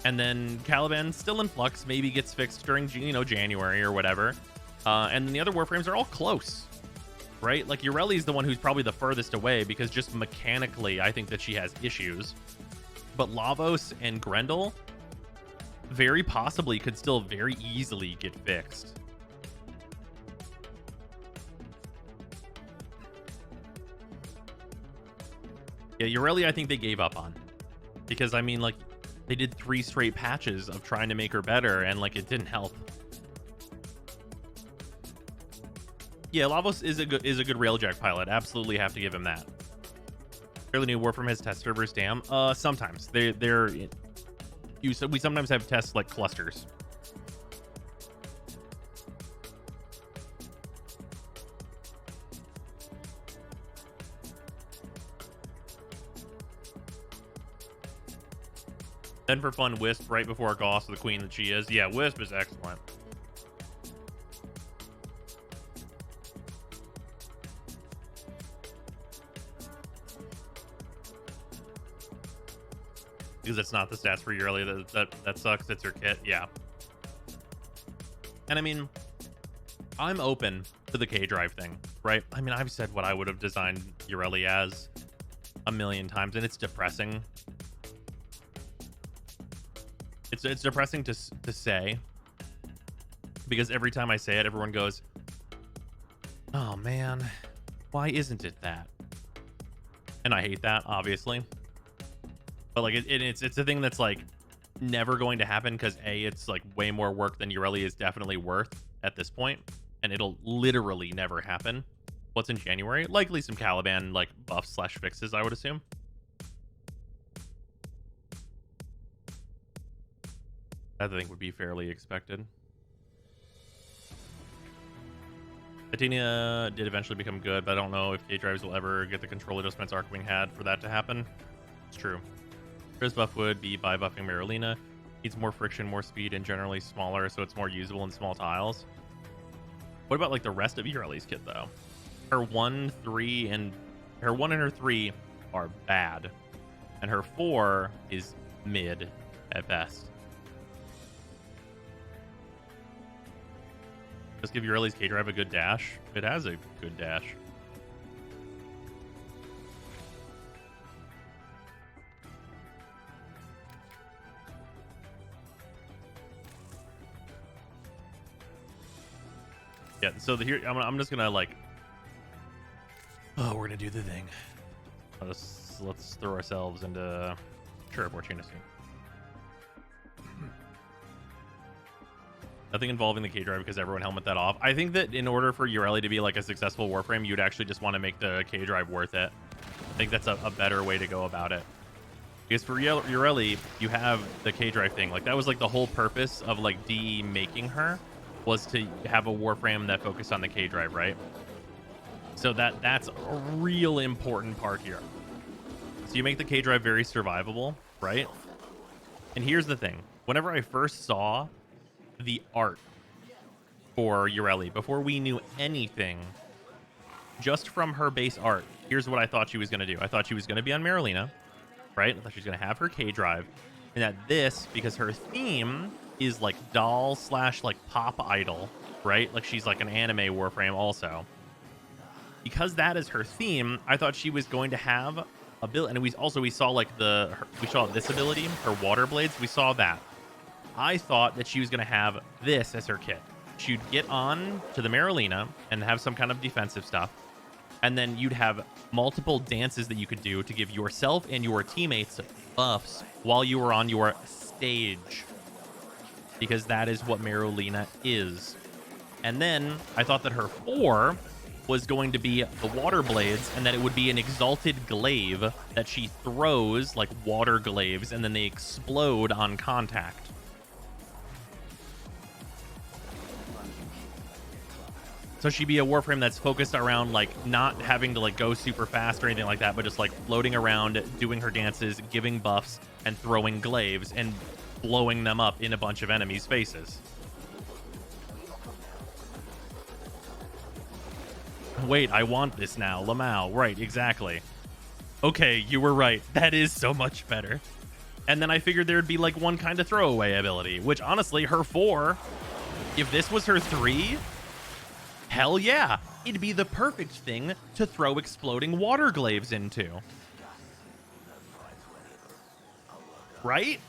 And then Caliban still in flux, maybe gets fixed during January or whatever. And then the other Warframes are all close, right? Like Ureli is the one who's probably the furthest away, because just mechanically I think that she has issues. But Lavos and Grendel very possibly could still very easily get fixed. Yeah, Ureli I think they gave up on, because I mean, like, they did 3 straight patches of trying to make her better, and like it didn't help. Yeah, Lavos is a good railjack pilot. Absolutely have to give him that. Fairly new Warframe has test servers. Damn. Sometimes we sometimes have tests like clusters. Then for fun, Wisp right before Goss, the queen that she is. Yeah, Wisp is excellent. Because it's not the stats for Ureli that sucks. It's her kit. Yeah. And I mean, I'm open to the K-Drive thing, right? I mean, I've said what I would have designed Ureli as a million times, and it's depressing. It's depressing to say, because every time I say it, everyone goes, "Oh man, why isn't it that?" And I hate that, obviously. But like it's a thing that's like never going to happen, because A, it's like way more work than Ureli is definitely worth at this point. and it'll literally never happen. What's in January? Likely some Caliban like buffs slash fixes, I would assume. I think would be fairly expected. Titania did eventually become good, but I don't know if K-Drives will ever get the control adjustments Archwing had for that to happen. It's true. Chris buff would be by buffing Marolina. Needs more friction, more speed, and generally smaller, so it's more usable in small tiles. What about like the rest of Ureli's kit though? Her 1, 3, and her 1 and her 3 are bad, and her 4 is mid at best. Just give Ureli's K-Drive a good dash. It has a good dash. Yeah, so here I'm just gonna like, oh, we're gonna do the thing. Let's throw ourselves into sure Fortuna soon. Nothing involving the K-Drive because everyone helmet that off. I think that in order for Ureli to be like a successful Warframe, you'd actually just want to make the K-Drive worth it. I think that's a better way to go about it. Because for Ureli, you have the K-Drive thing. Like that was like the whole purpose of like DE making her, was to have a Warframe that focused on the K-Drive, right? So that's a real important part here. So you make the K-Drive very survivable, right? And here's the thing. Whenever I first saw the art for Ureli, before we knew anything, just from her base art, here's what I thought she was going to do. I thought she was going to be on Marolina, right? I thought she was going to have her K-Drive. And that this, because her theme is like doll slash like pop idol, right? Like she's like an anime Warframe also. Because that is her theme, I thought she was going to have ability. And we saw like we saw this ability, her water blades. We saw that. I thought that she was going to have this as her kit. She'd get on to the Marolina and have some kind of defensive stuff. And then you'd have multiple dances that you could do to give yourself and your teammates buffs while you were on your stage. Because that is what Marolina is. And then I thought that her 4 was going to be the water blades, and that it would be an exalted glaive that she throws like water glaives, and then they explode on contact. So she'd be a Warframe that's focused around like not having to like go super fast or anything like that, but just like floating around, doing her dances, giving buffs, and throwing glaives and blowing them up in a bunch of enemies' faces. Wait, I want this now. Lamau. Right, exactly. Okay, you were right. That is so much better. And then I figured there'd be like one kind of throwaway ability, which honestly, her 4, if this was her 3, hell yeah, it'd be the perfect thing to throw exploding water glaives into. Right?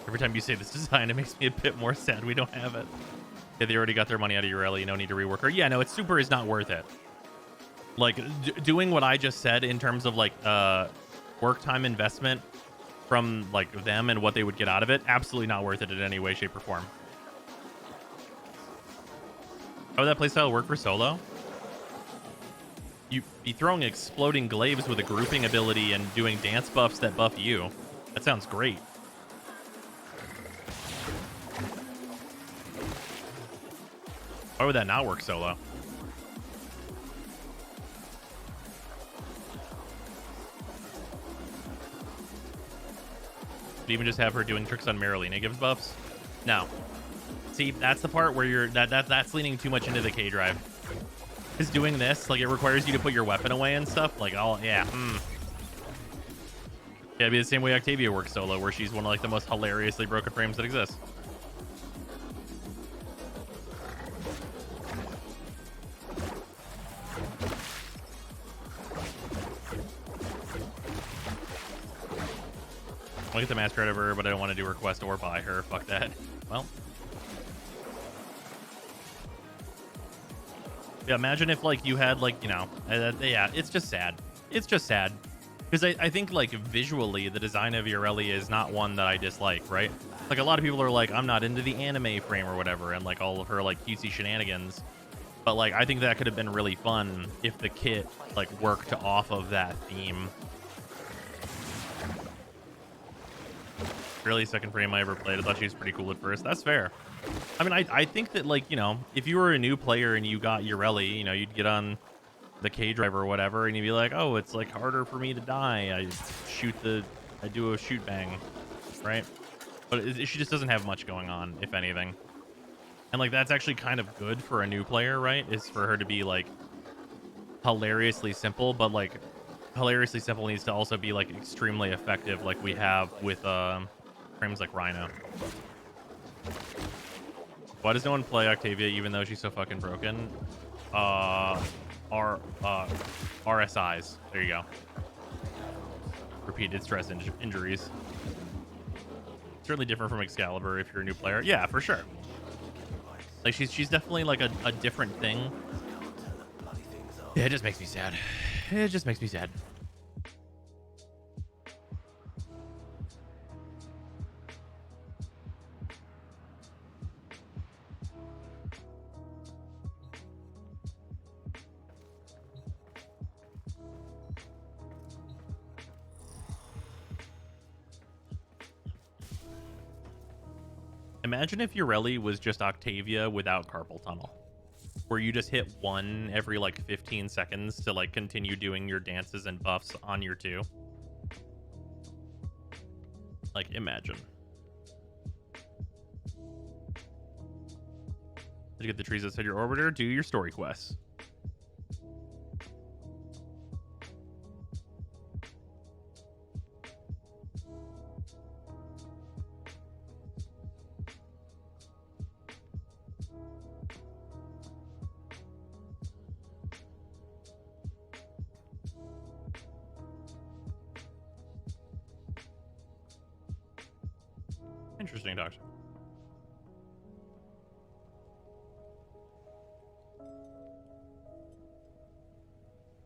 Every time you say this design, it makes me a bit more sad we don't have it. Yeah, they already got their money out of Ureli. No need to rework her. Yeah, no, it's super is not worth it. Like, doing what I just said in terms of, like, work time investment from, like, them and what they would get out of it, absolutely not worth it in any way, shape, or form. How would that playstyle work for solo? You'd be throwing exploding glaives with a grouping ability and doing dance buffs that buff you. That sounds great. Why would that not work solo? Could even just have her doing tricks on Marolina gives buffs? No. See, that's the part where you're that's leaning too much into the K-Drive. Is doing this, like, it requires you to put your weapon away and stuff. Like, oh yeah, Yeah, it'd be the same way Octavia works solo, where she's one of like the most hilariously broken frames that exists. I'll get the masquerade of her, but I don't want to do her quest or buy her. Fuck that. Well. Yeah, imagine if, like, you had, like, you know, yeah, it's just sad. It's just sad. Because I think, like, visually, the design of Yoreli is not one that I dislike, right? Like, a lot of people are like, I'm not into the anime frame or whatever, and, like, all of her, like, cutesy shenanigans. But, like, I think that could have been really fun if the kit, like, worked off of that theme. Really, second frame I ever played. I thought she was pretty cool at first. That's fair. I mean, I think that, like, you know, if you were a new player and you got Yoreli, you know, you'd get on the K driver or whatever, and you'd be like, oh, it's, like, harder for me to die. I do a shoot bang, right? But she just doesn't have much going on, if anything. And, like, that's actually kind of good for a new player, right? Is for her to be, like, hilariously simple, but, like, hilariously simple needs to also be, like, extremely effective, like we have with frames like Rhino. Why does no one play Octavia even though she's so fucking broken? RSIs. There you go. Repeated stress injuries. Certainly different from Excalibur if you're a new player. Yeah, for sure. Like, she's definitely, like, a different thing. Yeah, it just makes me sad. It just makes me sad. Imagine if Yoreli was just Octavia without carpal tunnel, where you just hit 1 every, like, 15 seconds to, like, continue doing your dances and buffs on your 2. Like, imagine. Did you get the trees outside your orbiter? Do your story quests. Interesting, Doctor.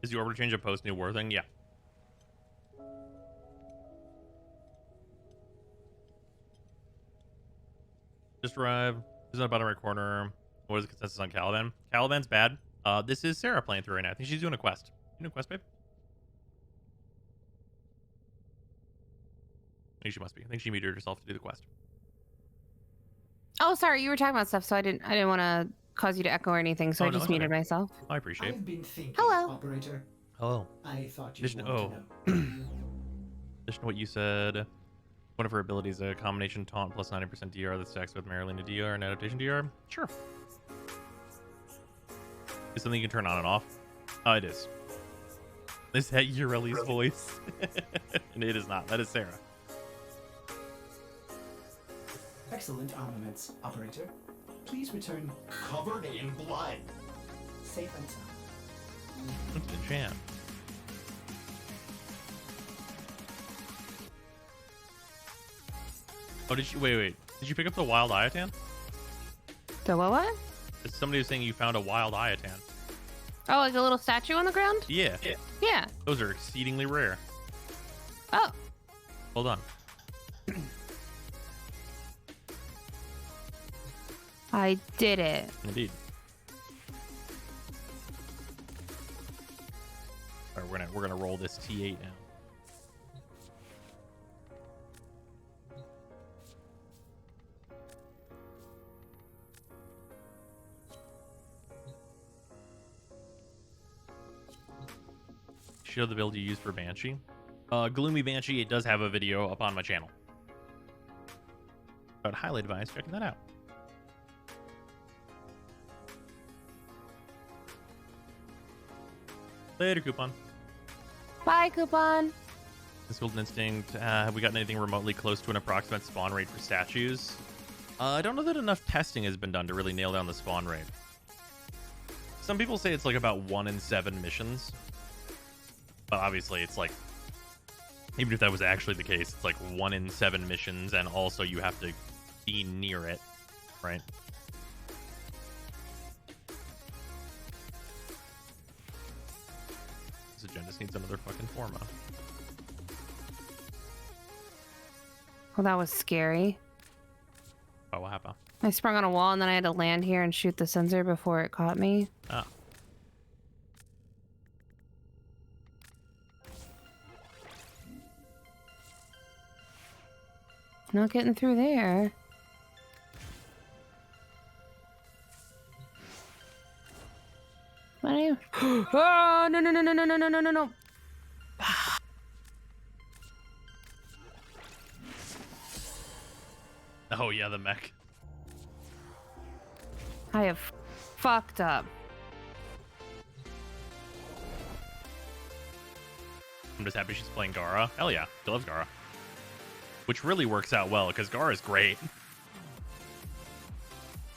Is the orbiter change a post new war thing? Yeah. Just arrived. Who's on the bottom right corner? What is the consensus on Caliban? Caliban's bad. This is Sarah playing through right now. I think she's doing a quest. You doing a quest, babe? I think she must be. I think she muted herself to do the quest. Oh, sorry, you were talking about stuff, so I didn't want to cause you to echo or anything, so I just muted myself. I appreciate it. I've been thinking, Hello. Operator. Hello. I thought you wanted to know. Addition to what you said, one of her abilities, a combination taunt plus 90% DR that stacks with Marilena DR and adaptation DR. Sure. Is something you can turn on and off? It is. Is that Yoreli's voice? And it is not. That is Sarah. Excellent armaments, Operator. Please return Covered in blood. safe and sound. What's the jam? Oh, did you wait? Did you pick up the wild Iatan? The what? Somebody was saying you found a wild Iatan. Oh, like a little statue on the ground? Yeah. Yeah. Those are exceedingly rare. Oh. Hold on. I did it. Indeed. All right, we're gonna roll this T8 now. Show the build you use for Banshee. Gloomy Banshee, it does have a video up on my channel. But highly advise checking that out. Later, Coupon. Bye, Coupon. This Golden Instinct, have we gotten anything remotely close to an approximate spawn rate for statues? I don't know that enough testing has been done to really nail down the spawn rate. Some people say it's like about 1 in 7 missions. But obviously it's like Even if that was actually the case, it's like 1 in 7 missions, and also you have to be near it, right? This agenda just needs another fucking forma. Well, that was scary. Oh, what happened? I sprung on a wall and then I had to land here and shoot the sensor before it caught me. Oh. Not getting through there. What are you? Oh, no, no, no, no, no, no, no, no, no, no. Oh, yeah, the mech. I have fucked up. I'm just happy she's playing Gara. Hell yeah, she loves Gara. Which really works out well, because Gara is great.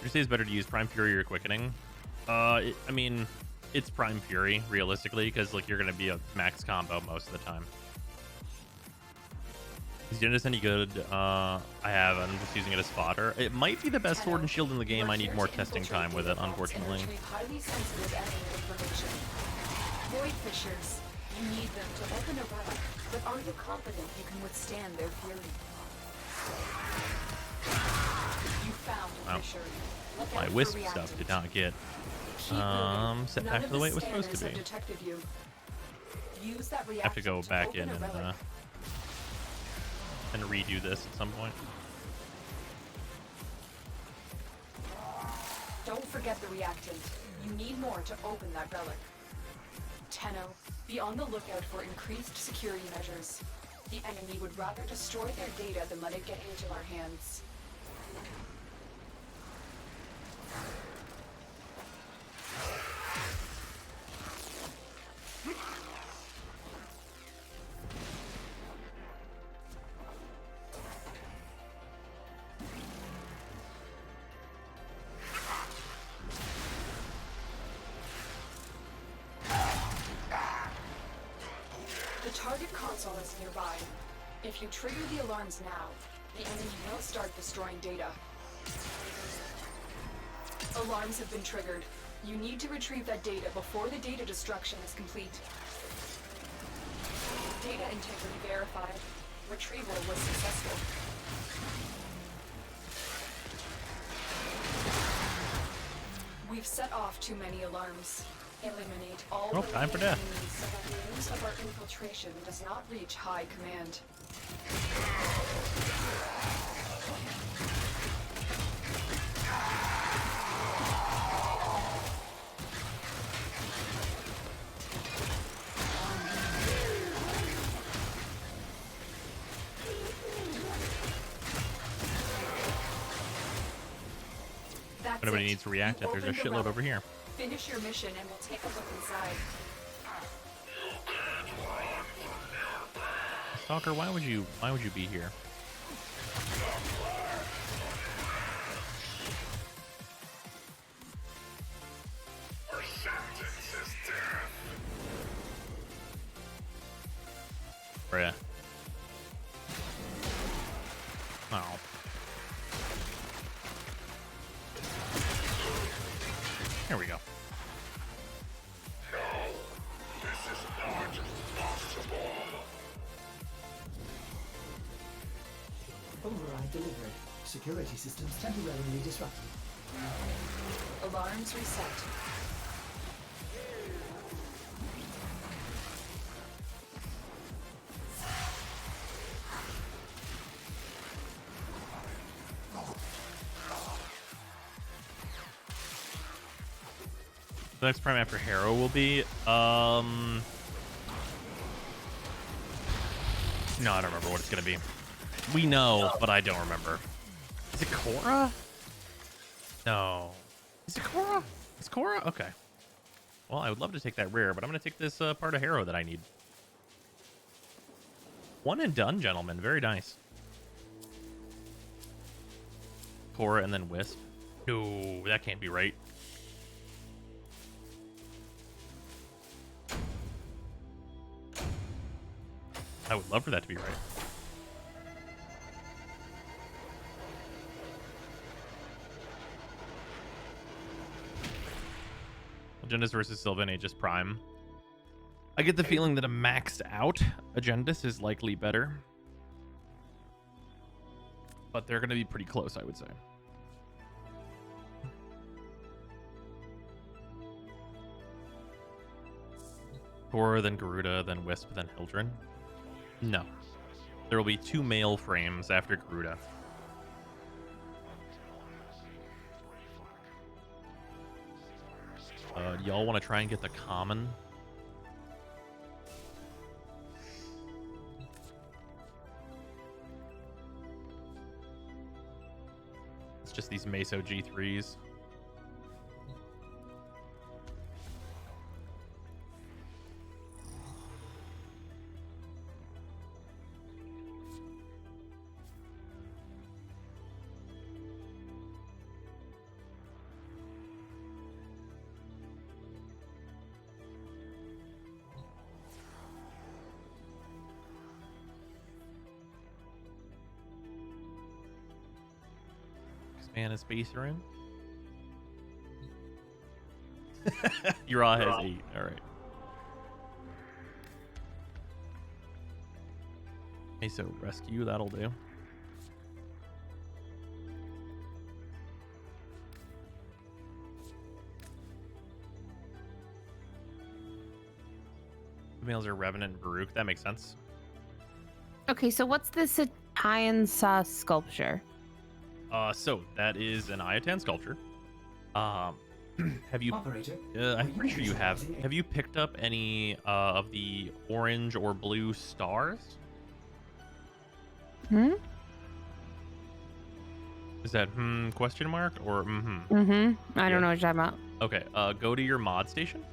You say it's better to use Prime Fury or Quickening? I mean, it's Prime Fury, realistically, because like you're going to be a max combo most of the time. Is Genesis any good? I have. I'm just using it as fodder. It might be the best sword and shield in the game. I need more testing time with it, unfortunately. Highly sensitive enemy information. Void fissures. You need them to open a relic, but are you confident you can withstand their fury? You found a fissure. Look My out wisp for stuff reactants. did not get Keep moving. set None back of to the way it was scanners supposed to have be. detected you. Use that I have to go reactant back open in a and relic. redo this at some point. Don't forget the reactant. You need more to open that relic. Tenno, be on the lookout for increased security measures. The enemy would rather destroy their data than let it get into our hands. The target console is nearby. If you trigger the alarms now, the enemy will start destroying data. Alarms have been triggered. You need to retrieve that data before the data destruction is complete. Data integrity verified. Retrieval was successful. We've set off too many alarms. Eliminate all Oh, time for death. enemies so that the news of our infiltration does not reach high command. That's Nobody it. needs to react You if there's a opened the shitload relic. over here. Finish your mission and we'll take a look inside. Stalker, why would you be here? Bruh. Oh. Here we go. Override delivered. Security systems temporarily disrupted. Alarms reset. The next prime after Harrow will be, no, I don't remember what it's gonna be. We know, but I don't remember. Is it Korra? No. Is it Korra? It's Korra? Okay. Well, I would love to take that rare, but I'm gonna take this part of Harrow that I need. One and done, gentlemen. Very nice. Korra and then Wisp. No, that can't be right. I would love for that to be right. Agendas versus Sylvan Aegis Prime. I get the feeling that a maxed out Agendas is likely better. But they're going to be pretty close, I would say. Thor, then Garuda, then Wisp, then Hildren. No. There will be 2 male frames after Garuda. Y'all want to try and get the common? It's just these Meso G3s. Expand a space room. Ura has 8. All right. Okay, so rescue, that'll do. Males are Revenant and Baruch. That makes sense. Okay, so what's this Italian sculpture? So that is an Iatan sculpture. Have you? Operator, I'm pretty sure you have. Have you picked up any of the orange or blue stars? Hmm. Is that question mark or I don't know what you're talking about. Okay. Go to your mod station.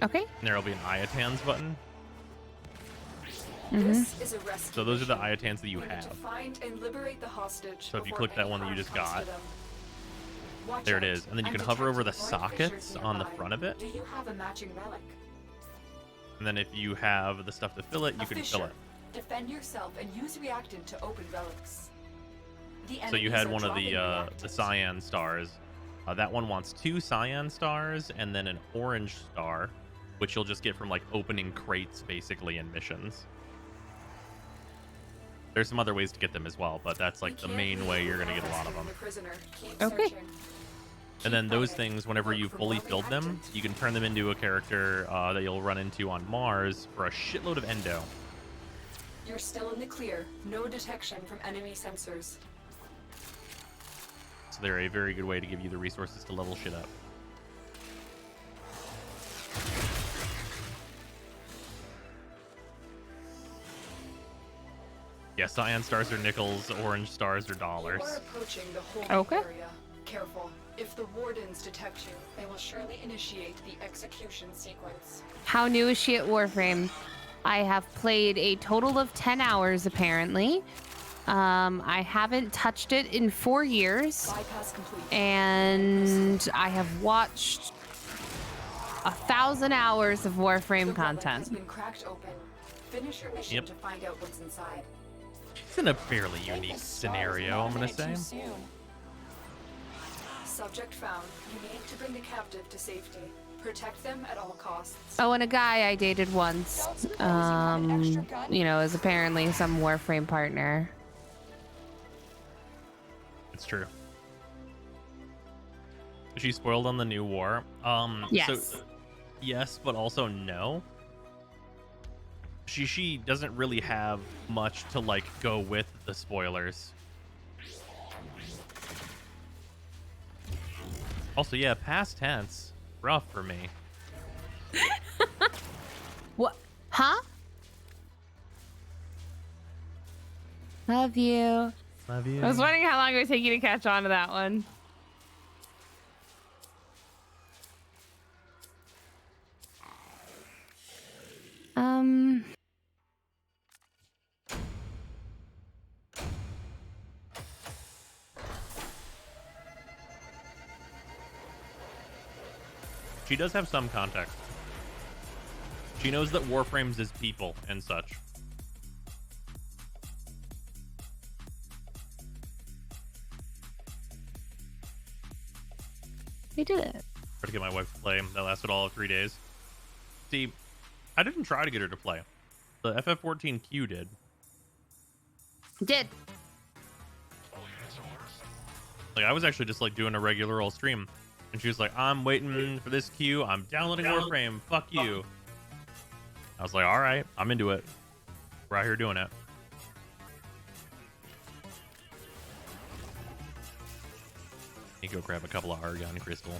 Okay. And there'll be an Iatans button. This is a rescue. So those are the mission. Iatans that you We need have. to find and liberate the hostage. So if you before click that any one that you harm just comes to got, them. Watch there it out. is. And then you I'm can hover over the detecting bright fissures sockets on the nearby. front of it. Do you have a matching relic? And then if you have the stuff to fill it, you A can fissure. fill it. Defend yourself and use reactant to open relics. The So you enemies had are one of the dropping the reactant. cyan stars. That one wants 2 cyan stars and then an orange star, which you'll just get from like opening crates basically in missions. There's some other ways to get them as well, but that's like the main way you're gonna get a lot of them. The prisoner. Keep Okay. searching. And then those Keep things, fighting. whenever Look you for fully more filled them, reactant. you can turn them into a character that you'll run into on Mars for a shitload of endo. You're still in the clear. No detection from enemy sensors. So they're a very good way to give you the resources to level shit up. Yeah, cyan stars are nickels, orange stars are dollars. You are approaching the holding Okay. area. Careful. If the wardens detect you, they will surely initiate the execution sequence. How new is she at Warframe? I have played a total of 10 hours apparently. I haven't touched it in 4 years, Bypass complete. and I have watched 1,000 hours of Warframe The relic content. has been cracked open. Finish your mission Yep. to find out what's inside. It's in a fairly unique scenario, I'm gonna say. Subject found. You need to bring the captive to safety. Protect them at all costs. Oh, and a guy I dated once, you know, is apparently some Warframe partner. It's true. Is she spoiled on the new war? Yes. So, yes, but also no. She doesn't really have much to like go with the spoilers. Also, yeah, past tense, rough for me. What? Huh? Love you. Love you. I was wondering how long it would take you to catch on to that one. She does have some context. She knows that Warframes is people and such. We did it. Tried to get my wife to play. That lasted all of 3 days. See, I didn't try to get her to play. The FF14Q did. Did. Like, I was actually just like doing a regular old stream, and she was like, "I'm waiting for this queue. I'm downloading Warframe. Fuck you." I was like, "All right, I'm into it. We're out here doing it." You go grab a couple of Argon crystal.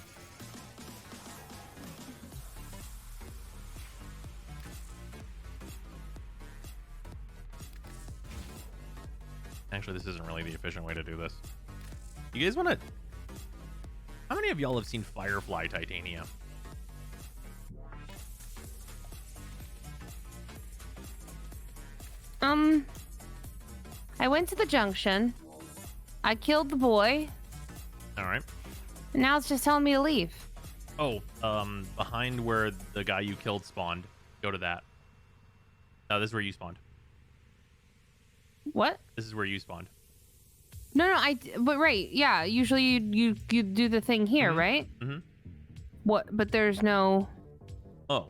Actually, this isn't really the efficient way to do this. You guys want to... How many of y'all have seen Firefly Titania? I went to the junction. I killed the boy. All right. And now it's just telling me to leave. Oh, behind where the guy you killed spawned. Go to that. No, this is where you spawned. What? This is where you spawned. No, but right, yeah. Usually you do the thing here, right? Mm-hmm. What? But there's no. Oh,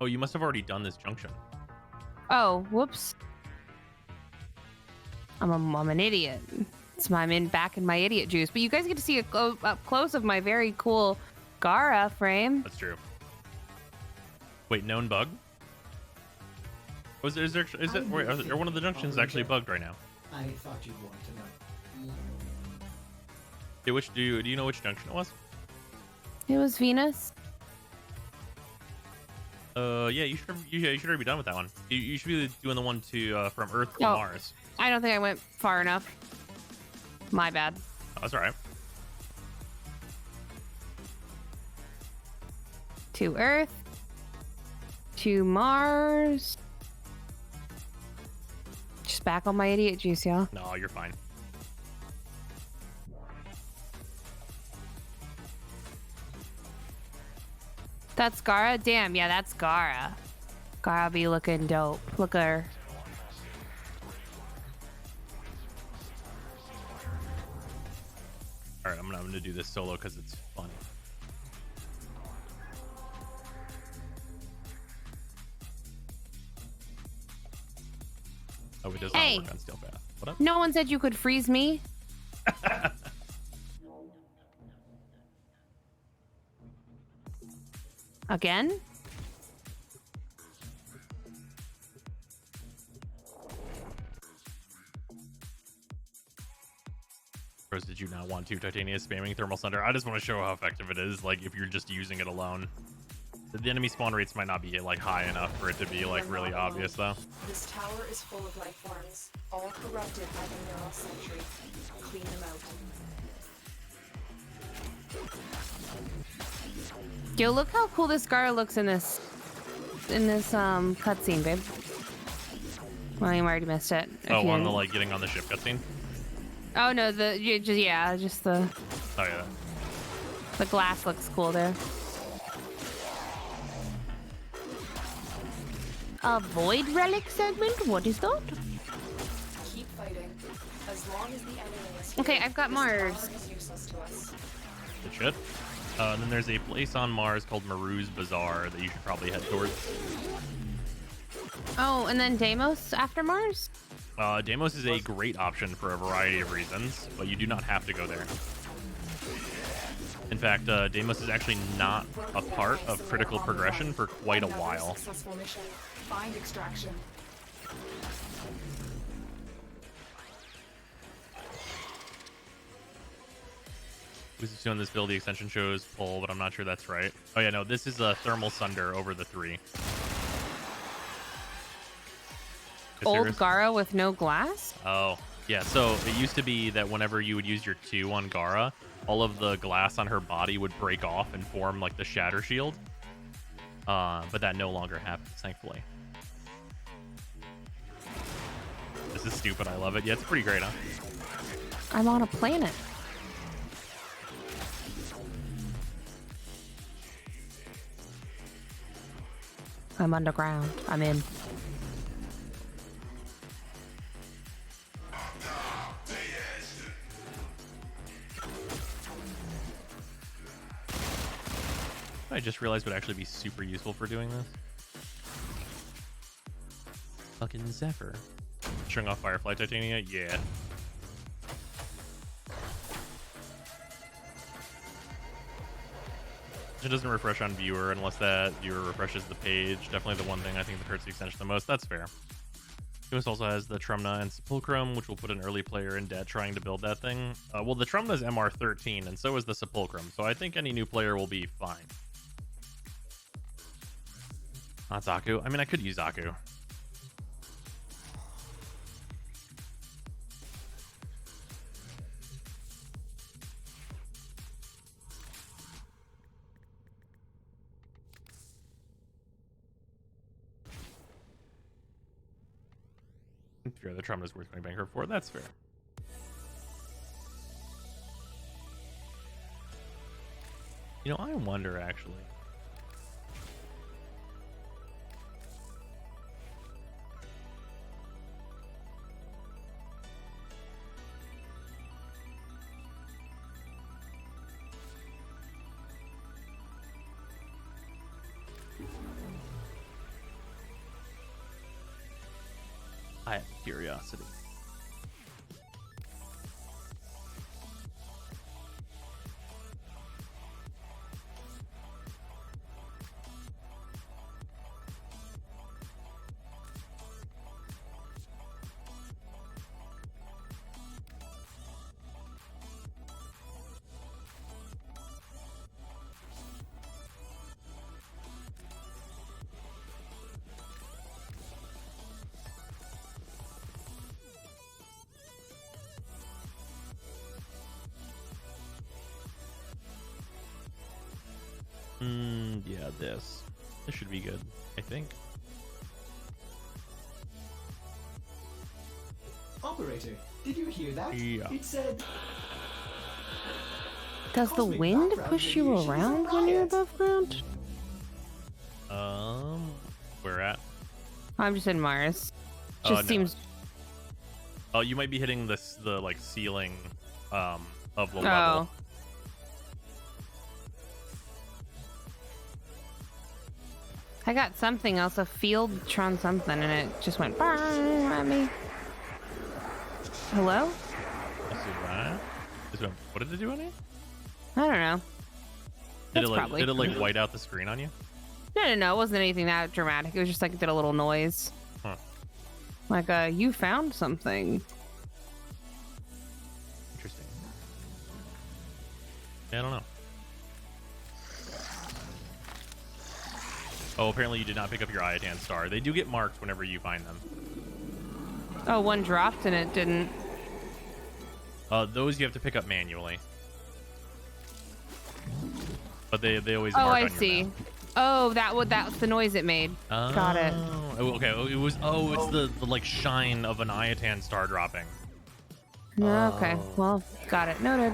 you must have already done this junction. Oh, whoops. I'm an idiot. I'm back in my idiot juice. But you guys get to see up close of my very cool Gara frame. That's true. Wait, known bug? Is one of the junctions actually bugged right now? I thought you'd want to know. Okay, do you know which junction it was? It was Venus. Yeah, you should already be done with that one. You should be doing the one to from Earth to Mars. I don't think I went far enough. My bad. Oh, that's all right. To Earth. To Mars. Just back on my idiot juice, y'all. No, you're fine. That's Gara? Damn, yeah, that's Gara. Gara be looking dope. Look at her. All right, I'm gonna do this solo because it's fun. Oh, it does not work on Steelpath. What up? No one said you could freeze me. Again? Rose, did you not want to? Titania spamming Thermal Thunder. I just want to show how effective it is, like, if you're just using it alone. The enemy spawn rates might not be, like, high enough for it to be, like, really obvious, though. This tower is full of life forms, all corrupted by the neural sentry. Clean them out. Yo, look how cool this Gara looks in this cutscene, babe. Well, you already missed it. Oh, on the, like, getting on the ship cutscene? Oh no, just the. Oh yeah. The glass looks cool there. A void relic segment? What is that? Keep fighting. As long as the enemy is here, Okay, I've got this Mars. tower is useless to us. Good shit. And then there's a place on Mars called Maru's Bazaar that you should probably head towards. Oh, and then Deimos after Mars? Deimos is a great option for a variety of reasons, but you do not have to go there. In fact, Deimos is actually not a part of critical progression for quite a while. Successful mission. Find extraction. Who's doing this build? The extension shows pull, but I'm not sure that's right. Oh yeah, no, this is a Thermal Sunder over the 3. Old Gara with no glass? Oh, yeah. So it used to be that whenever you would use your 2 on Gara, all of the glass on her body would break off and form like the Shatter Shield. But that no longer happens, thankfully. This is stupid. I love it. Yeah, it's pretty great, huh? I'm on a planet. I'm underground. I'm in. I just realized would actually be super useful for doing this. Fucking Zephyr. Showing off Firefly Titania? Yeah. It doesn't refresh on viewer unless that viewer refreshes the page. Definitely the one thing I think that hurts the extension the most. That's fair. This also has the Trumna and Sepulchrum, which will put an early player in debt trying to build that thing. Well, the Trumna's MR13, and so is the Sepulchrum, so I think any new player will be fine. Not Zaku. I mean, I could use Zaku. If you're the Trumna's worth going bankrupt for, that's fair. You know, I wonder actually. I have curiosity. Yeah, this should be good, I think. Operator, did you hear that? Yeah. It said... Does the wind push you around when you're above ground? Where at? I'm just in Mars. Just No. seems. Oh, you might be hitting the like ceiling of the Oh. level. I got something else, a Fieldtron something, and it just went bang at me. Hello? Let's see that. What did it do on you? I don't know. Did That's probably... it like white out the screen on you? No. It wasn't anything that dramatic. It was just like it did a little noise. Huh. Like, you found something. Interesting. Yeah, I don't know. Oh, apparently you did not pick up your Iatan star. They do get marked whenever you find them. Oh, one dropped and it didn't. Those you have to pick up manually. But they always Oh, mark I on your see. map. Oh, that's the noise it made. Got it. Oh, okay. It's the like shine of an Iatan star dropping. Okay, well, got it. Noted.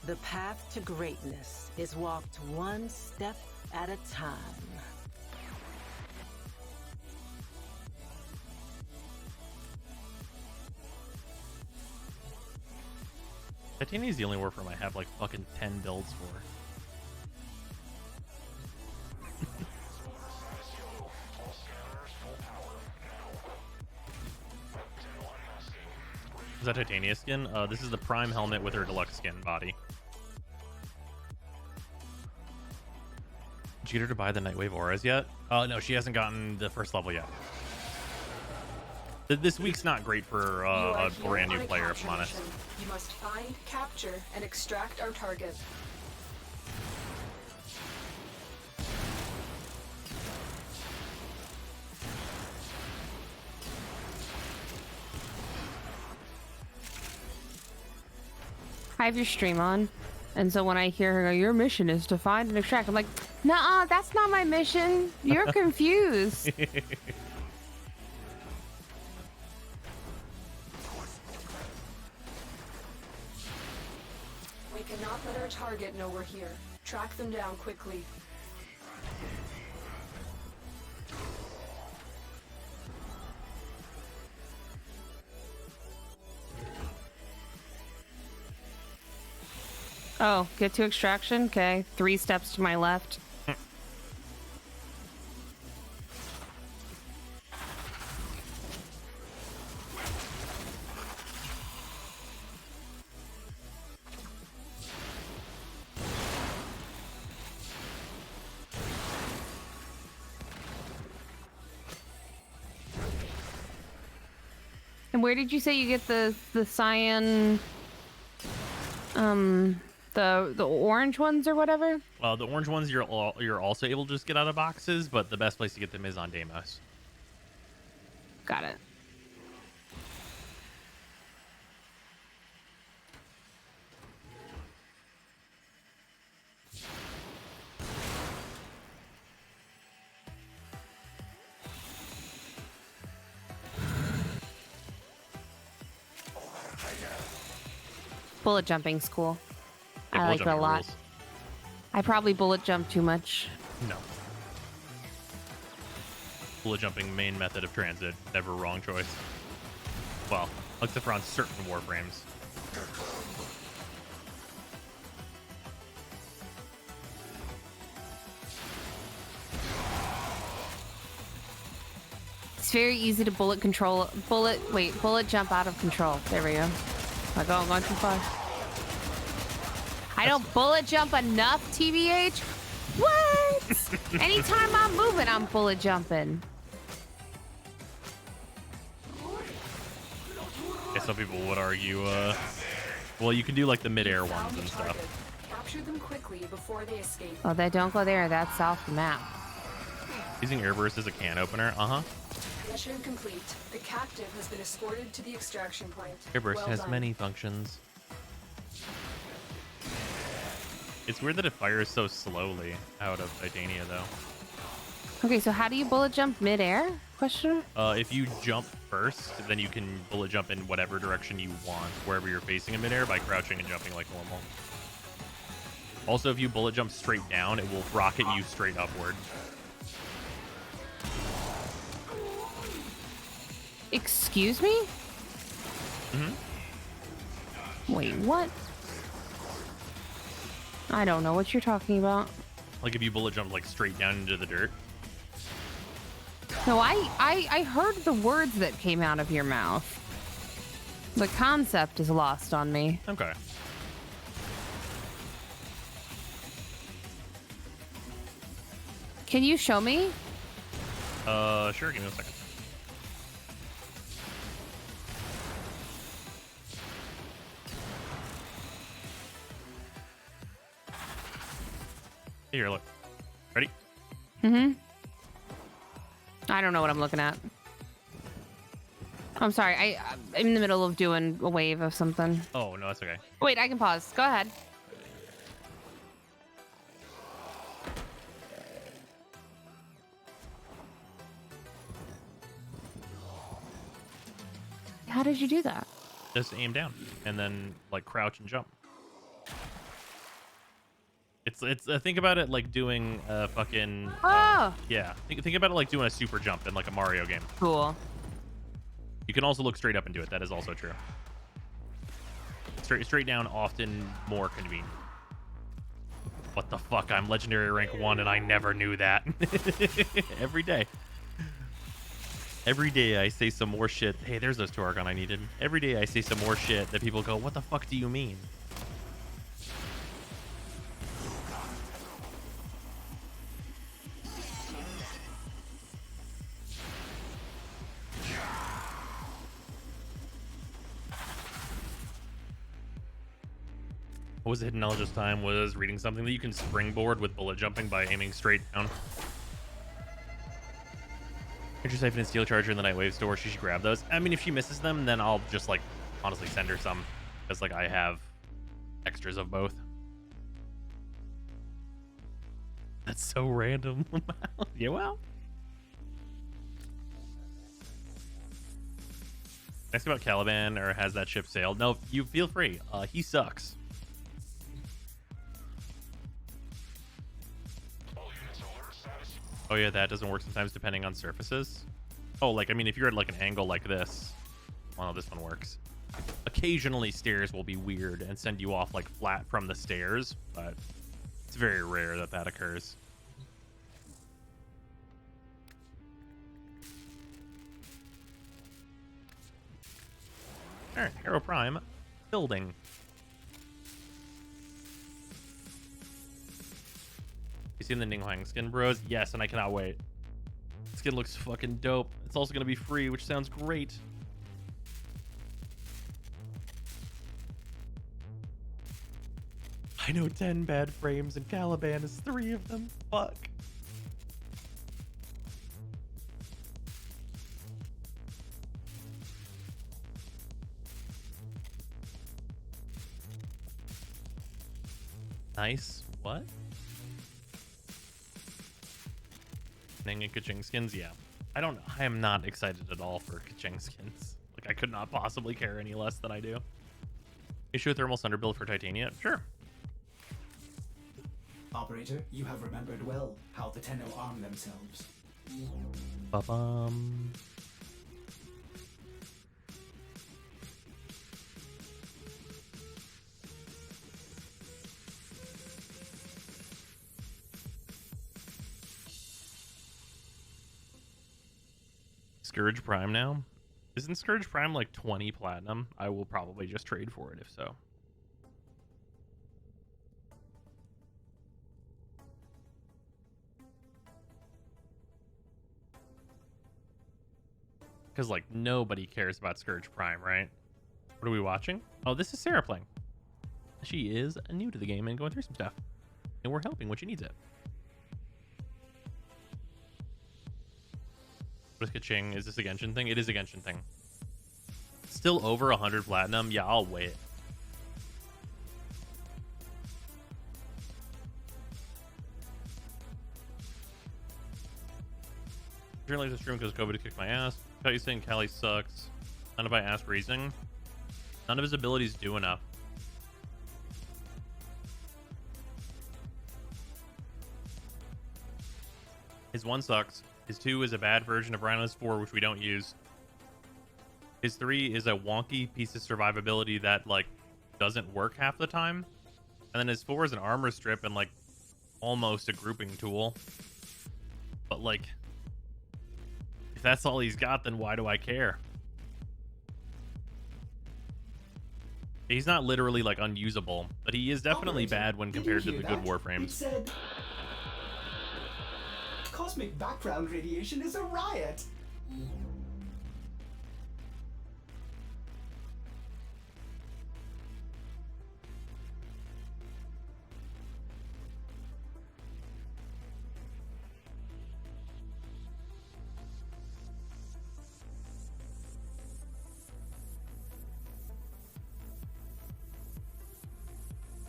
The path to greatness is walked one step at a time. Titania is the only warframe I have like fucking 10 builds for. Is that Titania skin? This is the Prime helmet with her deluxe skin body. Did you get her to buy the Nightwave auras yet? No, she hasn't gotten the first level yet. This week's not great for a brand new player, if I'm honest. You must find, capture, and extract our target. I have your stream on, and so when I hear her go, your mission is to find and extract, I'm like, nah, that's not my mission. You're confused. Cannot let our target know we're here. Track them down quickly. Oh, get to extraction? Okay. 3 steps to my left. And where did you say you get the cyan, the orange ones or whatever? Well, the orange ones you're also able to just get out of boxes, but the best place to get them is on Deimos. Got it. Bullet jumping's cool. Yeah, I like it a jumping lot. rules. I probably bullet jump too much. No. Bullet jumping, main method of transit. Never wrong choice. Well, except for on certain warframes. It's very easy to bullet jump out of control. There we go. I'm going too far. I don't bullet jump enough, TBH. What? Anytime I'm moving, I'm bullet jumping. Yeah, some people would argue, well, you can do like the mid-air ones and stuff. Capture them quickly before they escape. Oh, they don't go there. That's off the map. Using airburst as a can opener, Mission complete. The captive has been escorted to the extraction point. Airburst Well has done. many functions. It's weird that it fires so slowly out of Titania, though. Okay, so how do you bullet jump midair? Question? If you jump first, then you can bullet jump in whatever direction you want, wherever you're facing in midair, by crouching and jumping like normal. Also, if you bullet jump straight down, it will rocket you straight upward. Excuse me? Wait, what? I don't know what you're talking about. Like if you bullet jump like straight down into the dirt. No, I heard the words that came out of your mouth. The concept is lost on me. Okay. Can you show me? Sure, give me a second. Here, look. Ready? I don't know what I'm looking at. I'm sorry. I'm in the middle of doing a wave of something. Oh, no, that's okay. Wait, I can pause. Go ahead. How did you do that? Just aim down and then like crouch and jump. It's think about it like doing a fucking yeah. Think about it like doing a super jump in like a Mario game. Cool. You can also look straight up and do it. That is also true. Straight down, often more convenient. What the fuck? I'm legendary rank 1 and I never knew that. Every day. Every day I say some more shit. Hey, there's those Torgon I needed. Every day I say some more shit that people go, what the fuck do you mean? What was the hidden knowledge this time? Was reading something that you can springboard with bullet jumping by aiming straight down. Picture siphon and steel charger in the Nightwave store. She should grab those. I mean, if she misses them, then I'll just like honestly send her some, because like I have extras of both. That's so random. Yeah, well. Next about Caliban, or has that ship sailed? No, you feel free. He sucks. Oh yeah, that doesn't work sometimes depending on surfaces. Oh, like, I mean, if you're at like an angle like this. Well, no, this one works. Occasionally stairs will be weird and send you off like flat from the stairs, but it's very rare that that occurs. All right, Hero Prime building. You seen the Ninghuang skin, bros? Yes, and I cannot wait. Skin looks fucking dope. It's also gonna be free, which sounds great. I know 10 bad frames and Caliban is 3 of them. Fuck. Nice. What? Ning and Kaching skins? Yeah. I am not excited at all for Kaching skins. Like, I could not possibly care any less than I do. Issue a thermal thunder build for Titania? Sure. Operator, you have remembered well how the Tenno arm themselves. Ba-bum. Scourge Prime now? Isn't Scourge Prime like 20 platinum? I will probably just trade for it if so. Because, like, nobody cares about Scourge Prime, right? What are we watching? Oh, this is Sarah playing. She is new to the game and going through some stuff. And we're helping when she needs it. What is Kaching? Is this a Genshin thing? It is a Genshin thing. Still over 100 platinum? Yeah, I'll wait. During the stream because COVID kicked my ass. Thought you saying Callie sucks. None of I asked reasoning. None of his abilities do enough. His 1 sucks. His 2 is a bad version of Rhino's 4, which we don't use. His 3 is a wonky piece of survivability that, like, doesn't work half the time. And then his 4 is an armor strip and, like, almost a grouping tool. But, like, if that's all he's got, then why do I care? He's not literally, like, unusable, but he is definitely bad when compared to the good Warframes. It said, cosmic background radiation is a riot.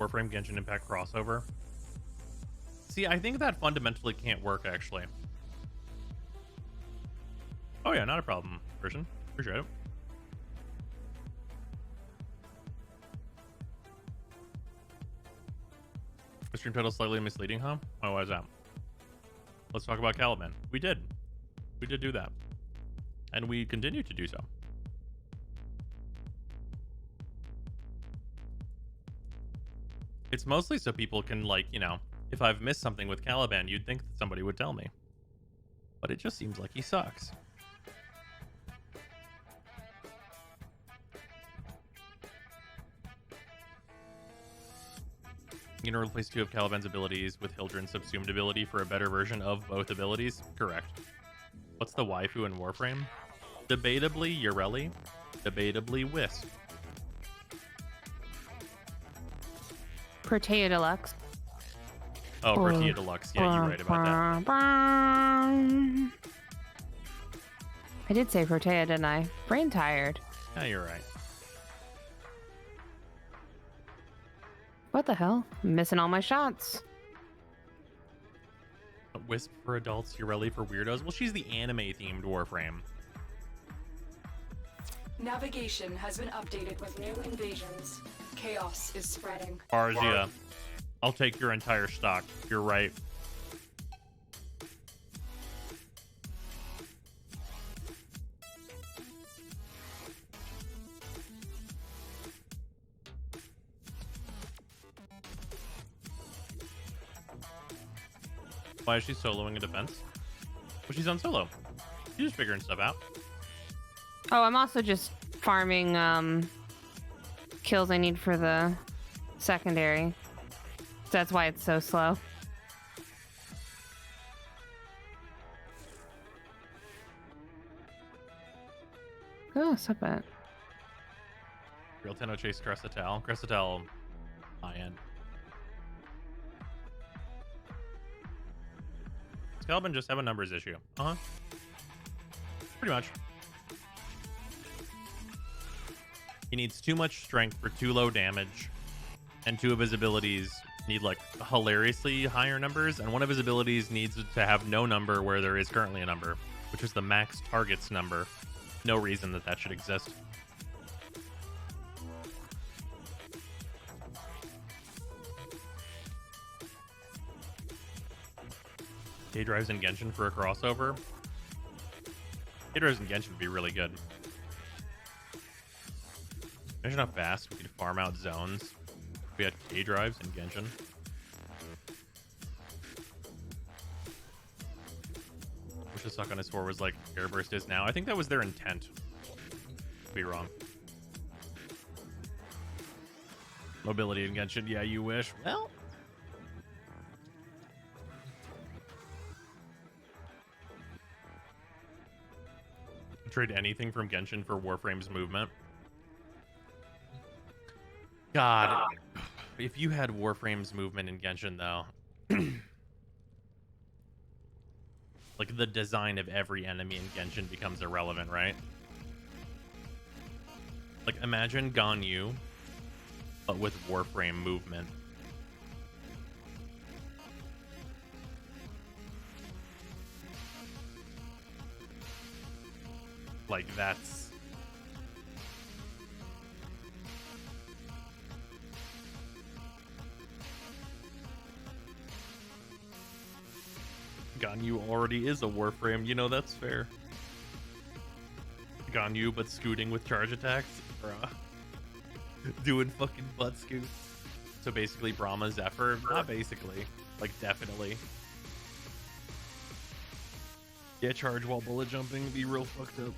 Warframe Genshin Impact crossover. See, I think that fundamentally can't work, actually. Oh yeah, not a problem, version. Appreciate it. The stream title slightly misleading, huh? Oh, why is that? Let's talk about Caliban. We did. We did do that. And we continue to do so. It's mostly so people can, like, you know, if I've missed something with Caliban, you'd think that somebody would tell me. But it just seems like he sucks. You can replace 2 of Caliban's abilities with Hildren's subsumed ability for a better version of both abilities? Correct. What's the waifu in Warframe? Debatably Ureli. Debatably Wisp. Protea Deluxe. Oh, Protea Deluxe. Yeah, you're right about that. I did say Protea, didn't I? Brain tired. Yeah, you're right. What the hell? I'm missing all my shots. Wisp for adults, Ureli for weirdos. Well, she's the anime-themed Warframe. Navigation has been updated with new invasions. Chaos is spreading. Arzia, I'll take your entire stock. You're right. Why is she soloing a defense? Well, she's on solo. She's just figuring stuff out. Oh, I'm also just farming kills I need for the secondary. So that's why it's so slow. Oh, stop it. Real Tenno chase Cressatel. Cressatel, high end. Does Caliban just have a numbers issue? Uh-huh. Pretty much. He needs too much strength for too low damage, and two of his abilities need like hilariously higher numbers, and one of his abilities needs to have no number where there is currently a number, which is the max targets number. No reason that that should exist. Day drives in Genshin for a crossover. Day drives in Genshin would be really good. Imagine how fast we could farm out zones if we had day drives in Genshin. Wish the suck on his 4 was like Airburst is now. I think that was their intent. Could be wrong. Mobility in Genshin, yeah, you wish. Well, trade anything from Genshin for Warframe's movement. God, if you had Warframe's movement in Genshin, though, like the design of every enemy in Genshin becomes irrelevant, right? Like imagine Ganyu, but with Warframe movement. Like that's Ganyu already is a Warframe, you know, that's fair. Ganyu but scooting with charge attacks, bruh. Doing fucking butt scoots. So basically Brahma Zephyr, not basically, like definitely. Yeah, charge while bullet jumping, be real fucked up.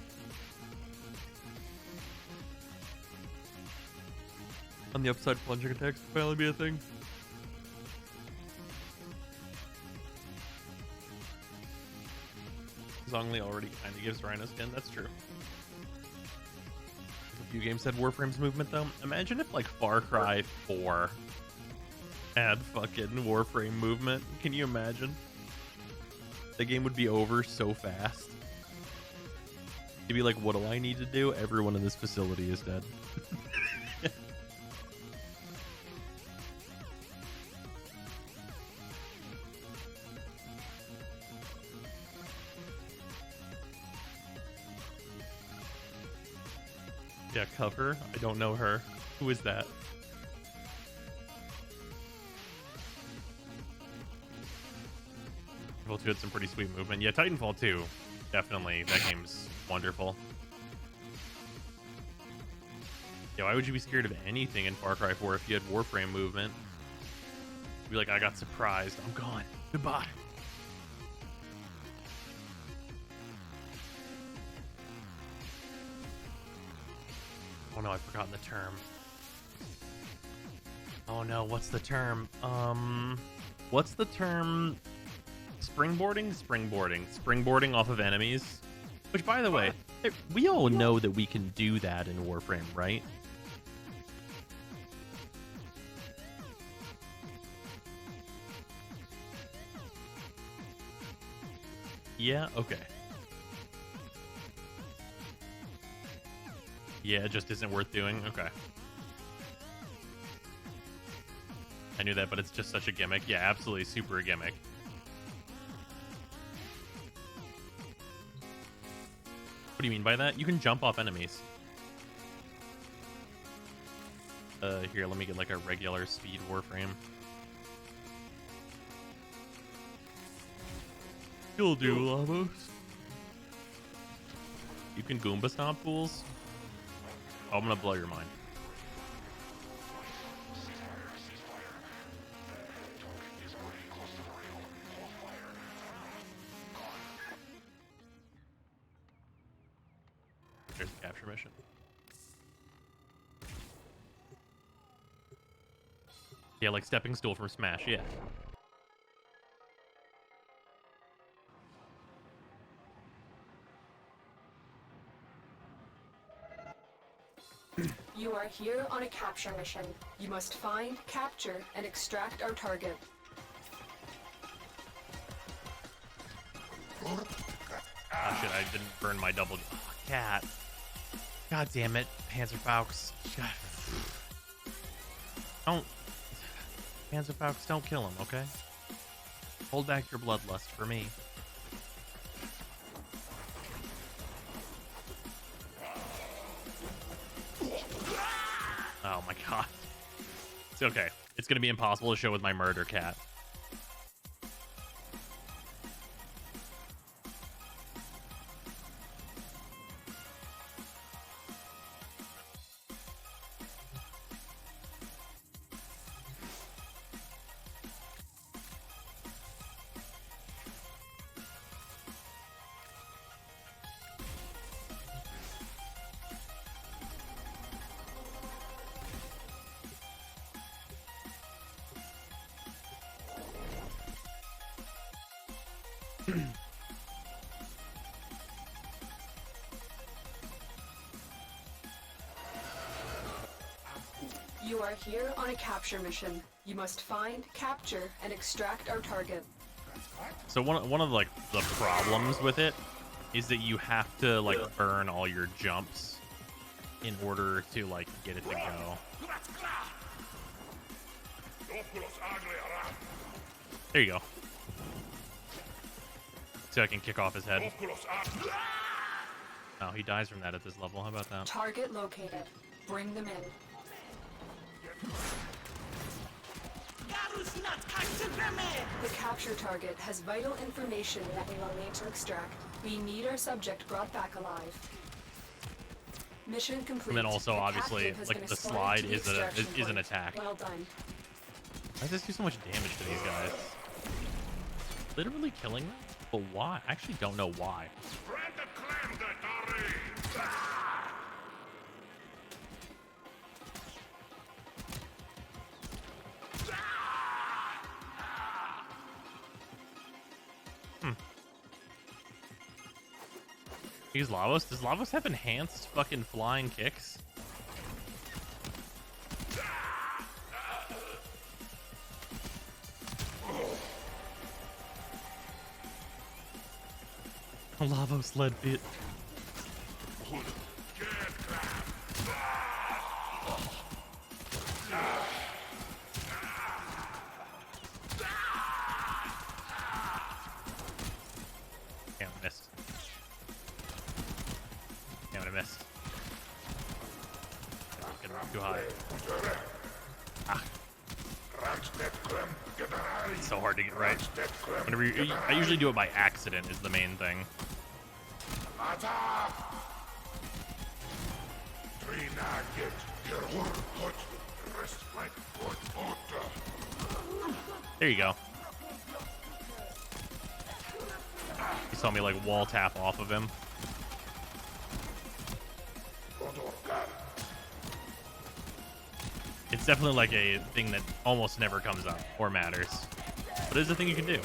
On the upside, plunging attacks will finally be a thing. Zhongli already kind of gives Rhino skin, that's true. A few games had Warframe's movement though. Imagine if like Far Cry 4 had fucking Warframe movement. Can you imagine? The game would be over so fast. You'd be like, what do I need to do? Everyone in this facility is dead. Yeah, cover. I don't know her. Who is that? Titanfall 2 had some pretty sweet movement. Yeah, Titanfall 2. Definitely. That game's wonderful. Yeah, why would you be scared of anything in Far Cry 4 if you had Warframe movement? You'd be like, I got surprised. I'm gone. Goodbye. Oh no, I've forgotten the term. Oh no, what's the term? What's the term? Springboarding? Springboarding off of enemies. Which, by the way, we all know that we can do that in Warframe, right? Yeah, okay. Yeah, it just isn't worth doing? Okay. I knew that, but it's just such a gimmick. Yeah, absolutely super a gimmick. What do you mean by that? You can jump off enemies. Here, let me get like a regular speed Warframe. You'll do, Lamos. You can Goomba stomp fools? Oh, I'm gonna blow your mind. There's a capture mission. Yeah, like stepping stool from Smash, yeah. You are here on a capture mission. You must find, capture, and extract our target. Ah, shit, I didn't burn my double... Oh, cat. God damn it, Panzerfaust. God. Don't... Panzerfaust, don't kill him, okay? Hold back your bloodlust for me. Oh my god. It's okay. It's gonna be impossible to show with my murder cat. You are here on a capture mission. You must find, capture, and extract our target. So one of like the problems with it is that you have to like burn all your jumps in order to like get it to go. There you go. So I can kick off his head. Oh, he dies from that at this level. How about that? Target located. Bring them in. The capture target has vital information that we will need to extract. We need our subject brought back alive. Mission complete. And then also, The obviously, captive has like been the assigned slide to the is extraction an point. attack. Well done. Why does this do so much damage to these guys? Literally killing them? But why? I actually don't know why. Use Lavos? Does Lavos have enhanced fucking flying kicks? Lavos lead bit. Damn, I missed. Damn it, I missed. Getting too high. Ah. It's so hard to get right. Whenever I usually do it by accident is the main thing. There you go. You saw me like wall tap off of him. It's definitely like a thing that almost never comes up or matters. But it is a thing you can do.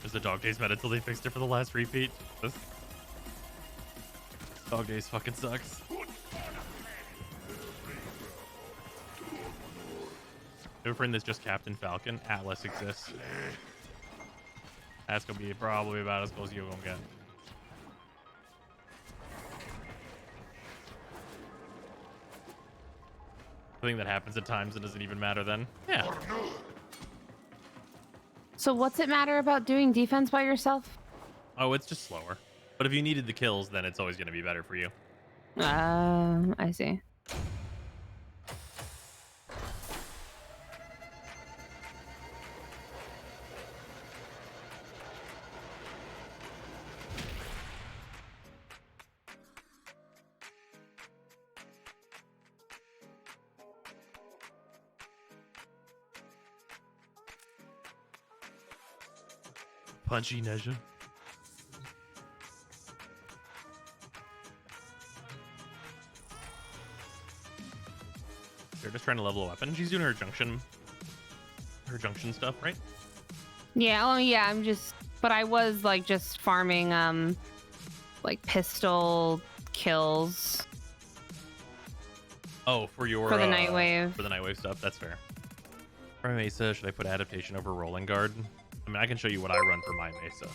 There's a dog days meta until they fixed it for the last repeat. This dog days fucking sucks. New friend that's just Captain Falcon. Atlas exists. That's gonna be probably about as close as you're gonna get. The thing that happens at times it doesn't even matter then. Yeah. So what's it matter about doing defense by yourself? Oh, it's just slower. But if you needed the kills, then it's always gonna be better for you. I see. Punchy Neja. They're just trying to level a weapon. She's doing her junction stuff, right? Yeah, oh yeah, but I was like just farming like pistol kills. Oh, for the Nightwave. For the Nightwave stuff, that's fair. For my Mesa, should I put adaptation over rolling guard? I mean, I can show you what I run for my Mesa.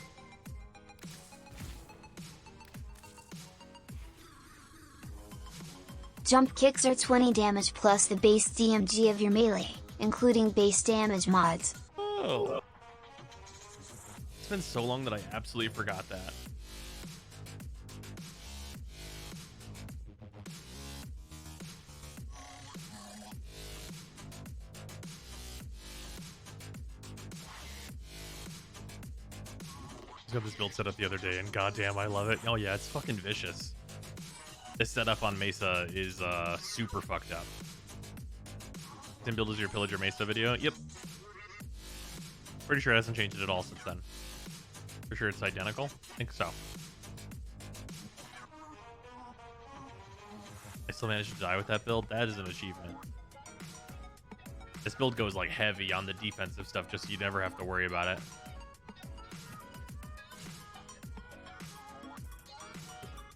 Jump kicks are 20 damage plus the base DMG of your melee, including base damage mods. Oh. It's been so long that I absolutely forgot that. I got this build set up the other day, and goddamn, I love it. Oh yeah, it's fucking vicious. This setup on Mesa is super fucked up. Same build as your Pillager Mesa video? Yep. Pretty sure it hasn't changed it at all since then. For sure it's identical? I think so. I still managed to die with that build. That is an achievement. This build goes like heavy on the defensive stuff just so you never have to worry about it.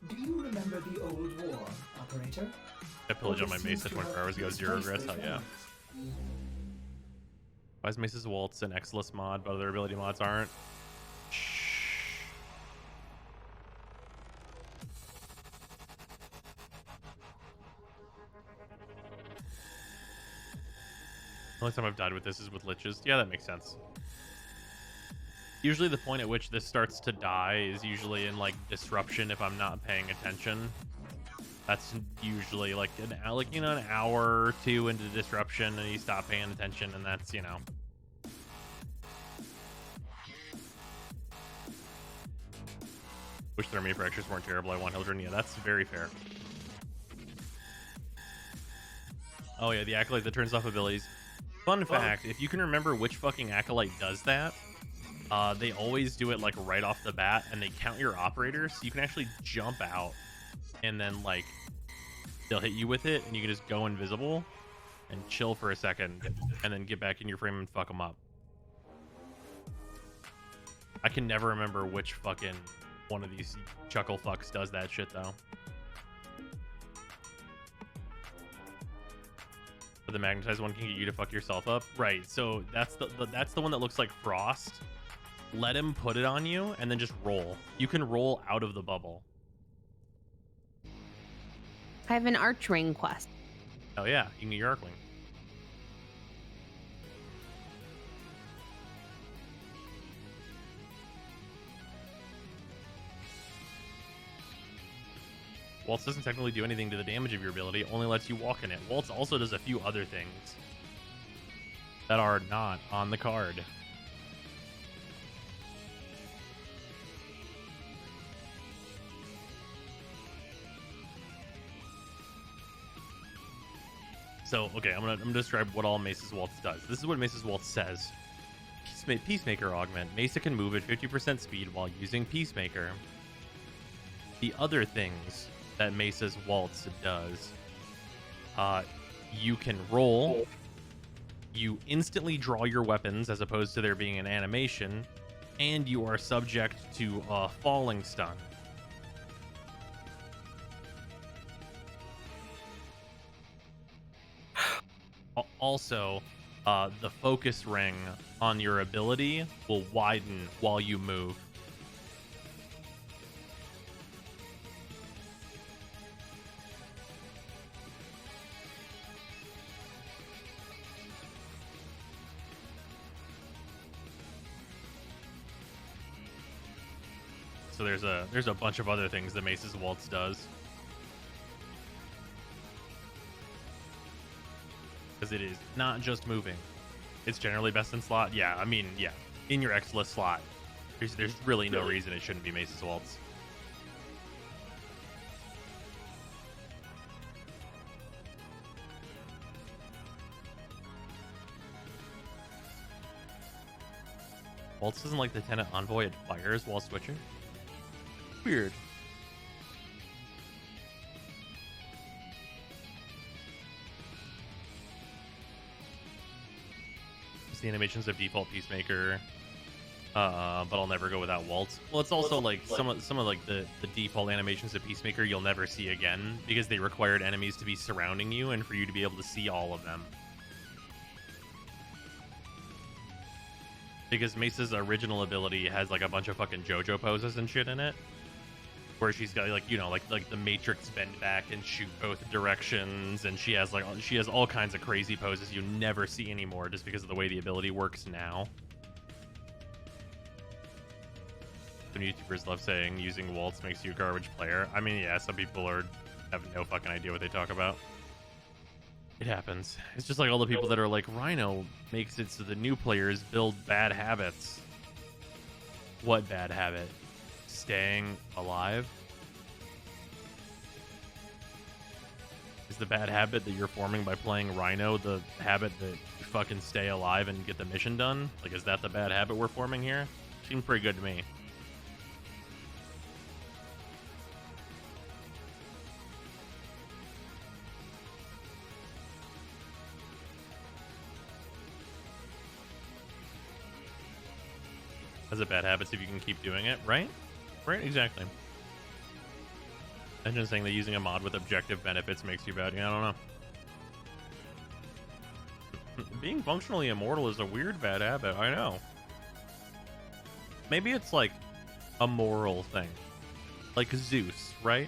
Do you remember the old war, operator? I pillaged on my Mesa 24 hours ago. Zero regrets. Hell yeah. Why is Mesa's Waltz an Exilus mod, but other ability mods aren't? Shh. The only time I've died with this is with liches. Yeah, that makes sense. Usually the point at which this starts to die is usually in like disruption if I'm not paying attention. That's usually like an hour or two into disruption and you stop paying attention, and that's, you know. Wish their main fractures weren't terrible. I want Hildren. Yeah, that's very fair. Oh yeah, the Acolyte that turns off abilities. Fun fact, if you can remember which fucking Acolyte does that, they always do it like right off the bat, and they count your operators, so you can actually jump out and then like they'll hit you with it, and you can just go invisible and chill for a second and then get back in your frame and fuck them up. I can never remember which fucking one of these chuckle fucks does that shit though. But the magnetized one can get you to fuck yourself up, right? So that's the one that looks like Frost. Let him put it on you and then just roll. You can roll out of the bubble. I have an Archwing quest. Oh yeah, you can get your Archwing. Waltz doesn't technically do anything to the damage of your ability, only lets you walk in it. Waltz also does a few other things that are not on the card. So, okay, I'm gonna describe what all Mesa's Waltz does. This is what Mesa's Waltz says. Peacemaker augment. Mesa can move at 50% speed while using Peacemaker. The other things that Mesa's Waltz does, you can roll, you instantly draw your weapons as opposed to there being an animation, and you are subject to a falling stun. Also, the focus ring on your ability will widen while you move. So there's a bunch of other things that Mesa's Waltz does. Because it is not just moving. It's generally best in slot. Yeah, I mean, yeah. In your X-list slot. There's really no reason it shouldn't be Mesa's Waltz. Waltz doesn't like Lieutenant Envoy at fires while switching. Weird. It's the animations of default Peacemaker, but I'll never go without Waltz. Well, it's also like some of like the default animations of Peacemaker you'll never see again because they required enemies to be surrounding you and for you to be able to see all of them. Because Mesa's original ability has like a bunch of fucking JoJo poses and shit in it, where she's got like, you know, like the Matrix bend back and shoot both directions, and she has all kinds of crazy poses you never see anymore just because of the way the ability works now. Some YouTubers love saying using Waltz makes you a garbage player. I mean, yeah, some people have no fucking idea what they talk about. It happens. It's just like all the people that are like, Rhino makes it so the new players build bad habits. What bad habit? Staying alive? Is the bad habit that you're forming by playing Rhino the habit that you fucking stay alive and get the mission done? Like, is that the bad habit we're forming here? Seems pretty good to me. That's a bad habit if you can keep doing it, right? Right, exactly. I'm just saying that using a mod with objective benefits makes you bad. Yeah, I don't know. Being functionally immortal is a weird bad habit, I know. Maybe it's like a moral thing. Like Zeus, right?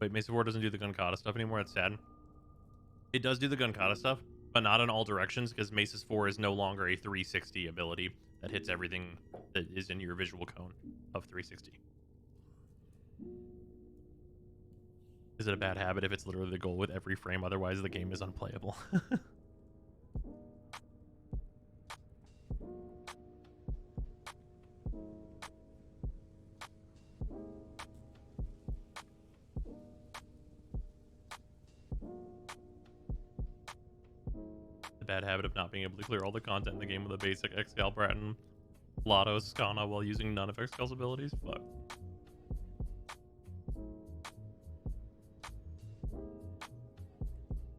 Wait, Mesa 4 doesn't do the gun kata stuff anymore? That's sad. It does do the gun kata stuff, but not in all directions, because Mesa's 4 is no longer a 360 ability that hits everything that is in your visual cone of 360. Is it a bad habit if it's literally the goal with every frame? Otherwise, the game is unplayable. The bad habit of not being able to clear all the content in the game with a basic Excal, Bratton, Lotto, Skana while using none of Excal's abilities? Fuck.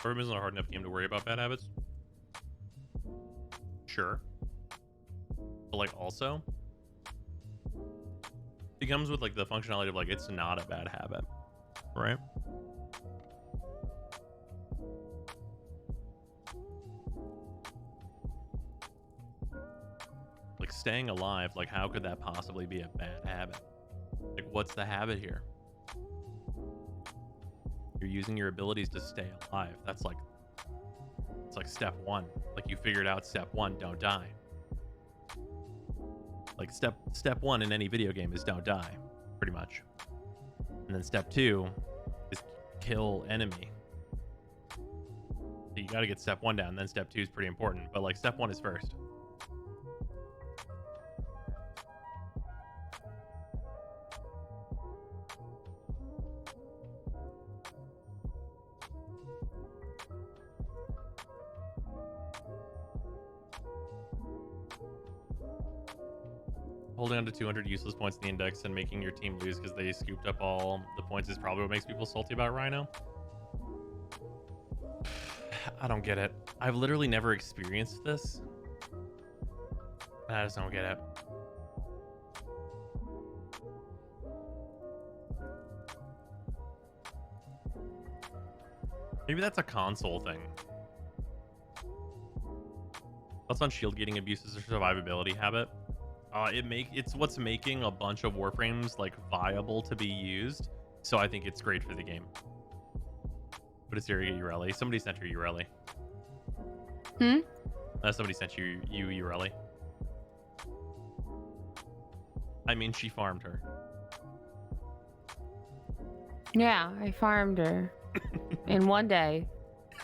Orb isn't a hard enough game to worry about bad habits. Sure. But like also, it comes with like the functionality of like it's not a bad habit, right? Like staying alive, like how could that possibly be a bad habit? Like what's the habit here? You're using your abilities to stay alive. That's like, it's like step one. Like you figured out step one, don't die. Like step one in any video game is don't die, pretty much. And then step two is kill enemy. So you got to get step one down, then step two is pretty important. But like step one is first. Holding on to 200 useless points in the index and making your team lose because they scooped up all the points is probably what makes people salty about Rhino. I don't get it. I've literally never experienced this. I just don't get it. Maybe that's a console thing. That's on shield gating abuse is a survivability habit. It's what's making a bunch of Warframes like viable to be used. So I think it's great for the game. What is your Ureli? Somebody sent her Ureli. Somebody sent you Ureli. I mean, she farmed her. Yeah, I farmed her in one day.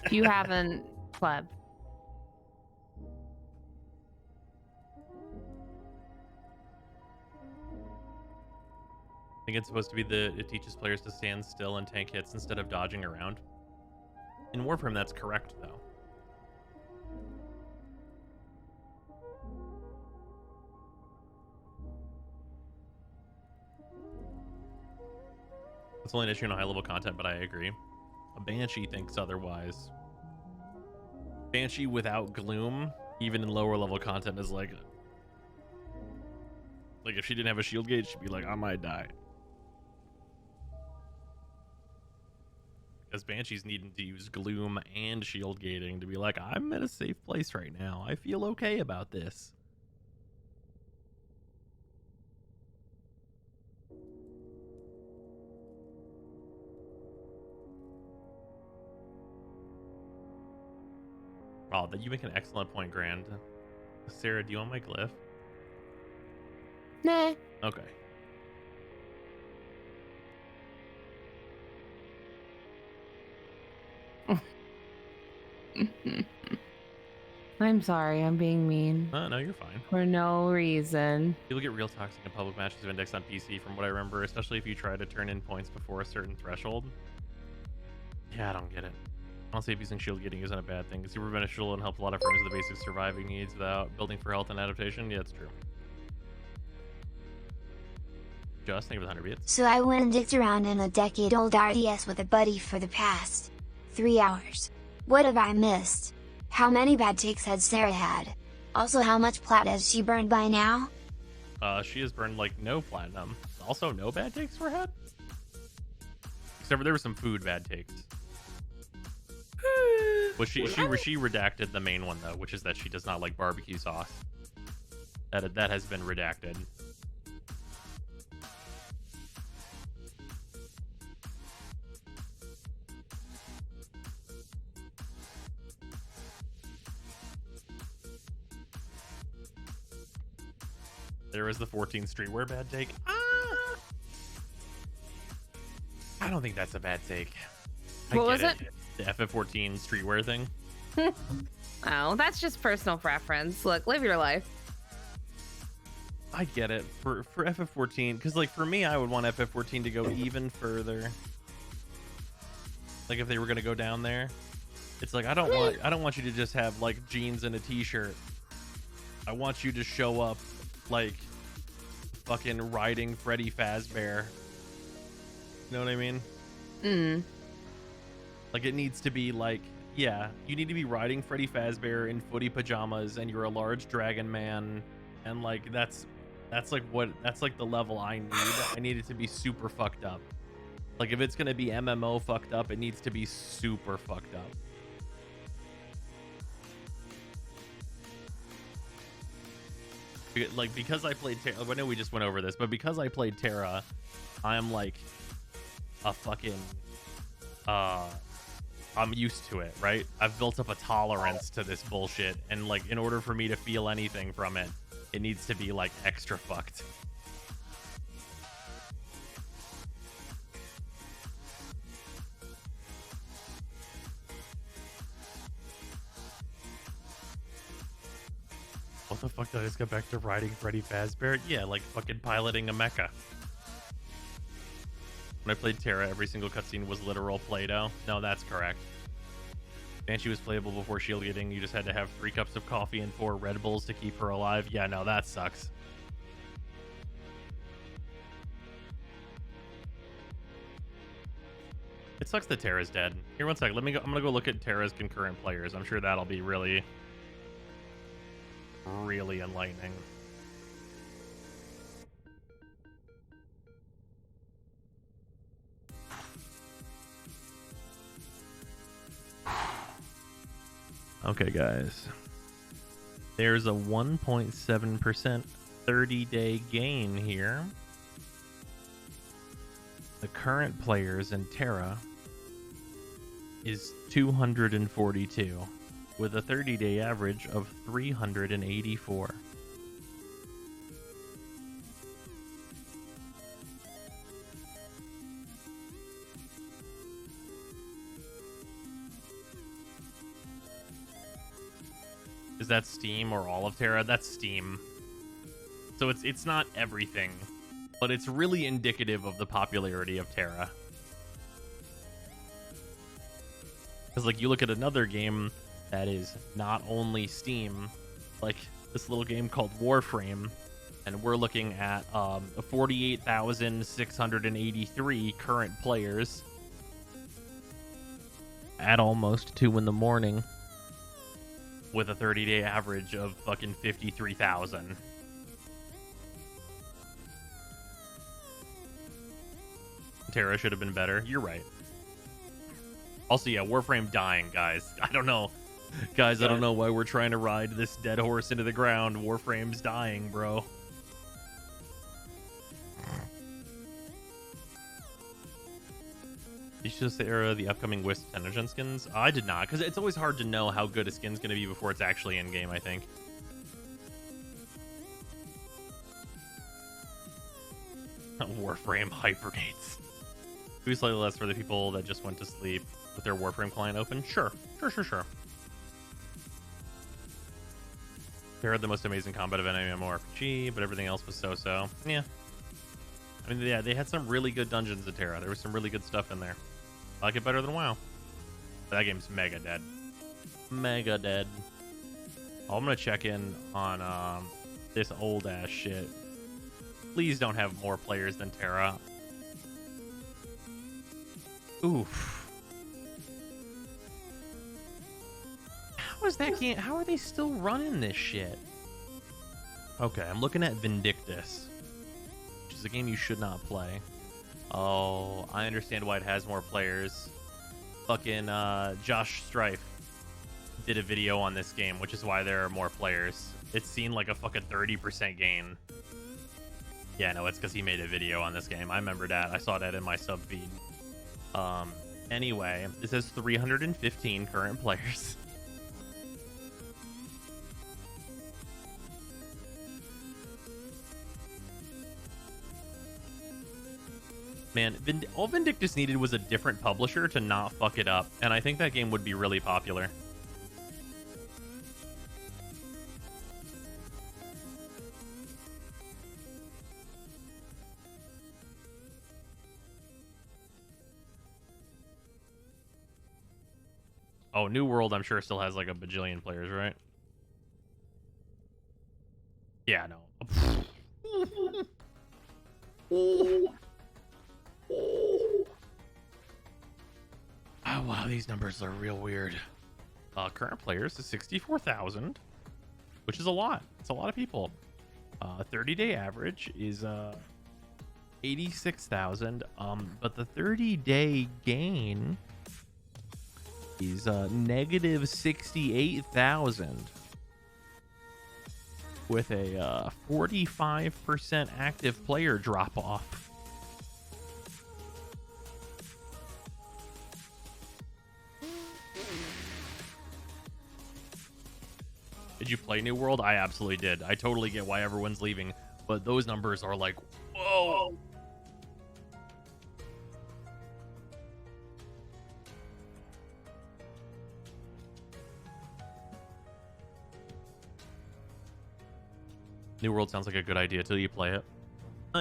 If you haven't, pleb. think it's supposed to be it teaches players to stand still and tank hits instead of dodging around. In Warframe, that's correct, though. It's only an issue in high-level content, but I agree. A Banshee thinks otherwise. Banshee without Gloom, even in lower-level content, is like if she didn't have a shield gauge, she'd be like, I might die. Because Banshee's needing to use Gloom and shield gating to be like, I'm in a safe place right now. I feel okay about this. Oh, that you make an excellent point, Grand. Sarah, do you want my glyph? Nah. Okay. I'm sorry, I'm being mean. No, you're fine. For no reason. People get real toxic in public matches of Index on PC, from what I remember, especially if you try to turn in points before a certain threshold. Yeah, I don't get it. Honestly, using shield gating isn't a bad thing. It's super beneficial and helps a lot of frames with the basic surviving needs without building for health and adaptation. Yeah, it's true. Just think of the 100 bits. So I went and dicked around in a decade-old RDS with a buddy for the past 3 hours. What have I missed? How many bad takes had Sarah had? Also, how much plat has she burned by now? She has burned like no platinum. Also, no bad takes were had? Except for there were some food bad takes. Well, she redacted the main one though, which is that she does not like barbecue sauce. That has been redacted. There is the 14 streetwear bad take. I don't think that's a bad take. What was it? The FF14 streetwear thing. Oh, that's just personal preference. Look, live your life. I get it for FF14 because like for me, I would want FF14 to go even further. Like if they were gonna go down there, it's like I don't want you to just have like jeans and a t-shirt. I want you to show up like fucking riding Freddy Fazbear. You know what I mean? Mm. Like it needs to be like, yeah, you need to be riding Freddy Fazbear in footy pajamas and you're a large dragon man, and like that's like the level I need. I need it to be super fucked up. Like if it's gonna be MMO fucked up, it needs to be super fucked up. Like because I played Terra, I know we just went over this, but because I played Terra, I'm like a fucking I'm used to it, right? I've built up a tolerance to this bullshit, and like in order for me to feel anything from it, it needs to be like extra fucked. What the fuck did I just get back to riding Freddy Fazbear? Yeah, like fucking piloting a mecha. When I played Terra, every single cutscene was literal Play-Doh. No, that's correct. Banshee was playable before shield gating. You just had to have 3 cups of coffee and 4 Red Bulls to keep her alive. Yeah, no, that sucks. It sucks that Terra's dead. Here, one sec. I'm gonna go look at Terra's concurrent players. I'm sure that'll be really enlightening. Okay, guys. There's a 1.7% 30-day gain here. The current players in Terra is 242, with a 30-day average of 384. Is that Steam or all of Terra? That's Steam. So it's not everything. but it's really indicative of the popularity of Terra. Because like you look at another game that is not only Steam, like this little game called Warframe, and we're looking at 48,683 current players at almost 2 in the morning, with a 30-day average of fucking 53,000. Terra should have been better. You're right. Also, yeah, Warframe dying, guys. I don't know. Guys, I don't know why we're trying to ride this dead horse into the ground. Warframe's dying, bro. You should say the upcoming Wisp Tension skins. I did not, because it's always hard to know how good a skin's going to be before it's actually in game, I think. Warframe hibernates. Do slightly less for the people that just went to sleep with their Warframe client open? Sure. Sure. They had the most amazing combat of any MMORPG, but everything else was so-so. Yeah. I mean, yeah, they had some really good dungeons in Terra. There was some really good stuff in there. I like it better than WoW. But that game's mega dead. Mega dead. Oh, I'm gonna check in on this old-ass shit. Please don't have more players than Terra. Oof. How is that game? How are they still running this shit? Okay, I'm looking at Vindictus, which is a game you should not play. Oh, I understand why it has more players. Fucking Josh Strife did a video on this game, which is why there are more players. It's seen like a fucking 30% gain. Yeah, no, it's because he made a video on this game. I remember that. I saw that in my sub feed. Anyway, it says 315 current players. Man, all Vindictus needed was a different publisher to not fuck it up, and I think that game would be really popular. Oh, New World, I'm sure still has like a bajillion players, right? Yeah, no. Oh, wow, these numbers are real weird. Current players is 64,000, which is a lot. It's a lot of people. 30-day average is 86,000. But the 30-day gain is negative 68,000 with a 45% active player drop off. Did you play New World? I absolutely did. I totally get why everyone's leaving, but those numbers are like, whoa. New World sounds like a good idea till you play it.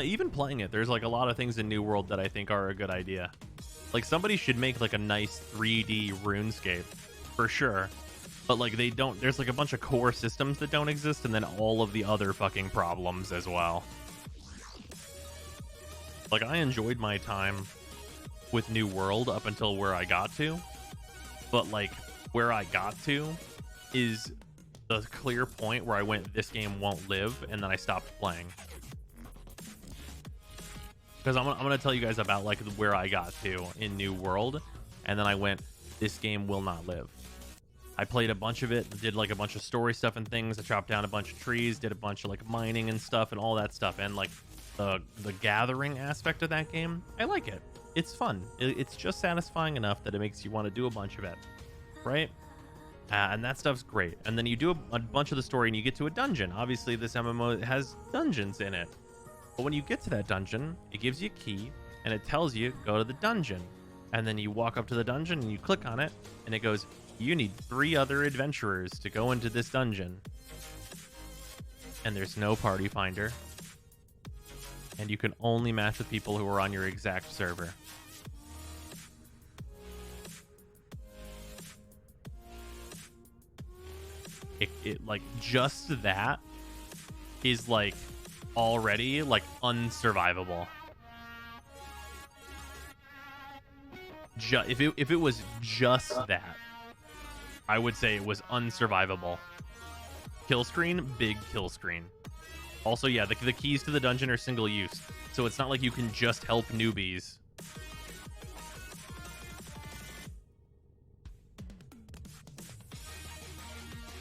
Even playing it, there's like a lot of things in New World that I think are a good idea. Like somebody should make like a nice 3D RuneScape for sure. But like they don't, there's like a bunch of core systems that don't exist and then all of the other fucking problems as well. Like I enjoyed my time with New World up until where I got to. But like where I got to is the clear point where I went, this game won't live, and then I stopped playing. Because I'm gonna tell you guys about like where I got to in New World, and then I went, this game will not live. I played a bunch of it, did like a bunch of story stuff and things. I chopped down a bunch of trees, did a bunch of like mining and stuff and all that stuff. And like the gathering aspect of that game, I like it. It's fun. It's just satisfying enough that it makes you want to do a bunch of it, right? And that stuff's great. And then you do a bunch of the story and you get to a dungeon. Obviously, this MMO has dungeons in it. But when you get to that dungeon, it gives you a key and it tells you, go to the dungeon. And then you walk up to the dungeon and you click on it and it goes, you need 3 other adventurers to go into this dungeon. And there's no party finder. and you can only match with people who are on your exact server. It like just that is like already like unsurvivable. If it was just that, I would say it was unsurvivable. Kill screen, big kill screen. Also, yeah, the keys to the dungeon are single use, so it's not like you can just help newbies.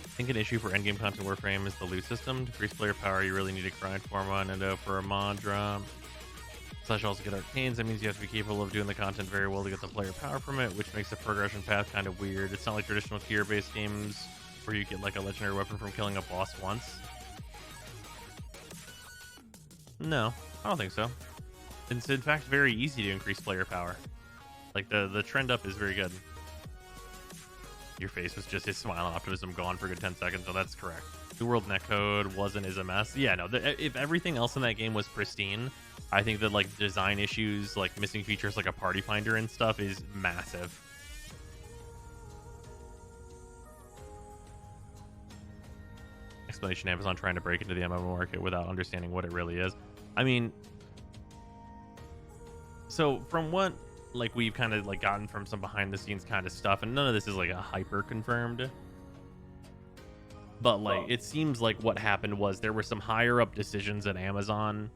I think an issue for endgame content Warframe is the loot system. To increase player power, you really need to grind for one and for a mod drop. Slash also get arcanes. That means you have to be capable of doing the content very well to get the player power from it, which makes the progression path kind of weird. It's not like traditional tier-based games where you get like a legendary weapon from killing a boss once. No, I don't think so. It's in fact very easy to increase player power. Like the trend up is very good. Your face was just his smile and optimism gone for a good 10 seconds. So that's correct. New World netcode wasn't as a mess. Yeah, no. If everything else in that game was pristine, I think that like design issues, like missing features like a party finder and stuff, is massive. Explanation: Amazon trying to break into the MMO market without understanding what it really is. I mean, so from what like we've kind of like gotten from some behind the scenes kind of stuff, and none of this is like a hyper confirmed, but like it seems like what happened was there were some higher up decisions at Amazon,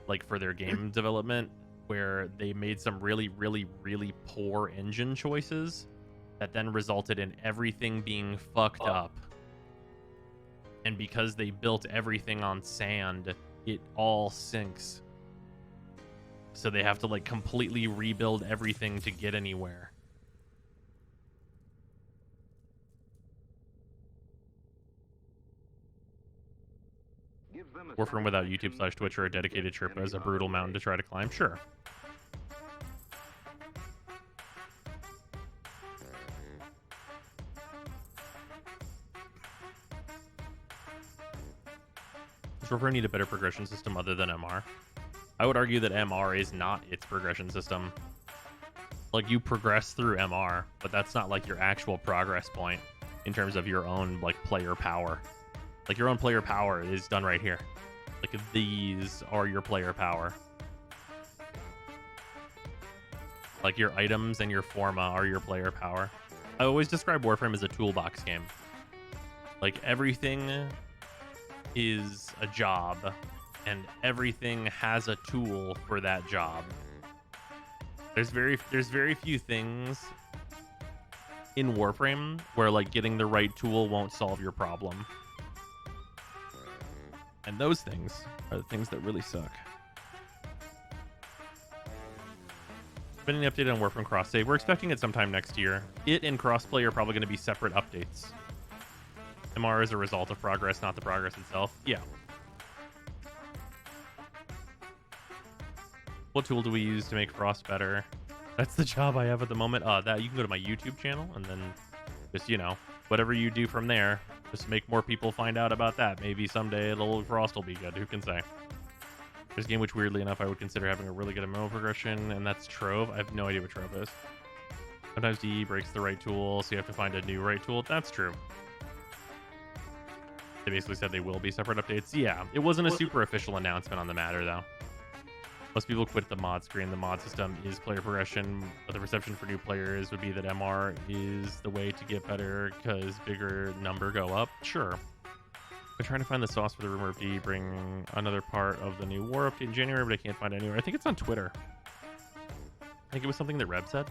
like for their game development, where they made some really poor engine choices that then resulted in everything being fucked up. And because they built everything on sand, it all sinks. So they have to like completely rebuild everything to get anywhere. Warframe without YouTube/Twitch or a dedicated Sherpa is a brutal mountain to try to climb. Sure. Does Warframe need a better progression system other than MR? I would argue that MR is not its progression system. Like, you progress through MR, but that's not like your actual progress point in terms of your own like player power. Like, your own player power is done right here. Like, these are your player power. Like, your items and your forma are your player power. I always describe Warframe as a toolbox game. Like, everything is a job, and everything has a tool for that job. There's very few things in Warframe where like getting the right tool won't solve your problem. And those things are the things that really suck. Been an update on Warframe cross save. We're expecting it sometime next year. It and crossplay are probably going to be separate updates. MR is a result of progress, not the progress itself. Yeah. What tool do we use to make Frost better? That's the job I have at the moment. That you can go to my YouTube channel and then just, you know, whatever you do from there, just make more people find out about that. Maybe someday Frost will be good. Who can say? There's a game which, weirdly enough, I would consider having a really good MMO progression, and that's Trove. I have no idea what Trove is. Sometimes DE breaks the right tool, so you have to find a new right tool. That's true. They basically said they will be separate updates. Yeah, it wasn't a super official announcement on the matter, though. Most people quit the mod screen. The mod system is player progression, but the perception for new players would be that MR is the way to get better because bigger number go up. Sure. I'm trying to find the sauce for the rumor of D bring another part of the new war update in January, but I can't find it anywhere. I think it's on Twitter. I think it was something that Reb said.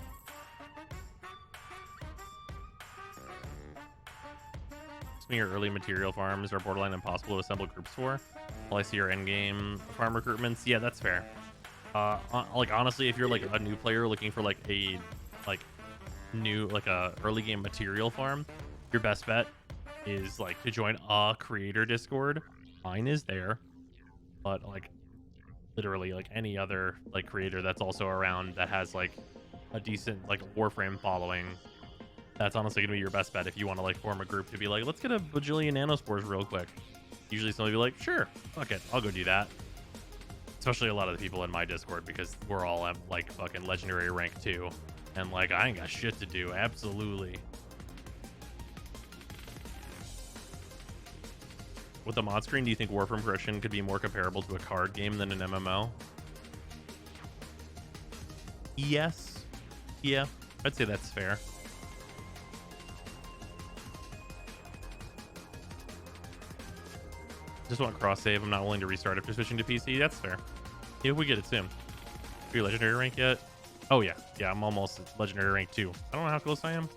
Some of your early material farms are borderline impossible to assemble groups for. While I see your endgame farm recruitments, yeah, that's fair. Like honestly, if you're like a new player looking for like a early game material farm, your best bet is like to join a creator Discord. Mine is there, but like literally like any other like creator that's also around that has like a decent like Warframe following, that's honestly gonna be your best bet if you want to like form a group to be like, let's get a bajillion nanospores real quick. Usually somebody will be like, sure, fuck it, I'll go do that. Especially a lot of the people in my Discord, because we're all at like fucking legendary rank 2. And like, I ain't got shit to do. Absolutely. With the mod screen, do you think Warframe Progression could be more comparable to a card game than an MMO? Yes. Yeah, I'd say that's fair. Just want cross save. I'm not willing to restart after switching to PC. That's fair. Yeah, we get it soon. Are you legendary rank yet? Oh yeah, yeah. I'm almost at legendary rank 2. I don't know how close I am.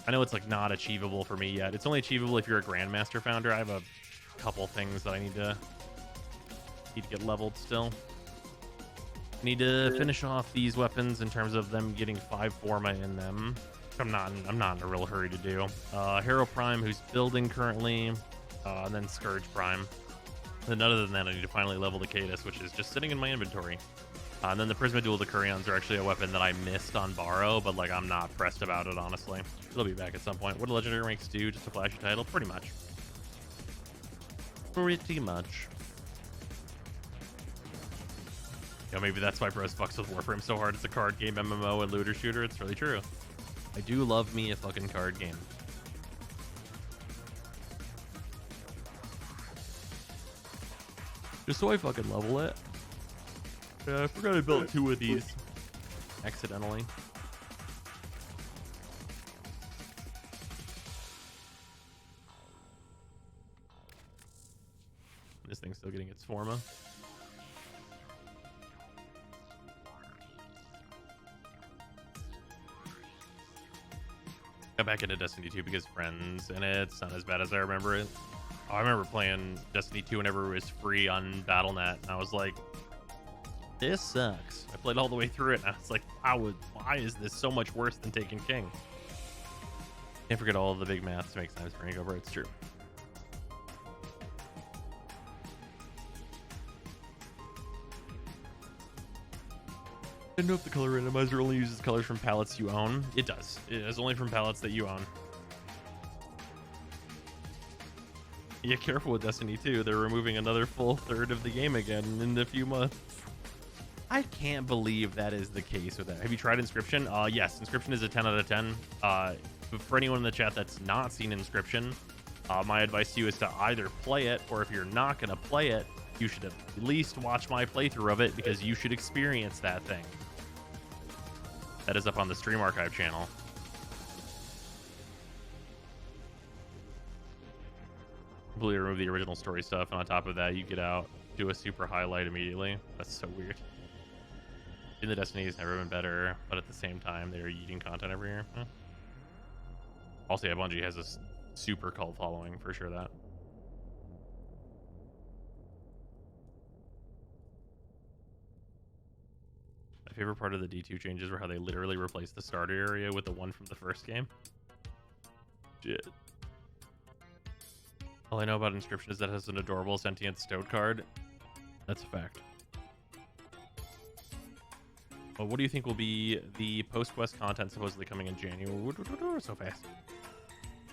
I know it's like not achievable for me yet. It's only achievable if you're a Grandmaster founder. I have a couple things that I need to get leveled still. Need to finish off these weapons in terms of them getting 5 forma in them. I'm not in a real hurry to do. Hero Prime, who's building currently, and then Scourge Prime. And other than that, I need to finally level the Cadus, which is just sitting in my inventory. And then the Prisma Duel Decurions are actually a weapon that I missed on Borrow, but like I'm not pressed about it, honestly. It'll be back at some point. What do legendary ranks do? Just a flashy title? Pretty much. Pretty much. You know, maybe that's why Bros fucks with Warframe so hard. It's a card game, MMO, and looter shooter. It's really true. I do love me a fucking card game. Just so I fucking level it. I forgot I built 2 of these accidentally. This thing's still getting its forma. Got back into Destiny 2 because friends, and it's not as bad as I remember it. Oh, I remember playing Destiny 2 whenever it was free on Battle.net, and I was like, this sucks. I played all the way through it, and I was like, why is this so much worse than Taken King? Can't forget all of the big maths to make sense for over. It's true. I don't know if the color randomizer only uses colors from palettes you own. It does. It is only from palettes that you own. Yeah, careful with Destiny 2. They're removing another full third of the game again in a few months. I can't believe that is the case with that. Have you tried Inscription? Yes, Inscription is a 10 out of 10. For anyone in the chat that's not seen Inscription, my advice to you is to either play it, or if you're not going to play it, you should at least watch my playthrough of it, because you should experience that thing. That is up on the Stream Archive channel. Completely remove the original story stuff, and on top of that, you get out, do a super highlight immediately. That's so weird. In the Destiny has never been better, but at the same time, they're eating content every year. Also, yeah, Bungie has a super cult following, for sure that. My favorite part of the D2 changes were how they literally replaced the starter area with the one from the first game. Shit. All I know about Inscription is that it has an adorable sentient stoat card. That's a fact. Well, what do you think will be the post-quest content supposedly coming in January? So fast.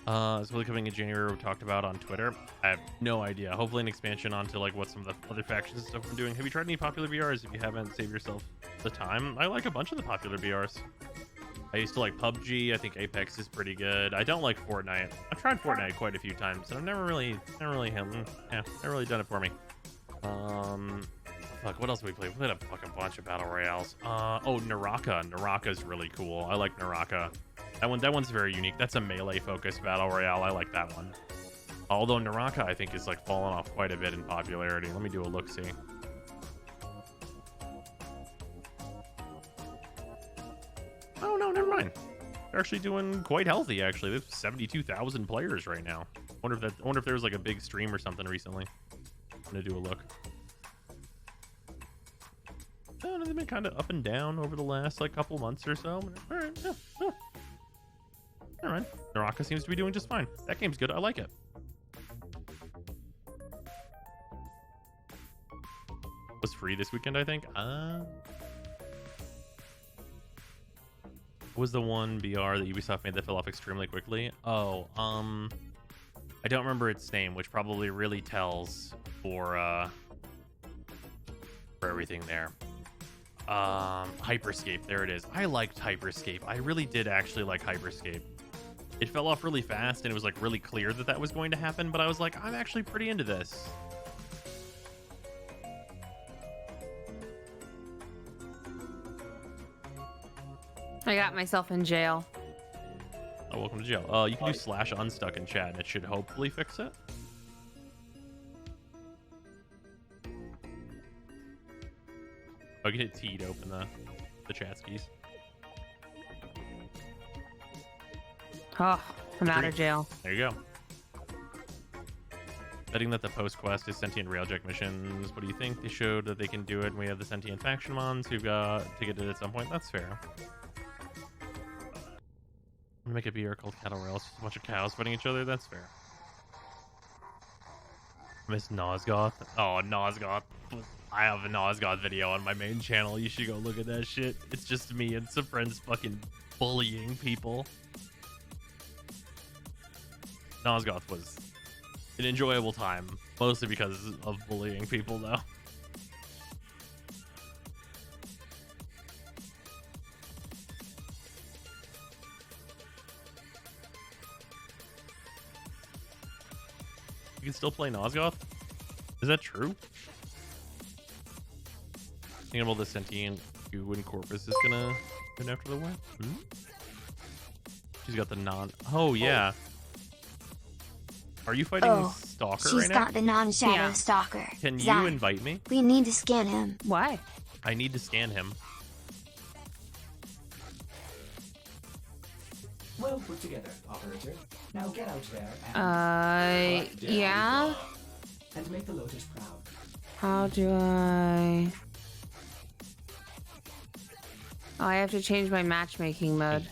Supposedly coming in January, we talked about on Twitter. I have no idea. Hopefully an expansion onto like what some of the other factions and stuff are doing. Have you tried any popular BRs? If you haven't, save yourself the time. I like a bunch of the popular BRs. I used to like PUBG. I think Apex is pretty good. I don't like Fortnite. I've tried Fortnite quite a few times, and I've never really never really done it for me. Fuck, what else did we play? We played a fucking bunch of battle royales. Oh, Naraka. Naraka's really cool. I like Naraka. That one's very unique. That's a melee focused battle royale. I like that one. Although Naraka, I think, is like fallen off quite a bit in popularity. Let me do a look-see. Oh no, never mind. They're actually doing quite healthy. Actually, there's 72,000 players right now. Wonder if there was like a big stream or something recently. I'm gonna do a look. Oh, they've been kind of up and down over the last like couple months or so. All right, yeah. All right. Naraka seems to be doing just fine. That game's good. I like it. Was free this weekend, I think. Was the one BR that Ubisoft made that fell off extremely quickly? Oh, I don't remember its name, which probably really tells for for everything there. Hyperscape, there it is. I liked Hyperscape. I really did actually like Hyperscape. It fell off really fast, and it was like really clear that that was going to happen, but I was like, I'm actually pretty into this. I got myself in jail. Oh, welcome to jail. You can do slash unstuck in chat, and it should hopefully fix it. Oh, you can hit T to open the chat skis. Oh, I'm out of jail. There you go. Betting that the post quest is sentient railjack missions. What do you think? They showed that they can do it, and we have the sentient faction mons who've got to get it at some point. That's fair. Make a beer called Cattle Rails. Just a bunch of cows fighting each other. That's fair. Miss Nosgoth. Oh, Nosgoth. I have a Nosgoth video on my main channel. You should go look at that shit. It's just me and some friends fucking bullying people. Nosgoth was an enjoyable time, mostly because of bullying people, though. You can still play Nosgoth? Is that true? Thinking about the sentient when Corpus is gonna go after the web. She's got the non. Oh yeah. Are you fighting Stalker right now? She's got the non-shadow Stalker. Can you Zach, invite me? we need to scan him. Why? I need to scan him. Well put together, operator. Now get out there and yeah. and make the Lotus proud. How do I? Oh, I have to change my matchmaking mode.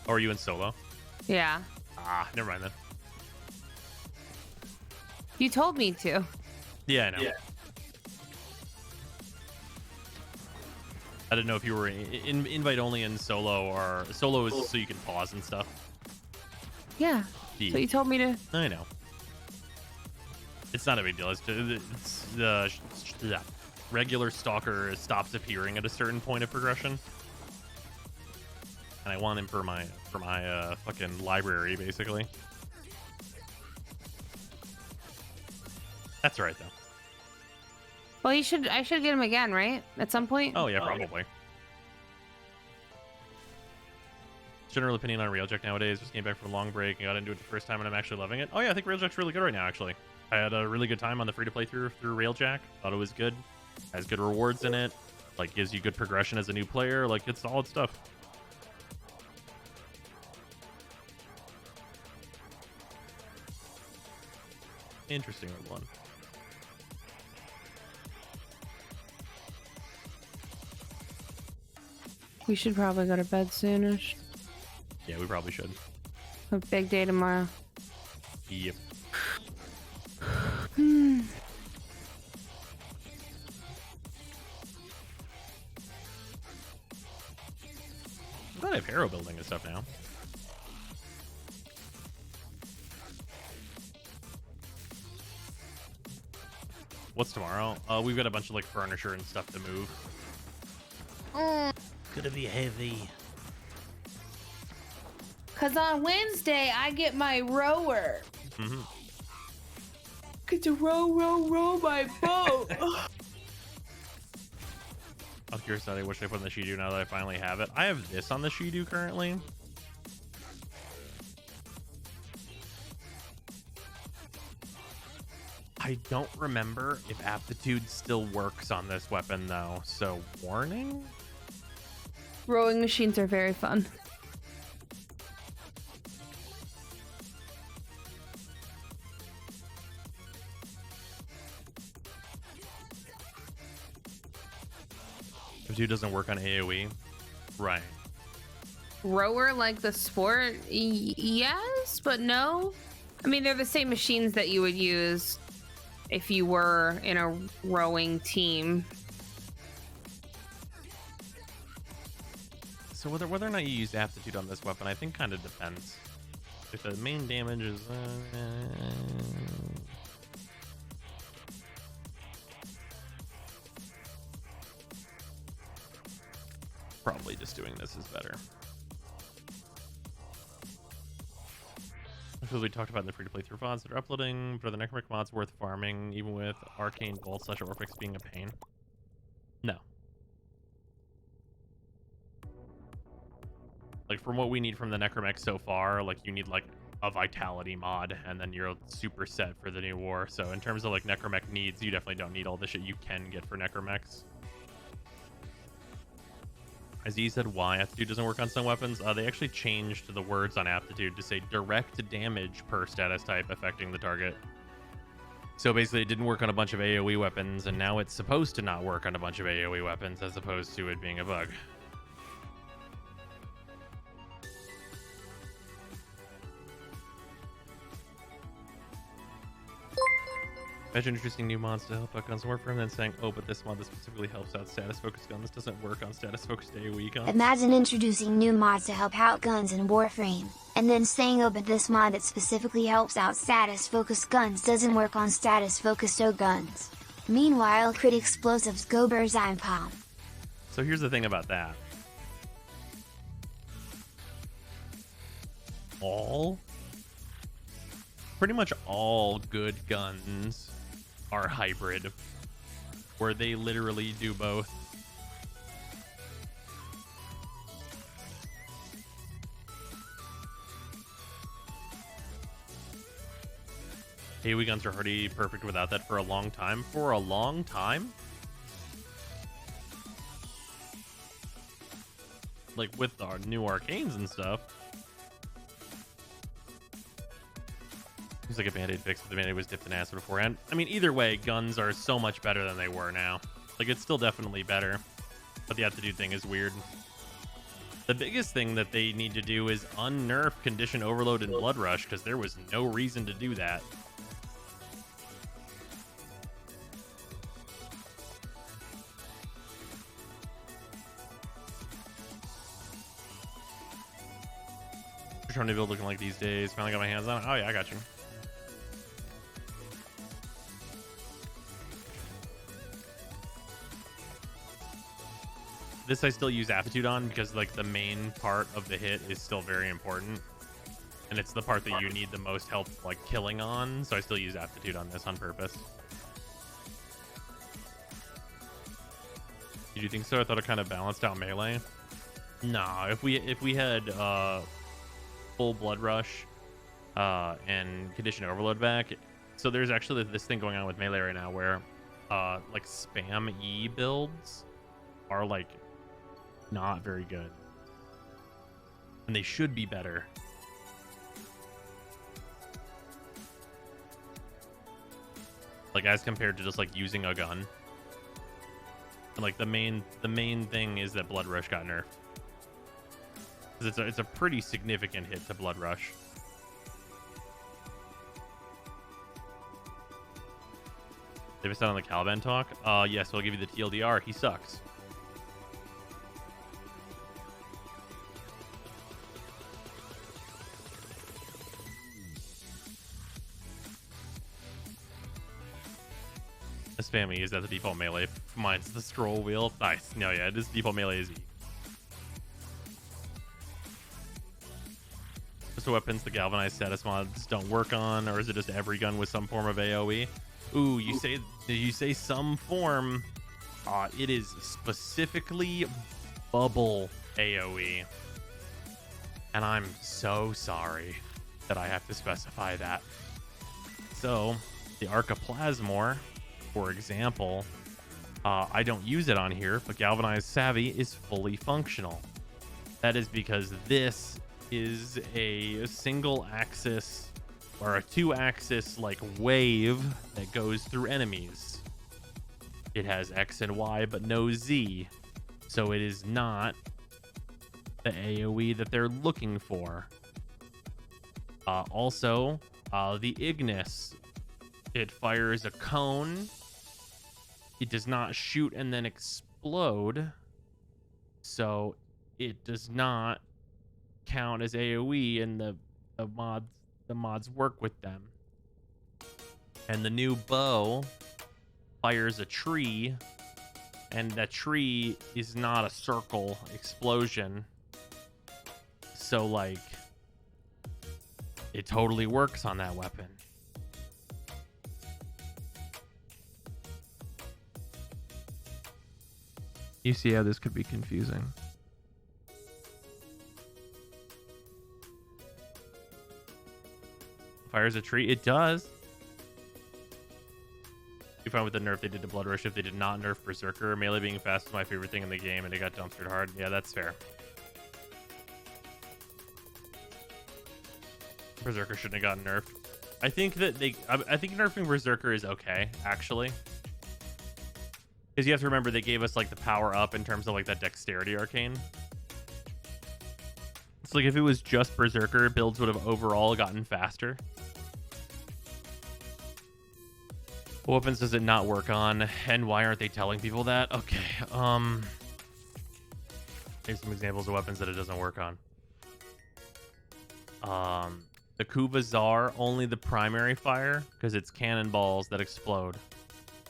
Oh, are you in solo? Yeah. Ah, never mind then. You told me to. Yeah, I know. Yeah. I didn't know if you were in invite only in solo, or solo is so you can pause and stuff. Yeah. So you told me to. I know. It's not a big deal. It's the regular Stalker stops appearing at a certain point of progression, and I want him for my fucking library, basically. That's right, though. Well, I should get him again, right? At some point? Oh, yeah, probably. General opinion on Railjack nowadays. Just came back from a long break and got into it the first time, and I'm actually loving it. Oh, yeah, I think Railjack's really good right now, actually. I had a really good time on the free-to-play through Railjack. Thought it was good. Has good rewards in it. Like, gives you good progression as a new player. Like, it's solid stuff. Interesting one. We should probably go to bed soonish. Yeah, we probably should. A big day tomorrow. Yep. Hmm. I'm glad I have hero building and stuff now. What's tomorrow? We've got a bunch of like furniture and stuff to move. Gonna be heavy. Cause on Wednesday I get my rower. Mm-hmm. Get to row my boat. I'm curious that I wish I put in the Shidu now that I finally have it. I have this on the Shidu currently. I don't remember if aptitude still works on this weapon though, so warning? Rowing machines are very fun. Aptitude doesn't work on AoE? Right. Rower like the sport? Yes, but no. I mean, they're the same machines that you would use if you were in a rowing team. So whether or not you use aptitude on this weapon, I think kind of depends. If the main damage is... probably just doing this is better. Because we talked about in the free-to-play through VODs that are uploading, but are the Necromantic mods worth farming, even with Arcane Bolt / Orphix being a pain? No. Like, from what we need from the Necromech so far, like, you need, like, a Vitality mod, and then you're super set for the new war. So in terms of, like, Necromech needs, you definitely don't need all the shit you can get for Necromechs. As he said, why aptitude doesn't work on some weapons? They actually changed the words on aptitude to say direct damage per status type affecting the target. So basically, it didn't work on a bunch of AoE weapons, and now it's supposed to not work on a bunch of AoE weapons, as opposed to it being a bug. Imagine introducing new mods to help out guns work for him, then saying, oh, but this mod that specifically helps out status-focused guns doesn't work on status-focused AoE guns. Imagine introducing new mods to help out guns in Warframe, and then saying, oh, but this mod that specifically helps out status-focused guns doesn't work on status-focused O guns. Meanwhile, crit explosives go Berzheim. So here's the thing about that. Pretty much all good guns are hybrid, where they literally do both. AoE guns are already perfect without that for a long time. For a long time? Like with our new arcanes and stuff. Seems like a band-aid fix, but the band-aid was dipped in acid beforehand. I mean, either way, guns are so much better than they were now. Like, it's still definitely better, but the aptitude thing is weird. The biggest thing that they need to do is unnerf Condition Overload and Blood Rush, because there was no reason to do that. You're trying to build looking like these days. Finally got my hands on it. Oh yeah, I got you. This I still use aptitude on because like the main part of the hit is still very important, and it's the part that you need the most help like killing on, so I still use aptitude on this on purpose. Did you think so? I thought it kind of balanced out melee. Nah, if we had full Blood Rush and Condition Overload back, so there's actually this thing going on with melee right now where like spam E builds are like not very good, and they should be better. Like as compared to just like using a gun. And like the main thing is that Blood Rush got nerfed. It's a pretty significant hit to Blood Rush. Did I sound on the Caliban talk? Yes, I'll give you the TLDR. He sucks. Spammy, is that the default melee? Mine's the scroll wheel. Nice. No, yeah, this default melee is E. So weapons the galvanized status mods don't work on, or is it just every gun with some form of AoE? Ooh, you say some form. It is specifically bubble AoE. And I'm so sorry that I have to specify that. So, the Archiplasmor, for example, I don't use it on here, but Galvanized Savvy is fully functional. That is because this is a single axis or a 2-axis like wave that goes through enemies. It has X and Y but no Z, so it is not the AoE that they're looking for. Also, the Ignis, it fires a cone. It does not shoot and then explode, so it does not count as AoE, and the mods work with them. And the new bow fires a tree And that tree is not a circle explosion. So, like, it totally works on that weapon. You see how this could be confusing. Fires a tree? It does. You find with the nerf they did to Blood Rush if they did not nerf Berserker. Melee being fast is my favorite thing in the game, and it got dumpstered hard. Yeah, that's fair. Berserker shouldn't have gotten nerfed. I think that I think nerfing Berserker is okay, actually. Because you have to remember they gave us like the power up in terms of like that dexterity arcane. It's like if it was just Berserker, builds would have overall gotten faster. What weapons does it not work on, and why aren't they telling people that? Okay, here's some examples of weapons that it doesn't work on. The Kuvazar, only the primary fire, because it's cannonballs that explode.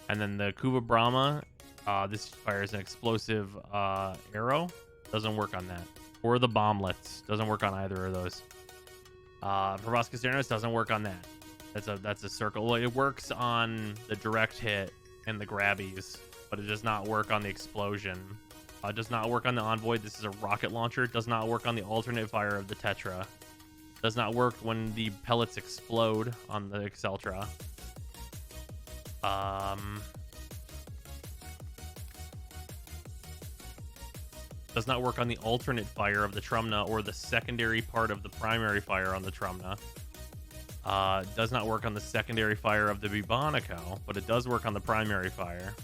And then the Kuva Brahma, this fires an explosive arrow, doesn't work on that. Or the bomblets, doesn't work on either of those. Proboscis Cernos doesn't work on that. That's a circle. Well, it works on the direct hit and the grabbies, but it does not work on the explosion. It does not work on the Envoy. This is a rocket launcher. It does not work on the alternate fire of the Tetra. Does not work when the pellets explode on the Exceltra. Does not work on the alternate fire of the Trumna or the secondary part of the primary fire on the Trumna. Does not work on the secondary fire of the Bubonico, but it does work on the primary fire.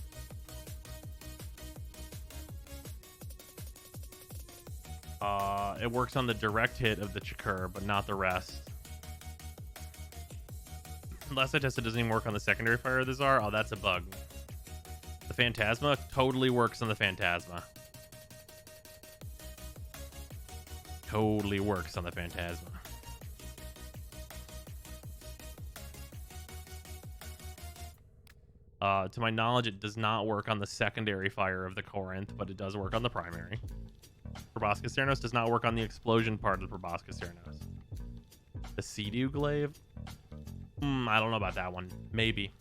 It works on the direct hit of the Chakur, but not the rest. Last I tested, it doesn't even work on the secondary fire of the Tsar. Oh, that's a bug. The Phantasma totally works on the Phantasma. Totally works on the Phantasma. To my knowledge, it does not work on the secondary fire of the Corinth, but it does work on the primary. Proboscis Cernos does not work on the explosion part of the Proboscis Cernos. The Sea-Dew Glaive? I don't know about that one. Maybe.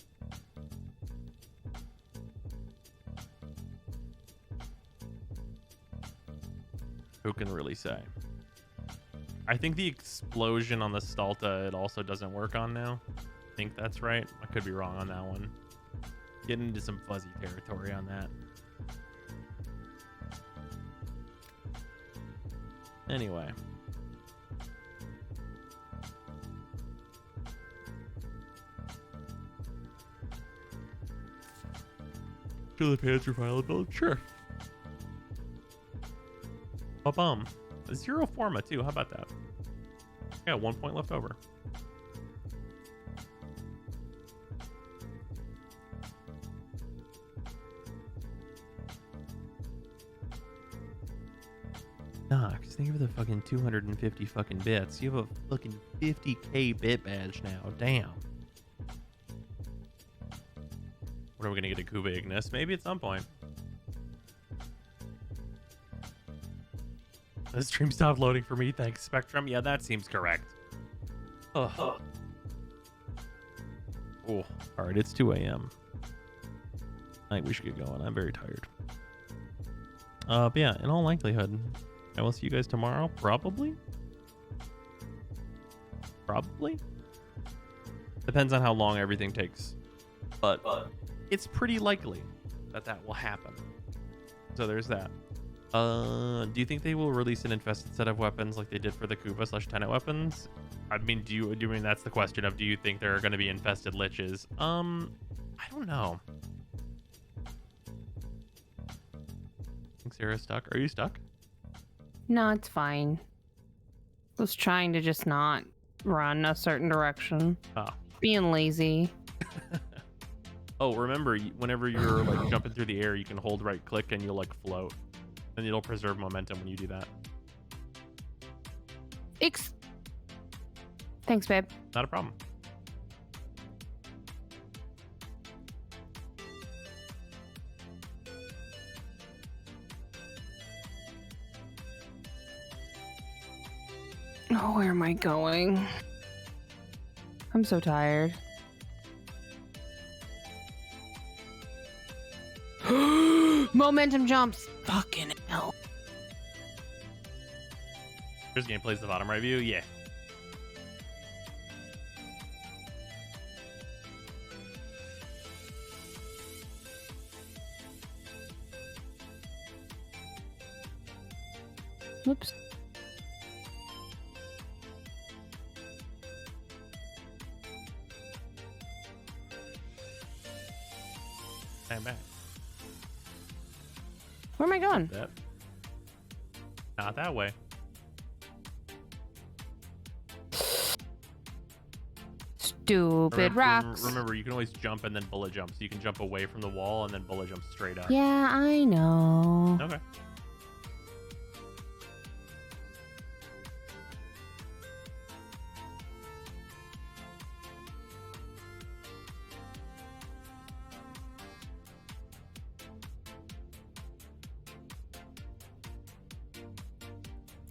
Who can really say? I think the explosion on the Stalta, it also doesn't work on now. I think that's right. I could be wrong on that one. Getting into some fuzzy territory on that. Anyway. To the Panzer file build? Sure. Ba-bum. Zero Forma, too. How about that? Yeah, 1 point left over. Nah, because think of the fucking 250 fucking bits. You have a fucking 50k bit badge now. Damn. When are we gonna get a Kuba Ignis? Maybe at some point. The stream stopped loading for me. Thanks, Spectrum. Yeah, that seems correct. Ugh. Oh, all right. It's 2 a.m. I think we should get going. I'm very tired. But yeah, in all likelihood, I will see you guys tomorrow. Probably. Depends on how long everything takes. But it's pretty likely that that will happen. So there's that. Do you think they will release an infested set of weapons like they did for the Kuba/Tenet weapons? I mean, do you mean that's the question of do you think there are going to be infested liches? I don't know. I think Sarah's stuck. Are you stuck? No, it's fine. I was trying to just not run a certain direction. Oh. Being lazy. Oh, remember, whenever you're like jumping through the air, you can hold right click and you'll like float. And it'll preserve momentum when you do that. Thanks, babe. Not a problem. Oh, where am I going? I'm so tired. Momentum jumps. Fucking hell. Here's gameplay's the bottom right view. Yeah. Whoops. I'm back. Where am I going? That. Not that way. Stupid rocks. Remember, you can always jump and then bullet jump. So you can jump away from the wall and then bullet jump straight up. Yeah, I know. Okay.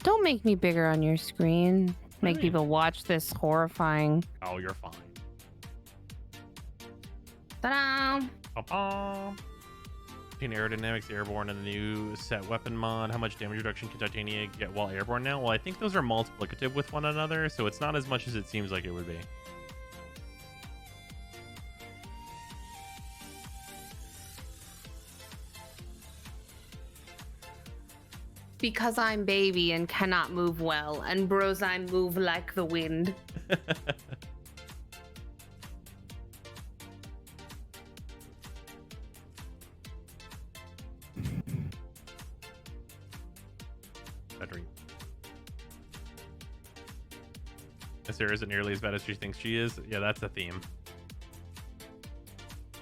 Don't make me bigger on your screen. Make people watch this horrifying. Oh, you're fine. Ta-da! Ba-bum. Between aerodynamics, airborne, and the new set weapon mod, how much damage reduction can Titania get while airborne now? Well, I think those are multiplicative with one another, so it's not as much as it seems like it would be. Because I'm baby and cannot move well, and Brosine move like the wind. A dream. Sarah isn't nearly as bad as she thinks she is. Yeah, that's the theme.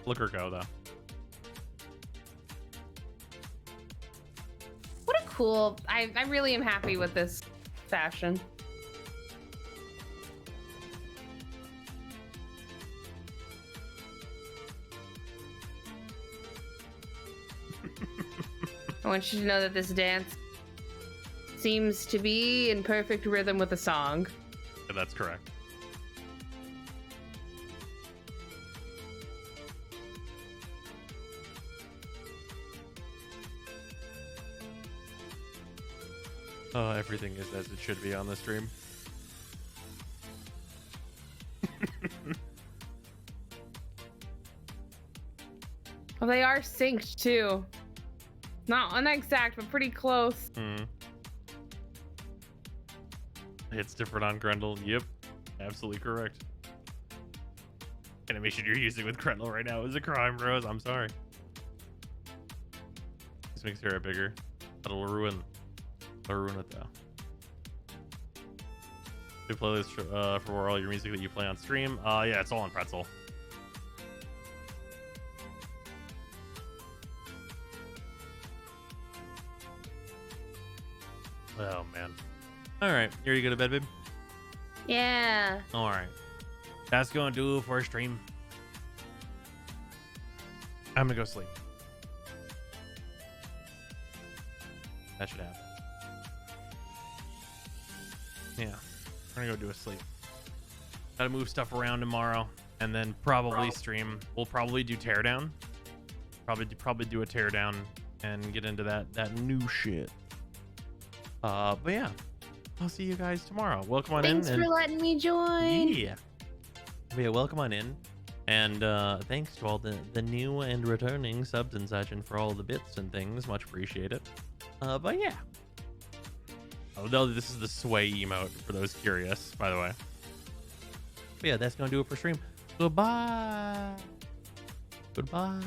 Look her go, though. What a cool... I really am happy with this fashion. I want you to know that this dance seems to be in perfect rhythm with the song. Yeah, that's correct. Oh, everything is as it should be on the stream. Well, they are synced too. Not unexact, but pretty close. It's different on Grendel. Yep, absolutely correct. Animation you're using with Grendel right now is a crime, bros. I'm sorry. This makes Sarah bigger. That'll ruin it though. Do playlist for all your music that you play on stream? Yeah, it's all on Pretzel. Oh man. All right, here you go to bed, babe. Yeah. All right, that's gonna do it for a stream. I'm gonna go sleep. That should happen. Yeah, we're gonna go do a sleep. Gotta move stuff around tomorrow, and then probably stream. We'll probably do teardown. Probably do a teardown and get into that new shit. But yeah, I'll see you guys tomorrow. Welcome on in. Thanks for letting me join. Yeah. Yeah, welcome on in. And thanks to all the new and returning subs and such, and for all the bits and things. Much appreciated. But yeah. Oh, no, this is the sway emote for those curious, by the way. But yeah, that's going to do it for stream. Goodbye. Goodbye.